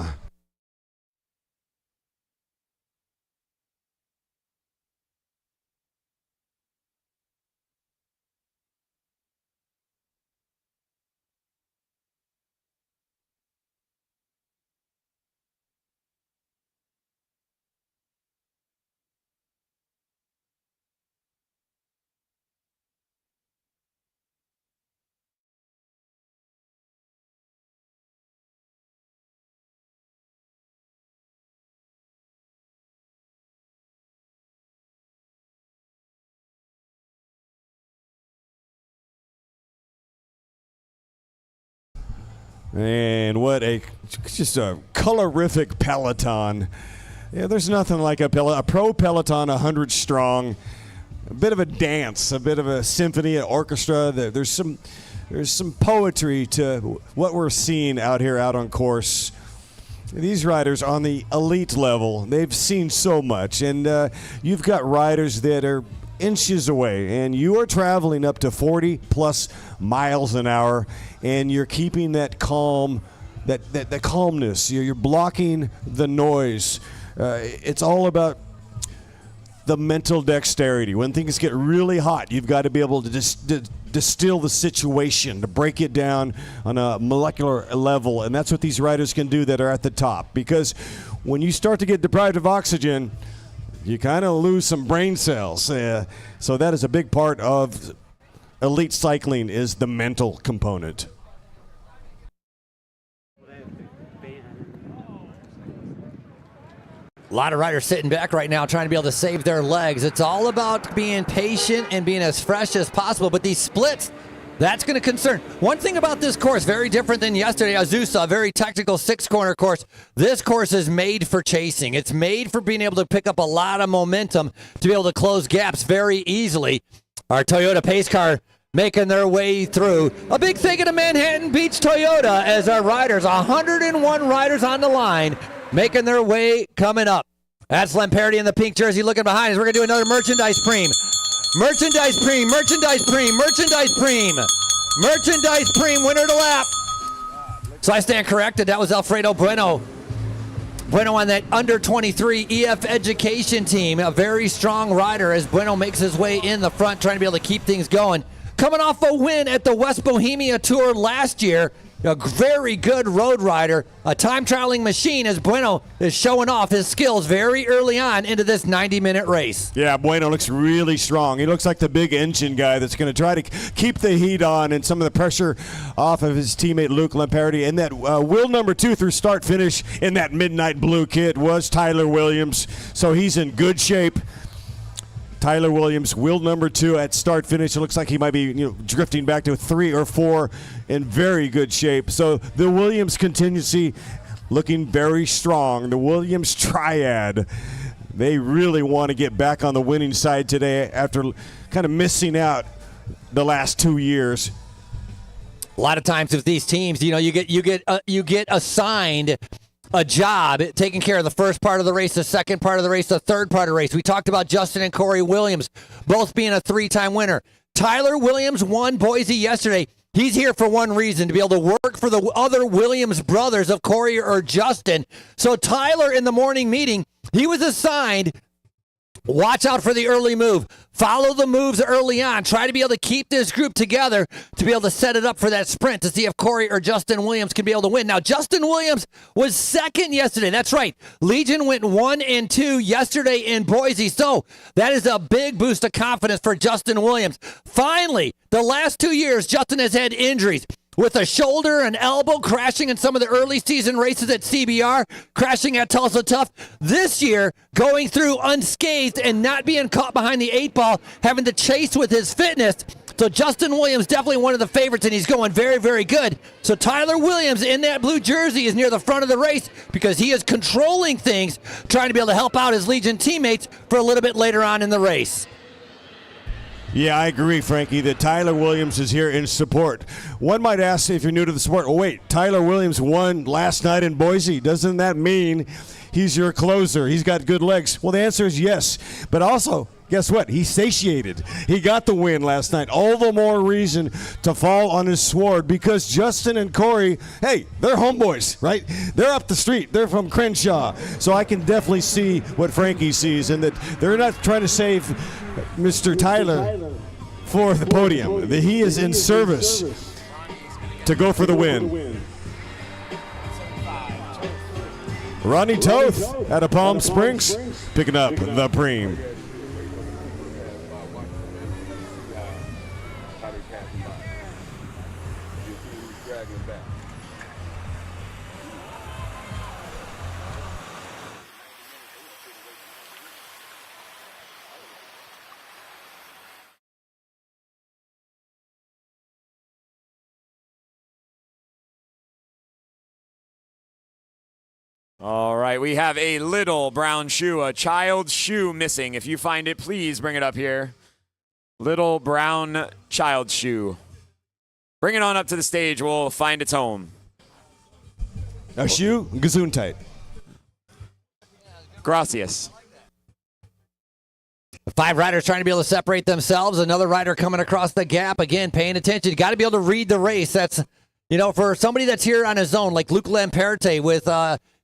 C: And what just a colorific peloton. Yeah, there's nothing like a pro peloton, 100 strong. A bit of a dance, a bit of a symphony, an orchestra. There's some poetry to what we're seeing out here, out on course. These riders on the elite level, they've seen so much, and you've got riders that are inches away, and you are traveling up to 40 plus miles an hour, and you're keeping that calm, that calmness. You're blocking the noise. It's all about the mental dexterity. When things get really hot, you've got to be able to distill the situation, to break it down on a molecular level, and that's what these riders can do that are at the top. Because when you start to get deprived of oxygen, you kind of lose some brain cells. So that is a big part of elite cycling, is the mental component.
B: A lot of riders sitting back right now trying to be able to save their legs. It's all about being patient and being as fresh as possible. But these splits, that's going to concern. One thing about this course, very different than yesterday, Azusa, a very technical six-corner course. This course is made for chasing. It's made for being able to pick up a lot of momentum to be able to close gaps very easily. Our Toyota pace car making their way through. A big thank you to Manhattan Beach Toyota as our riders, 101 riders on the line, making their way coming up. That's Lamperti in the pink jersey looking behind us. We're going to do another merchandise preem. Merchandise preem, merchandise preem, merchandise preem. Merchandise preem, winner to lap. So I stand corrected. That was Alfredo Bueno. Bueno on that under 23 EF Education team. A very strong rider as Bueno makes his way in the front, trying to be able to keep things going. Coming off a win at the West Bohemia Tour last year. A very good road rider, a time-traveling machine, as Bueno is showing off his skills very early on into this 90-minute race.
C: Yeah, Bueno looks really strong. He looks like the big engine guy that's going to try to keep the heat on and some of the pressure off of his teammate Luke Lamperti. And that wheel number 2 through start-finish in that midnight blue kit was Tyler Williams, so he's in good shape. Tyler Williams, wheel number 2 at start finish. It looks like he might be, drifting back to 3 or 4 in very good shape. So the Williams contingency looking very strong. The Williams triad. They really want to get back on the winning side today after kind of missing out the last 2 years.
B: A lot of times with these teams, you get assigned a job taking care of the first part of the race, the second part of the race, the third part of the race. We talked about Justin and Corey Williams both being a 3-time winner. Tyler Williams won Boise yesterday. He's here for one reason, to be able to work for the other Williams brothers of Corey or Justin. So Tyler, in the morning meeting, he was assigned, watch out for the early move. Follow the moves early on. Try to be able to keep this group together to be able to set it up for that sprint to see if Corey or Justin Williams can be able to win. Now, Justin Williams was second yesterday. That's right. Legion went 1 and 2 yesterday in Boise. So that is a big boost of confidence for Justin Williams. Finally, the last 2 years, Justin has had injuries, with a shoulder and elbow, crashing in some of the early season races at CBR, crashing at Tulsa Tough. This year, going through unscathed and not being caught behind the 8 ball, having to chase with his fitness. So Justin Williams, definitely one of the favorites, and he's going very, very good. So Tyler Williams in that blue jersey is near the front of the race because he is controlling things, trying to be able to help out his Legion teammates for a little bit later on in the race.
C: Yeah, I agree, Frankie, that Tyler Williams is here in support. One might ask if you're new to the sport, oh, wait, Tyler Williams won last night in Boise. Doesn't that mean he's your closer? He's got good legs. Well, the answer is yes. But also, guess what? He's satiated. He got the win last night. All the more reason to fall on his sword because Justin and Corey, hey, they're homeboys, right? They're up the street. They're from Crenshaw. So I can definitely see what Frankie sees and that they're not trying to save Mr. Tyler for the podium. That he is in service to go for the win. Ronnie Toth out of Palm Springs picking up the Prix.
A: All right, we have a little brown shoe, a child's shoe missing. If you find it, please bring it up here. Little brown child's shoe. Bring it on up to the stage. We'll find its home.
C: A shoe, Gesundheit.
A: Gracias.
B: 5 riders trying to be able to separate themselves. Another rider coming across the gap. Again, paying attention. You got to be able to read the race. That's, for somebody that's here on his own, like Luke Lamperte with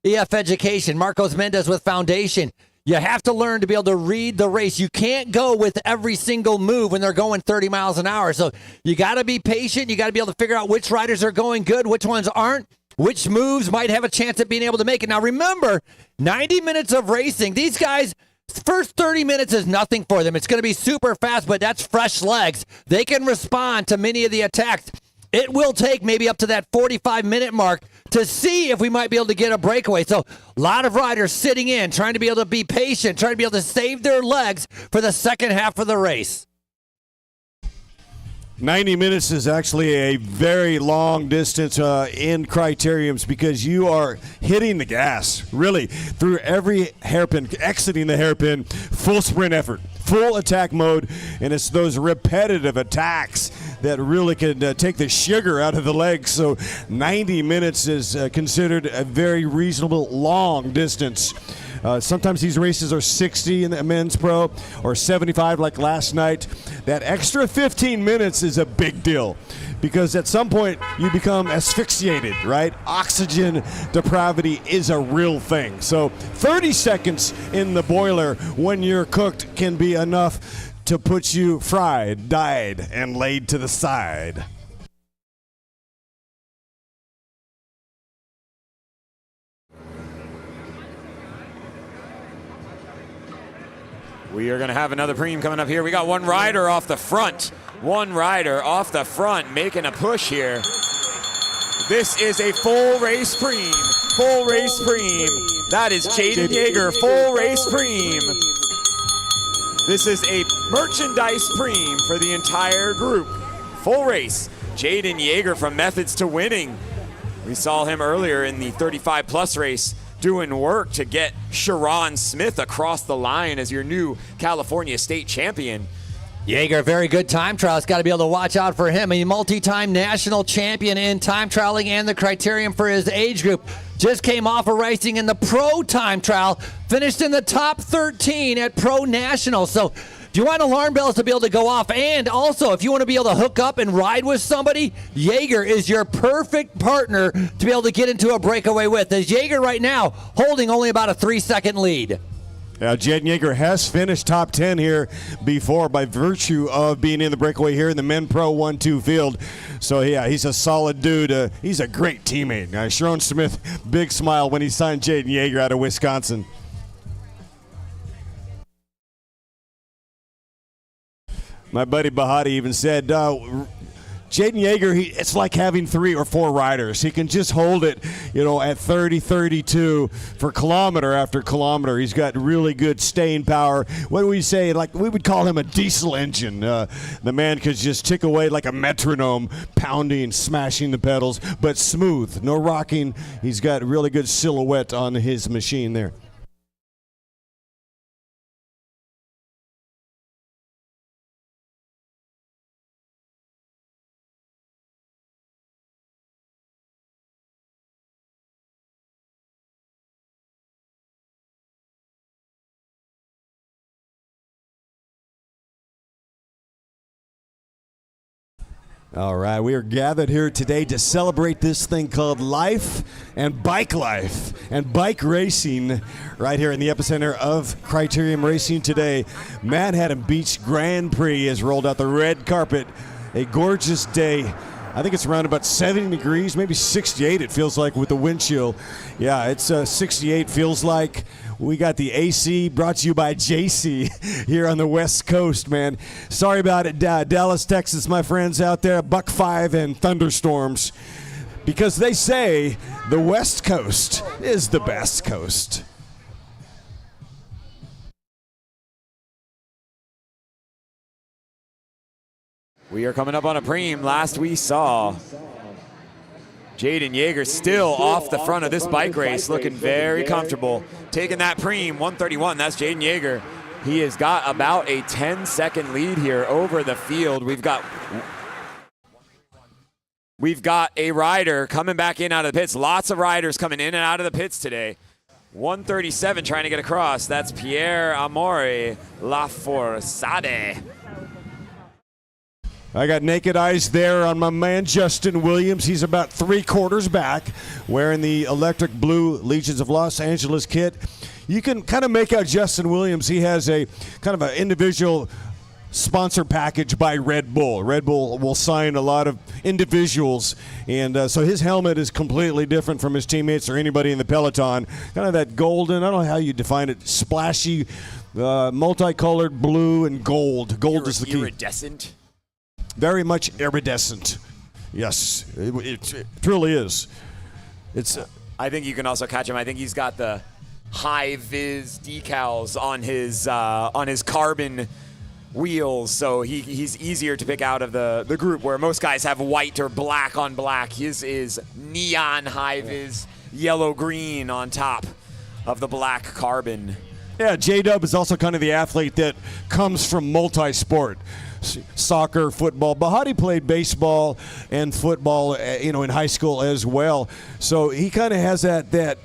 B: EF Education, Marcos Mendez with Foundation, you have to learn to be able to read the race. You can't go with every single move when they're going 30 miles an hour. So you got to be patient. You got to be able to figure out which riders are going good, which ones aren't, which moves might have a chance at being able to make it. Now remember, 90 minutes of racing. These guys, first 30 minutes is nothing for them. It's going to be super fast, but that's fresh legs. They can respond to many of the attacks. It will take maybe up to that 45-minute mark to see if we might be able to get a breakaway. So a lot of riders sitting in, trying to be able to be patient, trying to be able to save their legs for the second half of the race.
C: 90 minutes is actually a very long distance in criteriums because you are hitting the gas, really, through every hairpin, exiting the hairpin, full sprint effort, full attack mode, and it's those repetitive attacks that really can take the sugar out of the legs. So 90 minutes is considered a very reasonable long distance. Sometimes these races are 60 in the men's pro or 75 like last night. That extra 15 minutes is a big deal because at some point you become asphyxiated, right? Oxygen depravity is a real thing. So 30 seconds in the boiler when you're cooked can be enough to put you fried, dyed, and laid to the side.
A: We are going to have another Prix coming up here. We got one rider off the front. One rider off the front making a push here. This is a full race Prix. Full race Prix. That is Jaden Yeager, full race Prix. This is a merchandise Prix for the entire group. Full race. Jaden Yeager from Methods to Winning. We saw him earlier in the 35-plus race. doing work to get Sharon Smith across the line as your new California state champion.
B: Yeager, very good time trialist. Got to be able to watch out for him. A multi-time national champion in time trialing and the criterium for his age group. Just came off of racing in the pro time trial. Finished in the top 13 at pro national. So if you want alarm bells to be able to go off, and also if you want to be able to hook up and ride with somebody, Yeager is your perfect partner to be able to get into a breakaway with. As Yeager right now holding only about a 3-second lead.
C: Jaden Yeager has finished top 10 here before by virtue of being in the breakaway here in the Men Pro 1-2 field. So, yeah, he's a solid dude. He's a great teammate. Sharon Smith, big smile when he signed Jaden Yeager out of Wisconsin. My buddy Bahati even said, Jaden Yeager, it's like having 3 or 4 riders. He can just hold it, at 30, 32 for kilometer after kilometer. He's got really good staying power. What do we say? Like, we would call him a diesel engine. The man could just tick away like a metronome, pounding, smashing the pedals, but smooth, no rocking. He's got really good silhouette on his machine there. All right, we are gathered here today to celebrate this thing called life and bike racing right here in the epicenter of Criterium Racing today. Manhattan Beach Grand Prix has rolled out the red carpet. A gorgeous day. I think it's around about 70 degrees, maybe 68 it feels like with the wind chill. Yeah, it's 68 feels like. We got the AC brought to you by JC here on the West Coast, man. Sorry about it, Dallas, Texas, my friends out there, Buck 5 and thunderstorms. Because they say the West Coast is the best coast.
A: We are coming up on a preem. Last we saw, Jaden Yeager still off the front of this bike race, looking very comfortable. Taking that preem, 131, that's Jaden Yeager. He has got about a 10-second lead here over the field. We've got a rider coming back in out of the pits. Lots of riders coming in and out of the pits today. 137 trying to get across. That's Pierre Amore Laforzade.
C: I got naked eyes there on my man Justin Williams. He's about 3/4 back, wearing the electric blue Legions of Los Angeles kit. You can kind of make out Justin Williams. He has a kind of an individual sponsor package by Red Bull. Red Bull will sign a lot of individuals, and so his helmet is completely different from his teammates or anybody in the peloton. Kind of that golden, I don't know how you define it, splashy, multicolored blue and gold. Gold is the key.
A: Iridescent.
C: Very much iridescent. Yes, it truly is. It's.
A: I think you can also catch him. I think he's got the high vis decals on his carbon wheels, so he's easier to pick out of the group, where most guys have white or black on black. His is neon high vis yellow green on top of the black carbon.
C: Yeah, J-Dub is also kind of the athlete that comes from multi-sport. Soccer, football. Bahati played baseball and football, in high school as well. So he kind of has that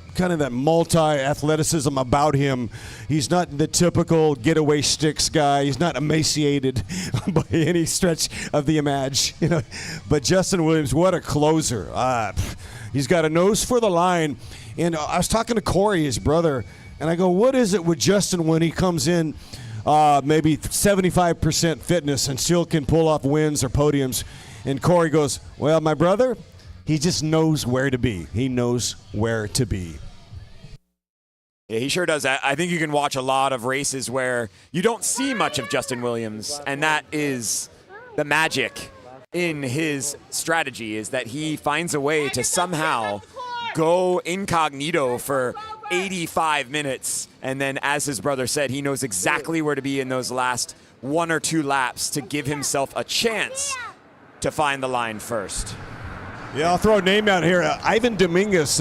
C: multi-athleticism about him. He's not the typical getaway sticks guy. He's not emaciated by any stretch of the image. But Justin Williams, what a closer. He's got a nose for the line. And I was talking to Corey, his brother, and I go, what is it with Justin when he comes in maybe 75% fitness and still can pull off wins or podiums? And Corey goes, well, my brother, he just knows where to be. He knows where to be.
A: Yeah, he sure does. I think you can watch a lot of races where you don't see much of Justin Williams, and that is the magic in his strategy, is that he finds a way to somehow go incognito for 85 minutes, and then, as his brother said, he knows exactly where to be in those last 1 or 2 laps to give himself a chance to find the line first.
C: Yeah, I'll throw a name out here. Ivan Dominguez,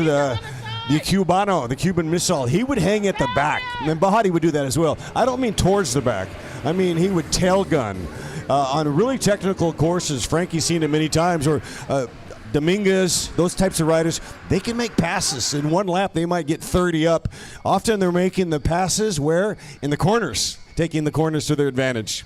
C: the Cubano, the Cuban missile, he would hang at the back. And Bahati would do that as well. I don't mean towards the back. I mean he would tail gun on really technical courses. Frankie's seen it many times. Or Dominguez, those types of riders, they can make passes. In one lap, they might get 30 up. Often they're making the passes where? In the corners, taking the corners to their advantage.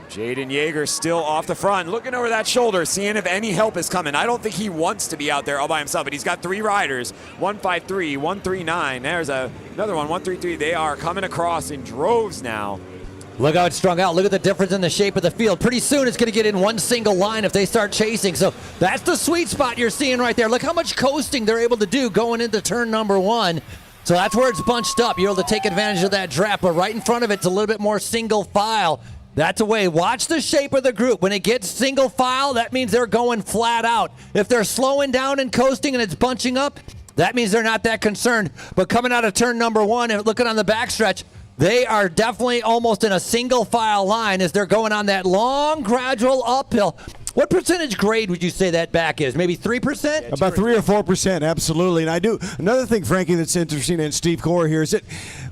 A: Jaden Yeager still off the front, looking over that shoulder, seeing if any help is coming. I don't think he wants to be out there all by himself, but he's got 3 riders, 153, 139. There's another one, 133. They are coming across in droves now.
B: Look how it's strung out. Look at the difference in the shape of the field. Pretty soon it's going to get in one single line if they start chasing. So that's the sweet spot you're seeing right there. Look how much coasting they're able to do going into turn number 1. So that's where it's bunched up. You're able to take advantage of that draft, but right in front of it's a little bit more single file. That's a way. Watch the shape of the group. When it gets single file, that means they're going flat out. If they're slowing down and coasting and it's bunching up, that means they're not that concerned. But coming out of turn number 1 and looking on the backstretch, they are definitely almost in a single file line as they're going on that long, gradual uphill. What percentage grade would you say that back is? Maybe 3%?
C: About 3 or 4%, absolutely. And I do another thing, Frankie, that's interesting, and Steve Core here, is that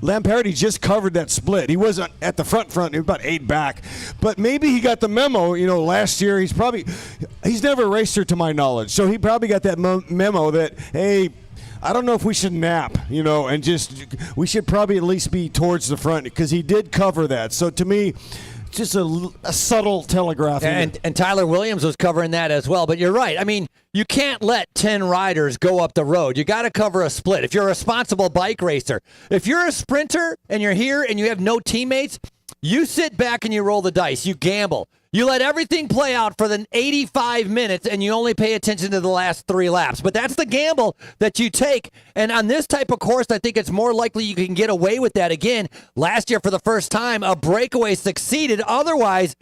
C: Lamparty just covered that split. He wasn't at the front, he was about 8 back. But maybe he got the memo, last year. He's never raced her to my knowledge. So he probably got that memo that, hey, I don't know if we should nap, and we should probably at least be towards the front, because he did cover that. So to me, just a subtle telegraph.
B: And Tyler Williams was covering that as well. But you're right. I mean, you can't let 10 riders go up the road. You got to cover a split. If you're a responsible bike racer, if you're a sprinter and you're here and you have no teammates, you sit back and you roll the dice. You gamble. You let everything play out for the 85 minutes, and you only pay attention to the last 3 laps. But that's the gamble that you take. And on this type of course, I think it's more likely you can get away with that again. Last year, for the first time, a breakaway succeeded. Otherwise,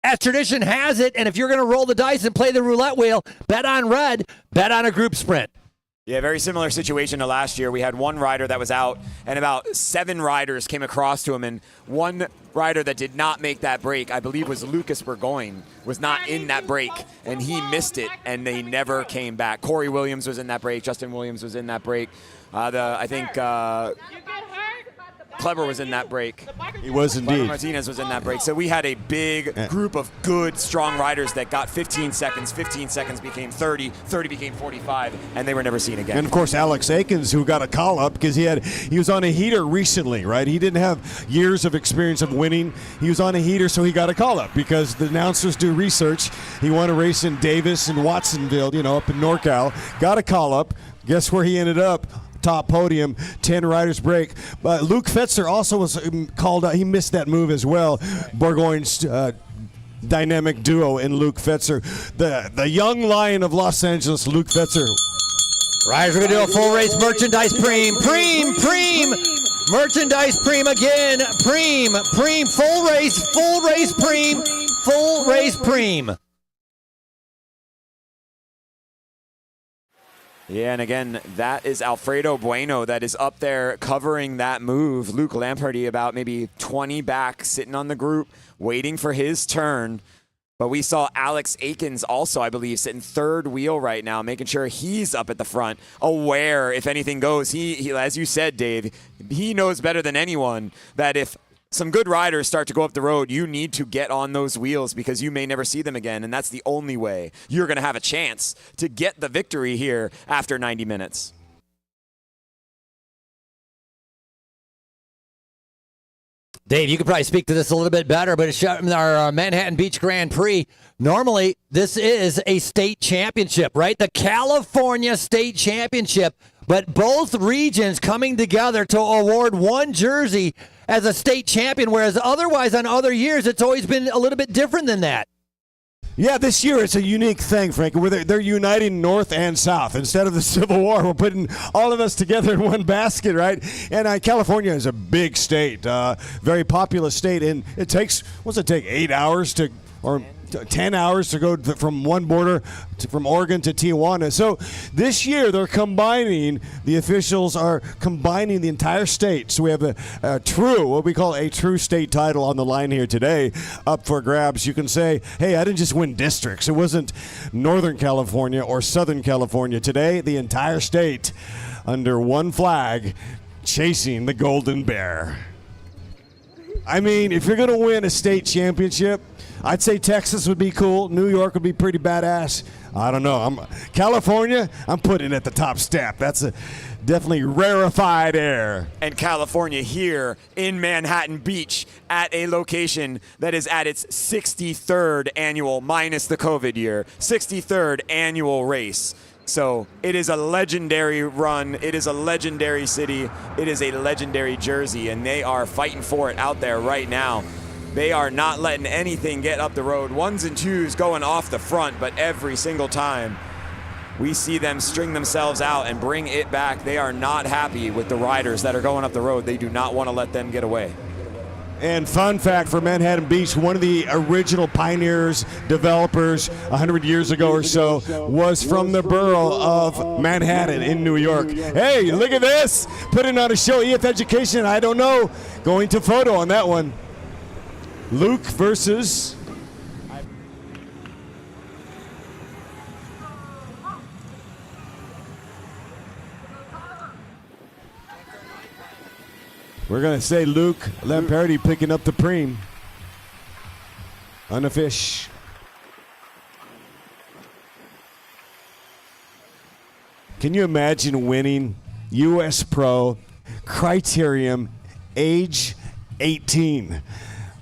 B: as tradition has it, and if you're going to roll the dice and play the roulette wheel, bet on red, bet on a group sprint.
A: Yeah, very similar situation to last year. We had one rider that was out, and about 7 riders came across to him, and one rider that did not make that break, I believe was Lucas Burgoyne, was not in that break, and he missed it, and they never came back. Corey Williams was in that break. Justin Williams was in that break. I think Kleber was in that break.
C: He was indeed.
A: Kleber Martinez was in that break. So we had a big group of good, strong riders that got 15 seconds. 15 seconds became 30. 30 became 45, and they were never seen again.
C: And, of course, Alex Aikens, who got a call-up because he was on a heater recently, right? He didn't have years of experience of winning. He was on a heater, so he got a call-up because the announcers do research. He won a race in Davis and Watsonville, up in NorCal. Got a call-up. Guess where he ended up? Top podium, 10 riders break. Luke Fetzer also was called out. He missed that move as well. Burgoyne's dynamic duo in Luke Fetzer. The young lion of Los Angeles, Luke Fetzer.
B: Riders are going to do a full race merchandise preem. Merchandise preem again. Preem. Full race preem.
A: Yeah, and again, that is Alfredo Bueno that is up there covering that move. Luke Lamparty about maybe 20 back, sitting on the group, waiting for his turn. But we saw Alex Aikens also, I believe, sitting third wheel right now, making sure he's up at the front, aware if anything goes. He as you said, Dave, he knows better than anyone that if some good riders start to go up the road, you need to get on those wheels because you may never see them again, and that's the only way you're going to have a chance to get the victory here after 90 minutes.
B: Dave, you could probably speak to this a little bit better, but it's our Manhattan Beach Grand Prix. Normally, this is a state championship, right? The California State Championship, but both regions coming together to award one jersey as a state champion, whereas otherwise on other years, it's always been a little bit different than that.
C: Yeah, this year it's a unique thing, Frank, where they're uniting North and South. Instead of the Civil War, we're putting all of us together in one basket, right? And California is a big state, very populous state, and it takes, 8 hours to, or 10 hours to go from one border from Oregon to Tijuana. So this year they're combining, the officials are combining the entire state. So we have a true, what we call a true state title on the line here today up for grabs. You can say, hey, I didn't just win districts. It wasn't Northern California or Southern California. Today, the entire state under one flag chasing the Golden Bear. I mean, if you're going to win a state championship, I'd say Texas would be cool. New York would be pretty badass. I don't know. California, I'm putting it at the top step. That's a definitely rarefied air.
A: And California here in Manhattan Beach at a location that is at its 63rd annual, minus the COVID year, 63rd annual race. So it is a legendary run. It is a legendary city. It is a legendary jersey, and they are fighting for it out there right now. They are not letting anything get up the road. Ones and twos going off the front, but every single time we see them string themselves out and bring it back, they are not happy with the riders that are going up the road. They do not want to let them get away.
C: And fun fact for Manhattan Beach, one of the original pioneers, developers 100 years ago or so was from the borough of Manhattan in New York. Hey, look at this. Putting on a show, EF Education, I don't know. Going to photo on that one. Luke versus... We're going to say Luke Lamperti picking up the preem. On a fish. Can you imagine winning U.S. Pro Criterium age 18?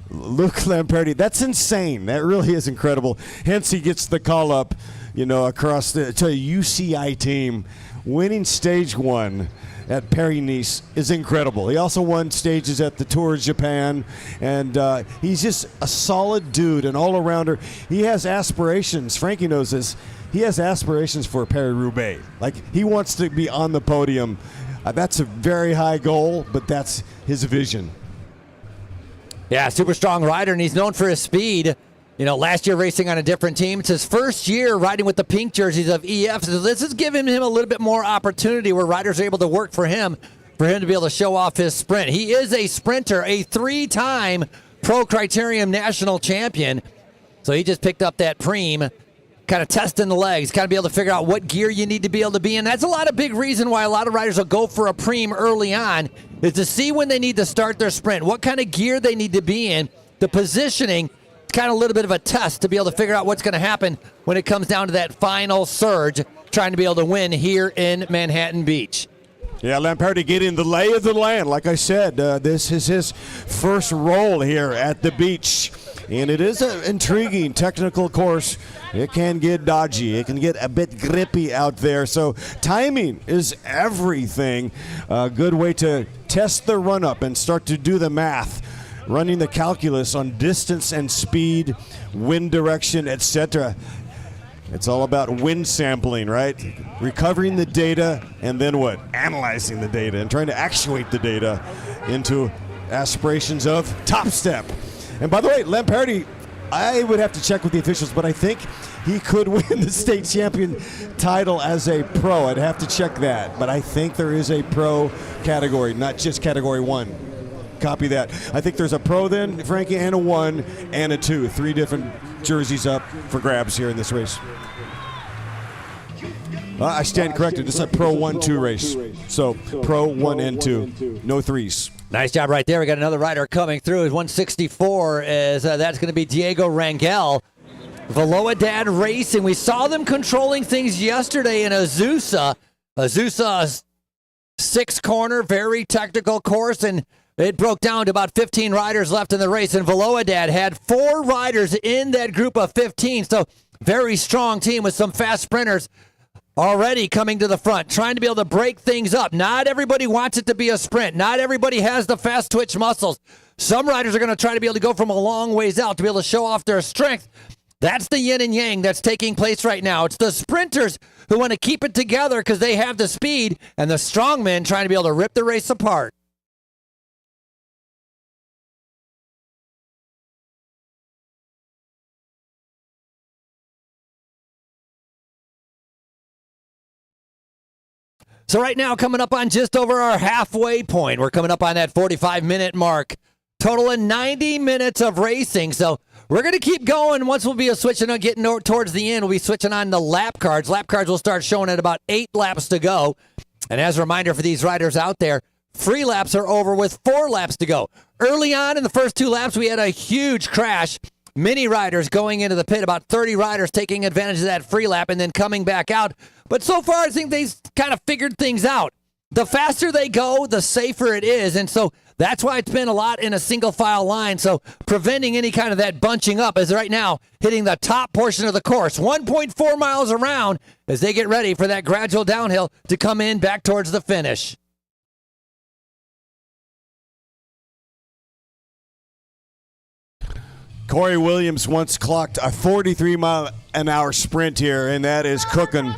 C: Luke Lamperti, that's insane. That really is incredible. Hence, he gets the call up, across to a UCI team. Winning stage one at Paris-Nice is incredible. He also won stages at the Tour of Japan, and he's just a solid dude, an all-arounder. He has aspirations. Frankie knows this. He has aspirations for Paris-Roubaix. Like, he wants to be on the podium. That's a very high goal, but that's his vision.
B: Yeah, super strong rider, and he's known for his speed. Last year racing on a different team. It's his first year riding with the pink jerseys of EF. So this is giving him a little bit more opportunity where riders are able to work for him to be able to show off his sprint. He is a sprinter, a 3-time Pro Criterium National Champion. So he just picked up that preem, kind of testing the legs, kind of be able to figure out what gear you need to be able to be in. That's a lot of big reason why a lot of riders will go for a preem early on, is to see when they need to start their sprint, what kind of gear they need to be in, the positioning. Kind of a little bit of a test to be able to figure out what's going to happen when it comes down to that final surge, trying to be able to win here in Manhattan Beach.
C: Yeah, Lamperti getting the lay of the land. Like I said, this is his first roll here at the beach. And it is an intriguing technical course. It can get dodgy. It can get a bit grippy out there. So timing is everything. A good way to test the run-up and start to do the math. Running the calculus on distance and speed, wind direction, etc. It's all about wind sampling, right? Recovering the data, and then what? Analyzing the data and trying to actuate the data into aspirations of top step. And by the way, Lamperti, I would have to check with the officials, but I think he could win the state champion title as a pro. I'd have to check that, but I think there is a pro category, not just category 1. Copy that. I think there's a pro then, Frankie, and a 1 and a 2. 3 different jerseys up for grabs here in this race. I stand corrected. It's a pro 1-2 race. So pro 1 and 2. No 3s.
B: Nice job right there. We got another rider coming through. His 164 is that's going to be Diego Rangel. Velocidad Racing. We saw them controlling things yesterday in Azusa. Azusa 6-corner, very technical course, and it broke down to about 15 riders left in the race, and Velocidad had 4 riders in that group of 15. So very strong team with some fast sprinters already coming to the front, trying to be able to break things up. Not everybody wants it to be a sprint. Not everybody has the fast twitch muscles. Some riders are going to try to be able to go from a long ways out to be able to show off their strength. That's the yin and yang that's taking place right now. It's the sprinters who want to keep it together because they have the speed, and the strongmen trying to be able to rip the race apart. So right now, coming up on just over our halfway point. We're coming up on that 45-minute mark. Total of 90 minutes of racing. So we're going to keep going. Once we'll be switching on, getting towards the end, we'll be switching on the lap cards. Lap cards will start showing at about 8 laps to go. And as a reminder for these riders out there, free laps are over with 4 laps to go. Early on in the first 2 laps, we had a huge crash. Many riders going into the pit, about 30 riders taking advantage of that free lap and then coming back out. But so far, I think they've kind of figured things out. The faster they go, the safer it is. And so that's why it's been a lot in a single file line. So preventing any kind of that bunching up is right now hitting the top portion of the course, 1.4 miles around as they get ready for that gradual downhill to come in back towards the finish.
C: Corey Williams once clocked a 43-mile-an-hour sprint here, and that is cooking.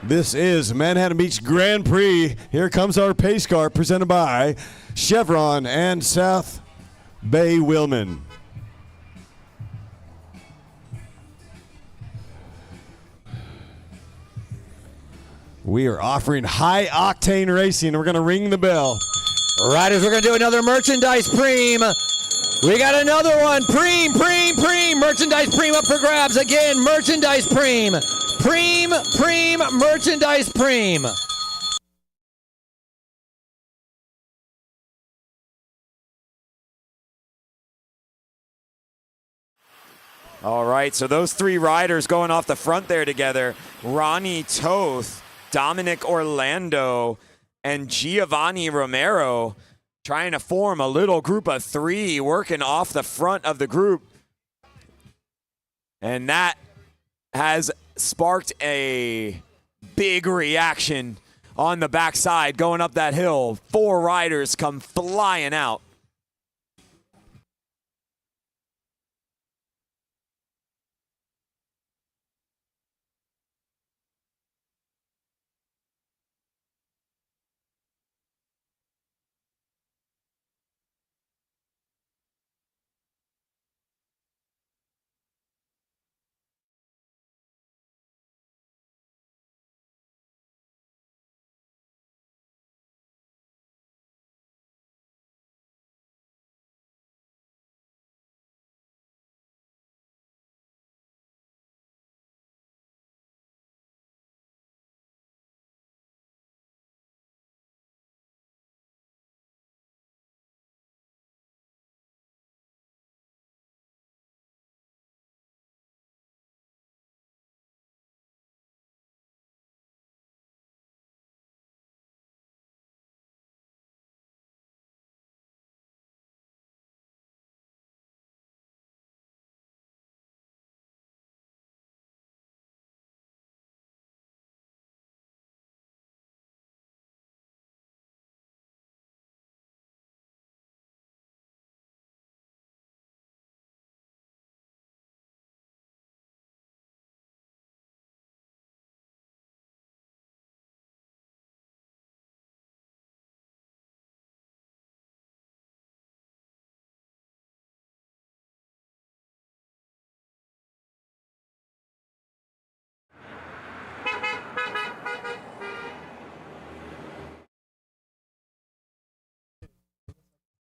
C: This is Manhattan Beach Grand Prix. Here comes our pace car presented by Chevron and South Bay Willman. We are offering high octane racing. We're going to ring the bell.
B: Riders, we're going to do another merchandise preem. We got another one. Preem. Merchandise preem up for grabs. Again, merchandise preem. Preem, merchandise preem.
A: All right, so those 3 riders going off the front there together, Ronnie Toth, Dominic Orlando, and Giovanni Romero, trying to form a little group of 3 working off the front of the group. And that has sparked a big reaction on the backside going up that hill. 4 riders come flying out.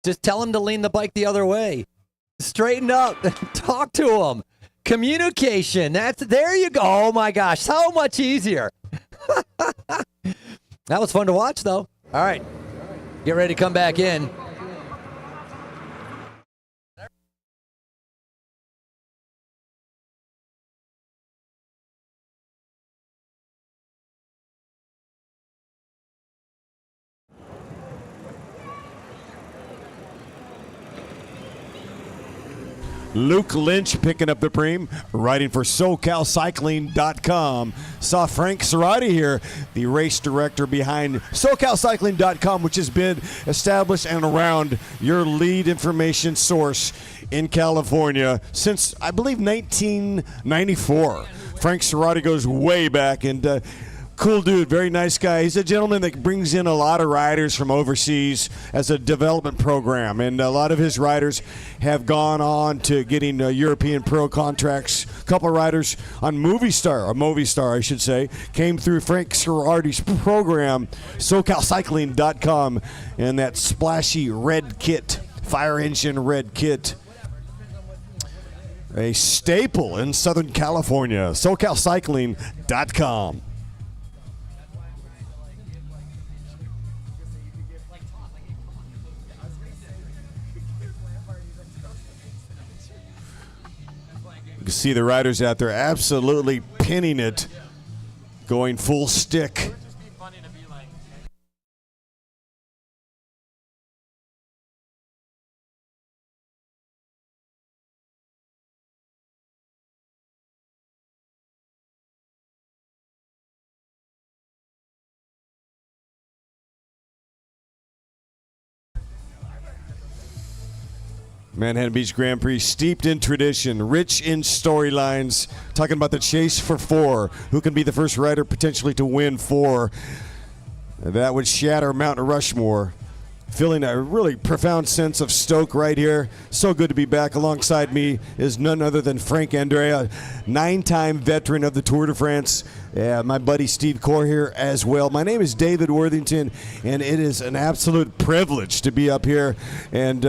B: Just tell him to lean the bike the other way. Straighten up. Talk to him. Communication. There you go. Oh my gosh, so much easier. That was fun to watch, though. All right, get ready to come back in.
C: Luke Lynch picking up the preem, writing for SoCalCycling.com. Saw Frank Cerati here, the race director behind SoCalCycling.com, which has been established and around your lead information source in California since, I believe, 1994. Frank Cerati goes way back, and cool dude, very nice guy. He's a gentleman that brings in a lot of riders from overseas as a development program, and a lot of his riders have gone on to getting European pro contracts. A couple of riders on Movistar, I should say, came through Frank Cerati's program, SoCalCycling.com, and that splashy red kit, fire engine red kit. A staple in Southern California, SoCalCycling.com. You can see the riders out there absolutely pinning it, going full stick. Manhattan Beach Grand Prix, steeped in tradition, rich in storylines, talking about the chase for 4. Who can be the first rider potentially to win 4? That would shatter Mount Rushmore. Feeling a really profound sense of stoke right here. So good to be back. Alongside me is none other than Frank Andrea, 9-time veteran of the Tour de France. My buddy Steve Core here as well. My name is David Worthington, and it is an absolute privilege to be up here and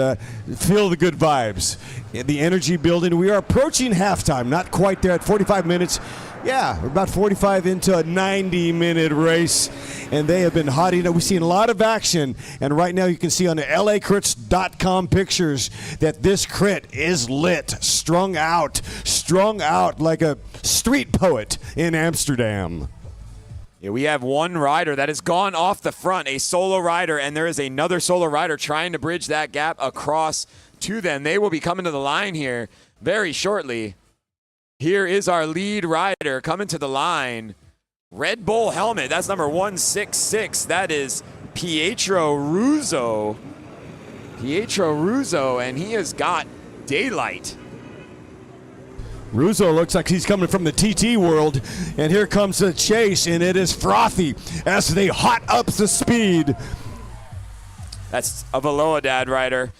C: feel the good vibes. The energy building. We are approaching halftime, not quite there at 45 minutes. Yeah, we're about 45 into a 90-minute race, and they have been hot. We've seen a lot of action, and right now you can see on the LACrits.com pictures that this crit is lit, strung out like a street poet in Amsterdam.
A: Yeah, we have one rider that has gone off the front, a solo rider, and there is another solo rider trying to bridge that gap across to them. They will be coming to the line here very shortly. Here is our lead rider coming to the line. Red Bull helmet, that's number 166. That is Pietro Ruzzo. And he has got daylight.
C: Ruzzo looks like he's coming from the TT world, and here comes the chase, and it is frothy as they hot up the speed.
A: That's a Veloadad rider.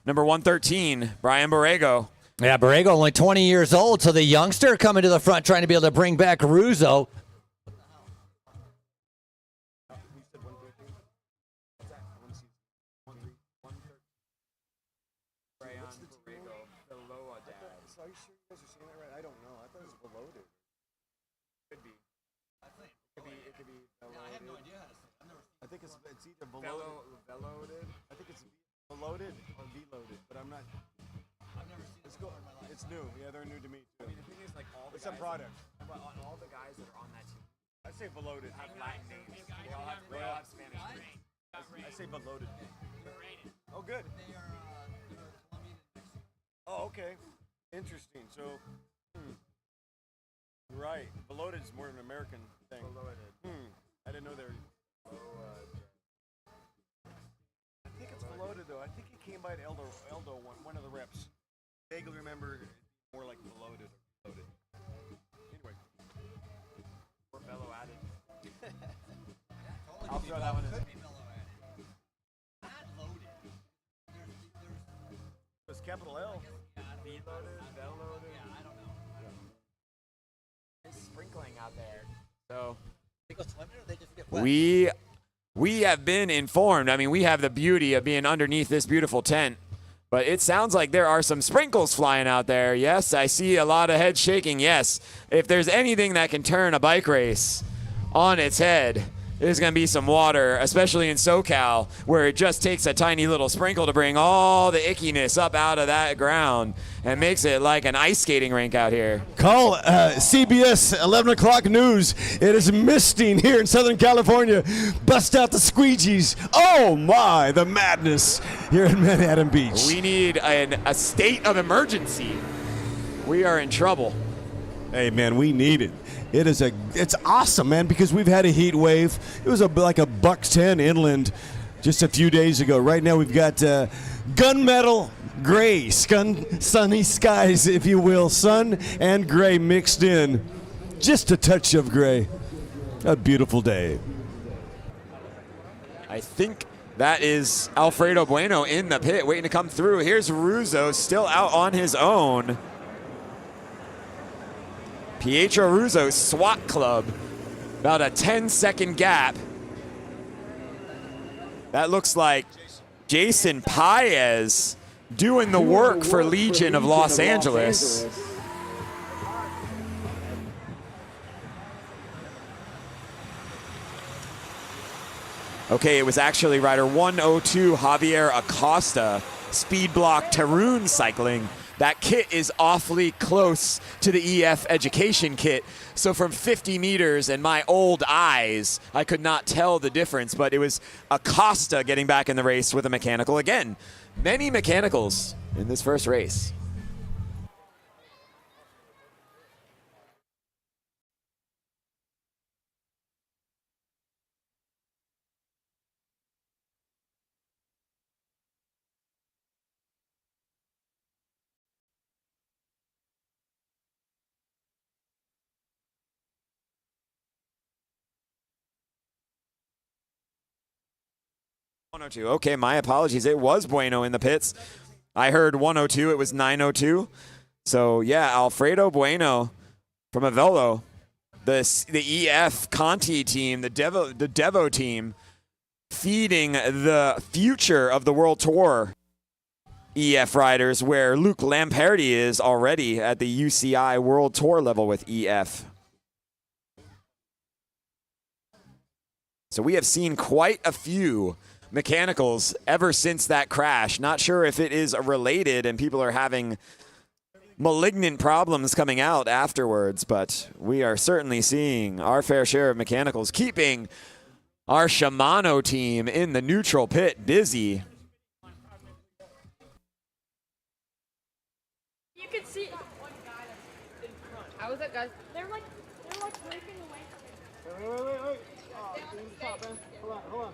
A: Number 113, Brian Borrego.
B: Yeah, Borrego only 20 years old, so the youngster coming to the front trying to be able to bring back Ruzzo.
C: I think it's either Veloaded. I think it's Veloaded or Veloaded, but I'm not. It's new. Yeah, they're new to me too. I mean, the thing is, like, all the it's guys, a product. But all the guys that are on that team, I say Veloaded. Have Latin names. They all have Spanish names. I say Veloaded. Oh, good. Oh, okay. Interesting. So, right. Veloaded is more of an American thing. Veloaded. I didn't know they were. I think it's Veloaded though. I think he came by to Eldo one of the reps. Vaguely remember more like Veloaded or Veloaded. Anyway. Or Velo added. I'll throw that one in. It's capital L. V-loaded, Veloaded. Yeah, I don't know.
A: It's sprinkling out there. So we have been informed. I mean, we have the beauty of being underneath this beautiful tent. But it sounds like there are some sprinkles flying out there. Yes, I see a lot of head shaking. Yes, if there's anything that can turn a bike race on its head, there's going to be some water, especially in SoCal, where it just takes a tiny little sprinkle to bring all the ickiness up out of that ground and makes it like an ice skating rink out here.
C: Call CBS 11 o'clock news. It is misting here in Southern California. Bust out the squeegees. Oh my, the madness here in Manhattan Beach.
A: We need a state of emergency. We are in trouble.
C: Hey man, we need it. It's awesome, man, because we've had a heat wave. It was like a $110 inland just a few days ago. Right now we've got gunmetal gray, sunny skies, if you will, sun and gray mixed in. Just a touch of gray. A beautiful day.
A: I think that is Alfredo Bueno in the pit waiting to come through. Here's Russo still out on his own. Pietro Russo, SWAT Club, about a 10-second gap. That looks like Jason Paez doing the work for Legion of Los Angeles. Okay, it was actually rider 102, Javier Acosta, Speed Block Tarun Cycling. That kit is awfully close to the EF education kit. So from 50 meters and my old eyes, I could not tell the difference, but it was Acosta getting back in the race with a mechanical. Again, many mechanicals in this first race. Okay, my apologies. It was Bueno in the pits. I heard 102. It was 902. So, yeah, Alfredo Bueno from Avelo, the EF Conti team, the Devo team, feeding the future of the World Tour EF riders, where Luke Lamperti is already at the UCI World Tour level with EF. So we have seen quite a few mechanicals ever since that crash. Not sure if it is related and people are having malignant problems coming out afterwards, but we are certainly seeing our fair share of mechanicals, keeping our Shimano team in the neutral pit busy.
D: You can see. How was that, guys? They're like breaking away from it.
E: Wait. Oh, stop, man. Hold on.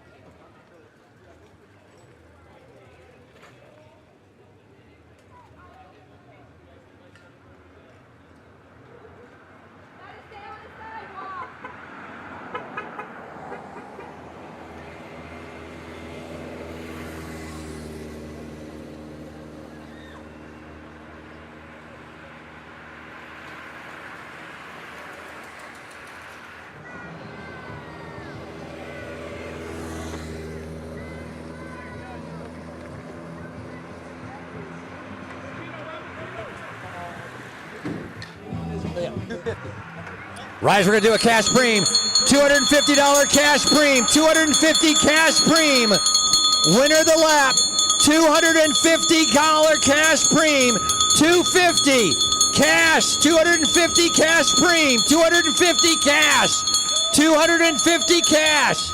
B: Rise, we're going to do a cash preem. $250 cash preem. $250 cash preem. Winner of the lap. $250 cash preem. $250 cash. $250 cash preem. $250 cash. $250 cash.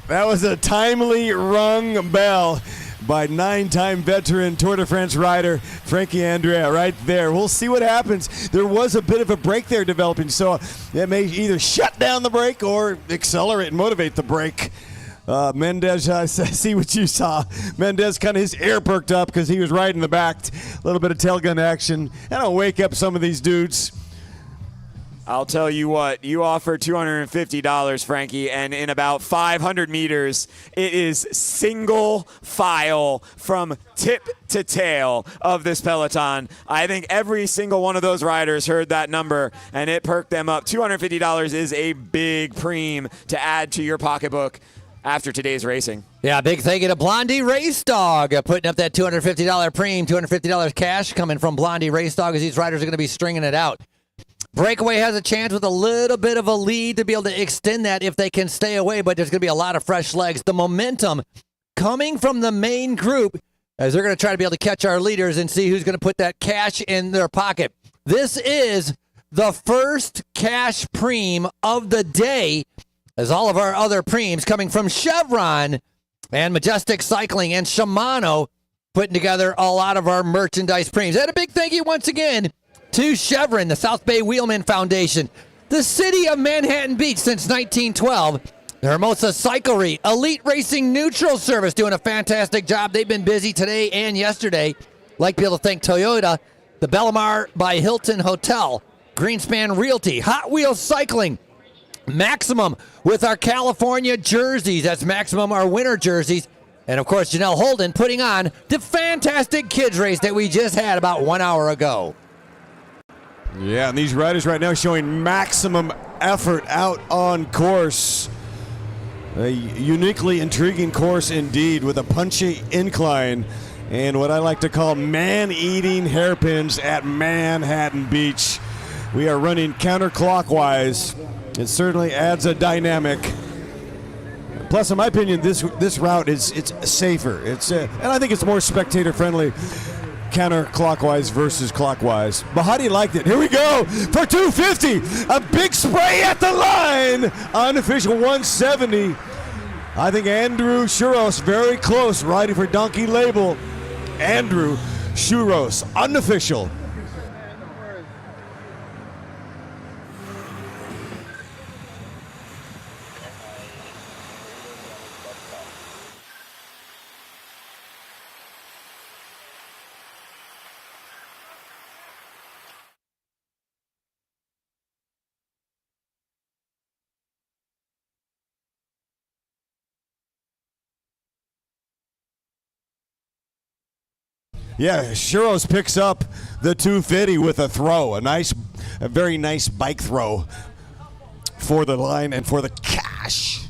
C: That was a timely rung bell by 9-time veteran Tour de France rider Frankie Andrea right there. We'll see what happens. There was a bit of a break there developing, so it may either shut down the brake or accelerate and motivate the brake. Mendez, I see what you saw. Mendez kind of his ear perked up because he was right in the back. A little bit of tail gun action. That'll wake up some of these dudes.
A: I'll tell you what, you offer $250, Frankie, and in about 500 meters, it is single file from tip to tail of this peloton. I think every single one of those riders heard that number, and it perked them up. $250 is a big preem to add to your pocketbook after today's racing.
B: Yeah, big thank you to Blondie Race Dog putting up that $250 preem, $250 cash coming from Blondie Race Dog as these riders are going to be stringing it out. Breakaway has a chance with a little bit of a lead to be able to extend that if they can stay away, but there's going to be a lot of fresh legs. The momentum coming from the main group as they're going to try to be able to catch our leaders and see who's going to put that cash in their pocket. This is the first cash preem of the day, as all of our other preems coming from Chevron and Majestic Cycling and Shimano putting together a lot of our merchandise preems. And a big thank you once again to Chevron, the South Bay Wheelman Foundation, the city of Manhattan Beach since 1912, the Hermosa Cyclery, Elite Racing Neutral Service doing a fantastic job. They've been busy today and yesterday. Like to be able to thank Toyota, the Bellamar by Hilton Hotel, Greenspan Realty, Hot Wheels Cycling, Maximum with our California jerseys. That's Maximum, our winter jerseys. And, of course, Janelle Holden putting on the fantastic kids race that we just had about 1 hour ago.
C: Yeah, and these riders right now showing maximum effort out on course. A uniquely intriguing course indeed with a punchy incline and what I like to call man-eating hairpins at Manhattan Beach. We are running counterclockwise. It certainly adds a dynamic. Plus, in my opinion, this route it's safer. And I think it's more spectator-friendly. Counterclockwise versus clockwise. Bahati liked it. Here we go for 250. A big spray at the line. Unofficial 170. I think Andrew Churros very close, riding for Donkey Label. Andrew Churros, unofficial. Yeah, Churros picks up the 250 with a throw, a very nice bike throw for the line and for the cash.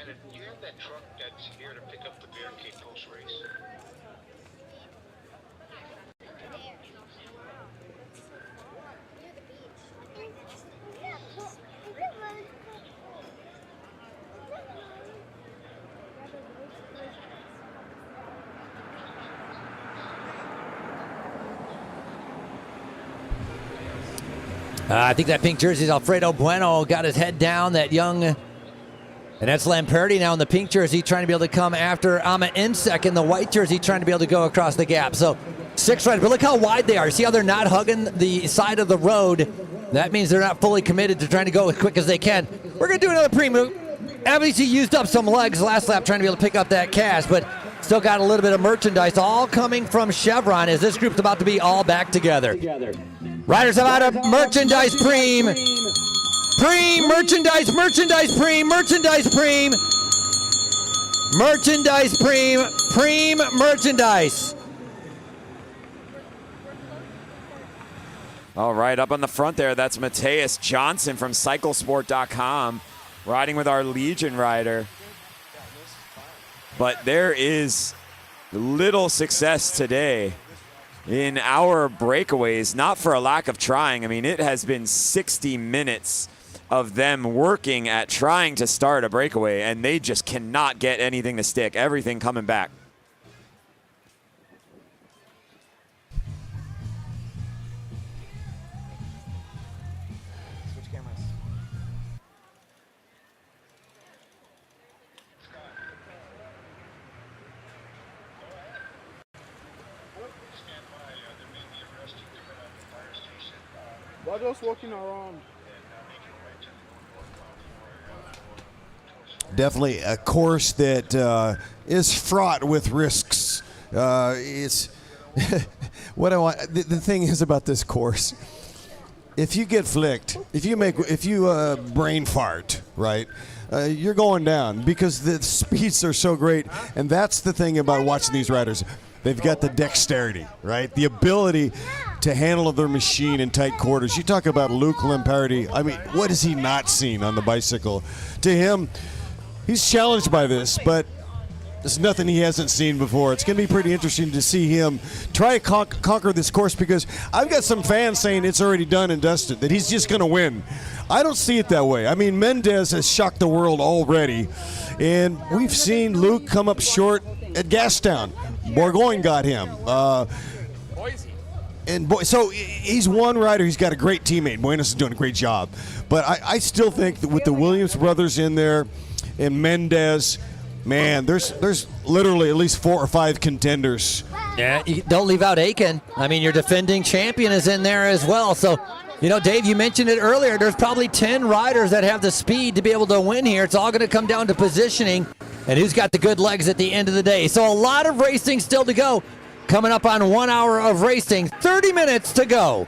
E: Do you have that truck that's here to pick up the barricade post-race?
B: I think that pink jersey is Alfredo Bueno. Got his head down, that young. And that's Lamperti now in the pink jersey trying to be able to come after Ama Insek in the white jersey trying to be able to go across the gap. So 6 riders, but look how wide they are. See how they're not hugging the side of the road? That means they're not fully committed to trying to go as quick as they can. We're going to do another pre-move. Obviously used up some legs last lap trying to be able to pick up that cash, but still got a little bit of merchandise all coming from Chevron as this group's about to be all back together. Riders have out of merchandise preem. Preem, merchandise, preem, merchandise, preem. Merchandise, preem, merchandise.
A: All right, up on the front there, that's Mateus Johnson from cyclesport.com riding with our Legion rider. But there is little success today in our breakaways, not for a lack of trying. I mean, it has been 60 minutes of them working at trying to start a breakaway, and they just cannot get anything to stick, everything coming back.
J: We're just walking around.
C: Definitely a course that is fraught with risks. It's what I want. The thing is about this course, if you get flicked, if you brain fart, right, you're going down because the speeds are so great. And that's the thing about watching these riders. They've got the dexterity, right? The ability to handle their machine in tight quarters. You talk about Luke Lampardi. I mean, what has he not seen on the bicycle? To him, he's challenged by this, but there's nothing he hasn't seen before. It's going to be pretty interesting to see him try to conquer this course, because I've got some fans saying it's already done and dusted, that he's just going to win. I don't see it that way. I mean, Mendez has shocked the world already, and we've seen Luke come up short at Gastown. Bourgogne got him. So he's one rider. He's got a great teammate. Buenos is doing a great job. But I still think that with the Williams brothers in there and Mendez, man, there's literally at least 4 or 5 contenders.
B: Yeah, you don't leave out Aiken. I mean, your defending champion is in there as well. So, you know, Dave, you mentioned it earlier. There's probably 10 riders that have the speed to be able to win here. It's all going to come down to positioning and who's got the good legs at the end of the day. So a lot of racing still to go. Coming up on 1 hour of racing, 30 minutes to go.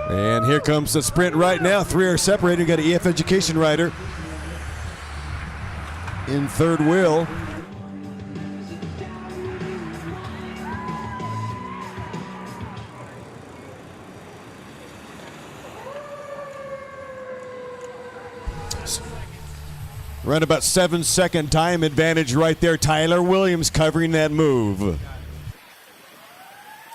C: And here comes the sprint right now. 3 are separated. Got an EF Education rider in third wheel. Around about 7-second time advantage right there. Tyler Williams covering that move.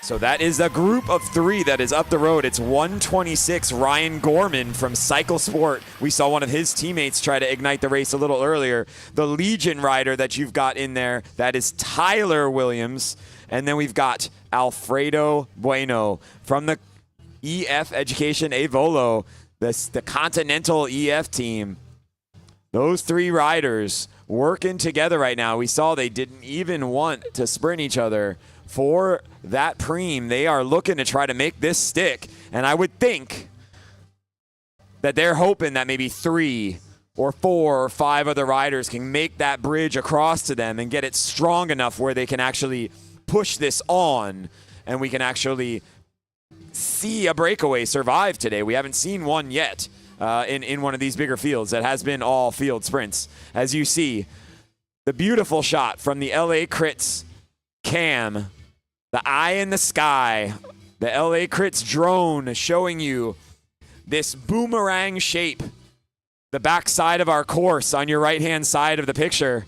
A: So that is a group of 3 that is up the road. It's 126 Ryan Gorman from Cycle Sport. We saw one of his teammates try to ignite the race a little earlier. The Legion rider that you've got in there, that is Tyler Williams. And then we've got Alfredo Bueno from the EF Education Evolo, the Continental EF team. Those 3 riders working together right now. We saw they didn't even want to sprint each other for that preem. They are looking to try to make this stick. And I would think that they're hoping that maybe 3 or 4 or 5 other riders can make that bridge across to them and get it strong enough where they can actually push this on and we can actually see a breakaway survive today. We haven't seen one yet. In one of these bigger fields that has been all field sprints. As you see, the beautiful shot from the LA Crits cam, the eye in the sky, the LA Crits drone showing you this boomerang shape, the back side of our course on your right-hand side of the picture,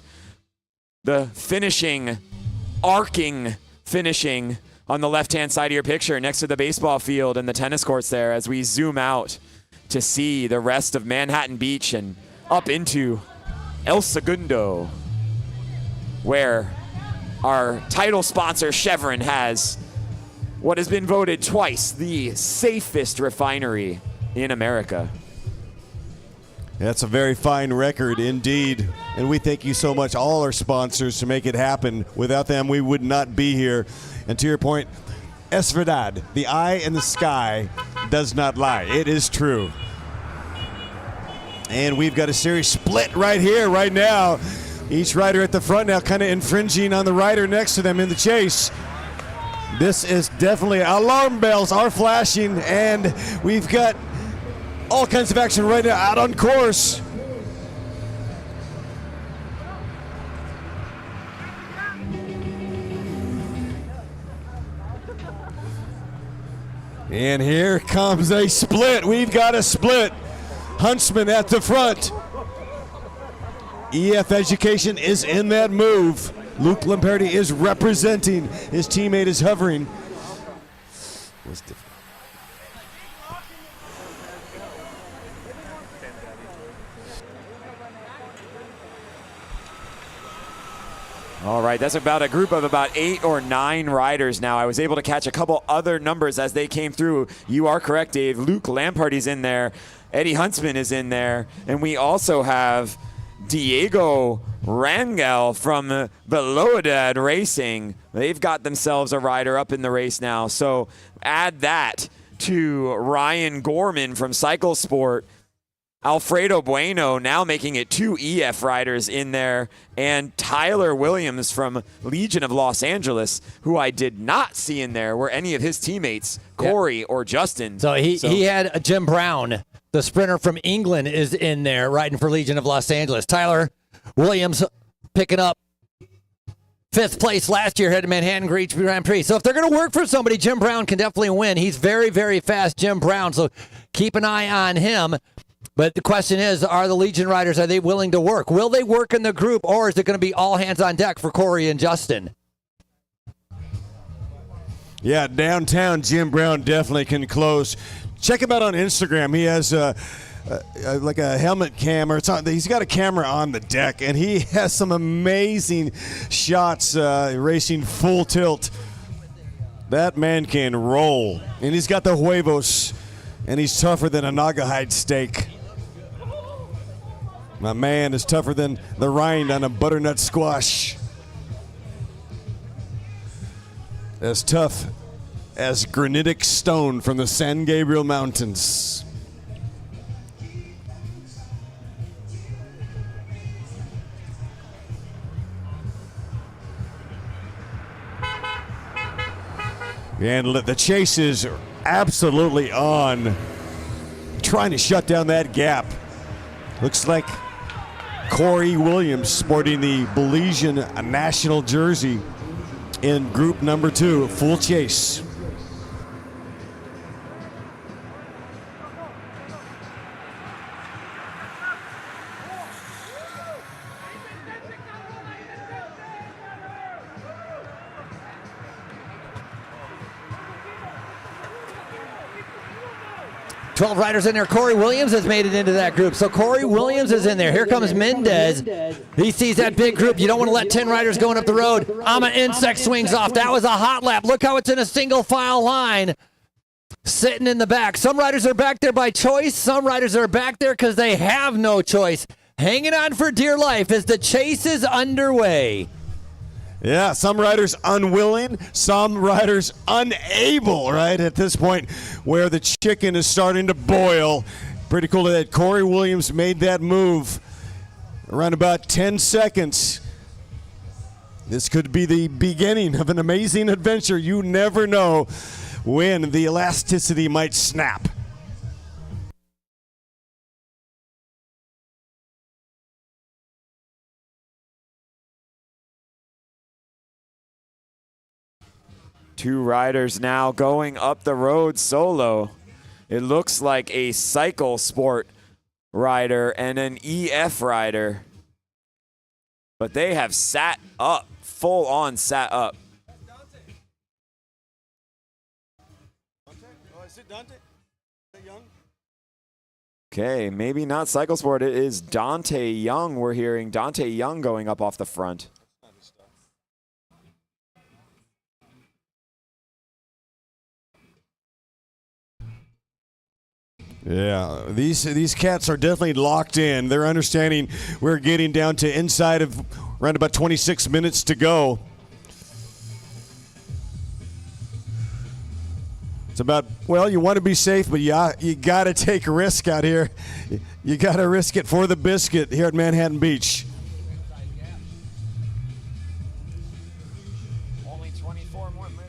A: the finishing, arcing finishing on the left-hand side of your picture next to the baseball field and the tennis courts there as we zoom out to see the rest of Manhattan Beach and up into El Segundo, where our title sponsor Chevron has what has been voted twice the safest refinery in America.
C: That's a very fine record indeed. And we thank you so much, all our sponsors, to make it happen. Without them, we would not be here. And to your point, es verdad, the eye in the sky does not lie. It is true. And we've got a series split right here, right now. Each rider at the front now kind of infringing on the rider next to them in the chase. This is definitely, alarm bells are flashing, and we've got all kinds of action right now out on course. And here comes a split. We've got a split. Huntsman at the front. EF Education is in that move. Luke Lampardi is representing. His teammate is hovering.
A: All right, that's about a group of about 8 or 9 riders now. I was able to catch a couple other numbers as they came through. You are correct, Dave. Luke Lamparty's in there. Eddie Huntsman is in there. And we also have Diego Rangel from Velocidad Racing. They've got themselves a rider up in the race now. So add that to Ryan Gorman from Cycle Sport. Alfredo Bueno now making it 2 EF riders in there, and Tyler Williams from Legion of Los Angeles, who I did not see in there were any of his teammates, Corey or Justin.
B: So he had Jim Brown, the sprinter from England, is in there riding for Legion of Los Angeles. Tyler Williams picking up 5th place last year, headed to Manhattan Grand Prix. So if they're going to work for somebody, Jim Brown can definitely win. He's very, very fast, Jim Brown, so keep an eye on him. But the question is, are the Legion riders, are they willing to work? Will they work in the group, or is it going to be all hands on deck for Corey and Justin?
C: Yeah, downtown Jim Brown definitely can close. Check him out on Instagram. He has like a helmet cam, or he's got a camera on the deck, and he has some amazing shots racing full tilt. That man can roll, and he's got the huevos, and he's tougher than a Naugahyde steak. My man is tougher than the rind on a butternut squash. As tough as granitic stone from the San Gabriel Mountains. And the chase is absolutely on, trying to shut down that gap. Looks like Corey Williams sporting the Belizean national jersey in group number 2, full chase.
B: Twelve riders in there. Corey Williams has made it into that group. So Corey Williams is in there. Here comes Mendez. He sees that big group. You don't want to let 10 riders going up the road. Ama Insect swings off. That was a hot lap. Look how it's in a single file line. Sitting in the back. Some riders are back there by choice. Some riders are back there because they have no choice. Hanging on for dear life as the chase is underway.
C: Yeah, some riders unwilling, some riders unable, right, at this point where the chicken is starting to boil. Pretty cool that Corey Williams made that move around about 10 seconds. This could be the beginning of an amazing adventure. You never know when the elasticity might snap.
A: Two riders now going up the road solo. It looks like a Cycle Sport rider and an EF rider. But they have sat up, full on sat up. Okay, maybe not Cycle Sport. It is Dante Young. We're hearing Dante Young going up off the front.
C: Yeah, these cats are definitely locked in. They're understanding we're getting down to inside of around about 26 minutes to go. It's about, well, you want to be safe, but you got to take a risk out here. You got to risk it for the biscuit here at Manhattan Beach.
A: Only 24 more minutes.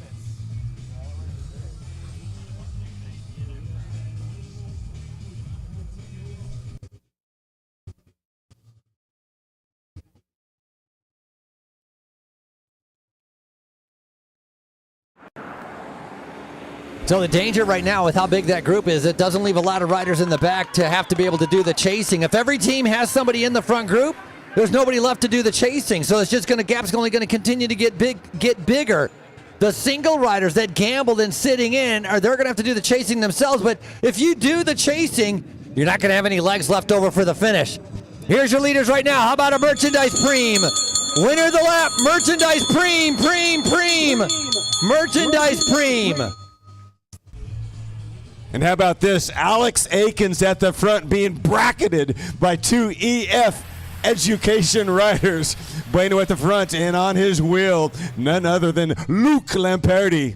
B: So the danger right now with how big that group is, it doesn't leave a lot of riders in the back to have to be able to do the chasing. If every team has somebody in the front group, there's nobody left to do the chasing. So it's just gap's only going to continue to get bigger. The single riders that gambled in sitting in, they're going to have to do the chasing themselves. But if you do the chasing, you're not going to have any legs left over for the finish. Here's your leaders right now. How about a merchandise preem? Winner of the lap, Merchandise Preem. Merchandise Preem.
C: And how about this? Alex Aikens at the front being bracketed by two EF Education riders. Bueno at the front, and on his wheel, none other than Luke Lamperti.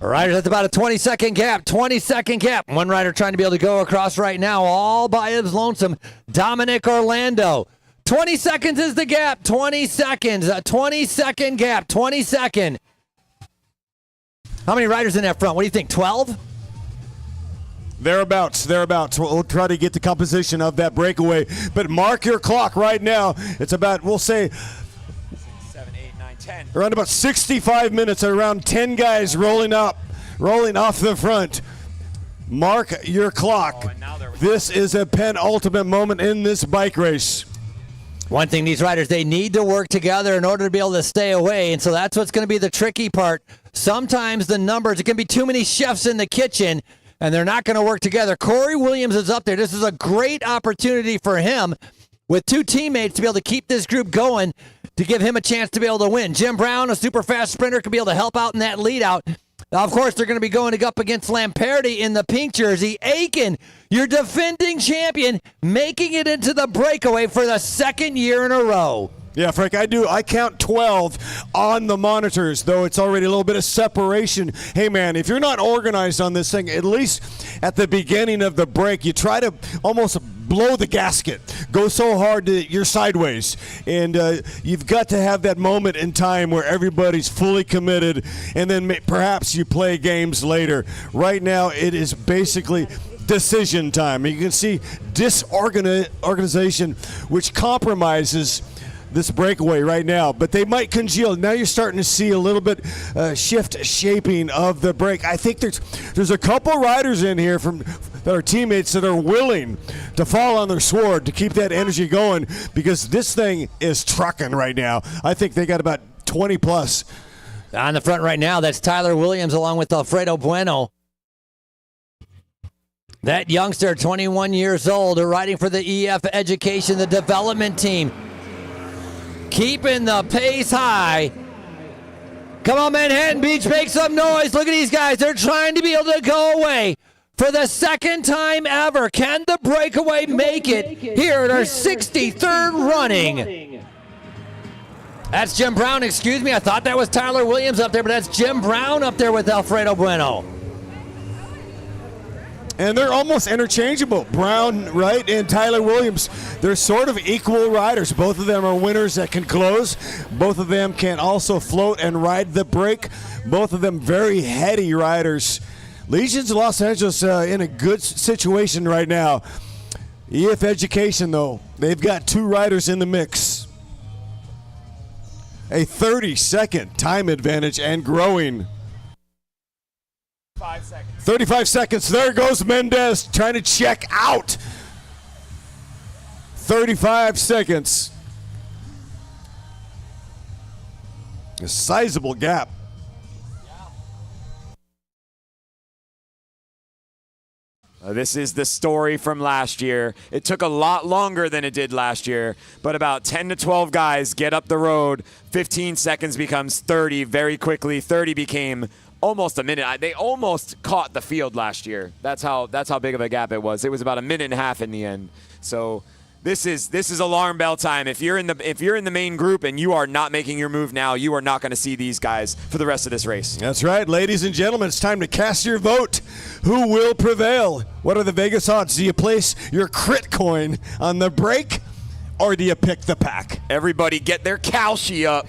B: Riders at about a 20-second gap. 20-second gap. One rider trying to be able to go across right now, all by his lonesome. Dominic Orlando. 20 seconds is the gap. 20 seconds. A 20-second gap. 20-second. How many riders in that front? What do you think, 12?
C: Thereabouts. We'll try to get the composition of that breakaway. But mark your clock right now. It's about, we'll say,
A: 7, 8, 9, 10.
C: around about 65 minutes, around 10 guys rolling off the front. Mark your clock. This is a penultimate moment in this bike race.
B: One thing, these riders, they need to work together in order to be able to stay away, and so that's what's going to be the tricky part. Sometimes the numbers, it can be too many chefs in the kitchen, and they're not going to work together. Corey Williams is up there. This is a great opportunity for him with two teammates to be able to keep this group going, to give him a chance to be able to win. Jim Brown, a super fast sprinter, could be able to help out in that lead out. Now, of course, they're going to be going up against Lamperti in the pink jersey. Aiken, your defending champion, making it into the breakaway for the second year in a row.
C: Yeah, Frank, I count 12 on the monitors, though it's already a little bit of separation. Hey, man, if you're not organized on this thing, at least at the beginning of the break, you try to almost blow the gasket. Go so hard that you're sideways. And you've got to have that moment in time where everybody's fully committed, and then perhaps you play games later. Right now, it is basically decision time. You can see disorganization, which compromises this breakaway right now, but they might congeal. Now you're starting to see a little bit shift shaping of the break. I think there's a couple riders in here that are teammates that are willing to fall on their sword to keep that energy going, because this thing is trucking right now. I think they got about 20 plus.
B: On the front right now, that's Tyler Williams along with Alfredo Bueno. That youngster, 21 years old, riding for the EF Education, the development team. Keeping the pace high. Come on, Manhattan Beach, make some noise. Look at these guys. They're trying to be able to go away for the second time ever. Can the breakaway make it here at our 63rd running? That's Jim Brown, excuse me. I thought that was Tyler Williams up there, but that's Jim Brown up there with Alfredo Bueno.
C: And they're almost interchangeable. Brown, right, and Tyler Williams. They're sort of equal riders. Both of them are winners that can close. Both of them can also float and ride the break. Both of them very heady riders. Legions of Los Angeles in a good situation right now. EF Education, though, they've got two riders in the mix. A 30-second time advantage and growing.
A: 5 seconds.
C: 35 seconds. There goes Mendez trying to check out. 35 seconds. A sizable gap.
A: This is the story from last year. It took a lot longer than it did last year, but about 10 to 12 guys get up the road. 15 seconds becomes 30 very quickly. 30 became almost a minute. They almost caught the field last year. That's how big of a gap it was. It was about a minute and a half in the end. So this is alarm bell time. If you're in the main group and you are not making your move now, you are not going to see these guys for the rest of this race.
C: That's right, ladies and gentlemen. It's time to cast your vote. Who will prevail? What are the Vegas odds? Do you place your crit coin on the break, or do you pick the pack?
A: Everybody get their Kalshi up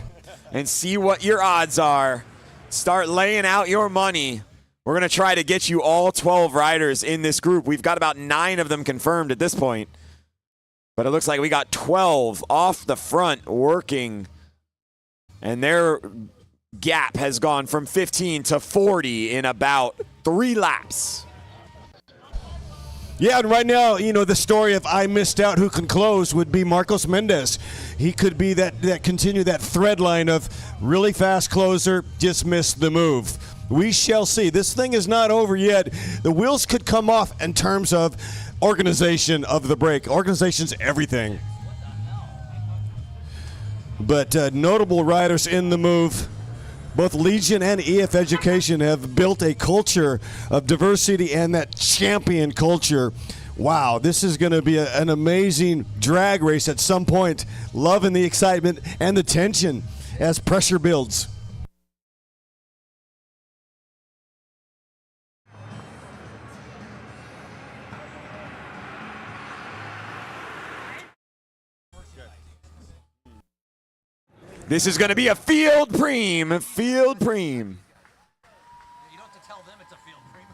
A: and see what your odds are. Start laying out your money. We're going to try to get you all 12 riders in this group. We've got about 9 of them confirmed at this point. But it looks like we got 12 off the front working. And their gap has gone from 15 to 40 in about 3 laps.
C: Yeah, and right now, the story of I missed out who can close would be Marcos Mendez. He could be that continue that thread line of really fast closer, just missed the move. We shall see. This thing is not over yet. The wheels could come off in terms of organization of the break. Organization's everything. but notable riders in the move. Both Legion and EF Education have built a culture of diversity and that champion culture. Wow, this is going to be an amazing drag race at some point. Loving the excitement and the tension as pressure builds.
A: This is going to be a field preem. Field preem.
B: You don't have to tell them it's a field preem.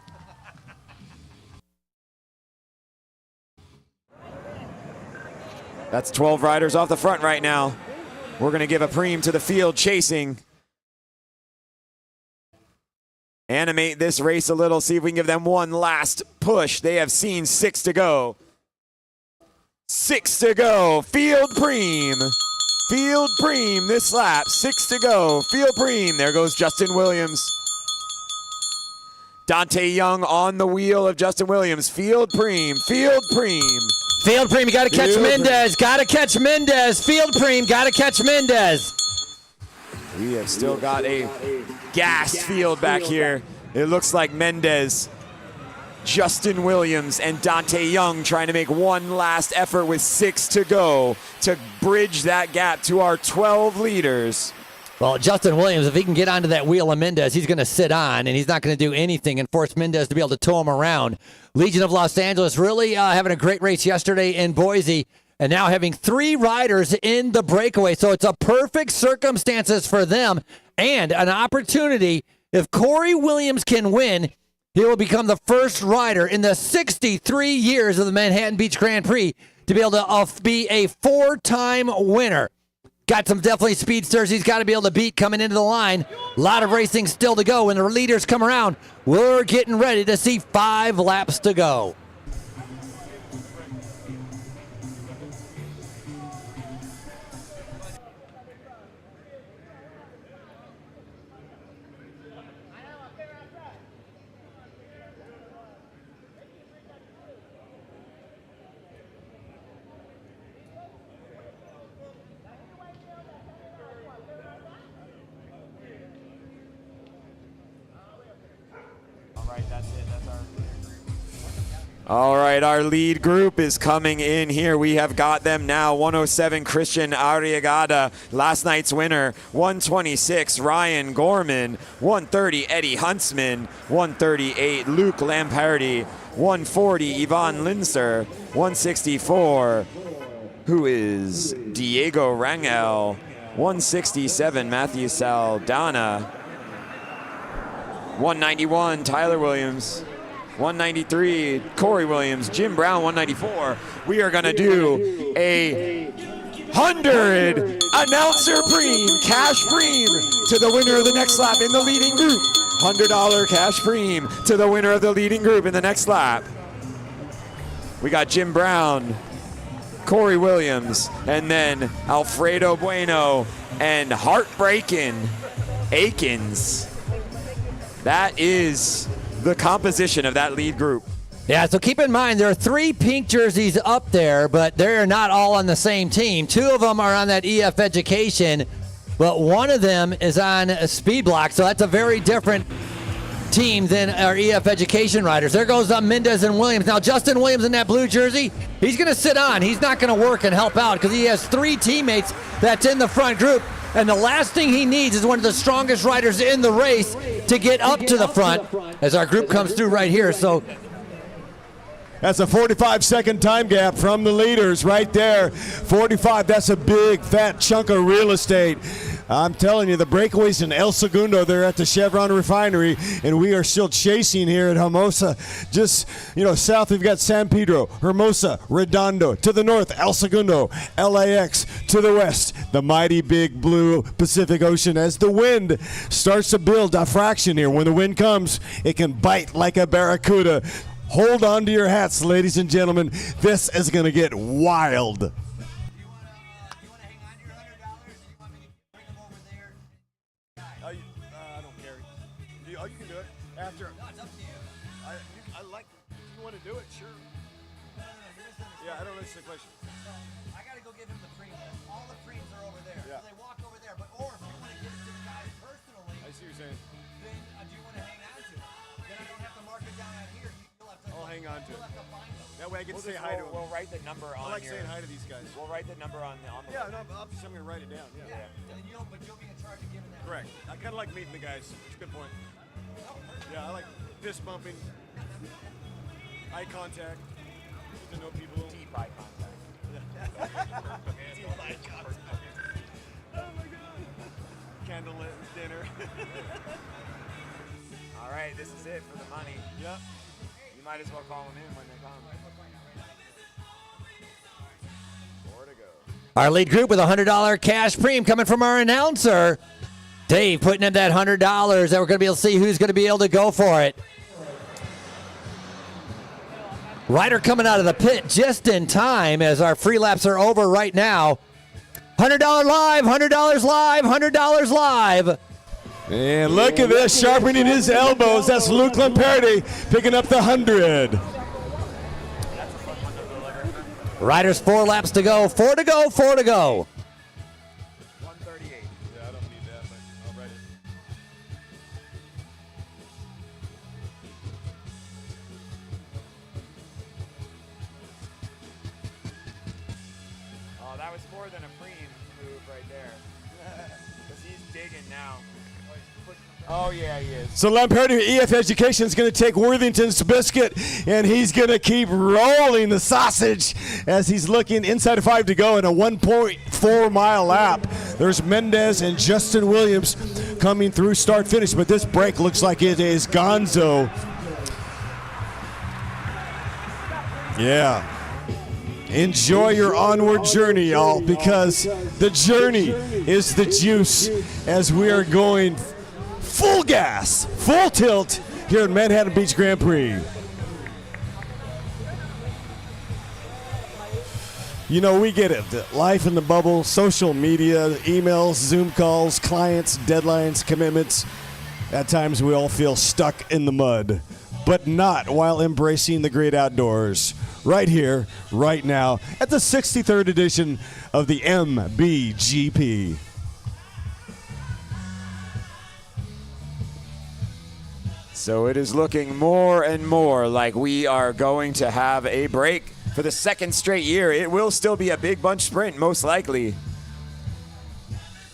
A: That's 12 riders off the front right now. We're going to give a preem to the field chasing. Animate this race a little, see if we can give them one last push. They have seen 6 to go. 6 to go. Field preem. Field preem this lap. 6 to go. Field preem. There goes Justin Williams. Dante Young on the wheel of Justin Williams. Field preem. Field preem.
B: Field preem, you got to catch Mendez. Got to catch Mendez. Field preem, got to catch Mendez.
A: We have still got a gassed field back here. It looks like Mendez, Justin Williams, and Dante Young trying to make one last effort with 6 to go to bridge that gap to our 12 leaders.
B: Well, Justin Williams, if he can get onto that wheel of Mendez, he's going to sit on, and he's not going to do anything and force Mendez to be able to tow him around. Legion of Los Angeles really having a great race yesterday in Boise, and now having 3 riders in the breakaway. So it's a perfect circumstances for them and an opportunity. If Corey Williams can win, he will become the first rider in the 63 years of the Manhattan Beach Grand Prix to be able to be a 4-time winner. Got some definitely speedsters he's got to be able to beat coming into the line. A lot of racing still to go. When the leaders come around, we're getting ready to see 5 laps to go.
A: All right, our lead group is coming in here. We have got them now. 107, Christian Arriagada, last night's winner. 126, Ryan Gorman. 130, Eddie Huntsman. 138, Luke Lamparty. 140, Yvonne Linser. 164, who is Diego Rangel. 167, Matthew Saldana. 191, Tyler Williams. 193, Corey Williams. Jim Brown, 194. We are going to do a 100 announcer preem, cash preem to the winner of the next lap in the leading group. $100 cash preem to the winner of the leading group in the next lap. We got Jim Brown, Corey Williams, and then Alfredo Bueno and Heartbreaking Akins. That is the composition of that lead group.
B: Yeah, so keep in mind there are 3 pink jerseys up there, but they're not all on the same team. 2 of them are on that EF Education, but one of them is on a Speed Block, so that's a very different team than our EF Education riders. There goes Mendez and Williams. Now Justin Williams in that blue jersey, he's going to sit on. He's not going to work and help out because he has 3 teammates that's in the front group. And the last thing he needs is one of the strongest riders in the race to get up to the front as our group comes through right here. So
C: that's a 45-second time gap from the leaders right there. 45, that's a big, fat chunk of real estate. I'm telling you, the breakaways in El Segundo, they're at the Chevron Refinery, and we are still chasing here at Hermosa. Just, south we've got San Pedro, Hermosa, Redondo. To the north, El Segundo, LAX. To the west, the mighty big blue Pacific Ocean as the wind starts to build a fraction here. When the wind comes, it can bite like a barracuda. Hold on to your hats, ladies and gentlemen. This is going to get wild. question.
B: I got to go give him the cream. All the creams are over there.
C: Yeah.
B: So they walk over there. But or if you want to give it to the guys personally,
C: I see what you're saying.
B: then do you want to hang on to it? Then I don't have to mark it down out here. You'll have to.
C: I'll hang on to
B: You'll
C: it.
B: have to find them.
C: That way I get to say hi to them.
A: We'll write the number on
C: I like
A: your,
C: saying hi to these guys.
A: We'll write the number on the
C: Yeah, no, obviously I'm going to write it down. Yeah.
B: And but you'll be in charge of giving that.
C: Correct. I kind of like meeting the guys. It's a good point. Yeah, I like fist bumping, eye contact, get to know people.
A: deep eye contact.
C: Deep eye contact. Oh my God. Candlelit dinner.
A: All right, this is it for the money.
C: Yep.
A: You might as well call them in when they come. 4 to go.
B: Our lead group with a $100 cash premium coming from our announcer, Dave, putting in that $100 that we're going to be able to see who's going to be able to go for it. Ryder coming out of the pit just in time as our free laps are over right now. $100 live, $100 live, $100 live.
C: And look at this, sharpening his elbows. That's Luke Lamperti picking up the 100.
B: Riders 4 laps to go, 4 to go, 4 to go.
A: 138.
C: Yeah, I don't need that, but I'll write it.
A: Oh, that was more than a preem move right there. Because he's digging now. Oh, yeah, he is.
C: So Lamperti EF Education is going to take Worthington's biscuit, and he's going to keep rolling the sausage as he's looking inside of 5 to go in a 1.4-mile lap. There's Mendez and Justin Williams coming through start-finish, but this break looks like it is gonzo. Yeah. Enjoy your onward journey, y'all, because the journey is the juice as we are going full gas, full tilt here at Manhattan Beach Grand Prix. You know, we get it. Life in the bubble, social media, emails, Zoom calls, clients, deadlines, commitments. At times we all feel stuck in the mud, but not while embracing the great outdoors. Right here, right now, at the 63rd edition of the MBGP.
A: So it is looking more and more like we are going to have a break for the second straight year. It will still be a big bunch sprint, most likely.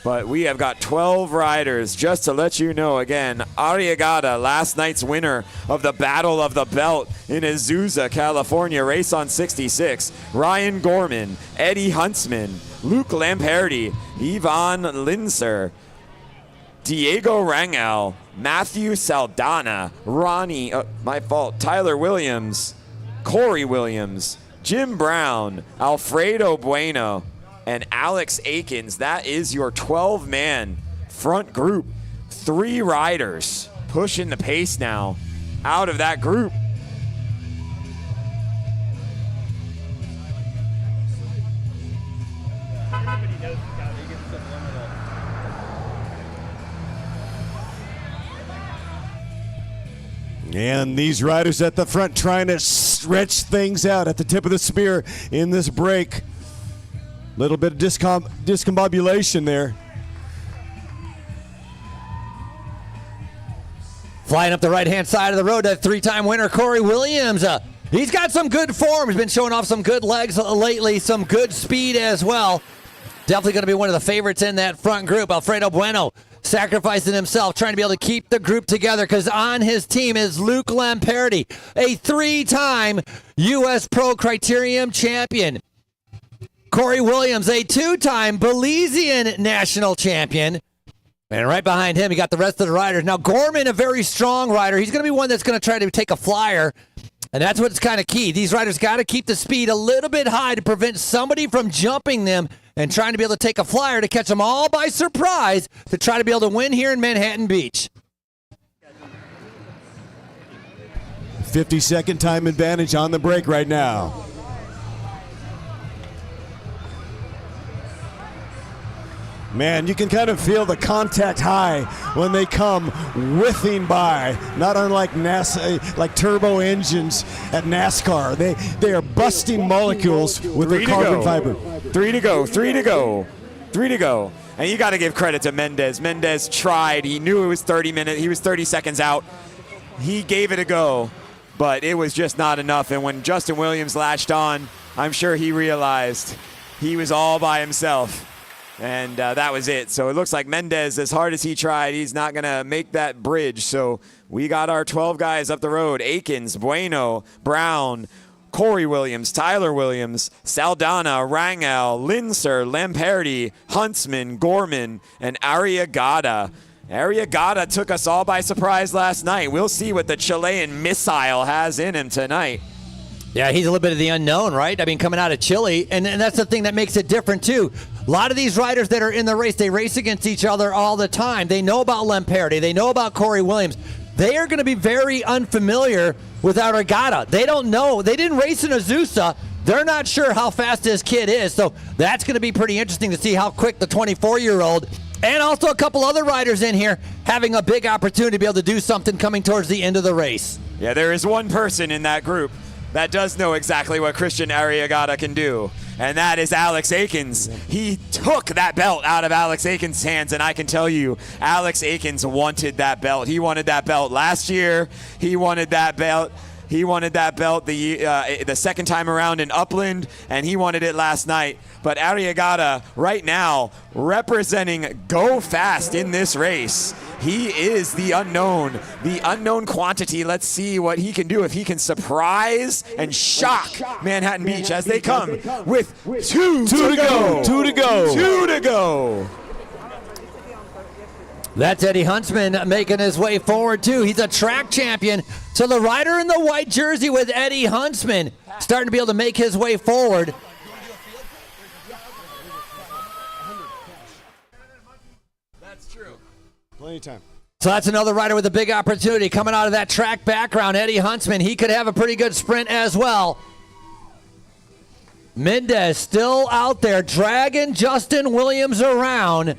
A: But we have got 12 riders, just to let you know again. Arriagada, last night's winner of the Battle of the Belt in Azusa, California, race on 66. Ryan Gorman, Eddie Huntsman, Luke Lamperti, Yvonne Linser, Diego Rangel, Matthew Saldana, Tyler Williams, Corey Williams, Jim Brown, Alfredo Bueno, and Alex Akins. That is your 12-man front group. 3 riders pushing the pace now out of that group.
C: And these riders at the front trying to stretch things out at the tip of the spear in this break. Little bit of discombobulation there.
B: Flying up the right-hand side of the road, that 3-time winner, Corey Williams. He's got some good form. He's been showing off some good legs lately, some good speed as well. Definitely going to be one of the favorites in that front group. Alfredo Bueno sacrificing himself, trying to be able to keep the group together because on his team is Luke Lamperti, a 3-time U.S. Pro Criterium champion. Corey Williams, a 2-time Belizean national champion. And right behind him, you got the rest of the riders. Now, Gorman, a very strong rider. He's going to be one that's going to try to take a flyer. And that's what's kind of key. These riders got to keep the speed a little bit high to prevent somebody from jumping them and trying to be able to take a flyer to catch them all by surprise to try to be able to win here in Manhattan Beach.
C: 50-second time advantage on the break right now. Man, you can kind of feel the contact high when they come whiffing by, not unlike NASA, like turbo engines at NASCAR. They are busting molecules with their carbon fiber.
A: 3 to go, 3 to go, 3 to go. And you got to give credit to Mendez. Mendez tried. He knew it was 30 minutes. He was 30 seconds out. He gave it a go, but it was just not enough. And when Justin Williams latched on, I'm sure he realized he was all by himself. And that was it. So it looks like Mendez, as hard as he tried, he's not going to make that bridge. So we got our 12 guys up the road. Akins, Bueno, Brown, Corey Williams, Tyler Williams, Saldana, Rangel, Linser, Lamperti, Huntsman, Gorman, and Arriagada. Arriagada took us all by surprise last night. We'll see what the Chilean missile has in him tonight.
B: Yeah, he's a little bit of the unknown, right? I mean, coming out of Chile, and that's the thing that makes it different, too. A lot of these riders that are in the race, they race against each other all the time. They know about Lamperti. They know about Corey Williams. They are going to be very unfamiliar with Arriagada. They don't know. They didn't race in Azusa. They're not sure how fast this kid is, so that's going to be pretty interesting to see how quick the 24-year-old and also a couple other riders in here having a big opportunity to be able to do something coming towards the end of the race.
A: Yeah, there is one person in that group that does know exactly what Christian Arriagada can do, and that is Alex Akins. He took that belt out of Alex Akins' hands, and I can tell you, Alex Akins wanted that belt. He wanted that belt last year. He wanted that belt. He wanted that belt the second time around in Upland, and he wanted it last night. But Arriagada, right now, representing Go Fast in this race. He is the unknown quantity. Let's see what he can do, if he can surprise and shock Manhattan Beach as they come with two to go.
B: That's Eddie Huntsman making his way forward, too. He's a track champion. So the rider in the white jersey with Eddie Huntsman starting to be able to make his way forward.
C: That's true. Plenty of time.
B: So that's another rider with a big opportunity coming out of that track background. Eddie Huntsman, he could have a pretty good sprint as well. Mendez still out there dragging Justin Williams around.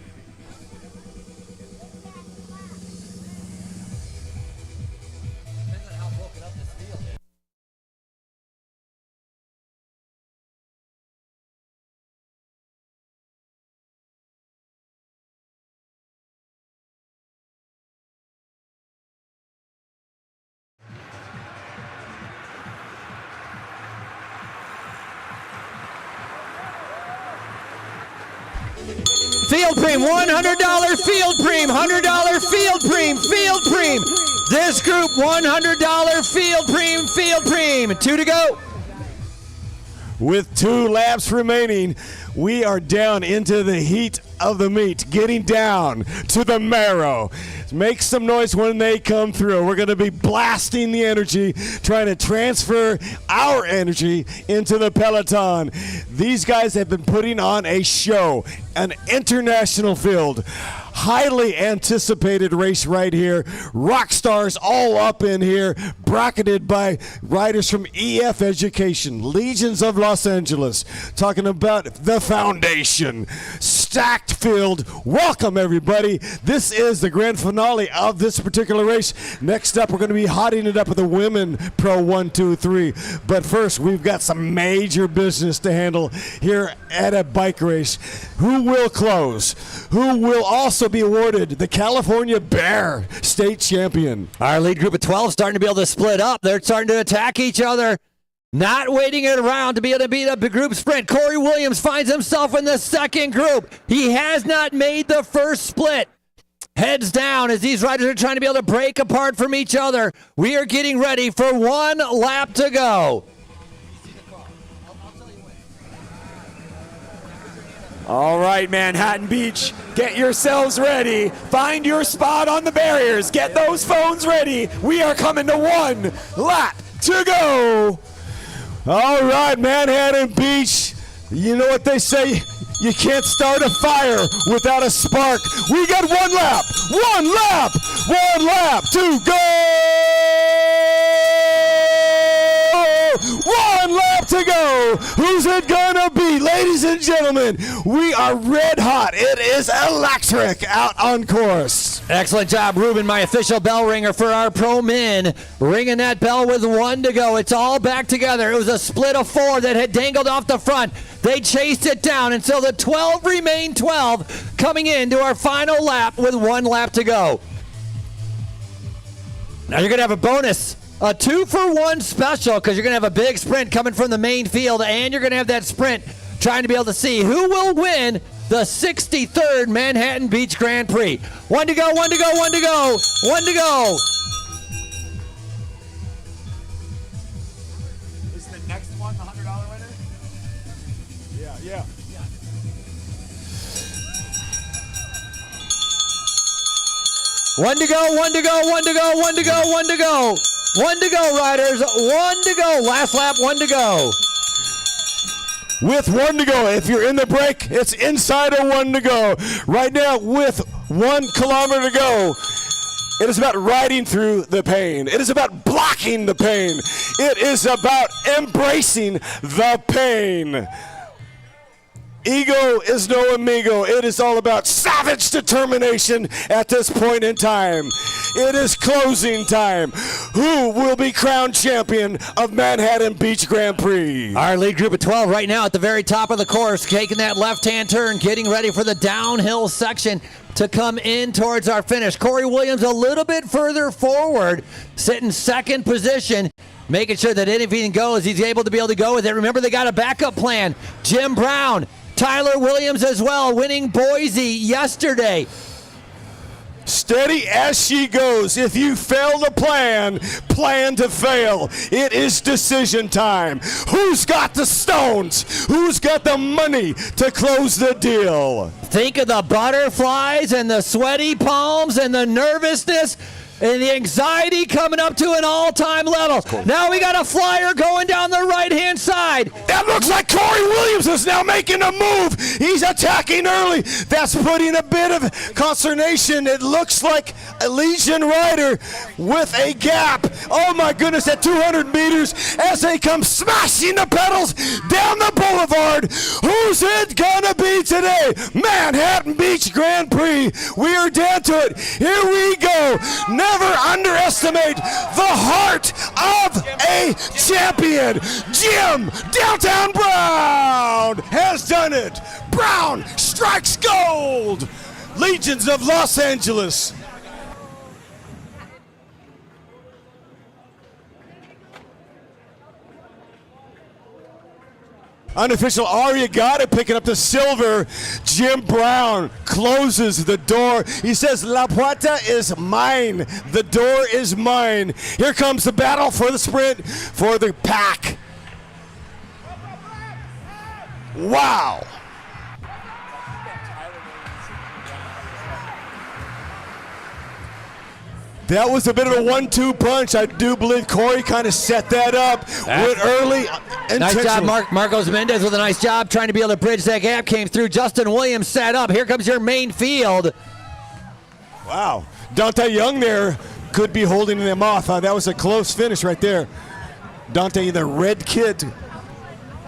B: Field Preem, $100 Field Preem, $100 Field Preem, Field Preem. This group, $100 Field Preem, 2 to go.
C: With 2 laps remaining, we are down into the heat of the meet, getting down to the marrow. Make some noise when they come through. We're going to be blasting the energy, trying to transfer our energy into the peloton. These guys have been putting on a show, an international field. Highly anticipated race right here. Rock stars all up in here, bracketed by riders from EF Education, Legions of Los Angeles, talking about the foundation. Stacked field. Welcome, everybody. This is the grand finale of this particular race. Next up, we're going to be hotting it up with the Women Pro 1, 2, 3. But first, we've got some major business to handle here at a bike race. Who will close? Who will also be awarded the California Bear State Champion?
B: Our lead group of 12 starting to be able to split up. They're starting to attack each other. Not waiting it around to be able to beat up a group sprint. Corey Williams finds himself in the second group. He has not made the first split. Heads down as these riders are trying to be able to break apart from each other. We are getting ready for 1 lap to go.
A: All right, Manhattan Beach, get yourselves ready. Find your spot on the barriers. Get those phones ready. We are coming to 1 lap to go.
C: All right, Manhattan Beach. You know what they say? You can't start a fire without a spark. We got 1 lap. 1 lap. 1 lap to go. 1 lap to go. Who's it gonna be? Prix, ladies and gentlemen, we are red hot. It is electric out on course.
B: Excellent job, Ruben, my official bell ringer for our pro men. Ringing that bell with 1 to go. It's all back together. It was a split of 4 that had dangled off the front. They chased it down until the 12 remained 12, coming into our final lap with 1 lap to go. Now you're going to have a bonus, a 2-for-1 special, because you're going to have a big sprint coming from the main field, and you're going to have that sprint trying to be able to see who will win the 63rd Manhattan Beach Grand Prix. 1 to go, 1 to go, 1 to go, 1 to go.
A: Is the next one the $100 winner?
C: Yeah.
B: 1 to go, 1 to go, 1 to go, 1 to go, 1 to go. 1 to go, riders. 1 to go. Last lap, 1 to go.
C: With 1 to go, if you're in the break, it's inside of 1 to go. Right now, with 1 kilometer to go, it is about riding through the pain. It is about blocking the pain. It is about embracing the pain. Ego is no amigo. It is all about savage determination at this point in time. It is closing time. Who will be crowned champion of Manhattan Beach Grand Prix?
B: Our lead group of 12 right now at the very top of the course, taking that left-hand turn, getting ready for the downhill section to come in towards our finish. Corey Williams a little bit further forward, sitting second position, making sure that anything goes, he's able to go with it. Remember, they got a backup plan. Jim Brown, Tyler Williams as well, winning Boise yesterday.
C: Steady as she goes. If you fail to plan to fail. It is decision time. Who's got the stones? Who's got the money to close the deal?
B: Think of the butterflies and the sweaty palms and the nervousness and the anxiety coming up to an all-time level. Now we got a flyer going down the right-hand side.
C: That looks like Corey Williams is now making a move. He's attacking early. That's putting a bit of consternation. It looks like a Legion rider with a gap. Oh my goodness, at 200 meters as they come smashing the pedals down the boulevard. Who's it gonna be today? Manhattan Beach Grand Prix. We are down to it. Here we go. Never underestimate the heart of a champion. Jim Downtown Brown has done it. Brown strikes gold. Legions of Los Angeles. Unofficial Aria got it, picking up the silver. Jim Brown closes the door. He says, La Puerta is mine. The door is mine. Here comes the battle for the sprint, for the pack. Wow. That was a bit of a 1-2 punch. I do believe Corey kind of set that up. Went early.
B: Nice job, Marcos Mendez with a nice job trying to be able to bridge that gap. Came through. Justin Williams set up. Here comes your main field.
C: Wow. Dante Young there could be holding them off. That was a close finish right there. Dante, the red kid,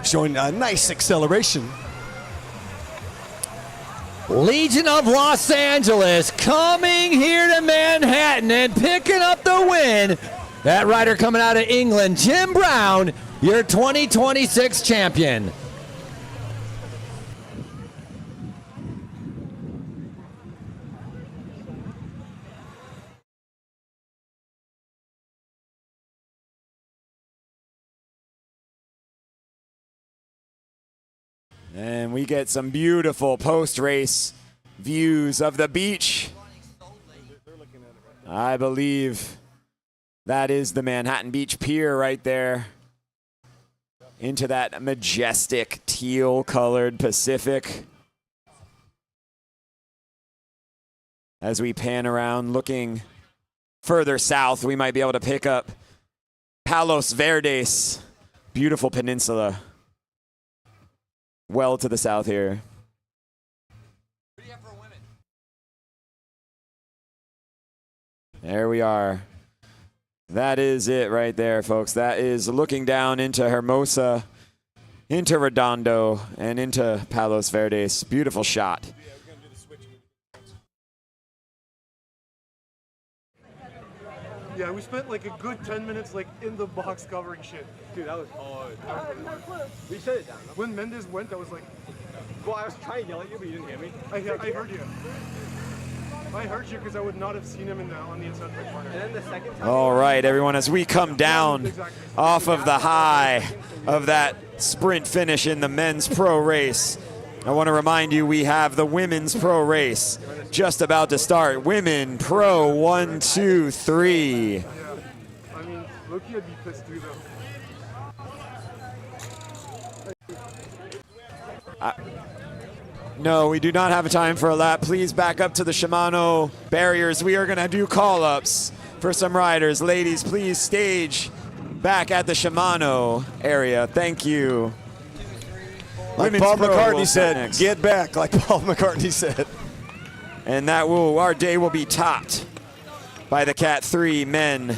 C: showing a nice acceleration.
B: Legion of Los Angeles coming here to Manhattan and picking up the win. That rider coming out of England, Jim Brown, your 2026 champion.
A: And we get some beautiful post-race views of the beach. I believe that is the Manhattan Beach Pier right there. Into that majestic teal-colored Pacific. As we pan around looking further south, we might be able to pick up Palos Verdes, beautiful peninsula. Well to the south here. There we are. That is it right there, folks. That is looking down into Hermosa. into Redondo and into Palos Verdes. Beautiful shot.
M: Yeah, we spent like a good 10 minutes like in the box covering shit.
E: Dude, that was hard. We shut it down.
M: When Mendez went, I was like,
E: Well, I was trying to yell at you, but you didn't hear me.
M: I heard you. I heard you because I would not have seen him on the inside right corner.
E: And then the second time.
A: All right, everyone, as we come down off of the high of that sprint finish in the men's pro race, I want to remind you we have the women's pro race just about to start. Women pro 1, 2, 3.
M: Yeah. I mean, Loki would be pissed too, though.
A: No, we do not have time for a lap. Please back up to the Shimano barriers. We are going to do call-ups for some riders. Ladies, please stage back at the Shimano area. Thank you.
C: Like
A: Women's
C: Paul
A: Pro will
C: McCartney
A: start
C: said,
A: next.
C: get back, like Paul McCartney said.
A: And our day will be topped by the Cat 3 men,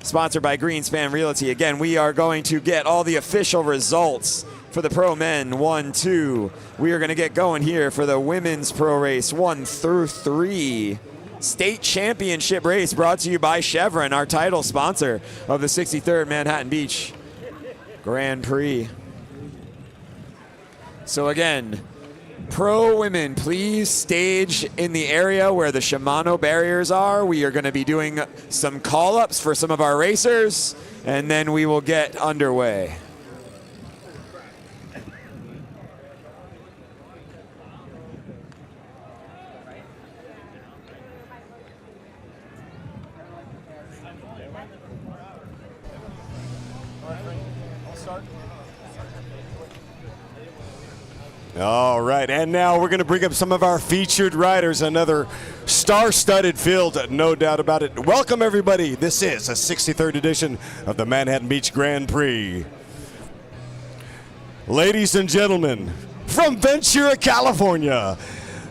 A: sponsored by Greenspan Realty. Again, we are going to get all the official results for the pro men 1, 2. We are going to get going here for the women's pro race 1 through 3. State championship race brought to you by Chevron, our title sponsor of the 63rd Manhattan Beach Grand Prix. So again, pro women, please stage in the area where the Shimano barriers are. We are going to be doing some call-ups for some of our racers, and then we will get underway.
C: All right, and now we're going to bring up some of our featured riders, another star-studded field, no doubt about it. Welcome, everybody. This is a 63rd edition of the Manhattan Beach Grand Prix. Ladies and gentlemen, from Ventura, California,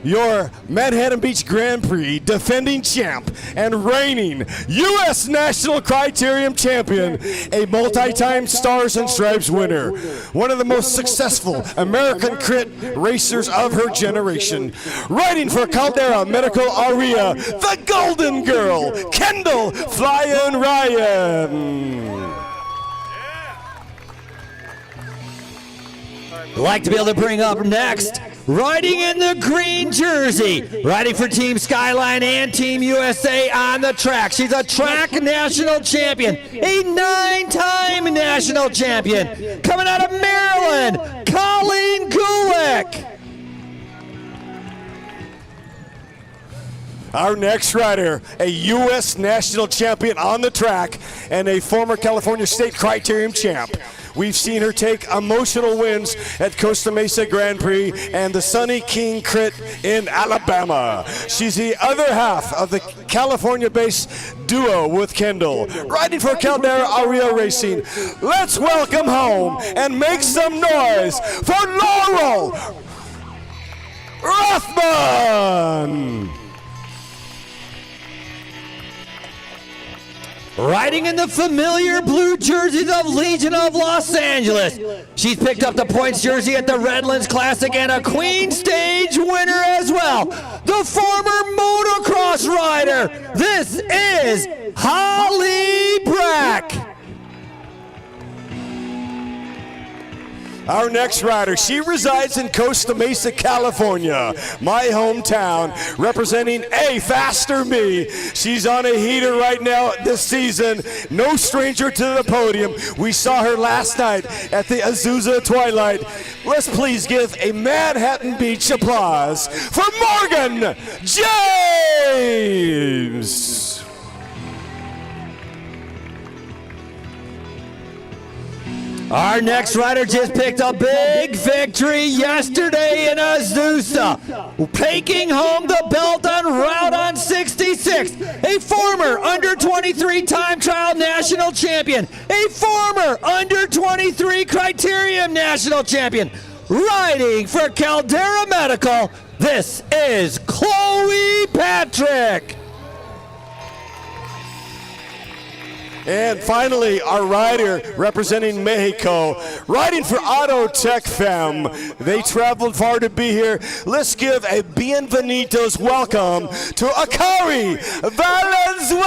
C: your Manhattan Beach Grand Prix defending champ and reigning U.S. National Criterium champion, a multi-time Stars and Stripes winner, one of the most successful American crit racers of her generation, riding for Caldera Medical Aria, the Golden Girl, Kendall Flyin' Ryan.
B: Like to be able to bring up next, riding in the green jersey, riding for Team Skyline and Team USA on the track. She's a track national champion, a 9-time national champion. Coming out of Maryland, Colleen Gulick.
C: Our next rider, a U.S. national champion on the track and a former California State Criterium champ. We've seen her take emotional wins at Costa Mesa Grand Prix and the Sunny King Crit in Alabama. She's the other half of the California-based duo with Kendall, riding for Caldera Aria Racing. Let's welcome home and make some noise for Laurel Rothman.
B: Riding in the familiar blue jerseys of Legion of Los Angeles. She's picked up the points jersey at the Redlands Classic and a Queen Stage winner as well. The former motocross rider. This is Holly Brack.
C: Our next rider, she resides in Costa Mesa, California, my hometown, representing a Faster Me. She's on a heater right now this season, no stranger to the podium. We saw her last night at the Azusa Twilight. Let's please give a Manhattan Beach applause for Morgan James.
B: Our next rider just picked a big victory yesterday in Azusa, taking home the belt on Route 66. A former under-23 time trial national champion, a former under-23 Criterium national champion, riding for Caldera Medical. This is Chloe Patrick.
C: And finally, our rider representing Mexico, riding for Auto Tech Fem. They traveled far to be here. Let's give a bienvenidos welcome to Akari Valenzuela.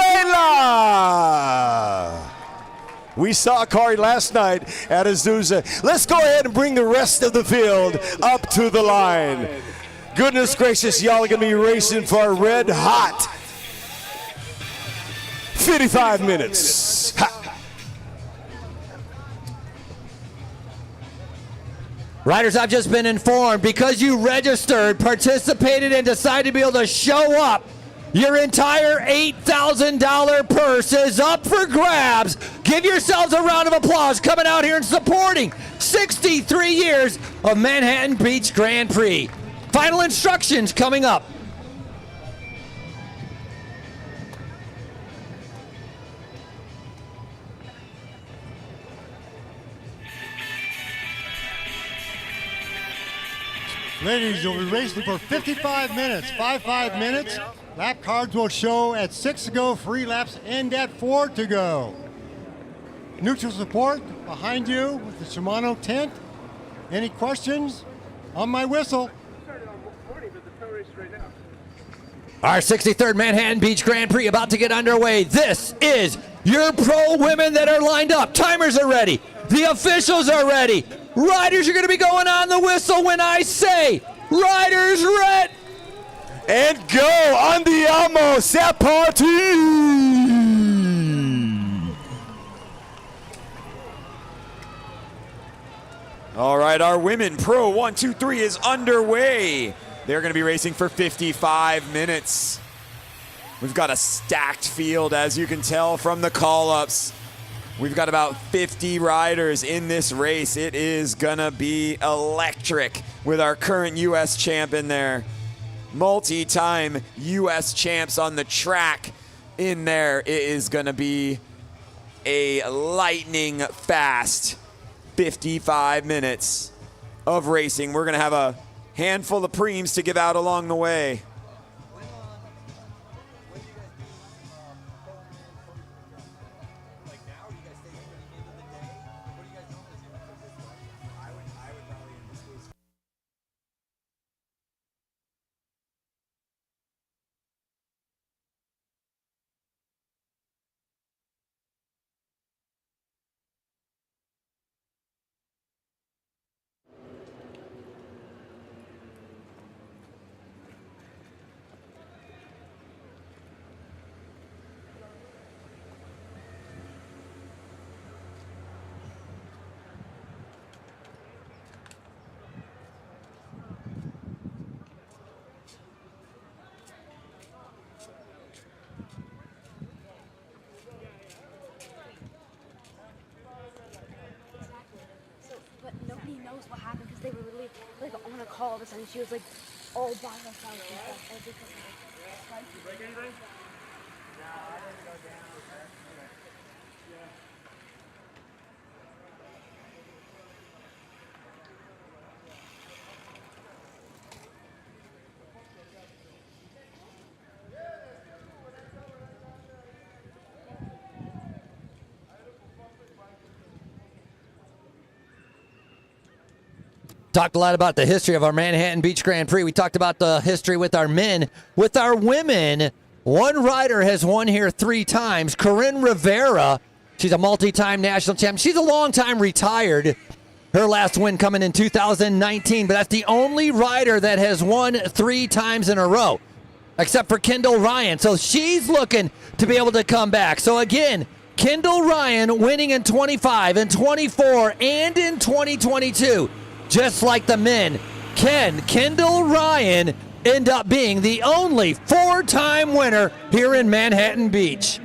C: We saw Akari last night at Azusa. Let's go ahead and bring the rest of the field up to the line. Goodness gracious, y'all are going to be racing for a red hot 55 minutes. Ha.
B: Riders, I've just been informed, because you registered, participated, and decided to be able to show up, your entire $8,000 purse is up for grabs. Give yourselves a round of applause coming out here and supporting 63 years of Manhattan Beach Grand Prix. Final instructions coming up.
F: Ladies, you'll be racing for 55 minutes. 5 minutes. Lap cards will show at 6 to go. Free laps end at 4 to go. Neutral support behind you with the Shimano tent. Any questions? On my whistle.
B: Our 63rd Manhattan Beach Grand Prix about to get underway. This is your pro women that are lined up. Timers are ready. The officials are ready. Riders are going to be going on the whistle when I say, riders red.
C: And go, andiamo, c'est parti!
A: All right, our Women Pro 1, 2, 3 is underway. They're going to be racing for 55 minutes. We've got a stacked field, as you can tell from the call-ups. We've got about 50 riders in this race. It is gonna be electric with our current U.S. champ in there. Multi-time U.S. champs on the track in there. It is gonna be a lightning fast 55 minutes of racing. We're gonna have a handful of preems to give out along the way.
D: But nobody knows what happened because they were really like on a call all of a sudden. She was like all by herself and stuff. All because of like, did you break anything? No, I didn't go down.
B: Talked a lot about the history of our Manhattan Beach Grand Prix. We talked about the history with our men. With our women, one rider has won here 3 times. Corinne Rivera, she's a multi-time national champion. She's a long time retired. Her last win coming in 2019, but that's the only rider that has won 3 times in a row, except for Kendall Ryan. So she's looking to be able to come back. So again, Kendall Ryan winning in 25, in 24, and in 2022. Just like the men, can Kendall Ryan end up being the only 4-time winner here in Manhattan Beach?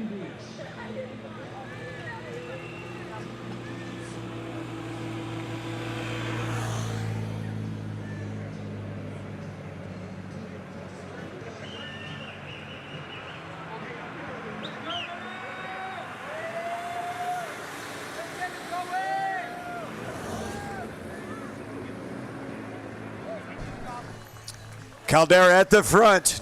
C: Caldera at the front.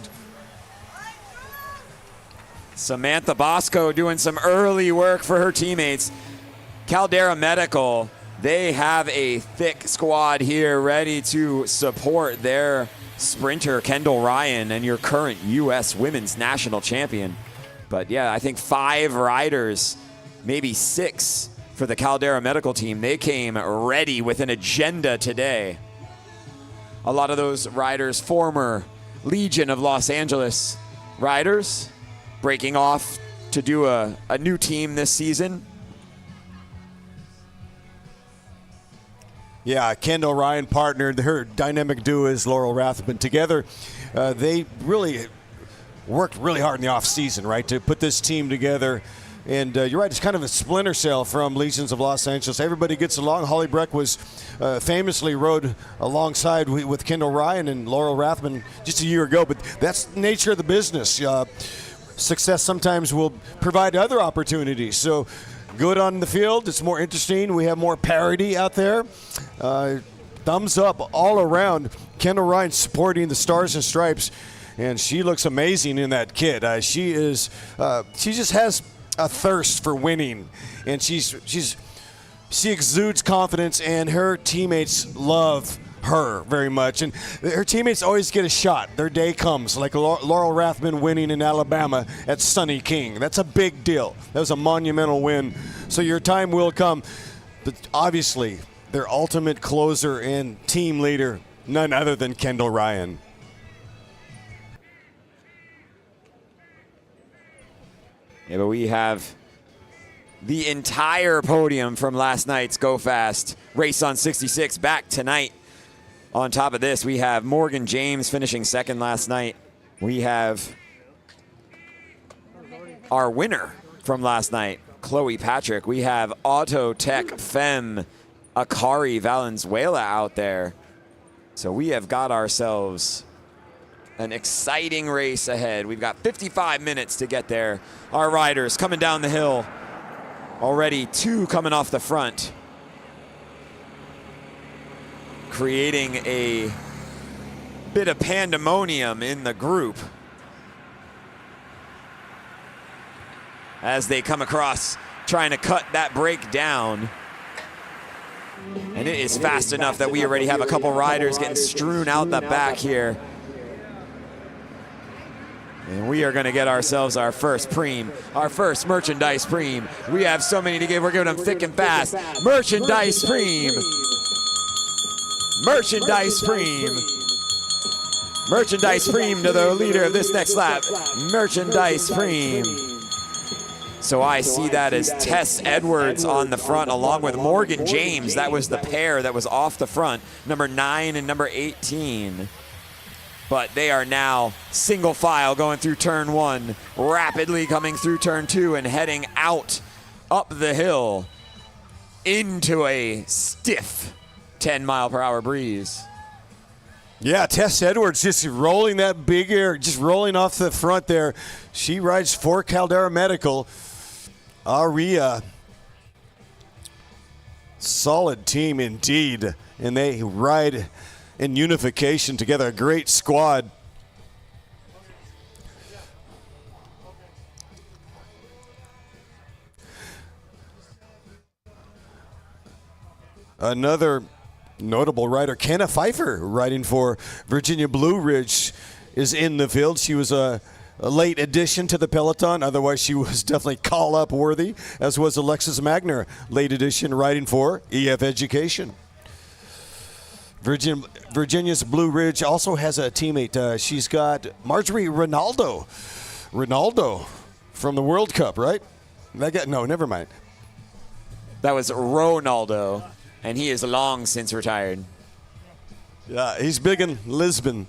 A: Samantha Bosco doing some early work for her teammates. Caldera Medical, they have a thick squad here ready to support their sprinter, Kendall Ryan, and your current U.S. Women's National Champion. But yeah, I think 5 riders, maybe 6 for the Caldera Medical team. They came ready with an agenda today. A lot of those riders, former Legion of Los Angeles riders, breaking off to do a new team this season.
C: Yeah, Kendall Ryan partnered. Her dynamic duo is Laurel Rathman. Together, they really worked really hard in the off-season, right, to put this team together. And you're right, it's kind of a splinter cell from Legions of Los Angeles. Everybody gets along. Holly Breck was famously rode alongside with Kendall Ryan and Laurel Rathman just a year ago. But that's the nature of the business. Success sometimes will provide other opportunities. So good on the field. It's more interesting. We have more parity out there. Thumbs up all around. Kendall Ryan supporting the Stars and Stripes, and she looks amazing in that kit. She just has a thirst for winning, and she exudes confidence, and her teammates love her very much. And her teammates always get a shot. Their day comes, like Laurel Rathman winning in Alabama at Sunny King. That's a big deal. That was a monumental win. So your time will come. But obviously, their ultimate closer and team leader, none other than Kendall Ryan.
A: Yeah, but we have the entire podium from last night's Go Fast Race on 66 back tonight. On top of this, we have Morgan James finishing second last night. We have our winner from last night, Chloe Patrick. We have Auto Tech Femme Akari Valenzuela out there. So we have got ourselves an exciting race ahead. We've got 55 minutes to get there. Our riders coming down the hill. Already 2 coming off the front, creating a bit of pandemonium in the group as they come across trying to cut that break down. And it is fast enough that we already have a couple riders getting strewn out the back here. And we are going to get ourselves our first preem, our first merchandise preem. We have so many to give. We're giving them thick and fast. Merchandise preem. Merchandise preem. Merchandise preem to the leader of this next lap. Merchandise preem. So I see that as Tess Edwards on the front along with Morgan James. That was the pair that was off the front, number 9 and number 18. But they are now single file going through turn 1, rapidly coming through turn 2 and heading out up the hill into a stiff 10-mile-per-hour breeze.
C: Yeah, Tess Edwards just rolling that big air, just rolling off the front there. She rides for Caldera Medical. Aria, solid team indeed, and they ride in unification together, a great squad. Another notable rider, Kenna Pfeiffer, riding for Virginia Blue Ridge, is in the field. She was a late addition to the peloton. Otherwise, she was definitely call-up worthy, as was Alexis Magner, late addition, riding for EF Education. Virginia's Blue Ridge also has a teammate. She's got Marjorie Ronaldo. Ronaldo from the World Cup, right? No, never mind.
A: That was Ronaldo, and he is long since retired.
C: Yeah, he's big in Lisbon.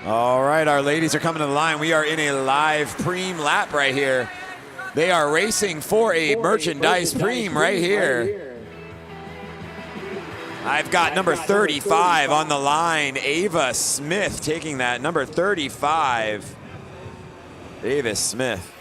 A: All right, our ladies are coming to the line. We are in a live preem lap right here. They are racing for a merchandise preem right here. I've got number 35 on the line, Ava Smith taking that. Number 35, Ava Smith.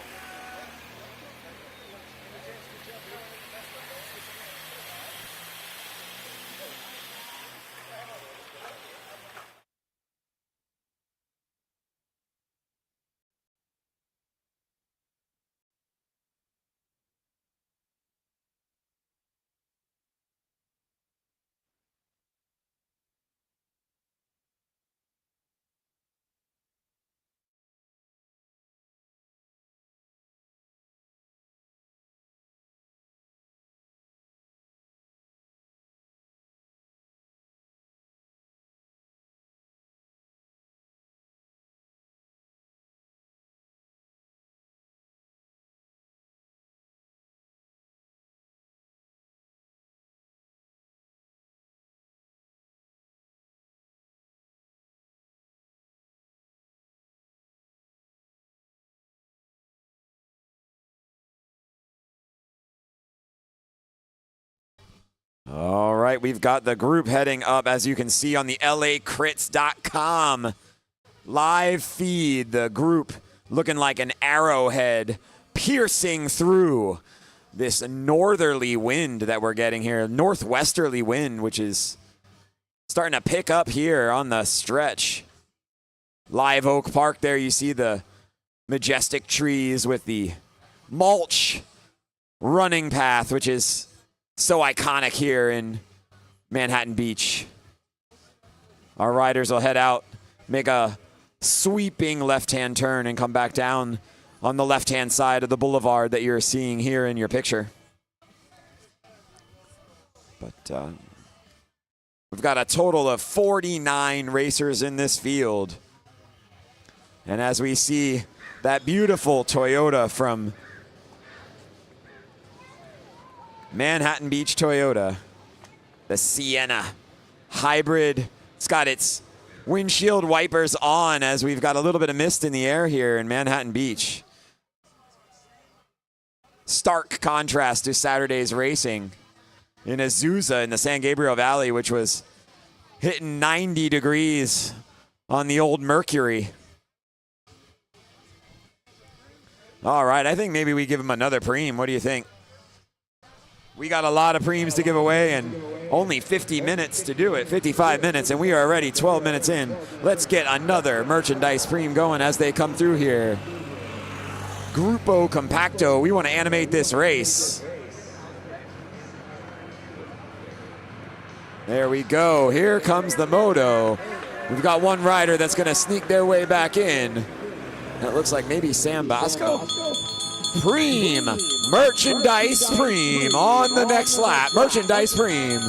A: All right, we've got the group heading up, as you can see on the lacrits.com live feed. The group looking like an arrowhead piercing through this northerly wind that we're getting here, northwesterly wind, which is starting to pick up here on the stretch. Live Oak Park there, you see the majestic trees with the mulch running path, which is so iconic here in Manhattan Beach. Our riders will head out, make a sweeping left-hand turn, and come back down on the left-hand side of the boulevard that you're seeing here in your picture. But we've got a total of 49 racers in this field. And as we see that beautiful Toyota from Manhattan Beach Toyota, the Sienna hybrid. It's got its windshield wipers on as we've got a little bit of mist in the air here in Manhattan Beach. Stark contrast to Saturday's racing in Azusa in the San Gabriel Valley, which was hitting 90 degrees on the old Mercury. All right, I think maybe we give him another preem. What do you think? We got a lot of preems to give away and only 50 minutes to do it, 55 minutes, and we are already 12 minutes in. Let's get another merchandise preem going as they come through here. Grupo Compacto, we want to animate this race. There we go, here comes the moto. We've got one rider that's gonna sneak their way back in. That looks like maybe Sam Bosco. Preem, merchandise preem on the next lap. Merchandise preem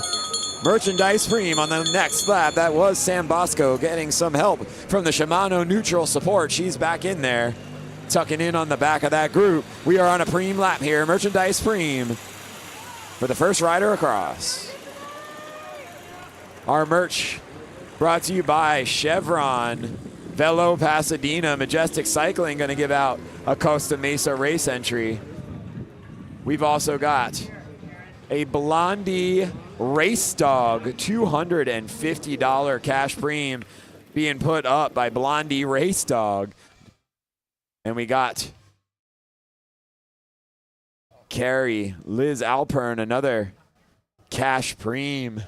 A: on the next lap. That was Sam Bosco getting some help from the Shimano neutral support. She's back in there, tucking in on the back of that group. We are on a preem lap here. Merchandise preem for the first rider across. Our merch brought to you by Chevron. Velo Pasadena, Majestic Cycling going to give out a Costa Mesa race entry. We've also got a Blondie Race Dog $250 cash preem being put up by Blondie Race Dog. And we got Carrie, Liz Alpern, another cash preem.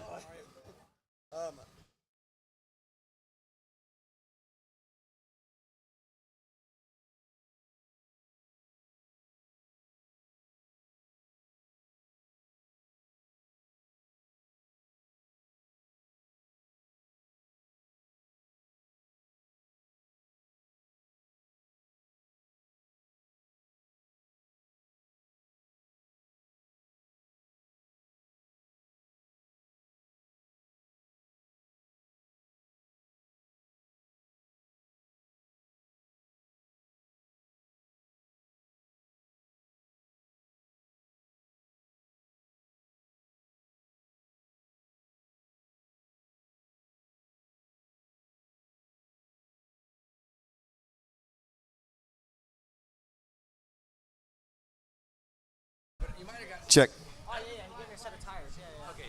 C: Check.
B: Oh, yeah, he gave me a set of tires. Yeah. Okay,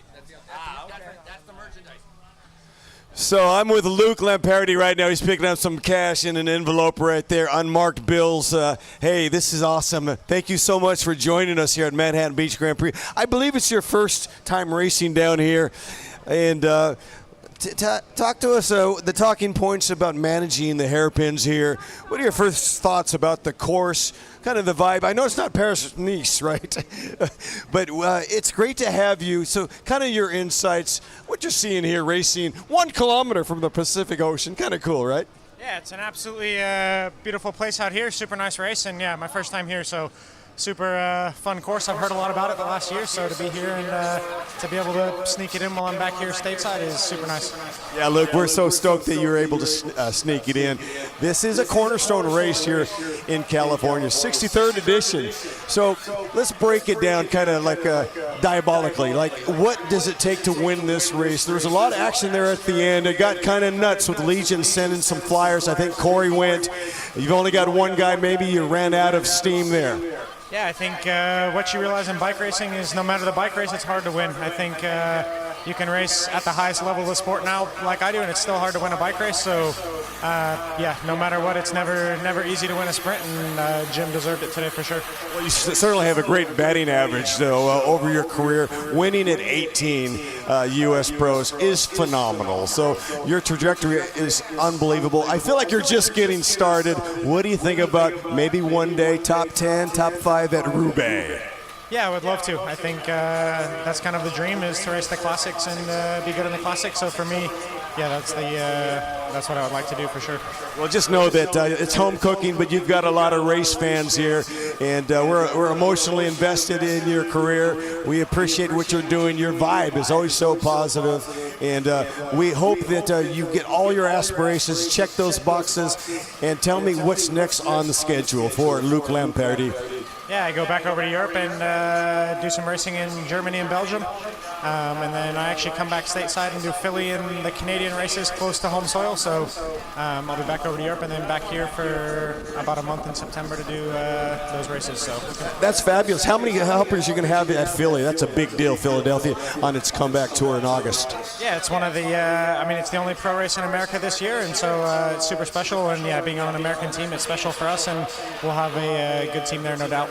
B: that's the merchandise.
C: So I'm with Luke Lamperti right now. He's picking up some cash in an envelope right there, unmarked bills. Hey, this is awesome. Thank you so much for joining us here at Manhattan Beach Grand Prix. I believe it's your first time racing down here. And talk to us the talking points about managing the hairpins here. What are your first thoughts about the course, kind of the vibe? I know it's not Paris-Nice, right? But it's great to have you. So kind of your insights, what you're seeing here racing 1 kilometer from the Pacific Ocean. Kind of cool, right?
N: Yeah, it's an absolutely beautiful place out here. Super nice race, and yeah, my first time here, so super fun course. I've heard a lot about it the last year, so to be here and to be able to sneak it in while I'm back here stateside is super nice.
C: Yeah, Luke, we're so stoked that you were able to sneak it in. This is a cornerstone race here in California, 63rd edition. So let's break it down kind of like diabolically. Like, what does it take to win this race? There was a lot of action there at the end. It got kind of nuts with Legion sending some flyers. I think Corey went. You've only got one guy. Maybe you ran out of steam there.
N: Yeah, I think what you realize in bike racing is no matter the bike race, it's hard to win. I think you can race at the highest level of the sport now like I do, and it's still hard to win a bike race. So, yeah, no matter what, it's never easy to win a sprint, and Jim deserved it today for sure.
C: Well, you certainly have a great batting average, though, over your career. Winning at 18 U.S. Pros is phenomenal. So your trajectory is unbelievable. I feel like you're just getting started. What do you think about maybe one day top 10, top 5 at Roubaix?
N: Yeah, I would love to. I think that's kind of the dream, is to race the classics and be good in the classics. So for me, yeah, that's what I would like to do for sure.
C: Well, just know that it's home cooking, but you've got a lot of race fans here, and we're emotionally invested in your career. We appreciate what you're doing. Your vibe is always so positive, and we hope that you get all your aspirations, check those boxes, and tell me what's next on the schedule for Luke Lamperti.
N: Yeah, I go back over to Europe and do some racing in Germany and Belgium. And then I actually come back stateside and do Philly and the Canadian races close to home soil. So I'll be back over to Europe and then back here for about a month in September to do those races. So
C: that's fabulous. How many helpers are you going to have at Philly? That's a big deal, Philadelphia, on its comeback tour in August.
N: Yeah, it's one of the, I mean, it's the only pro race in America this year, and so it's super special. And yeah, being on an American team, it's special for us, and we'll have a good team there, no doubt.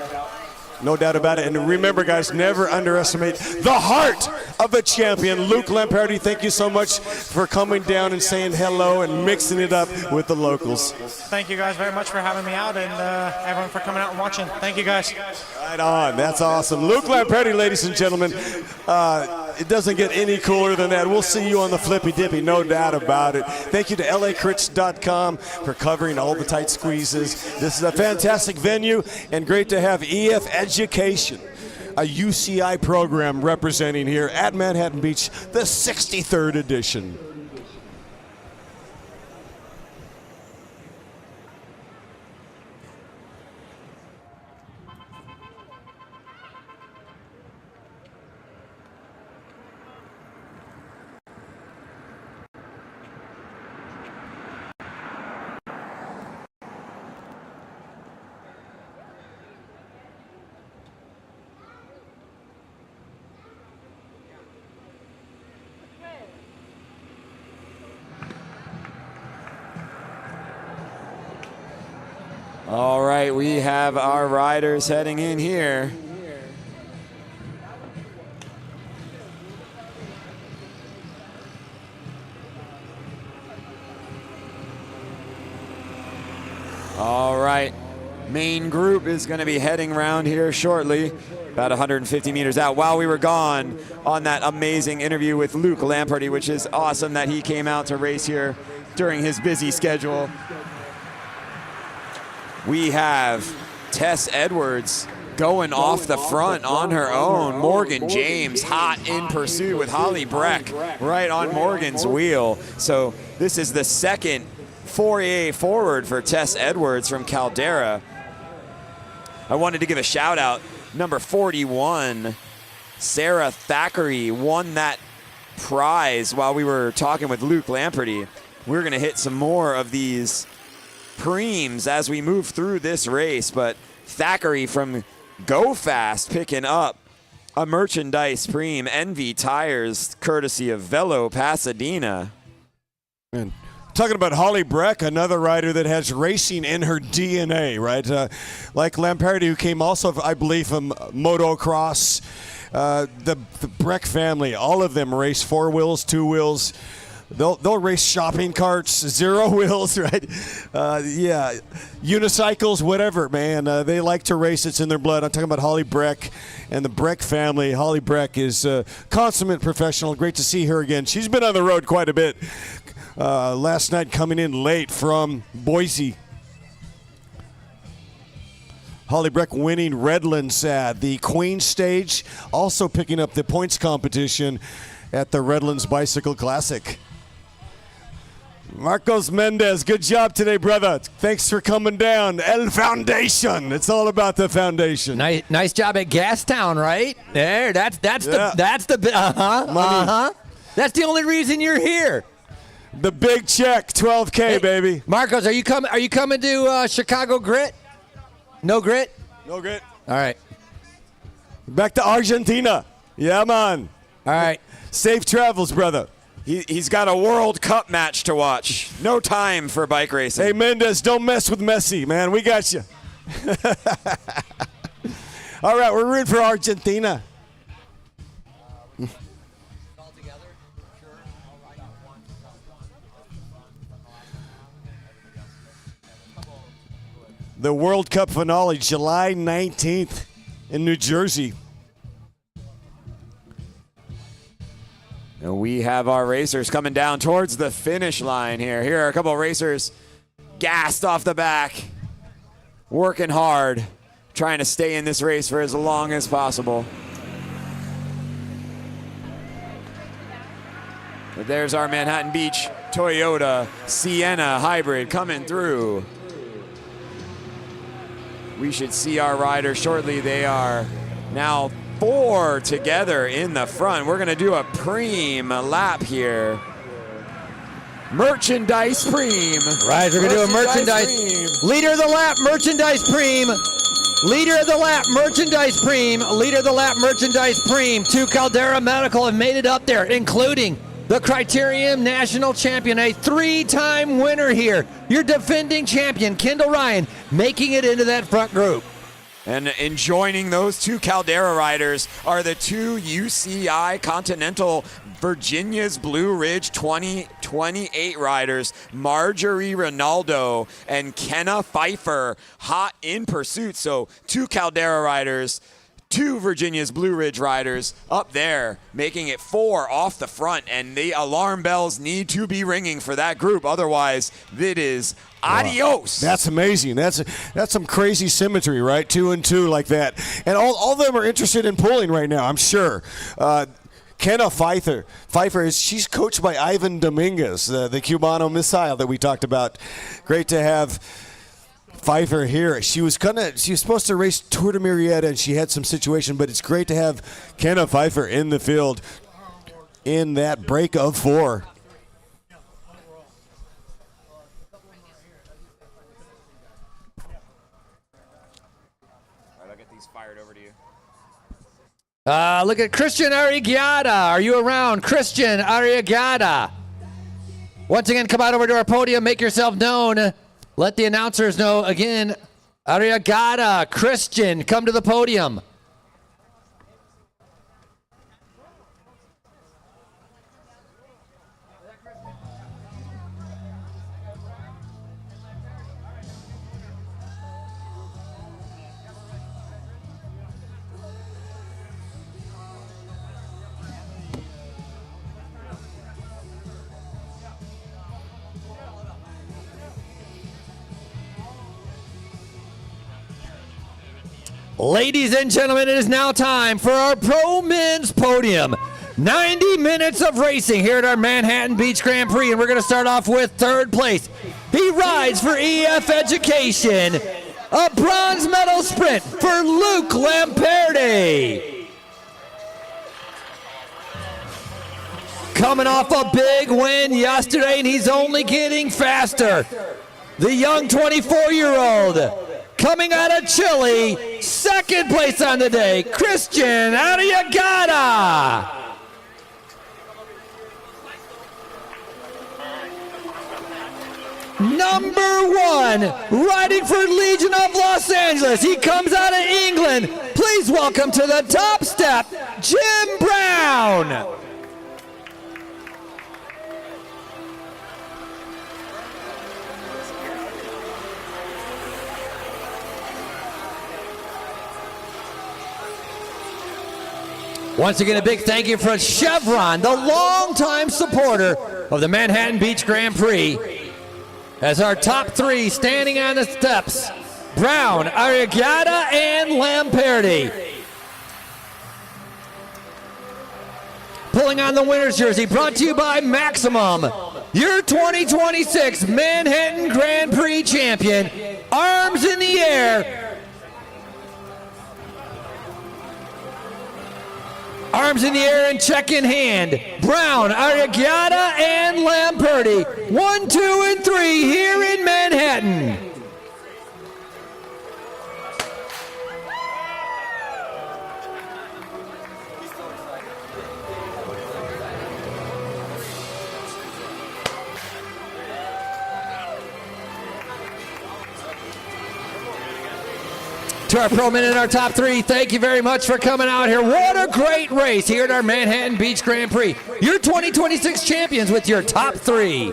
C: No doubt about it. And remember, guys, never underestimate the heart of a champion. Luke Lamperti, thank you so much for coming down and saying hello and mixing it up with the locals.
N: Thank you guys very much for having me out, and everyone for coming out and watching. Thank you, guys.
C: Right on. That's awesome. Luke Lamperti, ladies and gentlemen. It doesn't get any cooler than that. We'll see you on the Flippy Dippy, no doubt about it. Thank you to LACrits.com for covering all the tight squeezes. This is a fantastic venue, and great to have EF Education, a UCI program representing here at Manhattan Beach, the 63rd edition.
A: All right, we have our riders heading in here. All right, main group is going to be heading around here shortly, about 150 meters out. While we were gone on that amazing interview with Luke Lamperti, which is awesome that he came out to race here during his busy schedule. We have Tess Edwards going off the front on her own. Morgan James hot in pursuit with Holly Breck right on Morgan's wheel. So this is the second foray forward for Tess Edwards from Caldera. I wanted to give a shout out. Number 41, Sarah Thackeray, won that prize while we were talking with Luke Lamperti. We're going to hit some more of these preems as we move through this race, but Thackeray from Go Fast picking up a merchandise Prix Envy tires courtesy of Velo Pasadena.
C: And talking about Holly Breck, another rider that has racing in her DNA, right? Like Lampardi, who came also, I believe, from motocross. The Breck family, all of them race 4 wheels, 2 wheels. They'll race shopping carts, 0 wheels, right? Yeah, unicycles, whatever, man. They like to race. It's in their blood. I'm talking about Holly Breck and the Breck family. Holly Breck is a consummate professional. Great to see her again. She's been on the road quite a bit. Last night coming in late from Boise. Holly Breck winning Redlands at the Queen Stage, also picking up the points competition at the Redlands Bicycle Classic. Marcos Mendez, good job today, brother. Thanks for coming down. El Foundation. It's all about the foundation.
B: Nice job at Gastown, right? There, that's the only reason you're here.
C: The big check, 12K, hey, baby.
B: Marcos, are you coming to Chicago Grit? No grit?
C: No grit.
B: All right.
C: Back to Argentina. Yeah, man.
B: All right.
C: Safe travels, brother.
A: He's got a World Cup match to watch. No time for bike racing.
C: Hey, Mendez, don't mess with Messi, man. We got you. All right, we're rooting for Argentina. The World Cup finale, July 19th in New Jersey.
A: And we have our racers coming down towards the finish line here. Here are a couple of racers gassed off the back, working hard, trying to stay in this race for as long as possible. But there's our Manhattan Beach Toyota Sienna hybrid coming through. We should see our riders shortly. They are now 4 together in the front. We're going to do a Prix lap here. Merchandise Prix.
B: Right, we're going to do a merchandise. Leader of the lap, merchandise Prix. Leader of the lap, merchandise Prix. Leader of the lap, merchandise Prix. 2 Caldera Medical have made it up there, including the Criterium National Champion, a 3-time winner here. Your defending champion, Kendall Ryan, making it into that front group.
A: And joining those 2 Caldera riders are the 2 UCI Continental Virginia's Blue Ridge 2028 riders, Marjorie Ronaldo and Kenna Pfeiffer, hot in pursuit. So 2 Caldera riders, 2 Virginia's Blue Ridge riders up there, making it 4 off the front, and the alarm bells need to be ringing for that group. Otherwise, it is adios.
C: That's amazing. That's some crazy symmetry, right? 2 and 2 like that. And all of them are interested in pulling right now, I'm sure. Kenna Pfeiffer she's coached by Ivan Dominguez, the Cubano missile that we talked about. Great to have Pfeiffer here. She was supposed to race Tour de Murrieta, and she had some situation, but it's great to have Kenna Pfeiffer in the field in that break of 4.
A: I'll get these fired over to you.
B: Look at Christian Arriagada. Are you around? Christian Arriagada. Once again, come out over to our podium. Make yourself known. Let the announcers know again. Arriagada, Christian, come to the podium. Ladies and gentlemen, it is now time for our Pro Men's Podium. 90 minutes of racing here at our Manhattan Beach Grand Prix, and we're going to start off with 3rd place. He rides for EF Education. A bronze medal sprint for Luke Lampardi. Coming off a big win yesterday, and he's only getting faster. The young 24-year-old coming out of Chile, second place on the day, Christian Arriagada. Number 1, riding for Legion of Los Angeles. He comes out of England. Please welcome to the top step, Jim Brown. Once again, a big thank you for Chevron, the longtime supporter of the Manhattan Beach Grand Prix. As our top 3 standing on the steps, Brown, Arriagada, and Lamperti. Pulling on the winner's jersey, brought to you by Maximum, your 2026 Manhattan Grand Prix champion. Arms in the air. Arms in the air and check in hand. Brown, Arriagada, and Lamperti. 1, 2, and 3 here in Manhattan. To our pro men in our top 3, thank you very much for coming out here. What a great race here at our Manhattan Beach Grand Prix. Your 2026 champions with your top 3.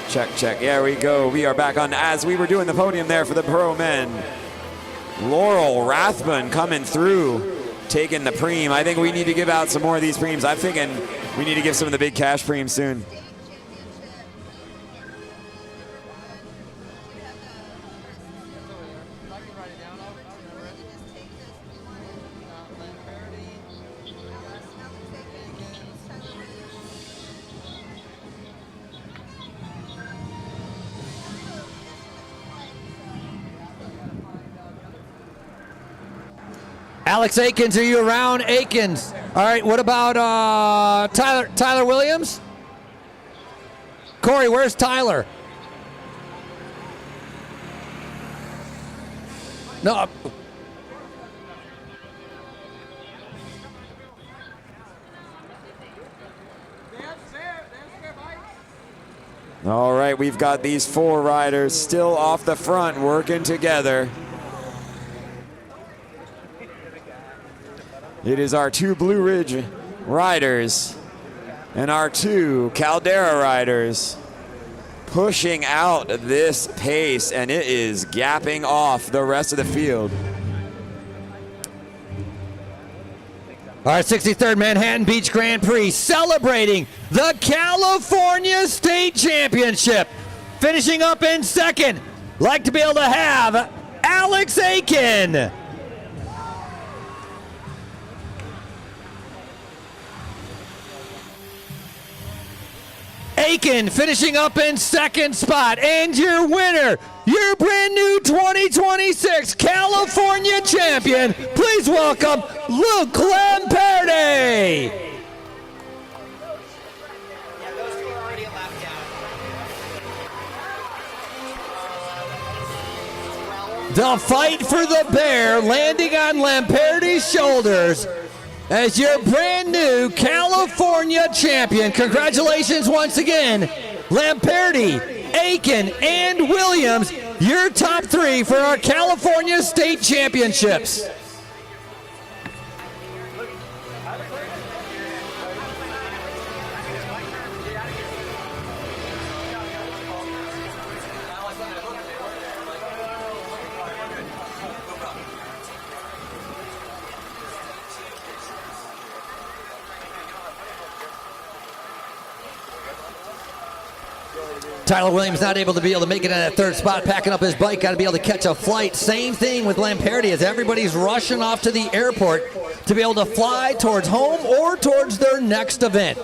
A: Check, check. There we go. We are back on as we were doing the podium there for the pro men. Laurel Rathbun coming through, taking the preem. I think we need to give out some more of these preems. I'm thinking we need to give some of the big cash preems soon.
B: Alex Akins, are you around? Akins. All right, what about Tyler Williams? Corey, where's Tyler? No.
A: All right, we've got these 4 riders still off the front working together. It is our 2 Blue Ridge riders and our 2 Caldera riders pushing out this pace, and it is gapping off the rest of the field.
B: Our 63rd Manhattan Beach Grand Prix celebrating the California State Championship. Finishing up in second, like to be able to have Alex Aiken. Aiken finishing up in second spot, and your winner, your brand new 2026 California champion, please welcome Luke Lamperti. The fight for the bear landing on Lamperti's shoulders as your brand new California champion. Congratulations once again, Lamperti, Aiken, and Williams, your top 3 for our California State Championships. Tyler Williams not able to make it in that third spot, packing up his bike, got to be able to catch a flight. Same thing with Lamperti as everybody's rushing off to the airport to be able to fly towards home or towards their next event.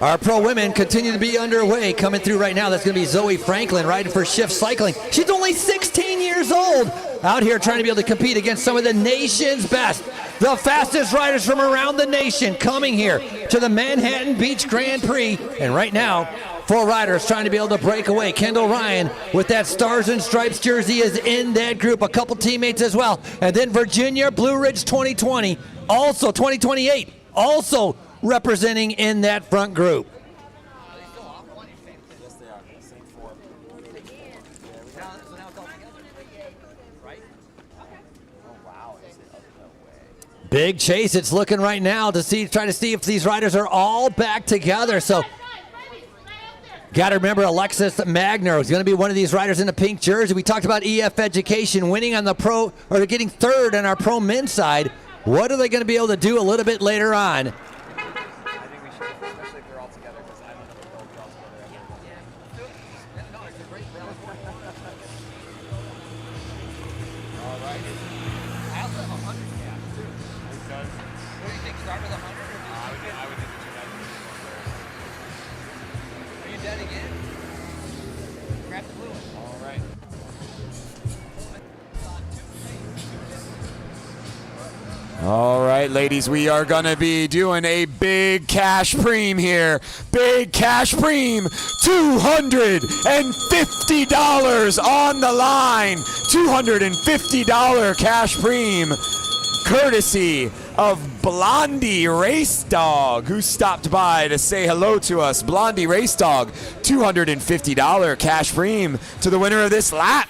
B: Our pro women continue to be underway. Coming through right now, that's going to be Zoe Franklin riding for Shift Cycling. She's only 16 years old, out here trying to be able to compete against some of the nation's best. The fastest riders from around the nation coming here to the Manhattan Beach Grand Prix. And right now, 4 riders trying to be able to break away. Kendall Ryan with that Stars and Stripes jersey is in that group. A couple teammates as well. And then Virginia Blue Ridge 2020, also 2028, also representing in that front group. Big chase it's looking right now to try to see if these riders are all back together. So got to remember Alexis Magner is going to be one of these riders in the pink jersey. We talked about EF Education winning on the pro, or getting third on our pro men's side. What are they going to be able to do a little bit later on?
A: All right, ladies, we are going to be doing a big cash preem here. Big cash preem, $250 on the line. $250 cash preem, courtesy of Blondie Race Dog, who stopped by to say hello to us. Blondie Race Dog, $250 cash preem to the winner of this lap.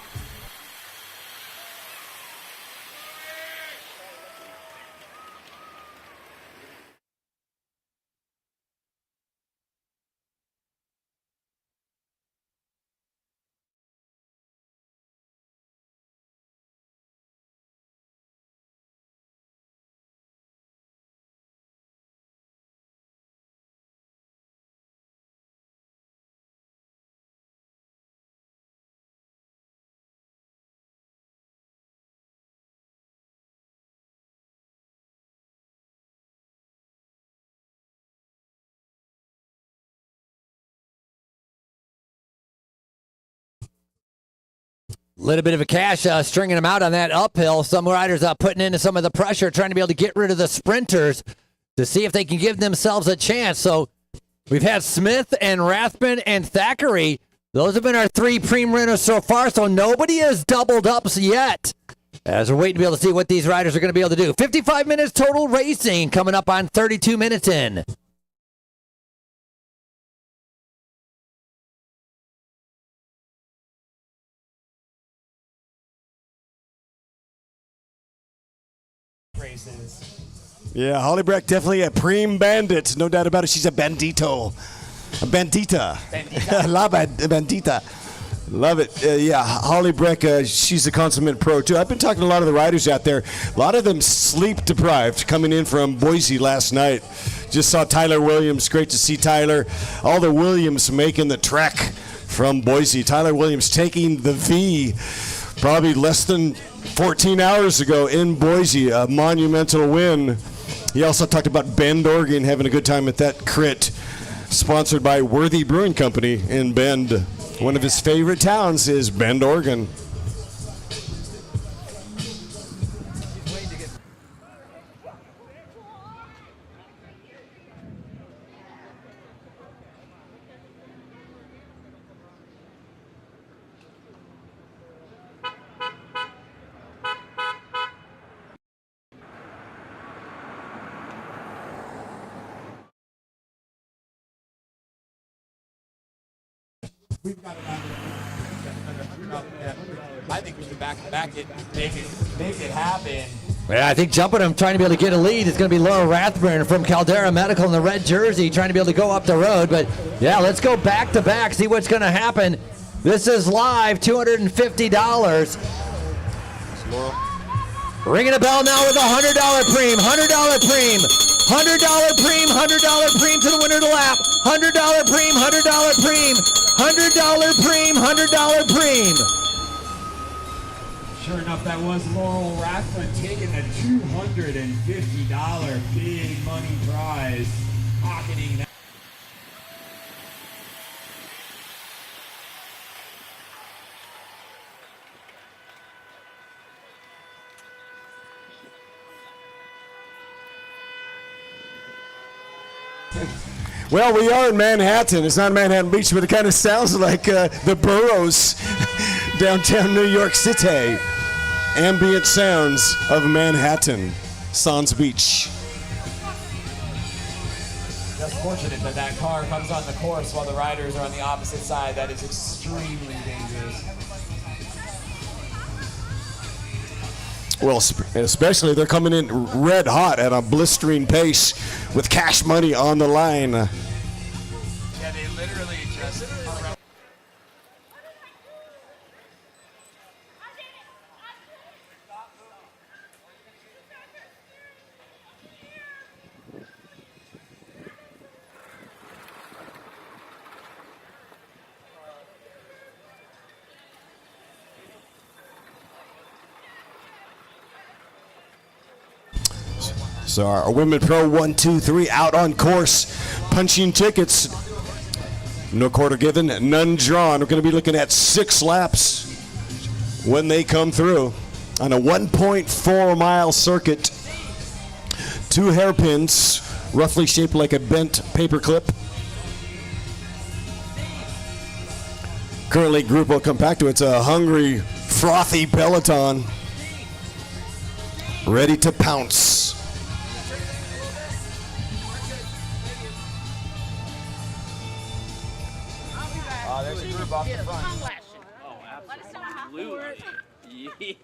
B: Little bit of a cash stringing them out on that uphill. Some riders putting into some of the pressure, trying to be able to get rid of the sprinters to see if they can give themselves a chance. So we've had Smith and Rathman and Thackeray. Those have been our 3 preem runners so far, so nobody has doubled up yet. As we're waiting to be able to see what these riders are going to be able to do. 55 minutes total racing coming up on 32 minutes in.
C: Yeah, Holly Breck definitely a preem bandit, no doubt about it. She's a bandito, a bandita. La bandita. Love it. Yeah, Holly Breck, she's a consummate pro too. I've been talking to a lot of the riders out there. A lot of them sleep deprived coming in from Boise last night. Just saw Tyler Williams. Great to see Tyler. All the Williams making the trek from Boise. Tyler Williams taking the V probably less than 14 hours ago in Boise. A monumental win. He also talked about Bend, Oregon, having a good time at that crit, sponsored by Worthy Brewing Company in Bend. One of his favorite towns is Bend, Oregon.
A: I think we should back it, make it happen.
B: Yeah, I think jumping him, trying to be able to get a lead is going to be Laura Rathburn from Caldera Medical in the red jersey, trying to be able to go up the road. But yeah, let's go back to back, see what's going to happen. This is live, $250. Ringing a bell now with a $100 preem. $100 preem. $100 Preem, $100 Preem to the winner of the lap. $100 Preem, $100 Preem, $100 Preem, $100 Preem.
A: Sure enough, that was Laurel Rathbun taking the $250 big money prize, pocketing that.
C: Well, we are in Manhattan. It's not Manhattan Beach, but it kind of sounds like the boroughs downtown New York City. Ambient sounds of Manhattan, Sans Beach.
A: Just fortunate that that car comes on the course while the riders are on the opposite side. That is extremely dangerous.
C: Well, especially they're coming in red hot at a blistering pace with cash money on the line.
A: Yeah, they literally just...
C: So our Women Pro 1, 2, 3 out on course, punching tickets. No quarter given, none drawn. We're going to be looking at 6 laps when they come through on a 1.4 mile circuit. 2 hairpins, roughly shaped like a bent paper clip. Currently, Grupo Compacto, it's a hungry, frothy peloton, ready to pounce.
A: There's a group off the front.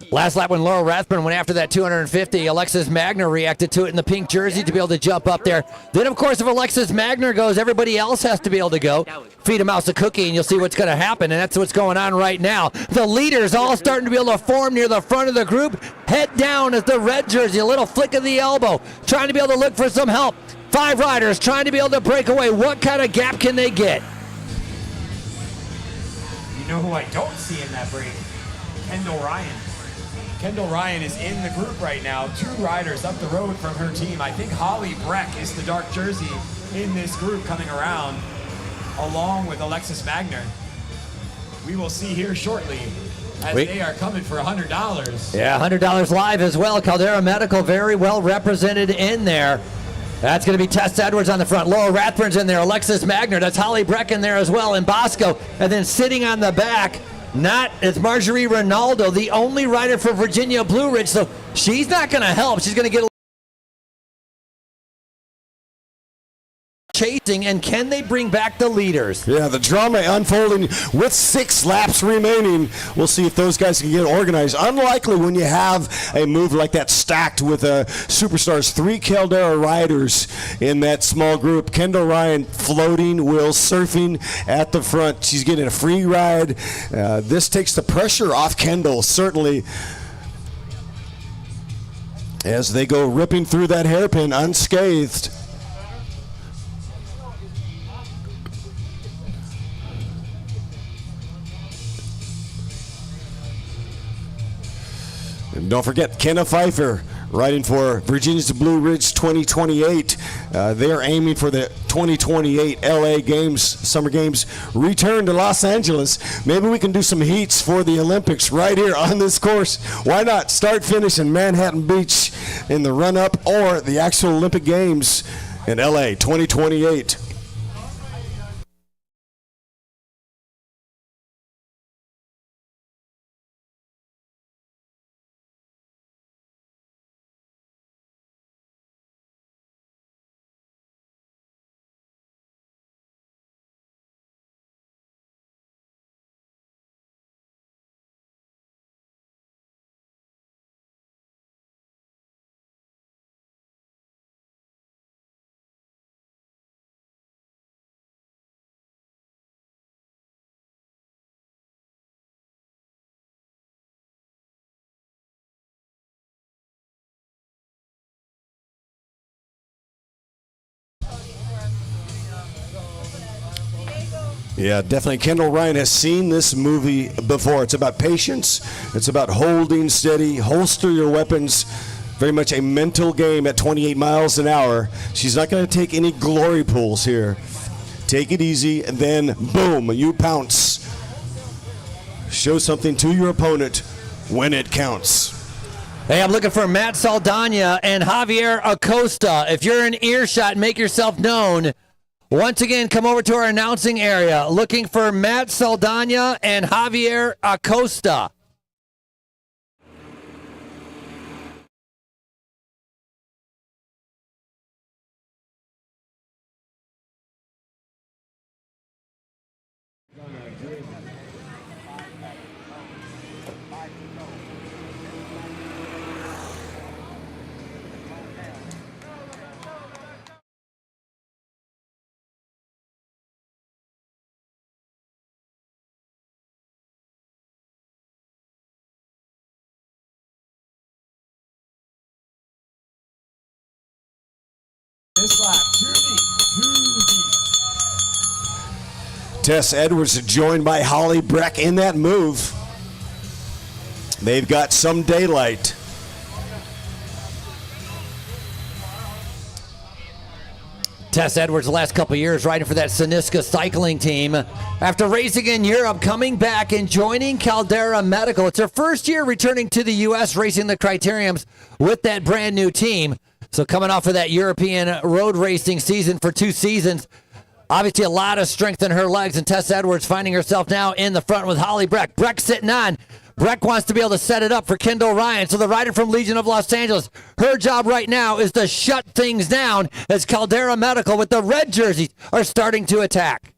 B: Last lap when Laurel Rathbun went after that 250, Alexis Magner reacted to it in the pink jersey to be able to jump up there. Then, of course, if Alexis Magner goes, everybody else has to be able to go. Feed a mouse a cookie and you'll see what's going to happen, and that's what's going on right now. The leaders all starting to be able to form near the front of the group. Head down as the red jersey, a little flick of the elbow, trying to be able to look for some help. 5 riders trying to be able to break away. What kind of gap can they get?
A: You know who I don't see in that break? Kendall Ryan. Kendall Ryan is in the group right now. 2 riders up the road from her team. I think Holly Breck is the dark jersey in this group coming around, along with Alexis Magner. We will see here shortly as they are coming for $100.
B: Yeah, $100 live as well. Caldera Medical very well represented in there. That's going to be Tess Edwards on the front. Laura Rathbun's in there. Alexis Magner. That's Holly Breck in there as well. And Bosco. And then sitting on the back, it's Marjorie Ronaldo, the only rider for Virginia Blue Ridge. So she's not going to help. She's going to get chasing, and can they bring back the leaders?
C: Yeah, the drama unfolding with 6 laps remaining. We'll see if those guys can get organized. Unlikely when you have a move like that stacked with superstars. 3 Caldera riders in that small group. Kendall Ryan floating, Will surfing at the front. She's getting a free ride. This takes the pressure off Kendall, certainly, as they go ripping through that hairpin unscathed. And don't forget, Kenna Pfeiffer riding for Virginia's Blue Ridge 2028. They're aiming for the 2028 LA Games, Summer Games return to Los Angeles. Maybe we can do some heats for the Olympics right here on this course. Why not start finish in Manhattan Beach in the run-up, or the actual Olympic Games in LA 2028. Yeah, definitely. Kendall Ryan has seen this movie before. It's about patience. It's about holding steady, holster your weapons. Very much a mental game at 28 miles an hour. She's not going to take any glory pulls here. Take it easy, and then boom, you pounce. Show something to your opponent when it counts.
B: Hey, I'm looking for Matt Saldana and Javier Acosta. If you're in earshot, make yourself known. Once again, come over to our announcing area. Looking for Matt Saldana and Javier Acosta.
C: Tess Edwards joined by Holly Breck in that move. They've got some daylight.
B: Tess Edwards the last couple of years riding for that Siniska cycling team. After racing in Europe, coming back and joining Caldera Medical. It's her first year returning to the U.S. racing the criteriums with that brand new team. So coming off of that European road racing season for 2 seasons, obviously a lot of strength in her legs, and Tess Edwards finding herself now in the front with Holly Breck. Breck sitting on. Breck wants to be able to set it up for Kendall Ryan. So the rider from Legion of Los Angeles, her job right now is to shut things down as Caldera Medical with the red jerseys are starting to attack.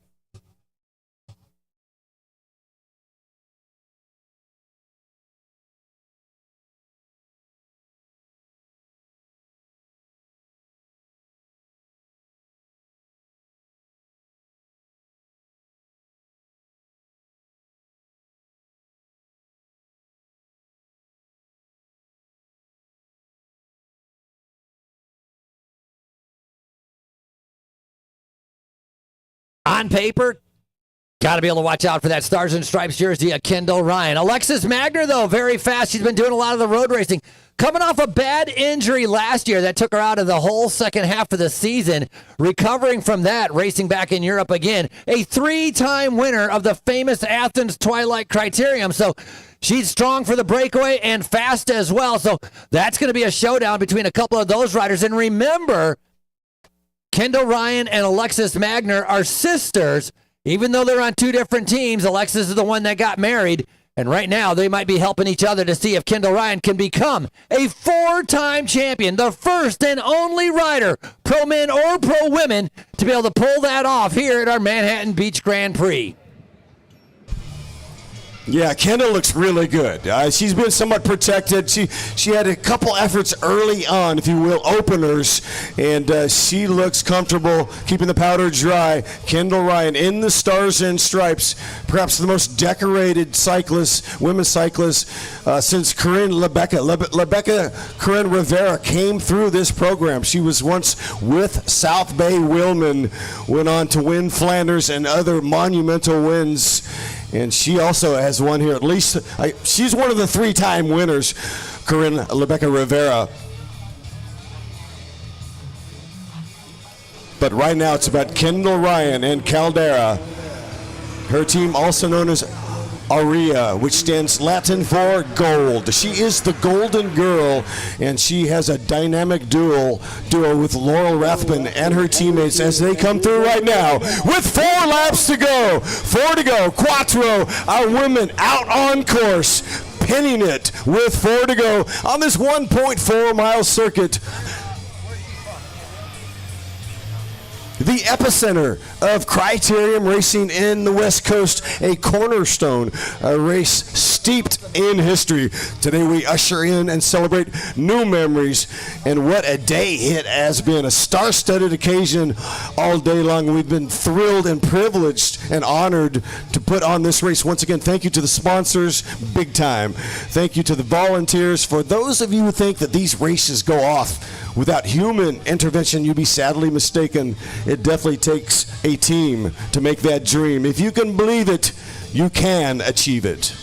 B: On paper, got to be able to watch out for that Stars and Stripes jersey of Kendall Ryan. Alexis Magner, though, very fast. She's been doing a lot of the road racing. Coming off a bad injury last year that took her out of the whole second half of the season. Recovering from that, racing back in Europe again. A 3-time winner of the famous Athens Twilight Criterium. So she's strong for the breakaway and fast as well. So that's going to be a showdown between a couple of those riders. And remember, Kendall Ryan and Alexis Magner are sisters. Even though they're on 2 different teams, Alexis is the one that got married. And right now, they might be helping each other to see if Kendall Ryan can become a 4-time champion, the first and only rider, pro men or pro women, to be able to pull that off here at our Manhattan Beach Grand Prix.
C: Yeah, Kendall looks really good. She's been somewhat protected. She had a couple efforts early on, if you will, openers, and she looks comfortable keeping the powder dry. Kendall Ryan in the Stars and Stripes, perhaps the most decorated cyclist, women's cyclist, since Corinne Corinne Rivera came through this program. She was once with South Bay Willman, went on to win Flanders and other monumental wins. And she also has won here at least. She's one of the 3-time winners, Corinne Rivera. But right now it's about Kendall Ryan and Caldera. Her team, also known as Aurea, which stands Latin for gold. She is the golden girl, and she has a dynamic duo with Laurel Rathman and her teammates as they come through right now with 4 laps to go. 4 to go. Quattro, our women out on course, pinning it with 4 to go on this 1.4-mile circuit. The epicenter of criterium racing in the West Coast, a cornerstone, a race steeped in history. Today we usher in and celebrate new memories, and what a day it has been. A star-studded occasion all day long. We've been thrilled and privileged and honored to put on this race. Once again, thank you to the sponsors, big time. Thank you to the volunteers. For those of you who think that these races go off without human intervention, you'd be sadly mistaken. it definitely takes a team to make that dream. If you can believe it, you can achieve it.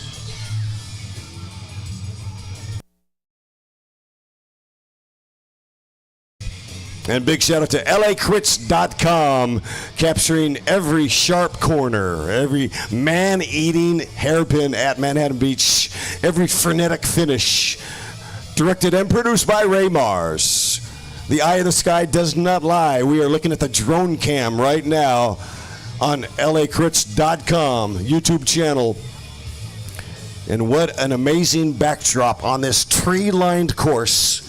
C: And big shout out to lacrits.com, capturing every sharp corner, every man-eating hairpin at Manhattan Beach, every frenetic finish. Directed and produced by Ray Mars. The eye of the sky does not lie. We are looking at the drone cam right now on lacrits.com YouTube channel. And what an amazing backdrop on this tree-lined course.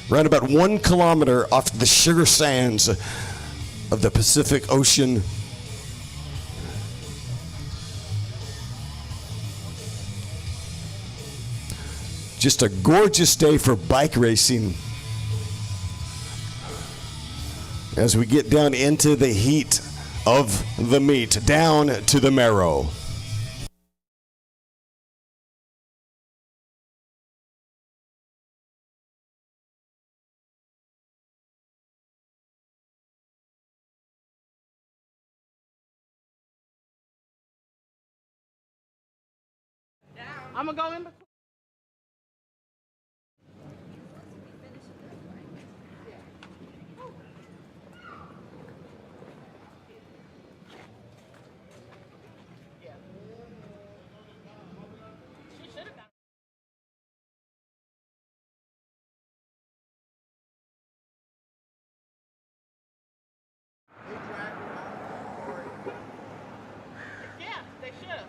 C: Right about 1 kilometer off the sugar sands of the Pacific Ocean. Just a gorgeous day for bike racing. As we get down into the heat of the meat, down to the marrow.
O: I'm gonna go in between. Yeah, they should have.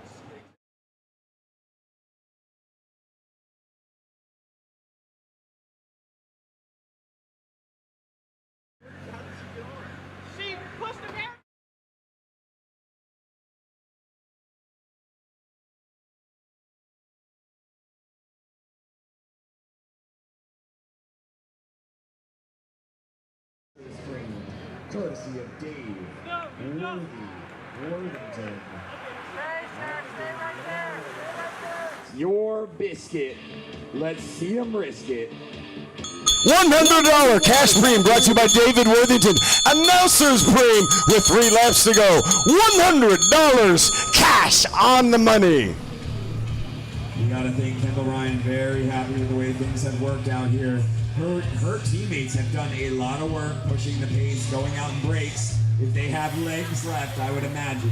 O: She pushed him out.
P: Courtesy of Dave Worthington. Your biscuit. Let's see him risk it.
C: $100 cash premium brought to you by David Worthington. Announcer's premium with 3 laps to go. $100 cash on the money.
P: You got to think Kendall Ryan very happy with the way things have worked out here. Her teammates have done a lot of work pushing the pace, going out in breaks. If they have legs left, I would imagine.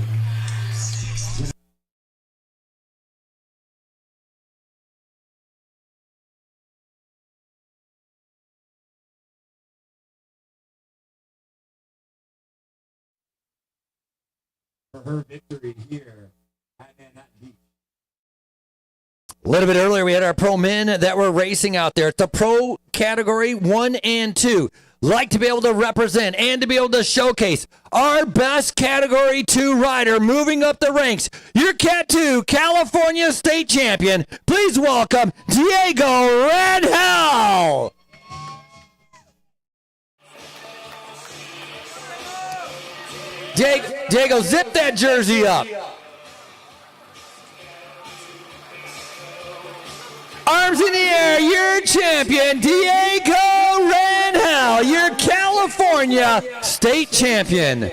P: For her victory here at Manhattan Beach.
B: A little bit earlier, we had our pro men that were racing out there. It's the pro category 1 and 2. Like to be able to represent and to be able to showcase our best category 2 rider moving up the ranks. Your Cat 2 California state champion. Please welcome Diego Red Hell. Diego, zip that jersey up. Arms in the air, your champion, Diego Rangel, your California state champion.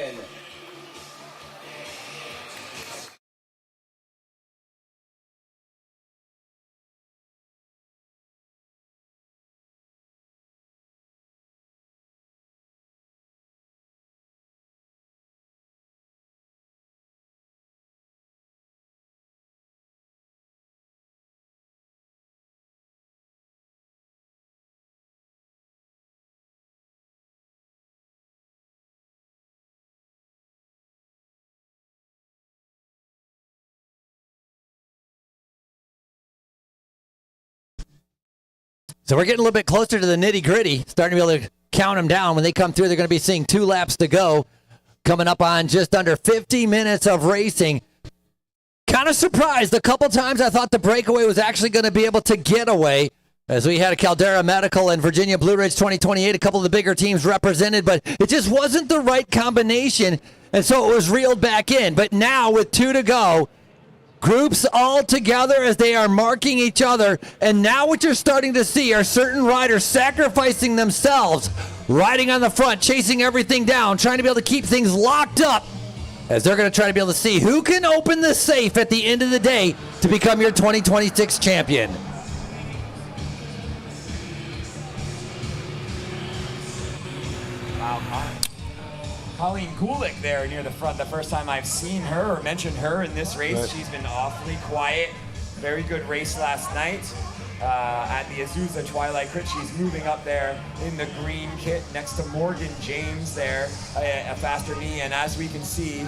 B: So we're getting a little bit closer to the nitty-gritty, starting to be able to count them down. When they come through, they're going to be seeing 2 laps to go, coming up on just under 50 minutes of racing. Kind of surprised. A couple times I thought the breakaway was actually going to be able to get away, as we had a Caldera Medical and Virginia Blue Ridge 2028, a couple of the bigger teams represented, but it just wasn't the right combination, and so it was reeled back in. But now with 2 to go, groups all together as they are marking each other, and now what you're starting to see are certain riders sacrificing themselves riding on the front, chasing everything down, trying to be able to keep things locked up as they're going to try to be able to see who can open the safe at the end of the day to become your 2026 champion.
A: Wow, Colleen Kulik there near the front. The first time I've seen her or mentioned her in this race.
C: Right.
A: She's been awfully quiet. Very good race last night at the Azusa Twilight Crit. She's moving up there in the green kit next to Morgan James there, a faster knee. And as we can see,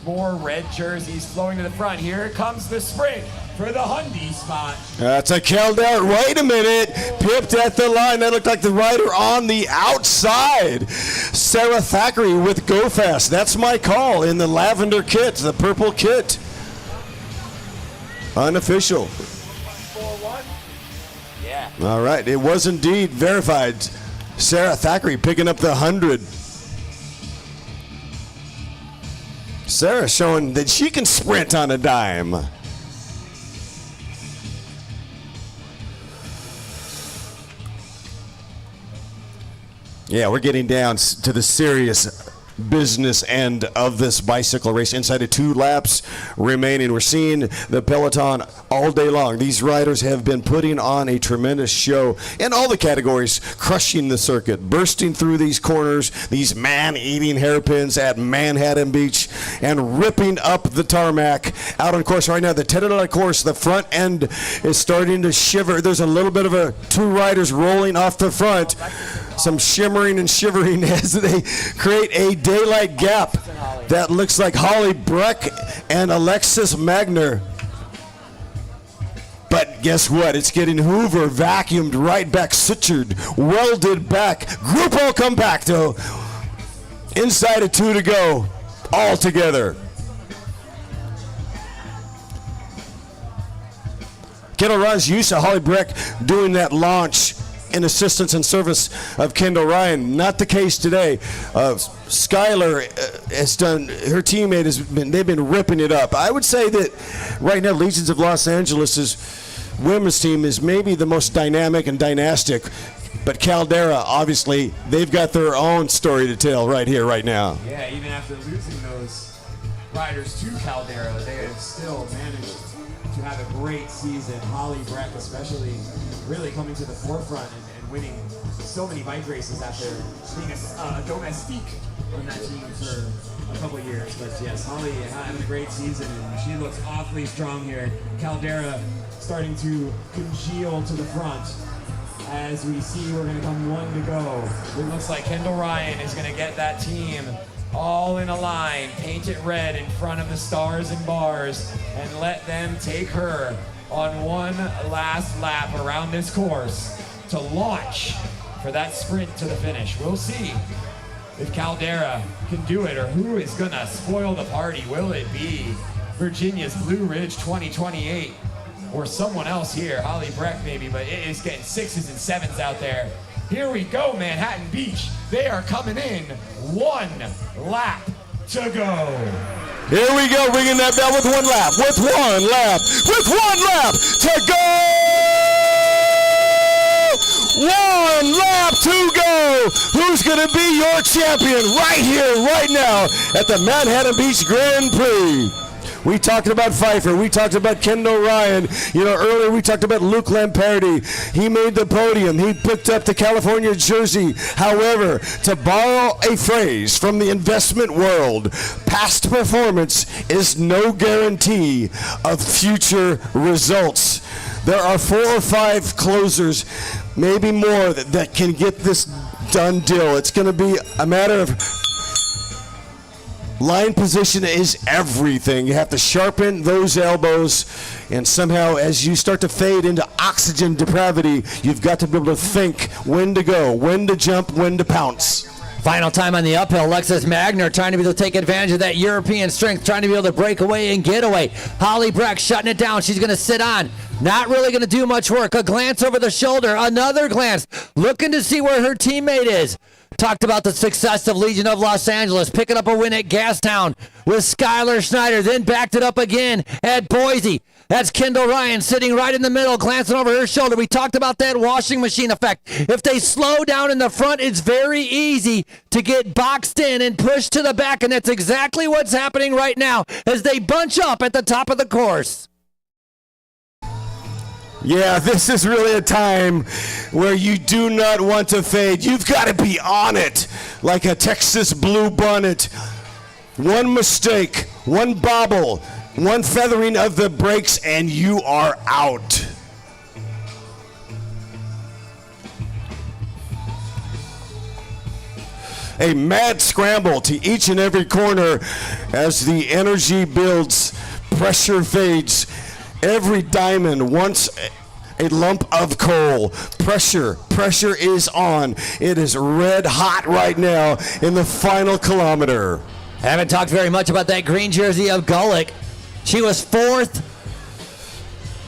A: more red jerseys flowing to the front. Here comes the sprint for the Hyundai spot.
C: That's a Caldera. Wait a minute. Pipped at the line. That looked like the rider on the outside. Sarah Thackeray with Go Fast. That's my call in the lavender kit, the purple kit. Unofficial.
A: 4-1. Yeah.
C: All right. It was indeed verified. Sarah Thackeray picking up the 100. Sarah showing that she can sprint on a dime. Yeah, we're getting down to the serious business end of this bicycle race. Inside of 2 laps remaining. We're seeing the peloton all day long. These riders have been putting on a tremendous show in all the categories, crushing the circuit, bursting through these corners, these man-eating hairpins at Manhattan Beach, and ripping up the tarmac. Out on course right now, the $10 course, the front end is starting to shiver. There's a little bit of 2 riders rolling off the front. Some shimmering and shivering as they create a daylight gap that looks like Holly Breck and Alexis Magner. But guess what? It's getting Hoover vacuumed right back, sutured, welded back. Grupo Compacto. Inside of 2 to go. All together. Kendall Ryan's use of Holly Breck doing that launch in assistance and service of Kendall Ryan. Not the case today. Skylar has done, her teammate they've been ripping it up. I would say that right now Legions of Los Angeles' women's team is maybe the most dynamic and dynastic, but Caldera, obviously, they've got their own story to tell right here, right now.
A: Yeah, even after losing those riders to Caldera, they have still managed to have a great season. Holly Breck especially really coming to the forefront and winning so many bike races after being a domestique on that team for a couple of years. But yes, Holly having a great season, and she looks awfully strong here. Caldera starting to congeal to the front. As we see, we're going to come 1 to go. It looks like Kendall Ryan is going to get that team all in a line, paint it red in front of the stars and bars, and let them take her on one last lap around this course to launch for that sprint to the finish. We'll see if Caldera can do it, or who is gonna spoil the party. Will it be Virginia's Blue Ridge 2028 or someone else here? Holly Breck maybe, but it is getting 6s and 7s out there. Here we go, Manhattan Beach. They are coming in. 1 lap to go.
C: Here we go, ringing that bell with 1 lap, with 1 lap, with 1 lap to go! 1 lap to go! Who's gonna be your champion right here, right now at the Manhattan Beach Grand Prix? We talked about Pfeiffer. We talked about Kendall Ryan. You know, earlier we talked about Luke Lamperti. He made the podium. He picked up the California jersey. However, to borrow a phrase from the investment world, past performance is no guarantee of future results. There are 4 or 5 closers, maybe more, that can get this done deal. It's going to be a matter of line position is everything. You have to sharpen those elbows, and somehow as you start to fade into oxygen depravity, you've got to be able to think when to go, when to jump, when to pounce.
B: Final time on the uphill. Alexis Magner trying to be able to take advantage of that European strength, trying to be able to break away and get away. Holly Breck shutting it down. She's going to sit on. Not really going to do much work. A glance over the shoulder. Another glance. Looking to see where her teammate is. Talked about the success of Legion of Los Angeles, picking up a win at Gastown with Skylar Schneider, then backed it up again at Boise. That's Kendall Ryan sitting right in the middle, glancing over her shoulder. We talked about that washing machine effect. If they slow down in the front, it's very easy to get boxed in and pushed to the back, and that's exactly what's happening right now as they bunch up at the top of the course.
C: Yeah, this is really a time where you do not want to fade. You've got to be on it like a Texas blue bonnet. One mistake, one bobble, one feathering of the brakes, and you are out. A mad scramble to each and every corner as the energy builds, pressure fades. Every diamond wants a lump of coal. Pressure is on. It is red hot right now in the final kilometer.
B: Haven't talked very much about that green jersey of Gulick. She was 4th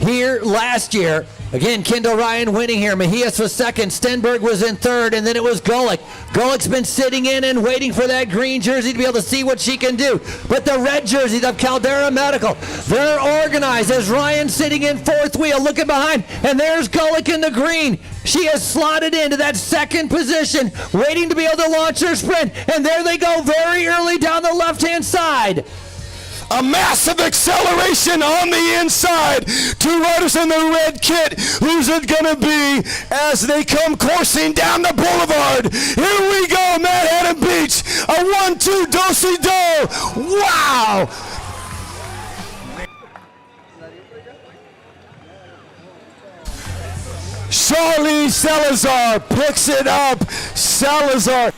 B: here last year. Again, Kendall Ryan winning here. Mejias was 2nd. Stenberg was in 3rd, and then it was Gulick. Gulick's been sitting in and waiting for that green jersey to be able to see what she can do. But the red jersey of Caldera Medical, they're organized as Ryan sitting in 4th wheel, looking behind, and there's Gulick in the green. She has slotted into that 2nd position, waiting to be able to launch her sprint, and there they go very early down the left-hand side.
C: A massive acceleration on the inside. 2 riders in the red kit. Who's it going to be as they come coursing down the boulevard? Here we go, Manhattan Beach. A 1-2 do-si-do. Wow. Charlie Salazar picks it up. Salazar.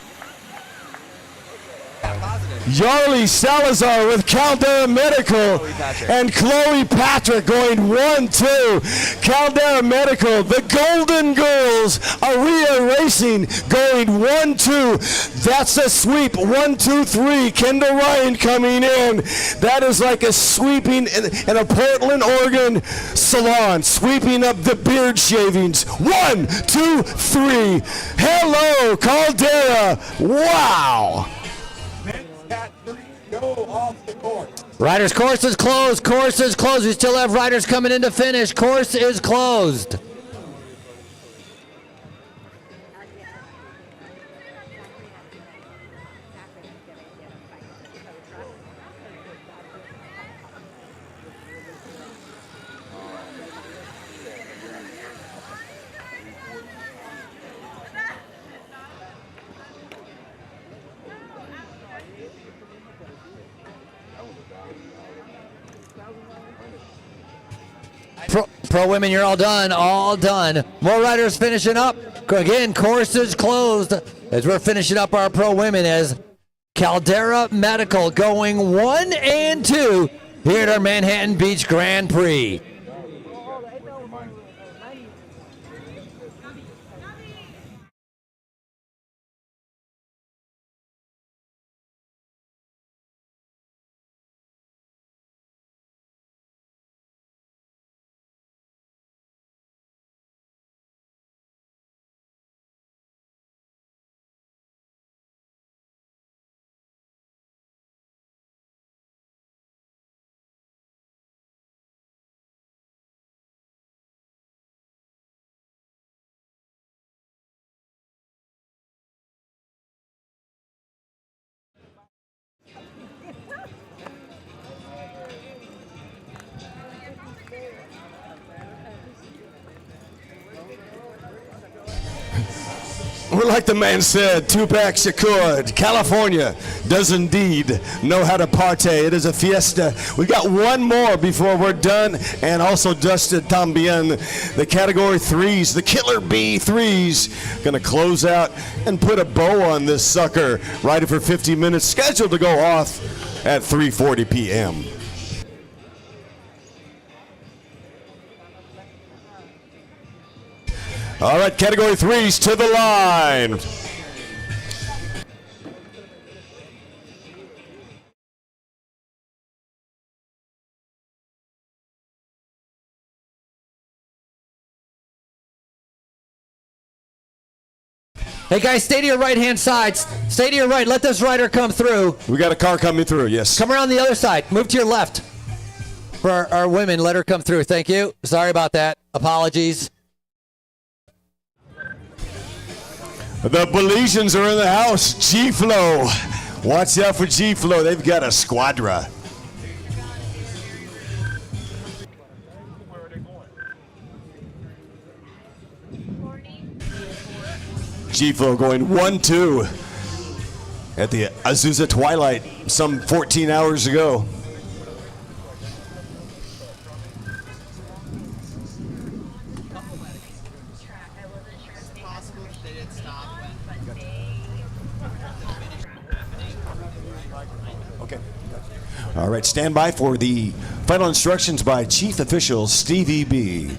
C: Yarley Salazar with Caldera Medical and Chloe Patrick going 1-2. Caldera Medical, the Golden Girls, Aria Racing going 1-2. That's a sweep. 1-2-3. Kendall Ryan coming in. That is like a sweeping in a Portland, Oregon salon, sweeping up the beard shavings. 1, 2, 3. Hello, Caldera. Wow.
B: Riders, course is closed. Course is closed. We still have riders coming in to finish. Course is closed. Pro women, you're all done. All done. More riders finishing up. Again, course is closed as we're finishing up our pro women as Caldera Medical going 1 and 2 here at our Manhattan Beach Grand Prix.
C: Well, like the man said, Tupac Shakur, California does indeed know how to party. It is a fiesta. We got one more before we're done, and also Dustin Tambien, the Category 3s, the Killer Bee 3s, going to close out and put a bow on this sucker. Riding for 50 minutes, scheduled to go off at 3:40 p.m. All right, Category 3s to the line.
B: Hey guys, stay to your right-hand side. Stay to your right. Let this rider come through.
C: We got a car coming through, yes.
B: Come around the other side. Move to your left. For our women, let her come through. Thank you. Sorry about that. Apologies.
C: The Belizeans are in the house. G-Flow. Watch out for G-Flow. They've got a squadra. G-Flow going 1-2 at the Azusa Twilight some 14 hours ago. Okay. All right, stand by for the final instructions by Chief Official Stevie B.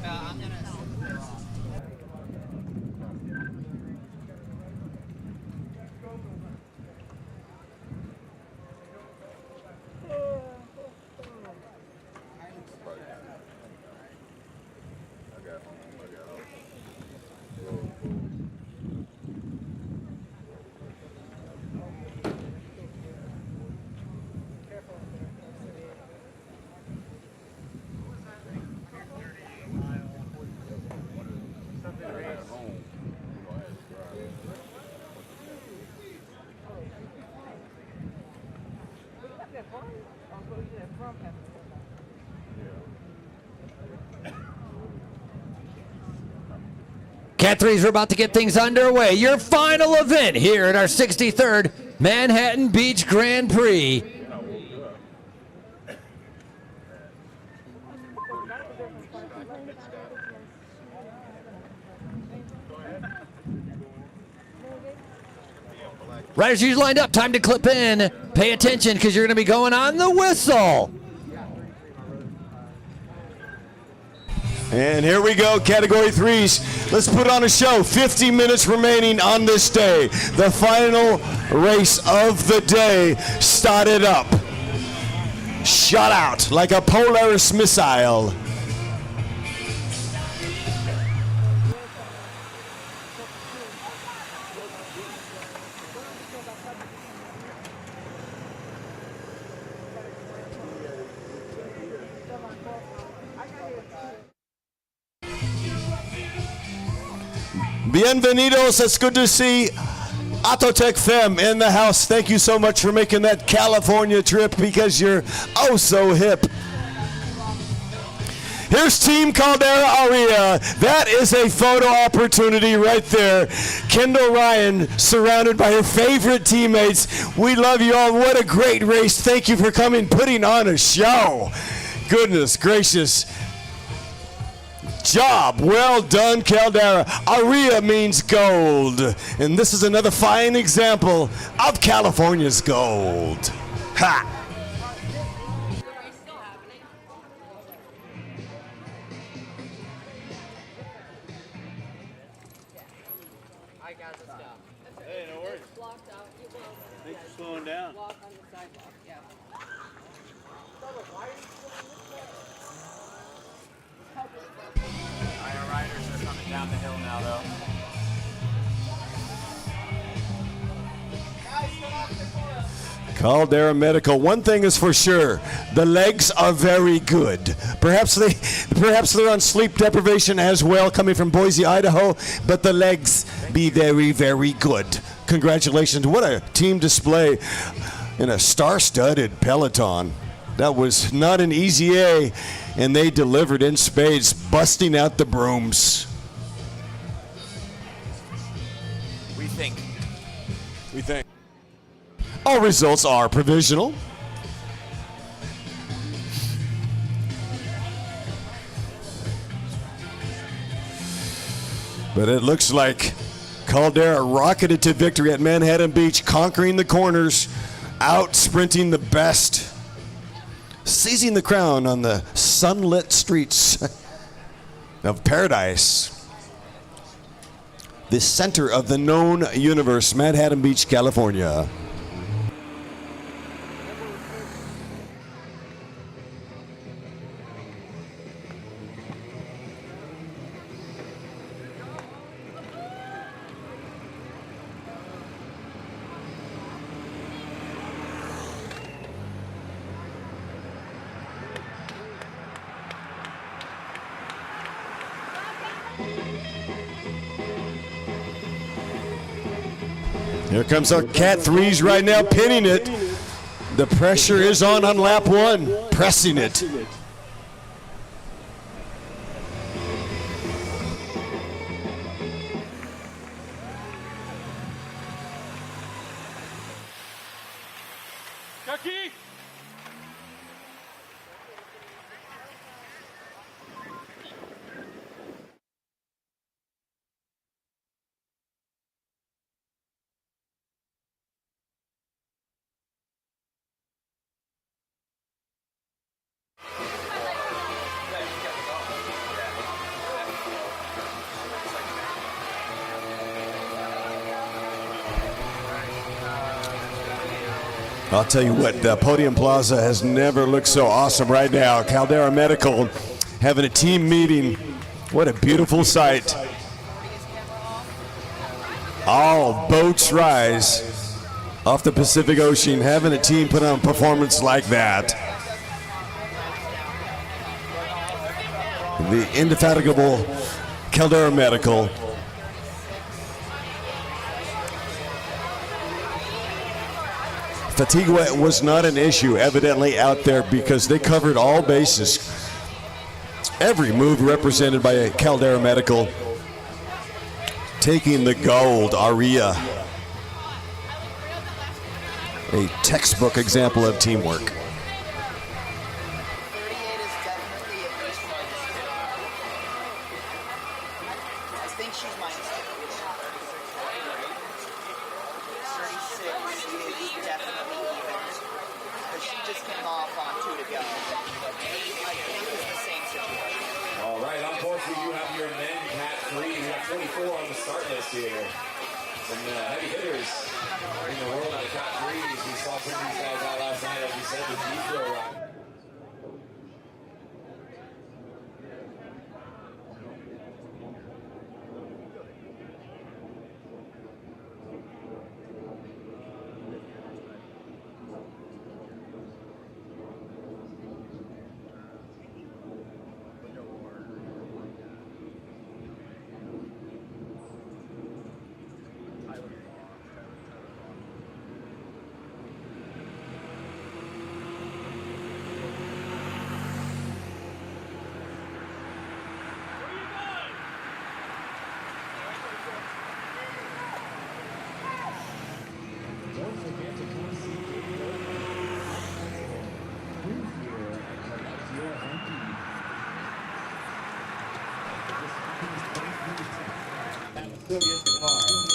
B: Cat 3s are about to get things underway. Your final event here at our 63rd Manhattan Beach Grand Prix. Riders, you lined up. Time to clip in. Pay attention because you're going to be going on the whistle.
C: And here we go, Category 3s. Let's put on a show. 50 minutes remaining on this day. The final race of the day started up. Shot out like a Polaris missile. Bienvenidos, it's good to see Autotech Femme in the house. Thank you so much for making that California trip because you're oh so hip. Here's Team Caldera Aria. That is a photo opportunity right there. Kendall Ryan surrounded by her favorite teammates. We love you all. What a great race. Thank you for coming, putting on a show. Goodness gracious. Job well done, Caldera. Aria means gold. And this is another fine example of California's gold. Ha!
E: Hey, no worries. Thanks for slowing down.
A: Our riders are coming down the hill now, though.
C: Caldera Medical. One thing is for sure, the legs are very good. Perhaps they're on sleep deprivation as well, coming from Boise, Idaho, but the legs be very, very good. Congratulations. What a team display in a star-studded peloton. That was not an easy A, and they delivered in spades, busting out the brooms.
A: We think.
C: All results are provisional. But it looks like Caldera rocketed to victory at Manhattan Beach, conquering the corners, out sprinting the best, seizing the crown on the sunlit streets of paradise. The center of the known universe, Manhattan Beach, California. Here comes our Cat 3s right now, pinning it. The pressure is on lap 1, pressing it.
E: Ducky!
C: I'll tell you what, the Podium Plaza has never looked so awesome right now. Caldera Medical having a team meeting. What a beautiful sight. All boats rise off the Pacific Ocean, having a team put on a performance like that. The indefatigable Caldera Medical. Fatigue was not an issue evidently out there because they covered all bases. Every move represented by a Caldera Medical. Taking the gold, Aria. A textbook example of teamwork.
P: All right, on course we do have your men Cat 3. We have 24 on the start list here. Some heavy hitters in the world of the Cat 3s. We saw some of these guys out last night, as we said, with D-Throw rock.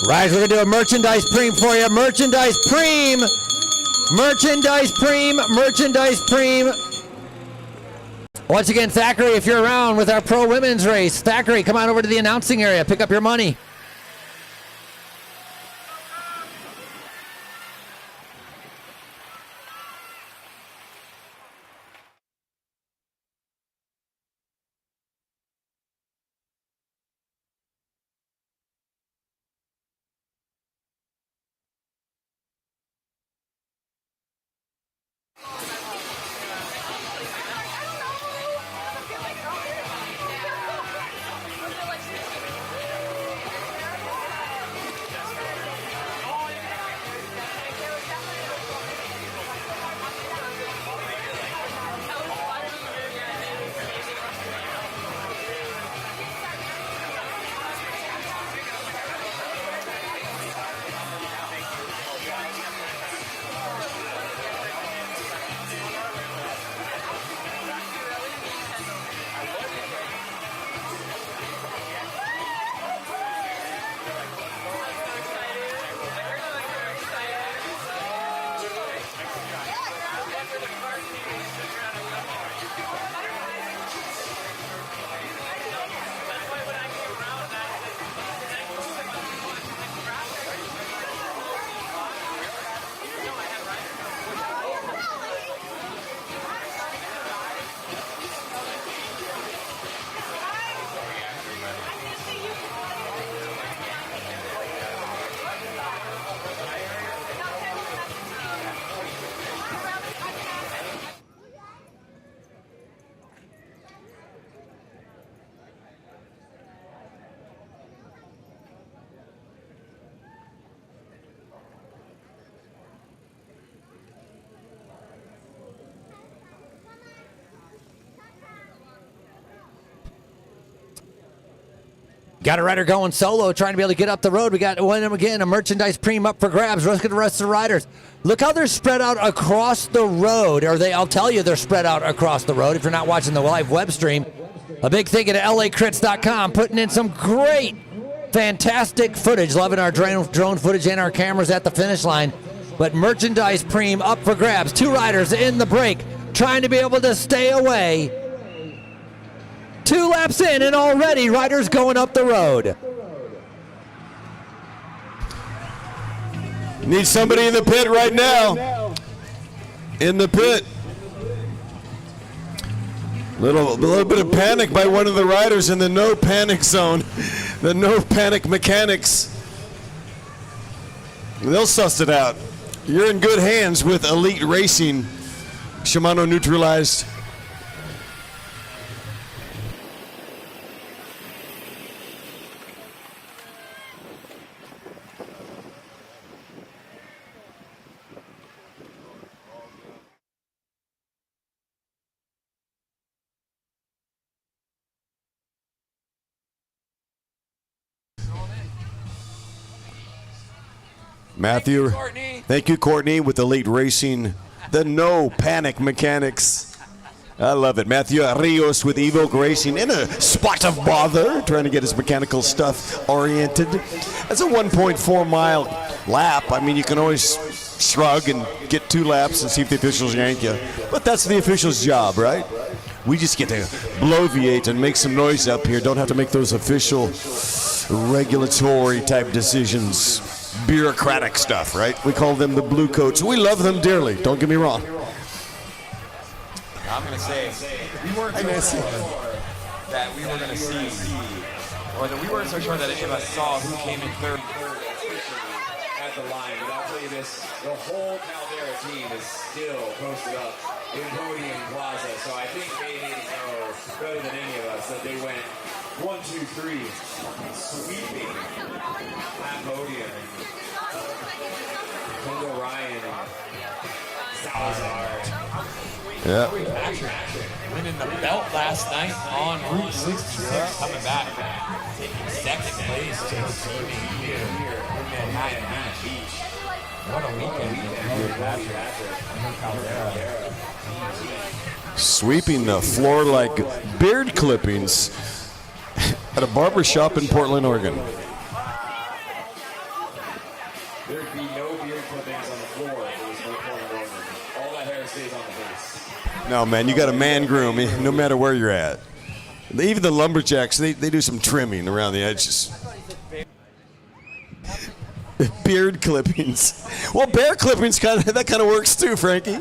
B: Right, we're going to do a merchandise preem for you. Merchandise preem. Merchandise preem. Merchandise preem. Once again, Thackeray, if you're around with our pro women's race, Thackeray, come on over to the announcing area. Pick up your money. Got a rider going solo, trying to be able to get up the road. We got one again, a merchandise Prix up for grabs. Look at the rest of the riders. Look how they're spread out across the road, or I'll tell you they're spread out across the road if you're not watching the live web stream. A big thank you to LACrits.com, putting in some great, fantastic footage. Loving our drone footage and our cameras at the finish line. But merchandise Prix up for grabs. 2 riders in the break, trying to be able to stay away. 2 laps in, and already riders going up the road.
C: Need somebody in the pit right now. In the pit. Little bit of panic by one of the riders in the no panic zone. The no panic mechanics. They'll suss it out. You're in good hands with Elite Racing. Shimano neutralized. Matthew, thank you, Courtney, with Elite Racing, the no panic mechanics. I love it. Matthew Rios with Evoke Racing in a spot of bother, trying to get his mechanical stuff oriented. That's a 1.4 mile lap. I mean, you can always shrug and get 2 laps and see if the officials yank you. But that's the official's job, right? We just get to bloviate and make some noise up here. Don't have to make those official regulatory type decisions. Bureaucratic stuff, right? We call them the blue coats. We love them dearly. Don't get me wrong.
A: I'm going to say, we weren't so sure that we were going to see, or that we weren't so sure that any of us saw who came in third at the line. But I'll tell you this, the whole Caldera team is still posted up in Podium Plaza. So I think they need to know better than any of us that they went 1, 2, 3, sweeping that podium. Kendall Ryan and Salazar.
C: Yeah.
A: Winning the belt last night on Route 66, coming back, taking second place to the team here in Manhattan Beach. What a weekend for
C: Sweeping the floor like beard clippings at a barber shop in Portland, Oregon.
A: There'd be no beard clippings on the floor if there was no Portland, Oregon. All that hair stays on the face.
C: No, man, you got a man groom no matter where you're at. Even the lumberjacks, they do some trimming around the edges. Beard clippings. Well, bear clippings that kind of works too, Frankie.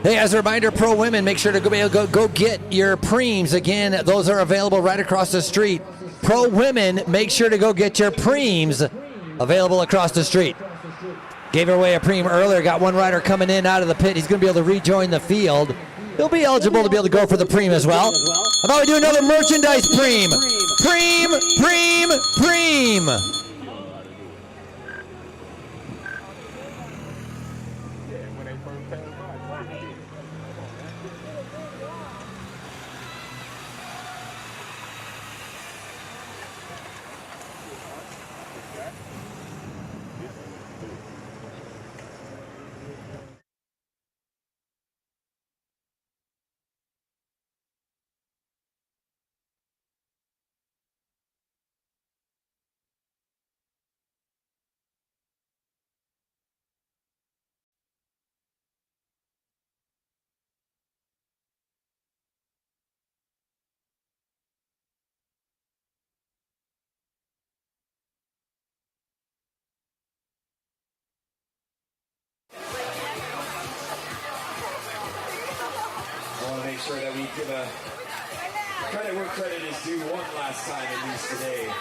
B: Hey, as a reminder, Pro Women, make sure to go get your Prix. Again, those are available right across the street. Pro Women, make sure to go get your Prix available across the street. Gave away a Prix earlier. Got one rider coming in out of the pit. He's going to be able to rejoin the field. He'll be eligible to be able to go for the Prix as well. How about we do another merchandise Prix? Prix.
P: I want to make sure that we give a credit where credit is due one last time, at least today.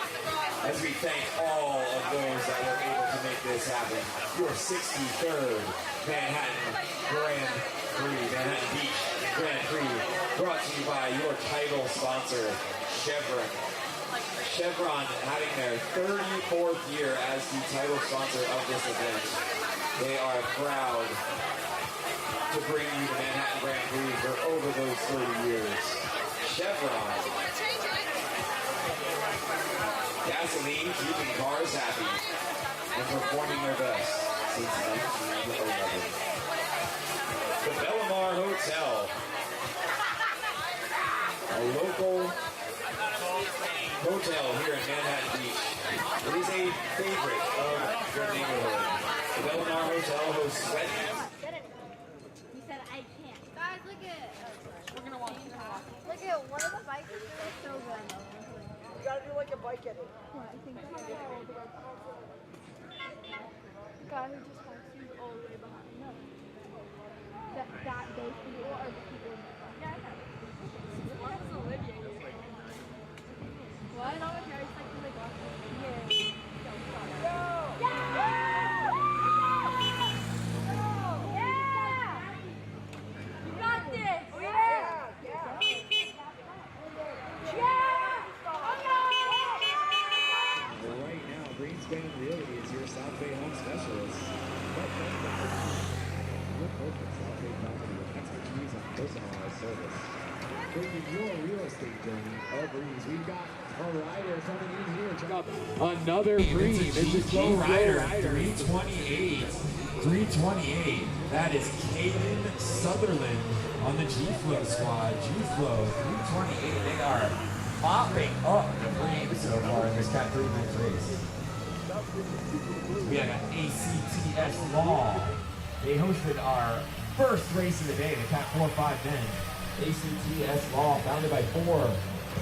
P: as we thank all of those that were able to make this happen. Your 63rd Manhattan Grand Prix, Manhattan Beach Grand Prix, brought to you by your title sponsor, Chevron. Chevron having their 34th year as the title sponsor of this event. They are proud to bring you the Manhattan Grand Prix for over those 30 years. Chevron. Gasoline keeping cars happy and performing their best since 1911. The Bellamar Hotel, a local hotel here in Manhattan Beach. It is a favorite of your neighborhood. The Bellamar Hotel hosts weddings.
D: He said I can't. Guys, look at. We're gonna walk. Look at one of the bikes is so good.
O: You gotta do like a bike edit.
D: What? I think that's all the way behind. The guy who just has you all the way behind. No. That those people are the people in the front. Yeah, I know. One is Olivia. What? I know what Harry's like. He's like walking. Yeah. You got this.
P: Right now, Greenspan really is your South Bay home specialist. Your corporate South Bay property with expertise and personalized service. Bringing your real estate journey a breeze. We've got a rider coming in here. Check out another Prix. This is G Rider 328. 328. That is Kaden Sutherland on the G-Flow squad. G-Flow 328. They are popping up the Prix so far in this Cat 3 race. We have an ACTS Law. They hosted our first race of the day, the Cat 4-5 men. ACTS Law, founded by 4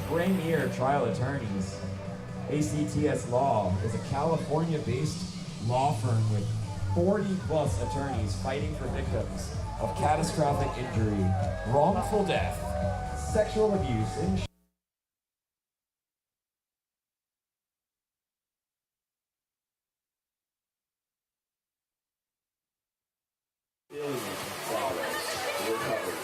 P: premier trial attorneys. ACTS Law is a California-based law firm with 40-plus attorneys fighting for victims of catastrophic injury, wrongful death, sexual abuse, and billions of dollars recovered.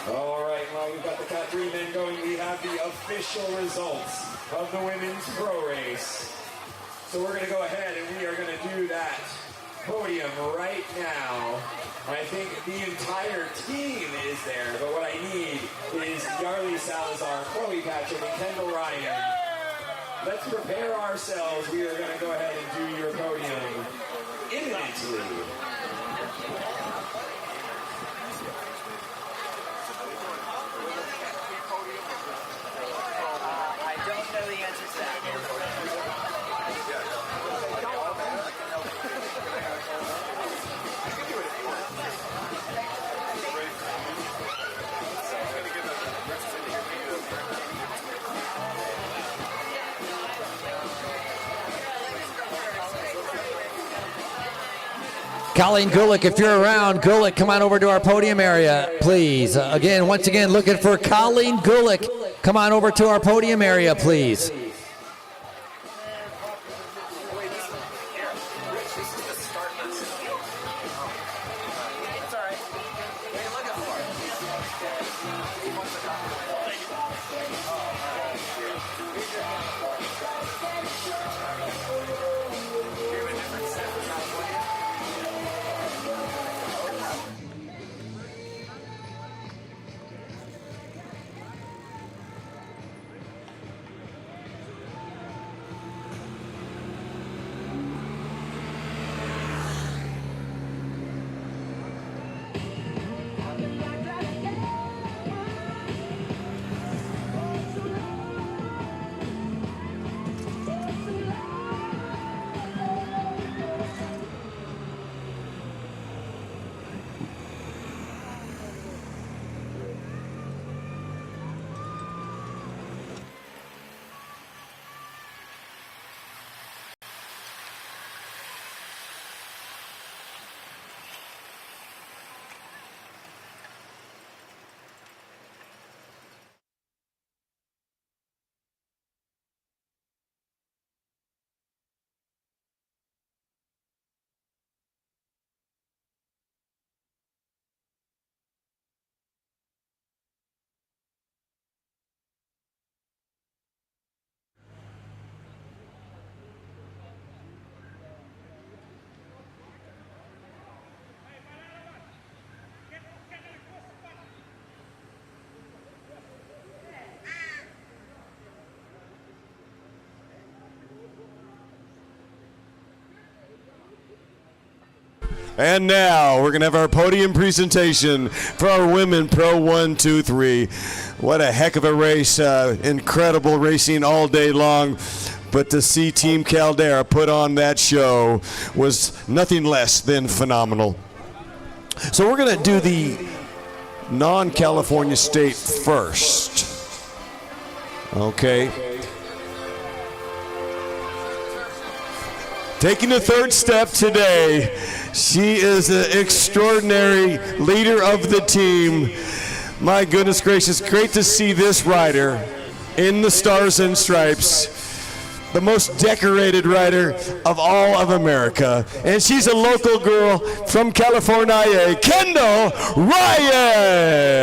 P: All right, well, we've got the Cat 3 men going. We have the official results of the women's pro race. So we're going to go ahead and we are going to do that podium right now. I think the entire team is there, but what I need is Yarly Salazar, Chloe Patrick, and Kendall Ryan. Let's prepare ourselves. We are going to go ahead and do your podium imminently.
L: I don't know the answer to that.
B: Colleen Gulick, if you're around, Gulick, come on over to our podium area, please. Once again, looking for Colleen Gulick. Come on over to our podium area, please.
C: And now we're going to have our podium presentation for our women Pro 1, 2, 3. What a heck of a race. Incredible racing all day long. But to see Team Caldera put on that show was nothing less than phenomenal. So we're going to do the non-California state first. Okay. Taking the third step today, she is an extraordinary leader of the team. My goodness gracious, great to see this rider in the Stars and Stripes, the most decorated rider of all of America. And she's a local girl from California, Kendall Ryan.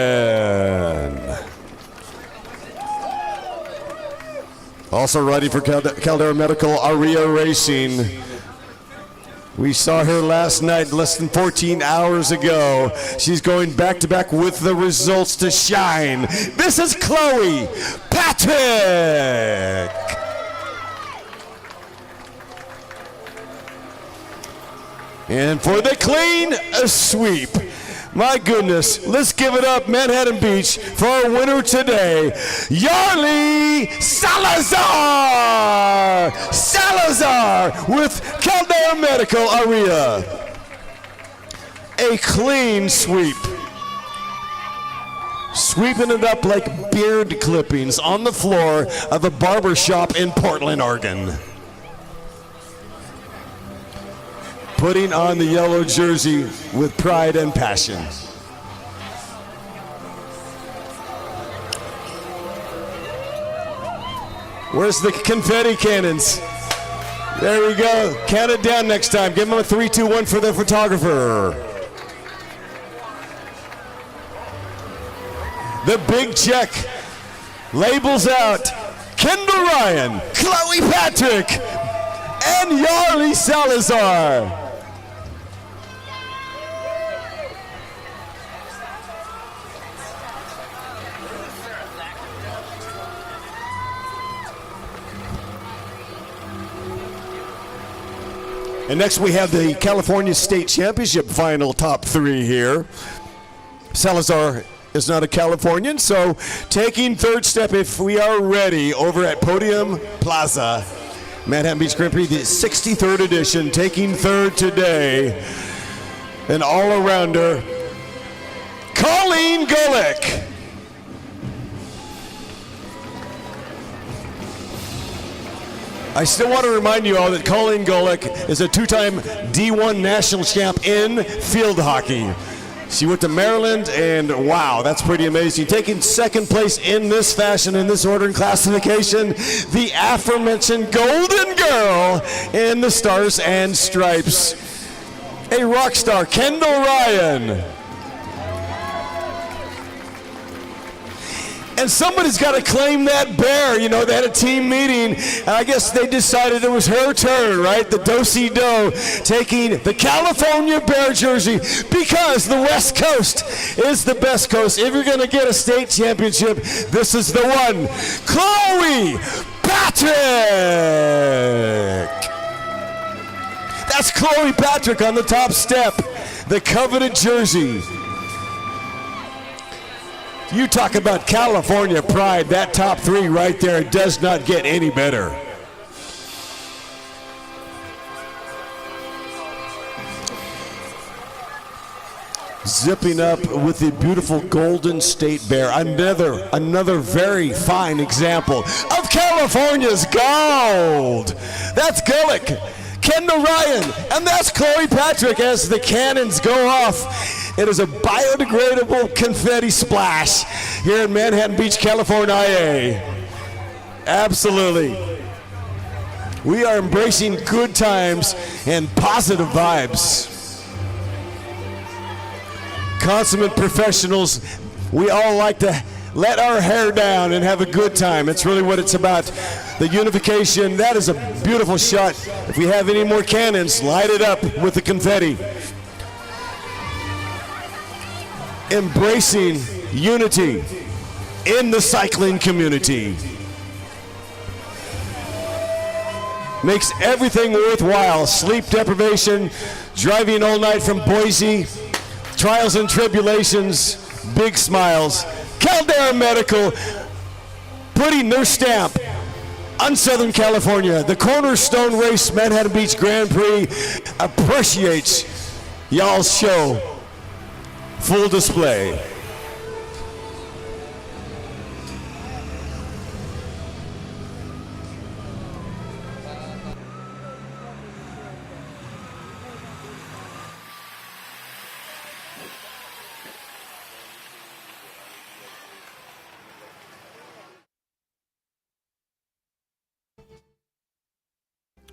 C: Also riding for Caldera Medical, Aria Racing. We saw her last night, less than 14 hours ago. She's going back-to-back with the results to shine. This is Chloe Patrick. And for the clean sweep. My goodness, let's give it up, Manhattan Beach, for our winner today, Yarly Salazar! Salazar with Caldera Medical Aria. A clean sweep. Sweeping it up like beard clippings on the floor of a barber shop in Portland, Oregon. Putting on the yellow jersey with pride and passion. Where's the confetti cannons? There we go. Count it down next time. Give them a 3, 2, 1 for the photographer. The big check. Labels out. Kendall Ryan, Chloe Patrick, and Yarly Salazar. And next we have the California State Championship final top 3 here. Salazar is not a Californian, so taking third step if we are ready over at Podium Plaza. Manhattan Beach Grand Prix, the 63rd edition, taking third today. An all-arounder, Colleen Golick. I still want to remind you all that Colleen Golick is a 2-time D1 national champ in field hockey. She went to Maryland, and wow, that's pretty amazing. Taking second place in this fashion, in this order and classification, the aforementioned Golden Girl in the Stars and Stripes. A rock star, Kendall Ryan. And somebody's got to claim that bear. You know, they had a team meeting, and I guess they decided it was her turn, right? The do-si-do taking the California Bear jersey because the West Coast is the best coast. If you're going to get a state championship, this is the one. Chloe Patrick! That's Chloe Patrick on the top step, the coveted jersey. You talk about California pride, that top 3 right there, it does not get any better. Zipping up with the beautiful Golden State Bear. Another very fine example of California's gold. That's Golick, Kendall Ryan, and that's Chloe Patrick as the cannons go off. It is a biodegradable confetti splash here in Manhattan Beach, California. Absolutely. We are embracing good times and positive vibes. Consummate professionals, we all like to let our hair down and have a good time. It's really what it's about. The unification, that is a beautiful shot. If we have any more cannons, light it up with the confetti. Embracing unity in the cycling community. makes everything worthwhile. Sleep deprivation, driving all night from Boise, trials and tribulations, big smiles. Caldera Medical putting their stamp on Southern California. The Cornerstone Race Manhattan Beach Grand Prix appreciates y'all's show. Full display.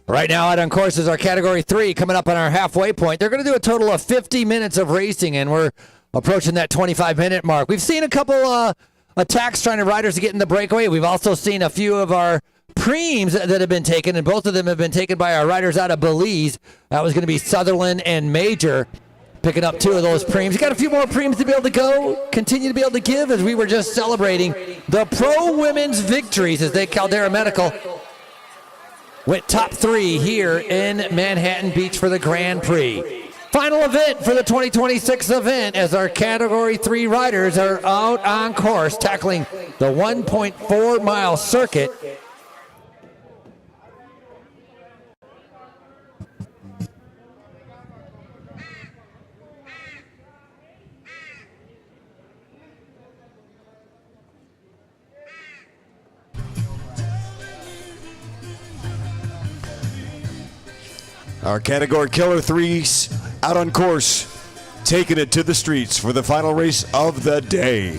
B: Right now, out on course is our Category 3 coming up on our halfway point. They're going to do a total of 50 minutes of racing, and we're approaching that 25-minute mark. We've seen a couple attacks trying to riders to get in the breakaway. We've also seen a few of our preems that have been taken, and both of them have been taken by our riders out of Belize. That was going to be Sutherland and Major, picking up 2 of those preems. You got a few more preems to be able to go, continue to be able to give, as we were just celebrating the pro women's victories as they Caldera Medical went top 3 here in Manhattan Beach for the Grand Prix. Final event for the 2026 event as our Category 3 riders are out on course tackling the 1.4 mile circuit.
C: Our Category Killer 3s out on course, taking it to the streets for the final race of the day.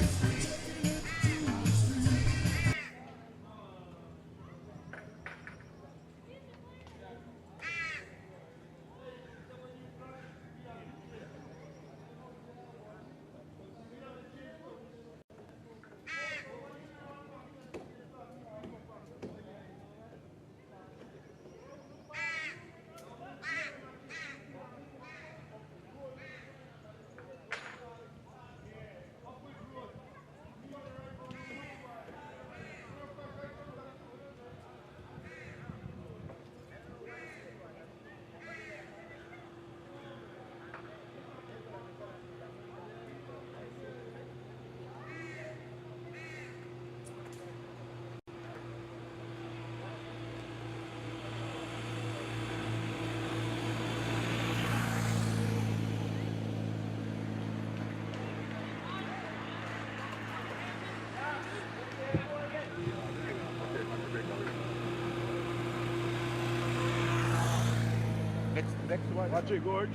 E: Next one. Watch it, Gorge.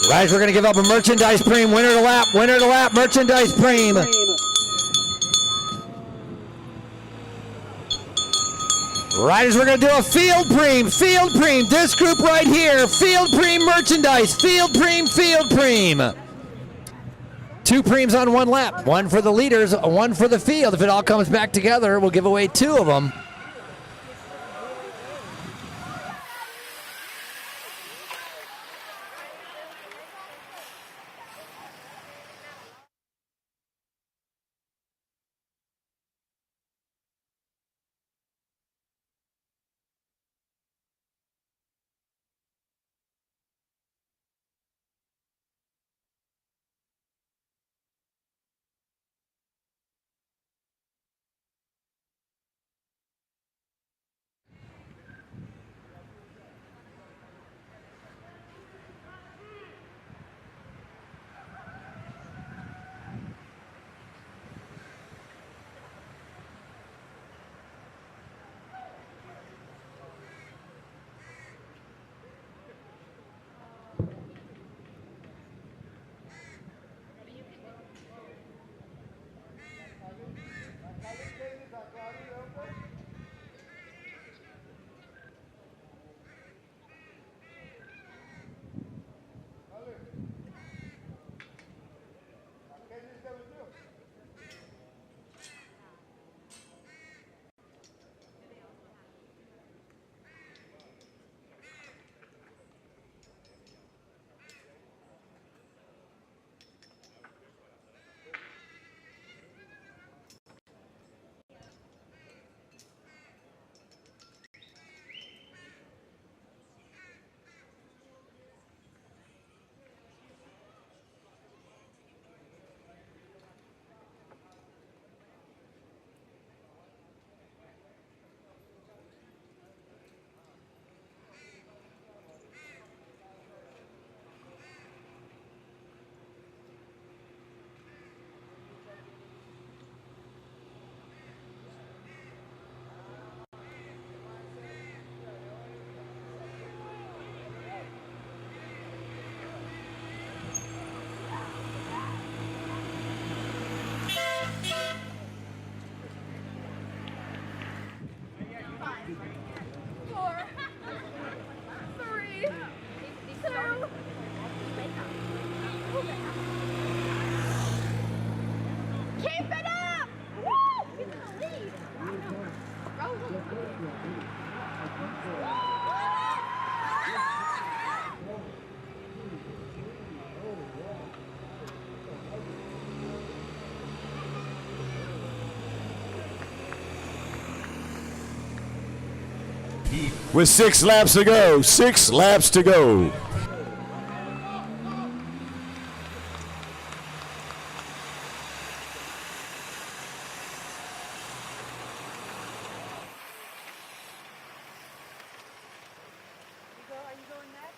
B: Riders, we're going to give up a merchandise preem. Winner to lap, merchandise preem. Riders, we're going to do a field preem. This group right here, field preem merchandise, field preem. 2 preems on 1 lap. 1 for the leaders, 1 for the field. If it all comes back together, we'll give away 2 of them.
D: Keep it up! Woo! He's in the lead. Rose on the lead.
C: With 6 laps to go. 6 laps to go.
D: Are you going next?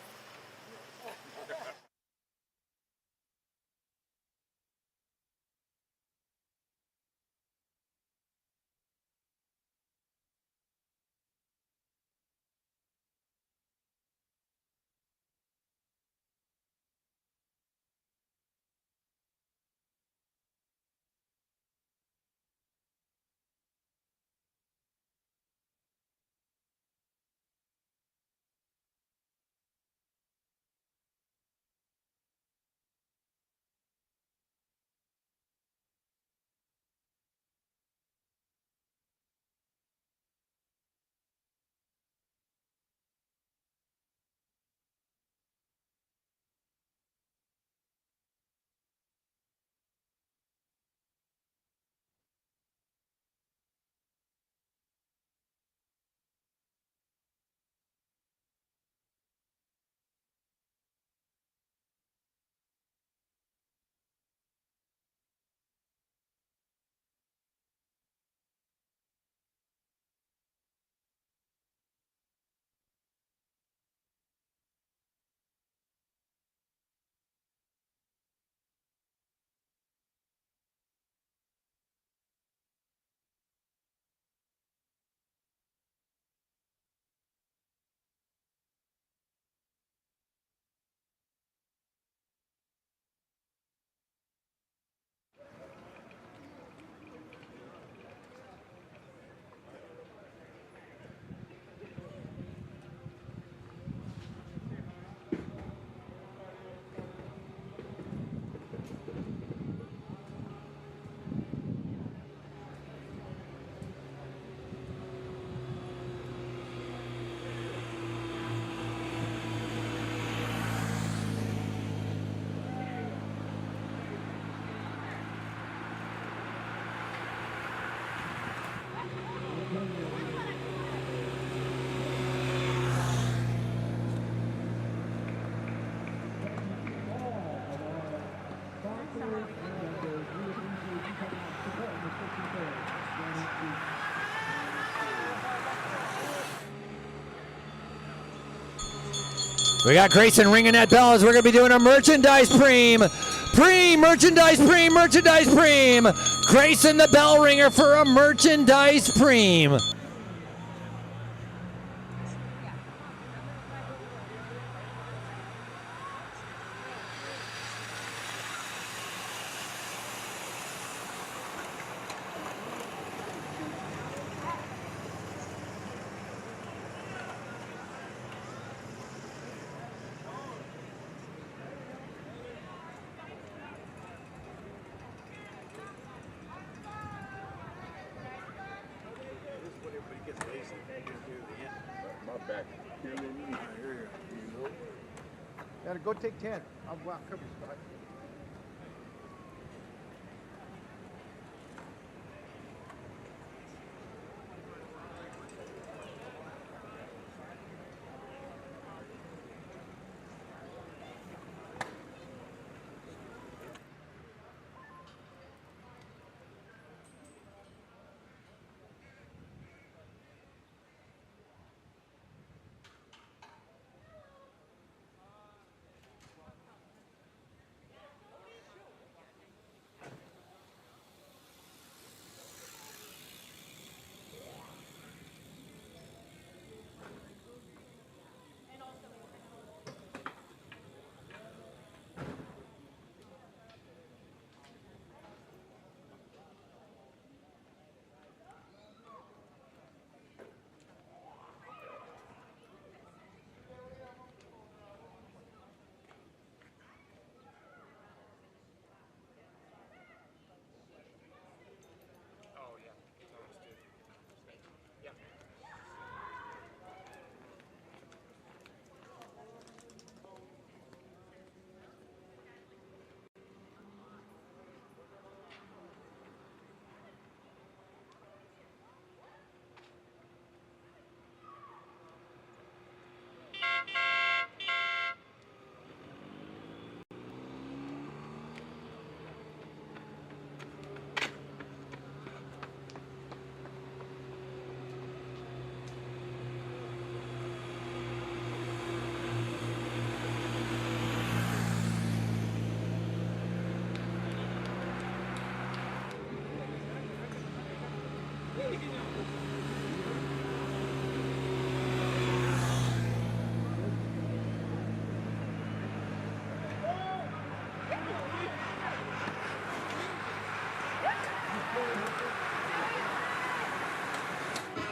B: We got Grayson ringing that bell as we're going to be doing a merchandise preem. Merchandise preem. Grayson the bell ringer for a merchandise preem.
E: Gotta go take 10. I'll block cover spot.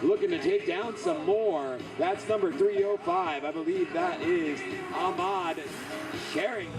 Q: Looking to take down some more. That's number 305. I believe that is Ahmad Sharing.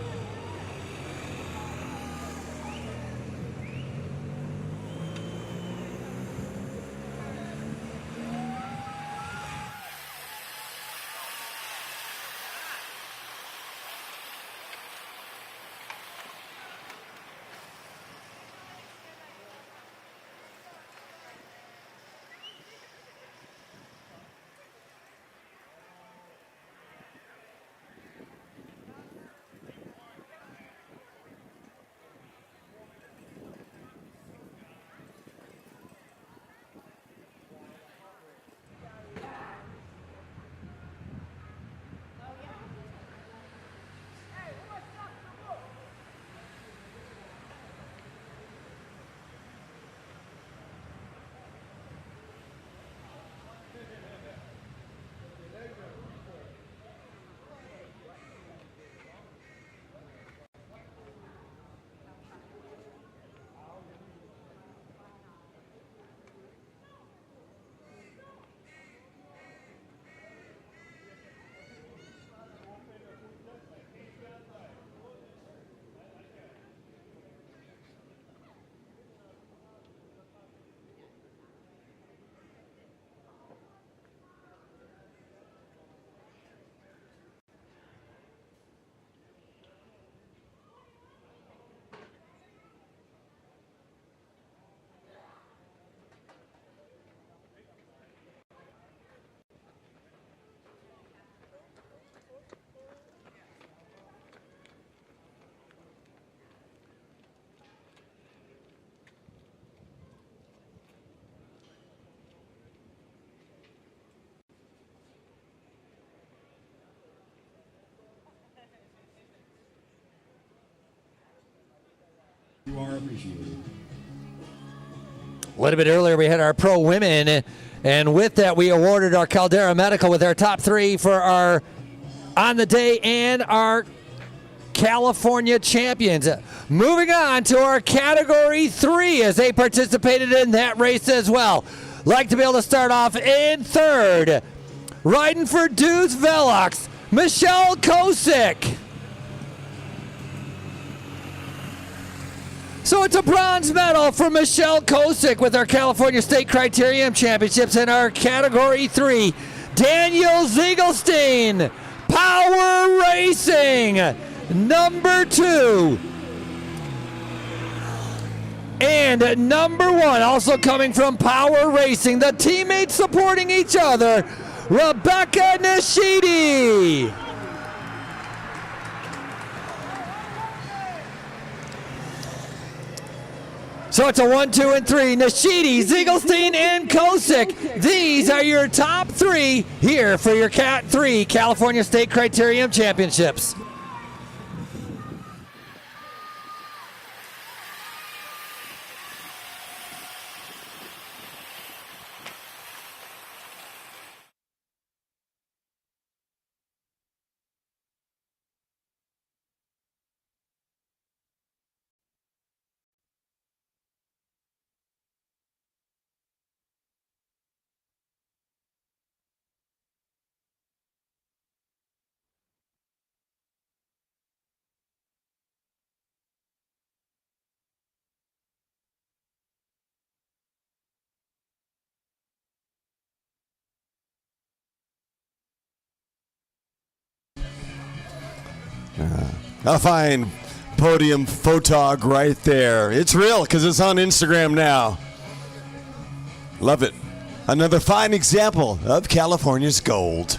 P: You are appreciated.
B: A little bit earlier, we had our pro women, and with that, we awarded our Caldera Medical with our top 3 for our on the day and our California champions. Moving on to our category 3 as they participated in that race as well. Like to be able to start off in 3rd, riding for Dudes Velox, Michelle Kosick. So it's a bronze medal for Michelle Kosick with our California State Criterium Championships in our Category 3. Daniel Ziegelstein, Power Racing, number 2. And number 1, also coming from Power Racing, the teammates supporting each other, Rebecca Nishidi. So it's a 1, 2, and 3. Nishidi, Ziegelstein, and Kosick. These are your top 3 here for your Cat 3 California State Criterium Championships.
C: A fine podium photog right there. It's real because it's on Instagram now. Love it. Another fine example of California's gold.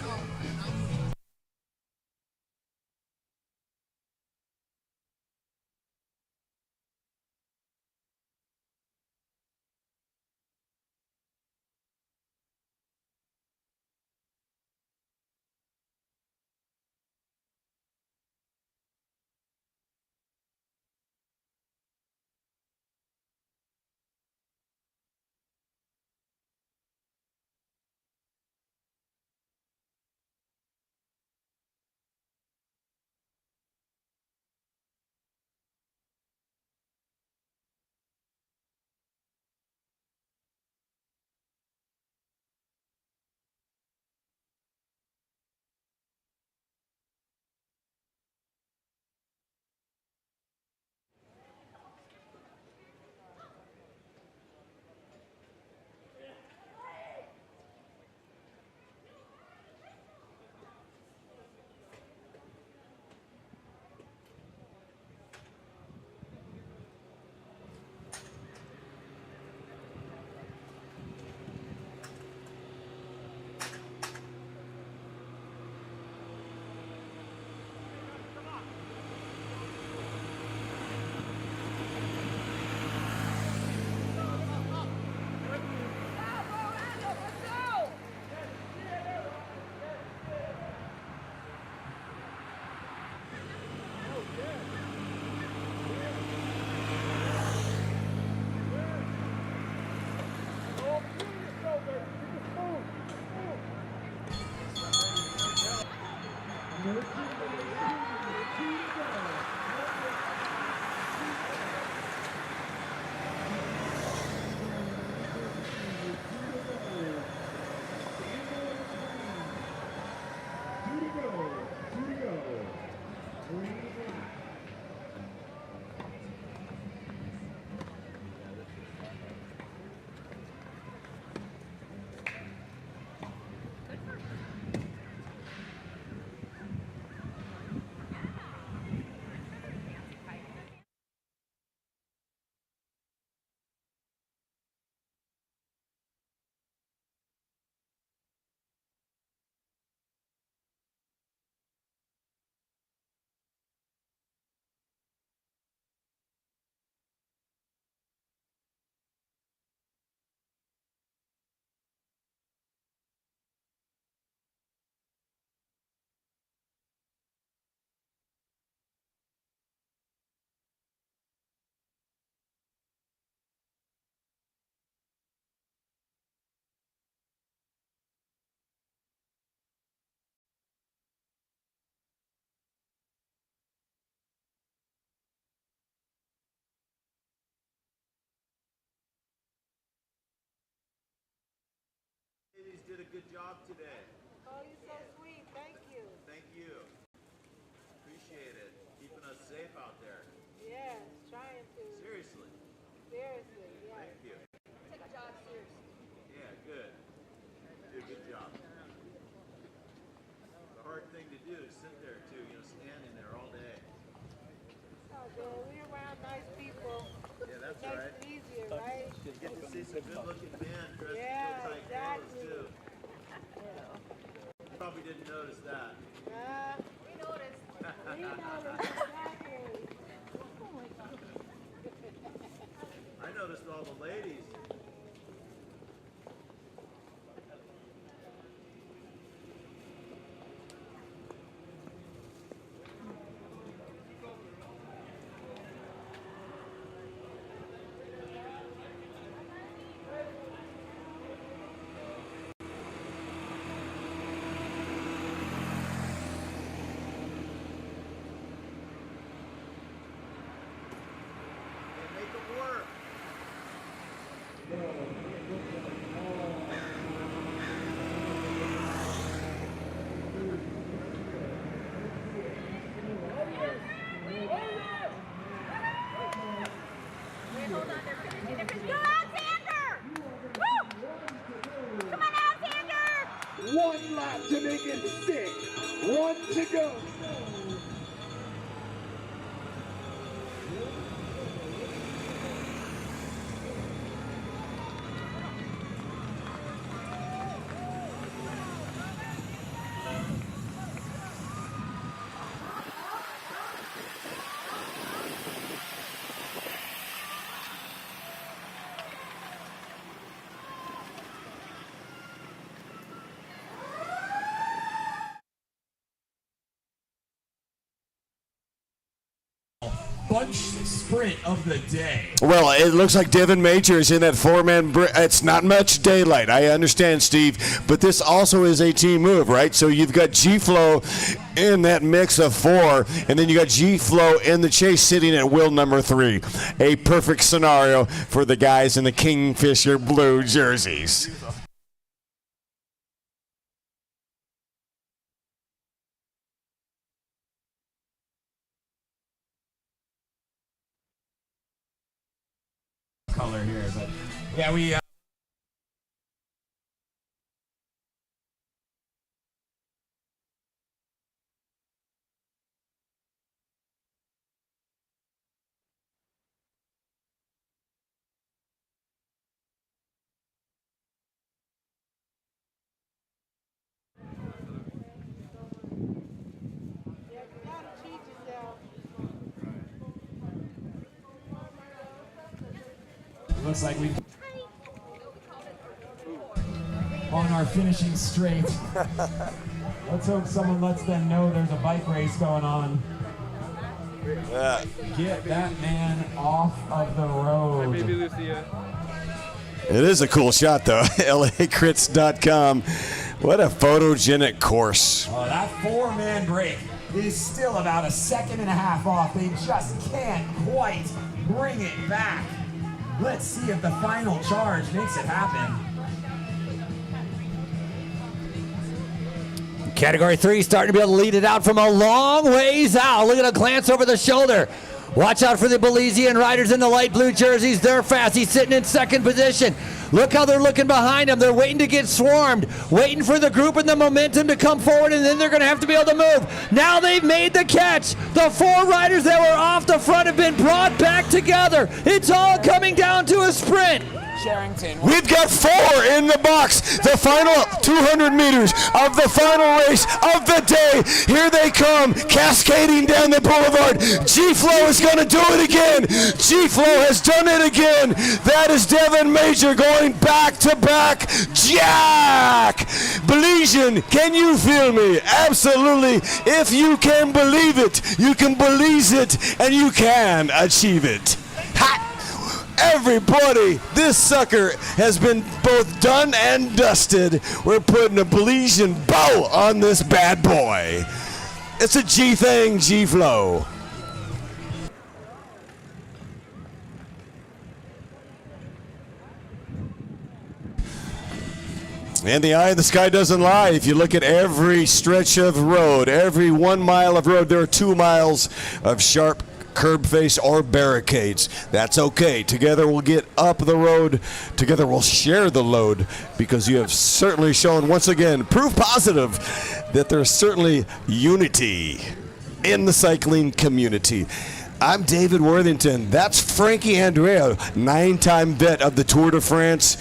R: good job today.
O: Oh, you're so sweet. Thank you.
R: Thank you. Appreciate it. Keeping us safe out there.
O: Yes, trying to.
R: Seriously.
O: Seriously, yeah.
R: Thank you.
O: Take our job seriously.
R: Yeah, good. You did a good job. It's a hard thing to do, to sit there too, standing there all day.
O: Oh, good. We're around nice people.
R: Yeah, that's
O: Makes
R: right.
O: it easier, right?
R: You get to see some good-looking men dressed in
O: Yeah,
R: real tight
O: exactly.
R: clothes too. You probably didn't notice that.
O: We noticed. We noticed, exactly. Oh my God.
R: I noticed all the ladies. They make them work.
Q: One lap to make it 6. 1 to go.
P: Bunch sprint of the day.
C: Well, it looks like Devin Major is in that four-man. It's not much daylight. I understand, Steve, but this also is a team move, right? So you've got G-Flow in that mix of 4, and then you got G-Flow in the chase sitting at wheel number 3. A perfect scenario for the guys in the Kingfisher blue jerseys.
P: Color here, but yeah, we.
O: Yeah, you gotta cheat yourself.
P: Looks like we on our finishing straight. Let's hope someone lets them know there's a bike race going on. Get that man off of the road.
L: Maybe Lucia.
C: It is a cool shot, though. LACrits.com. What a photogenic course.
P: Oh, that 4-man break is still about 1.5 seconds off. They just can't quite bring it back. Let's see if the final charge makes it happen.
B: Category 3 starting to be able to lead it out from a long ways out. Look at a glance over the shoulder. Watch out for the Belizean riders in the light blue jerseys. They're fast. He's sitting in second position. Look how they're looking behind him. They're waiting to get swarmed, waiting for the group and the momentum to come forward, and then they're going to have to be able to move. Now they've made the catch. The 4 riders that were off the front have been brought back together. It's all coming down to a sprint.
P: Sherrington.
C: We've got 4 in the box. The final 200 meters of the final race of the day. Here they come, cascading down the boulevard. G-Flow is going to do it again. G-Flow has done it again. That is Devin Major going back to back. Jack! Belizean, can you feel me? Absolutely. If you can believe it, you can believe it, and you can achieve it. Ha! Everybody, this sucker has been both done and dusted. We're putting a Belizean bow on this bad boy. It's a G thing, G-Flow. And the eye of the sky doesn't lie. If you look at every stretch of road, every 1 mile of road, there are 2 miles of sharp curb face or barricades. That's okay. Together we'll get up the road. Together we'll share the load, because you have certainly shown once again proof positive that there's certainly unity in the cycling community. I'm David Worthington. That's Frankie Andrea, 9-time vet of the Tour de France,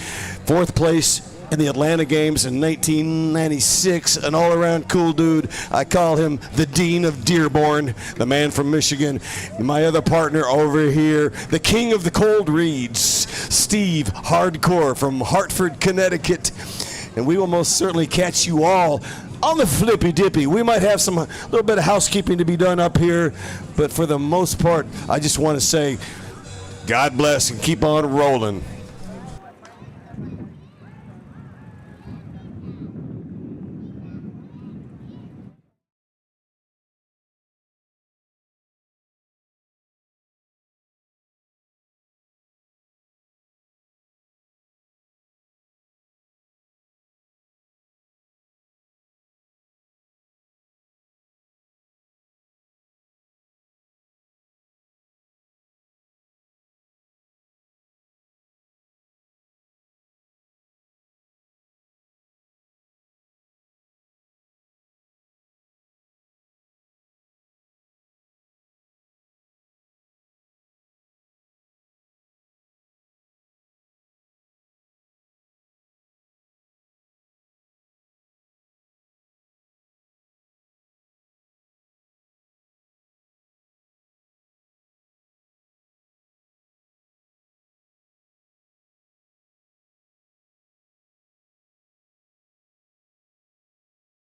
C: 4th place in the Atlanta Games in 1996, an all-around cool dude. I call him the Dean of Dearborn, the man from Michigan. My other partner over here, the king of the cold reads, Steve Hardcore from Hartford, Connecticut. And we will most certainly catch you all on the flippy dippy. We might have a little bit of housekeeping to be done up here, but for the most part, I just want to say God bless and keep on rolling.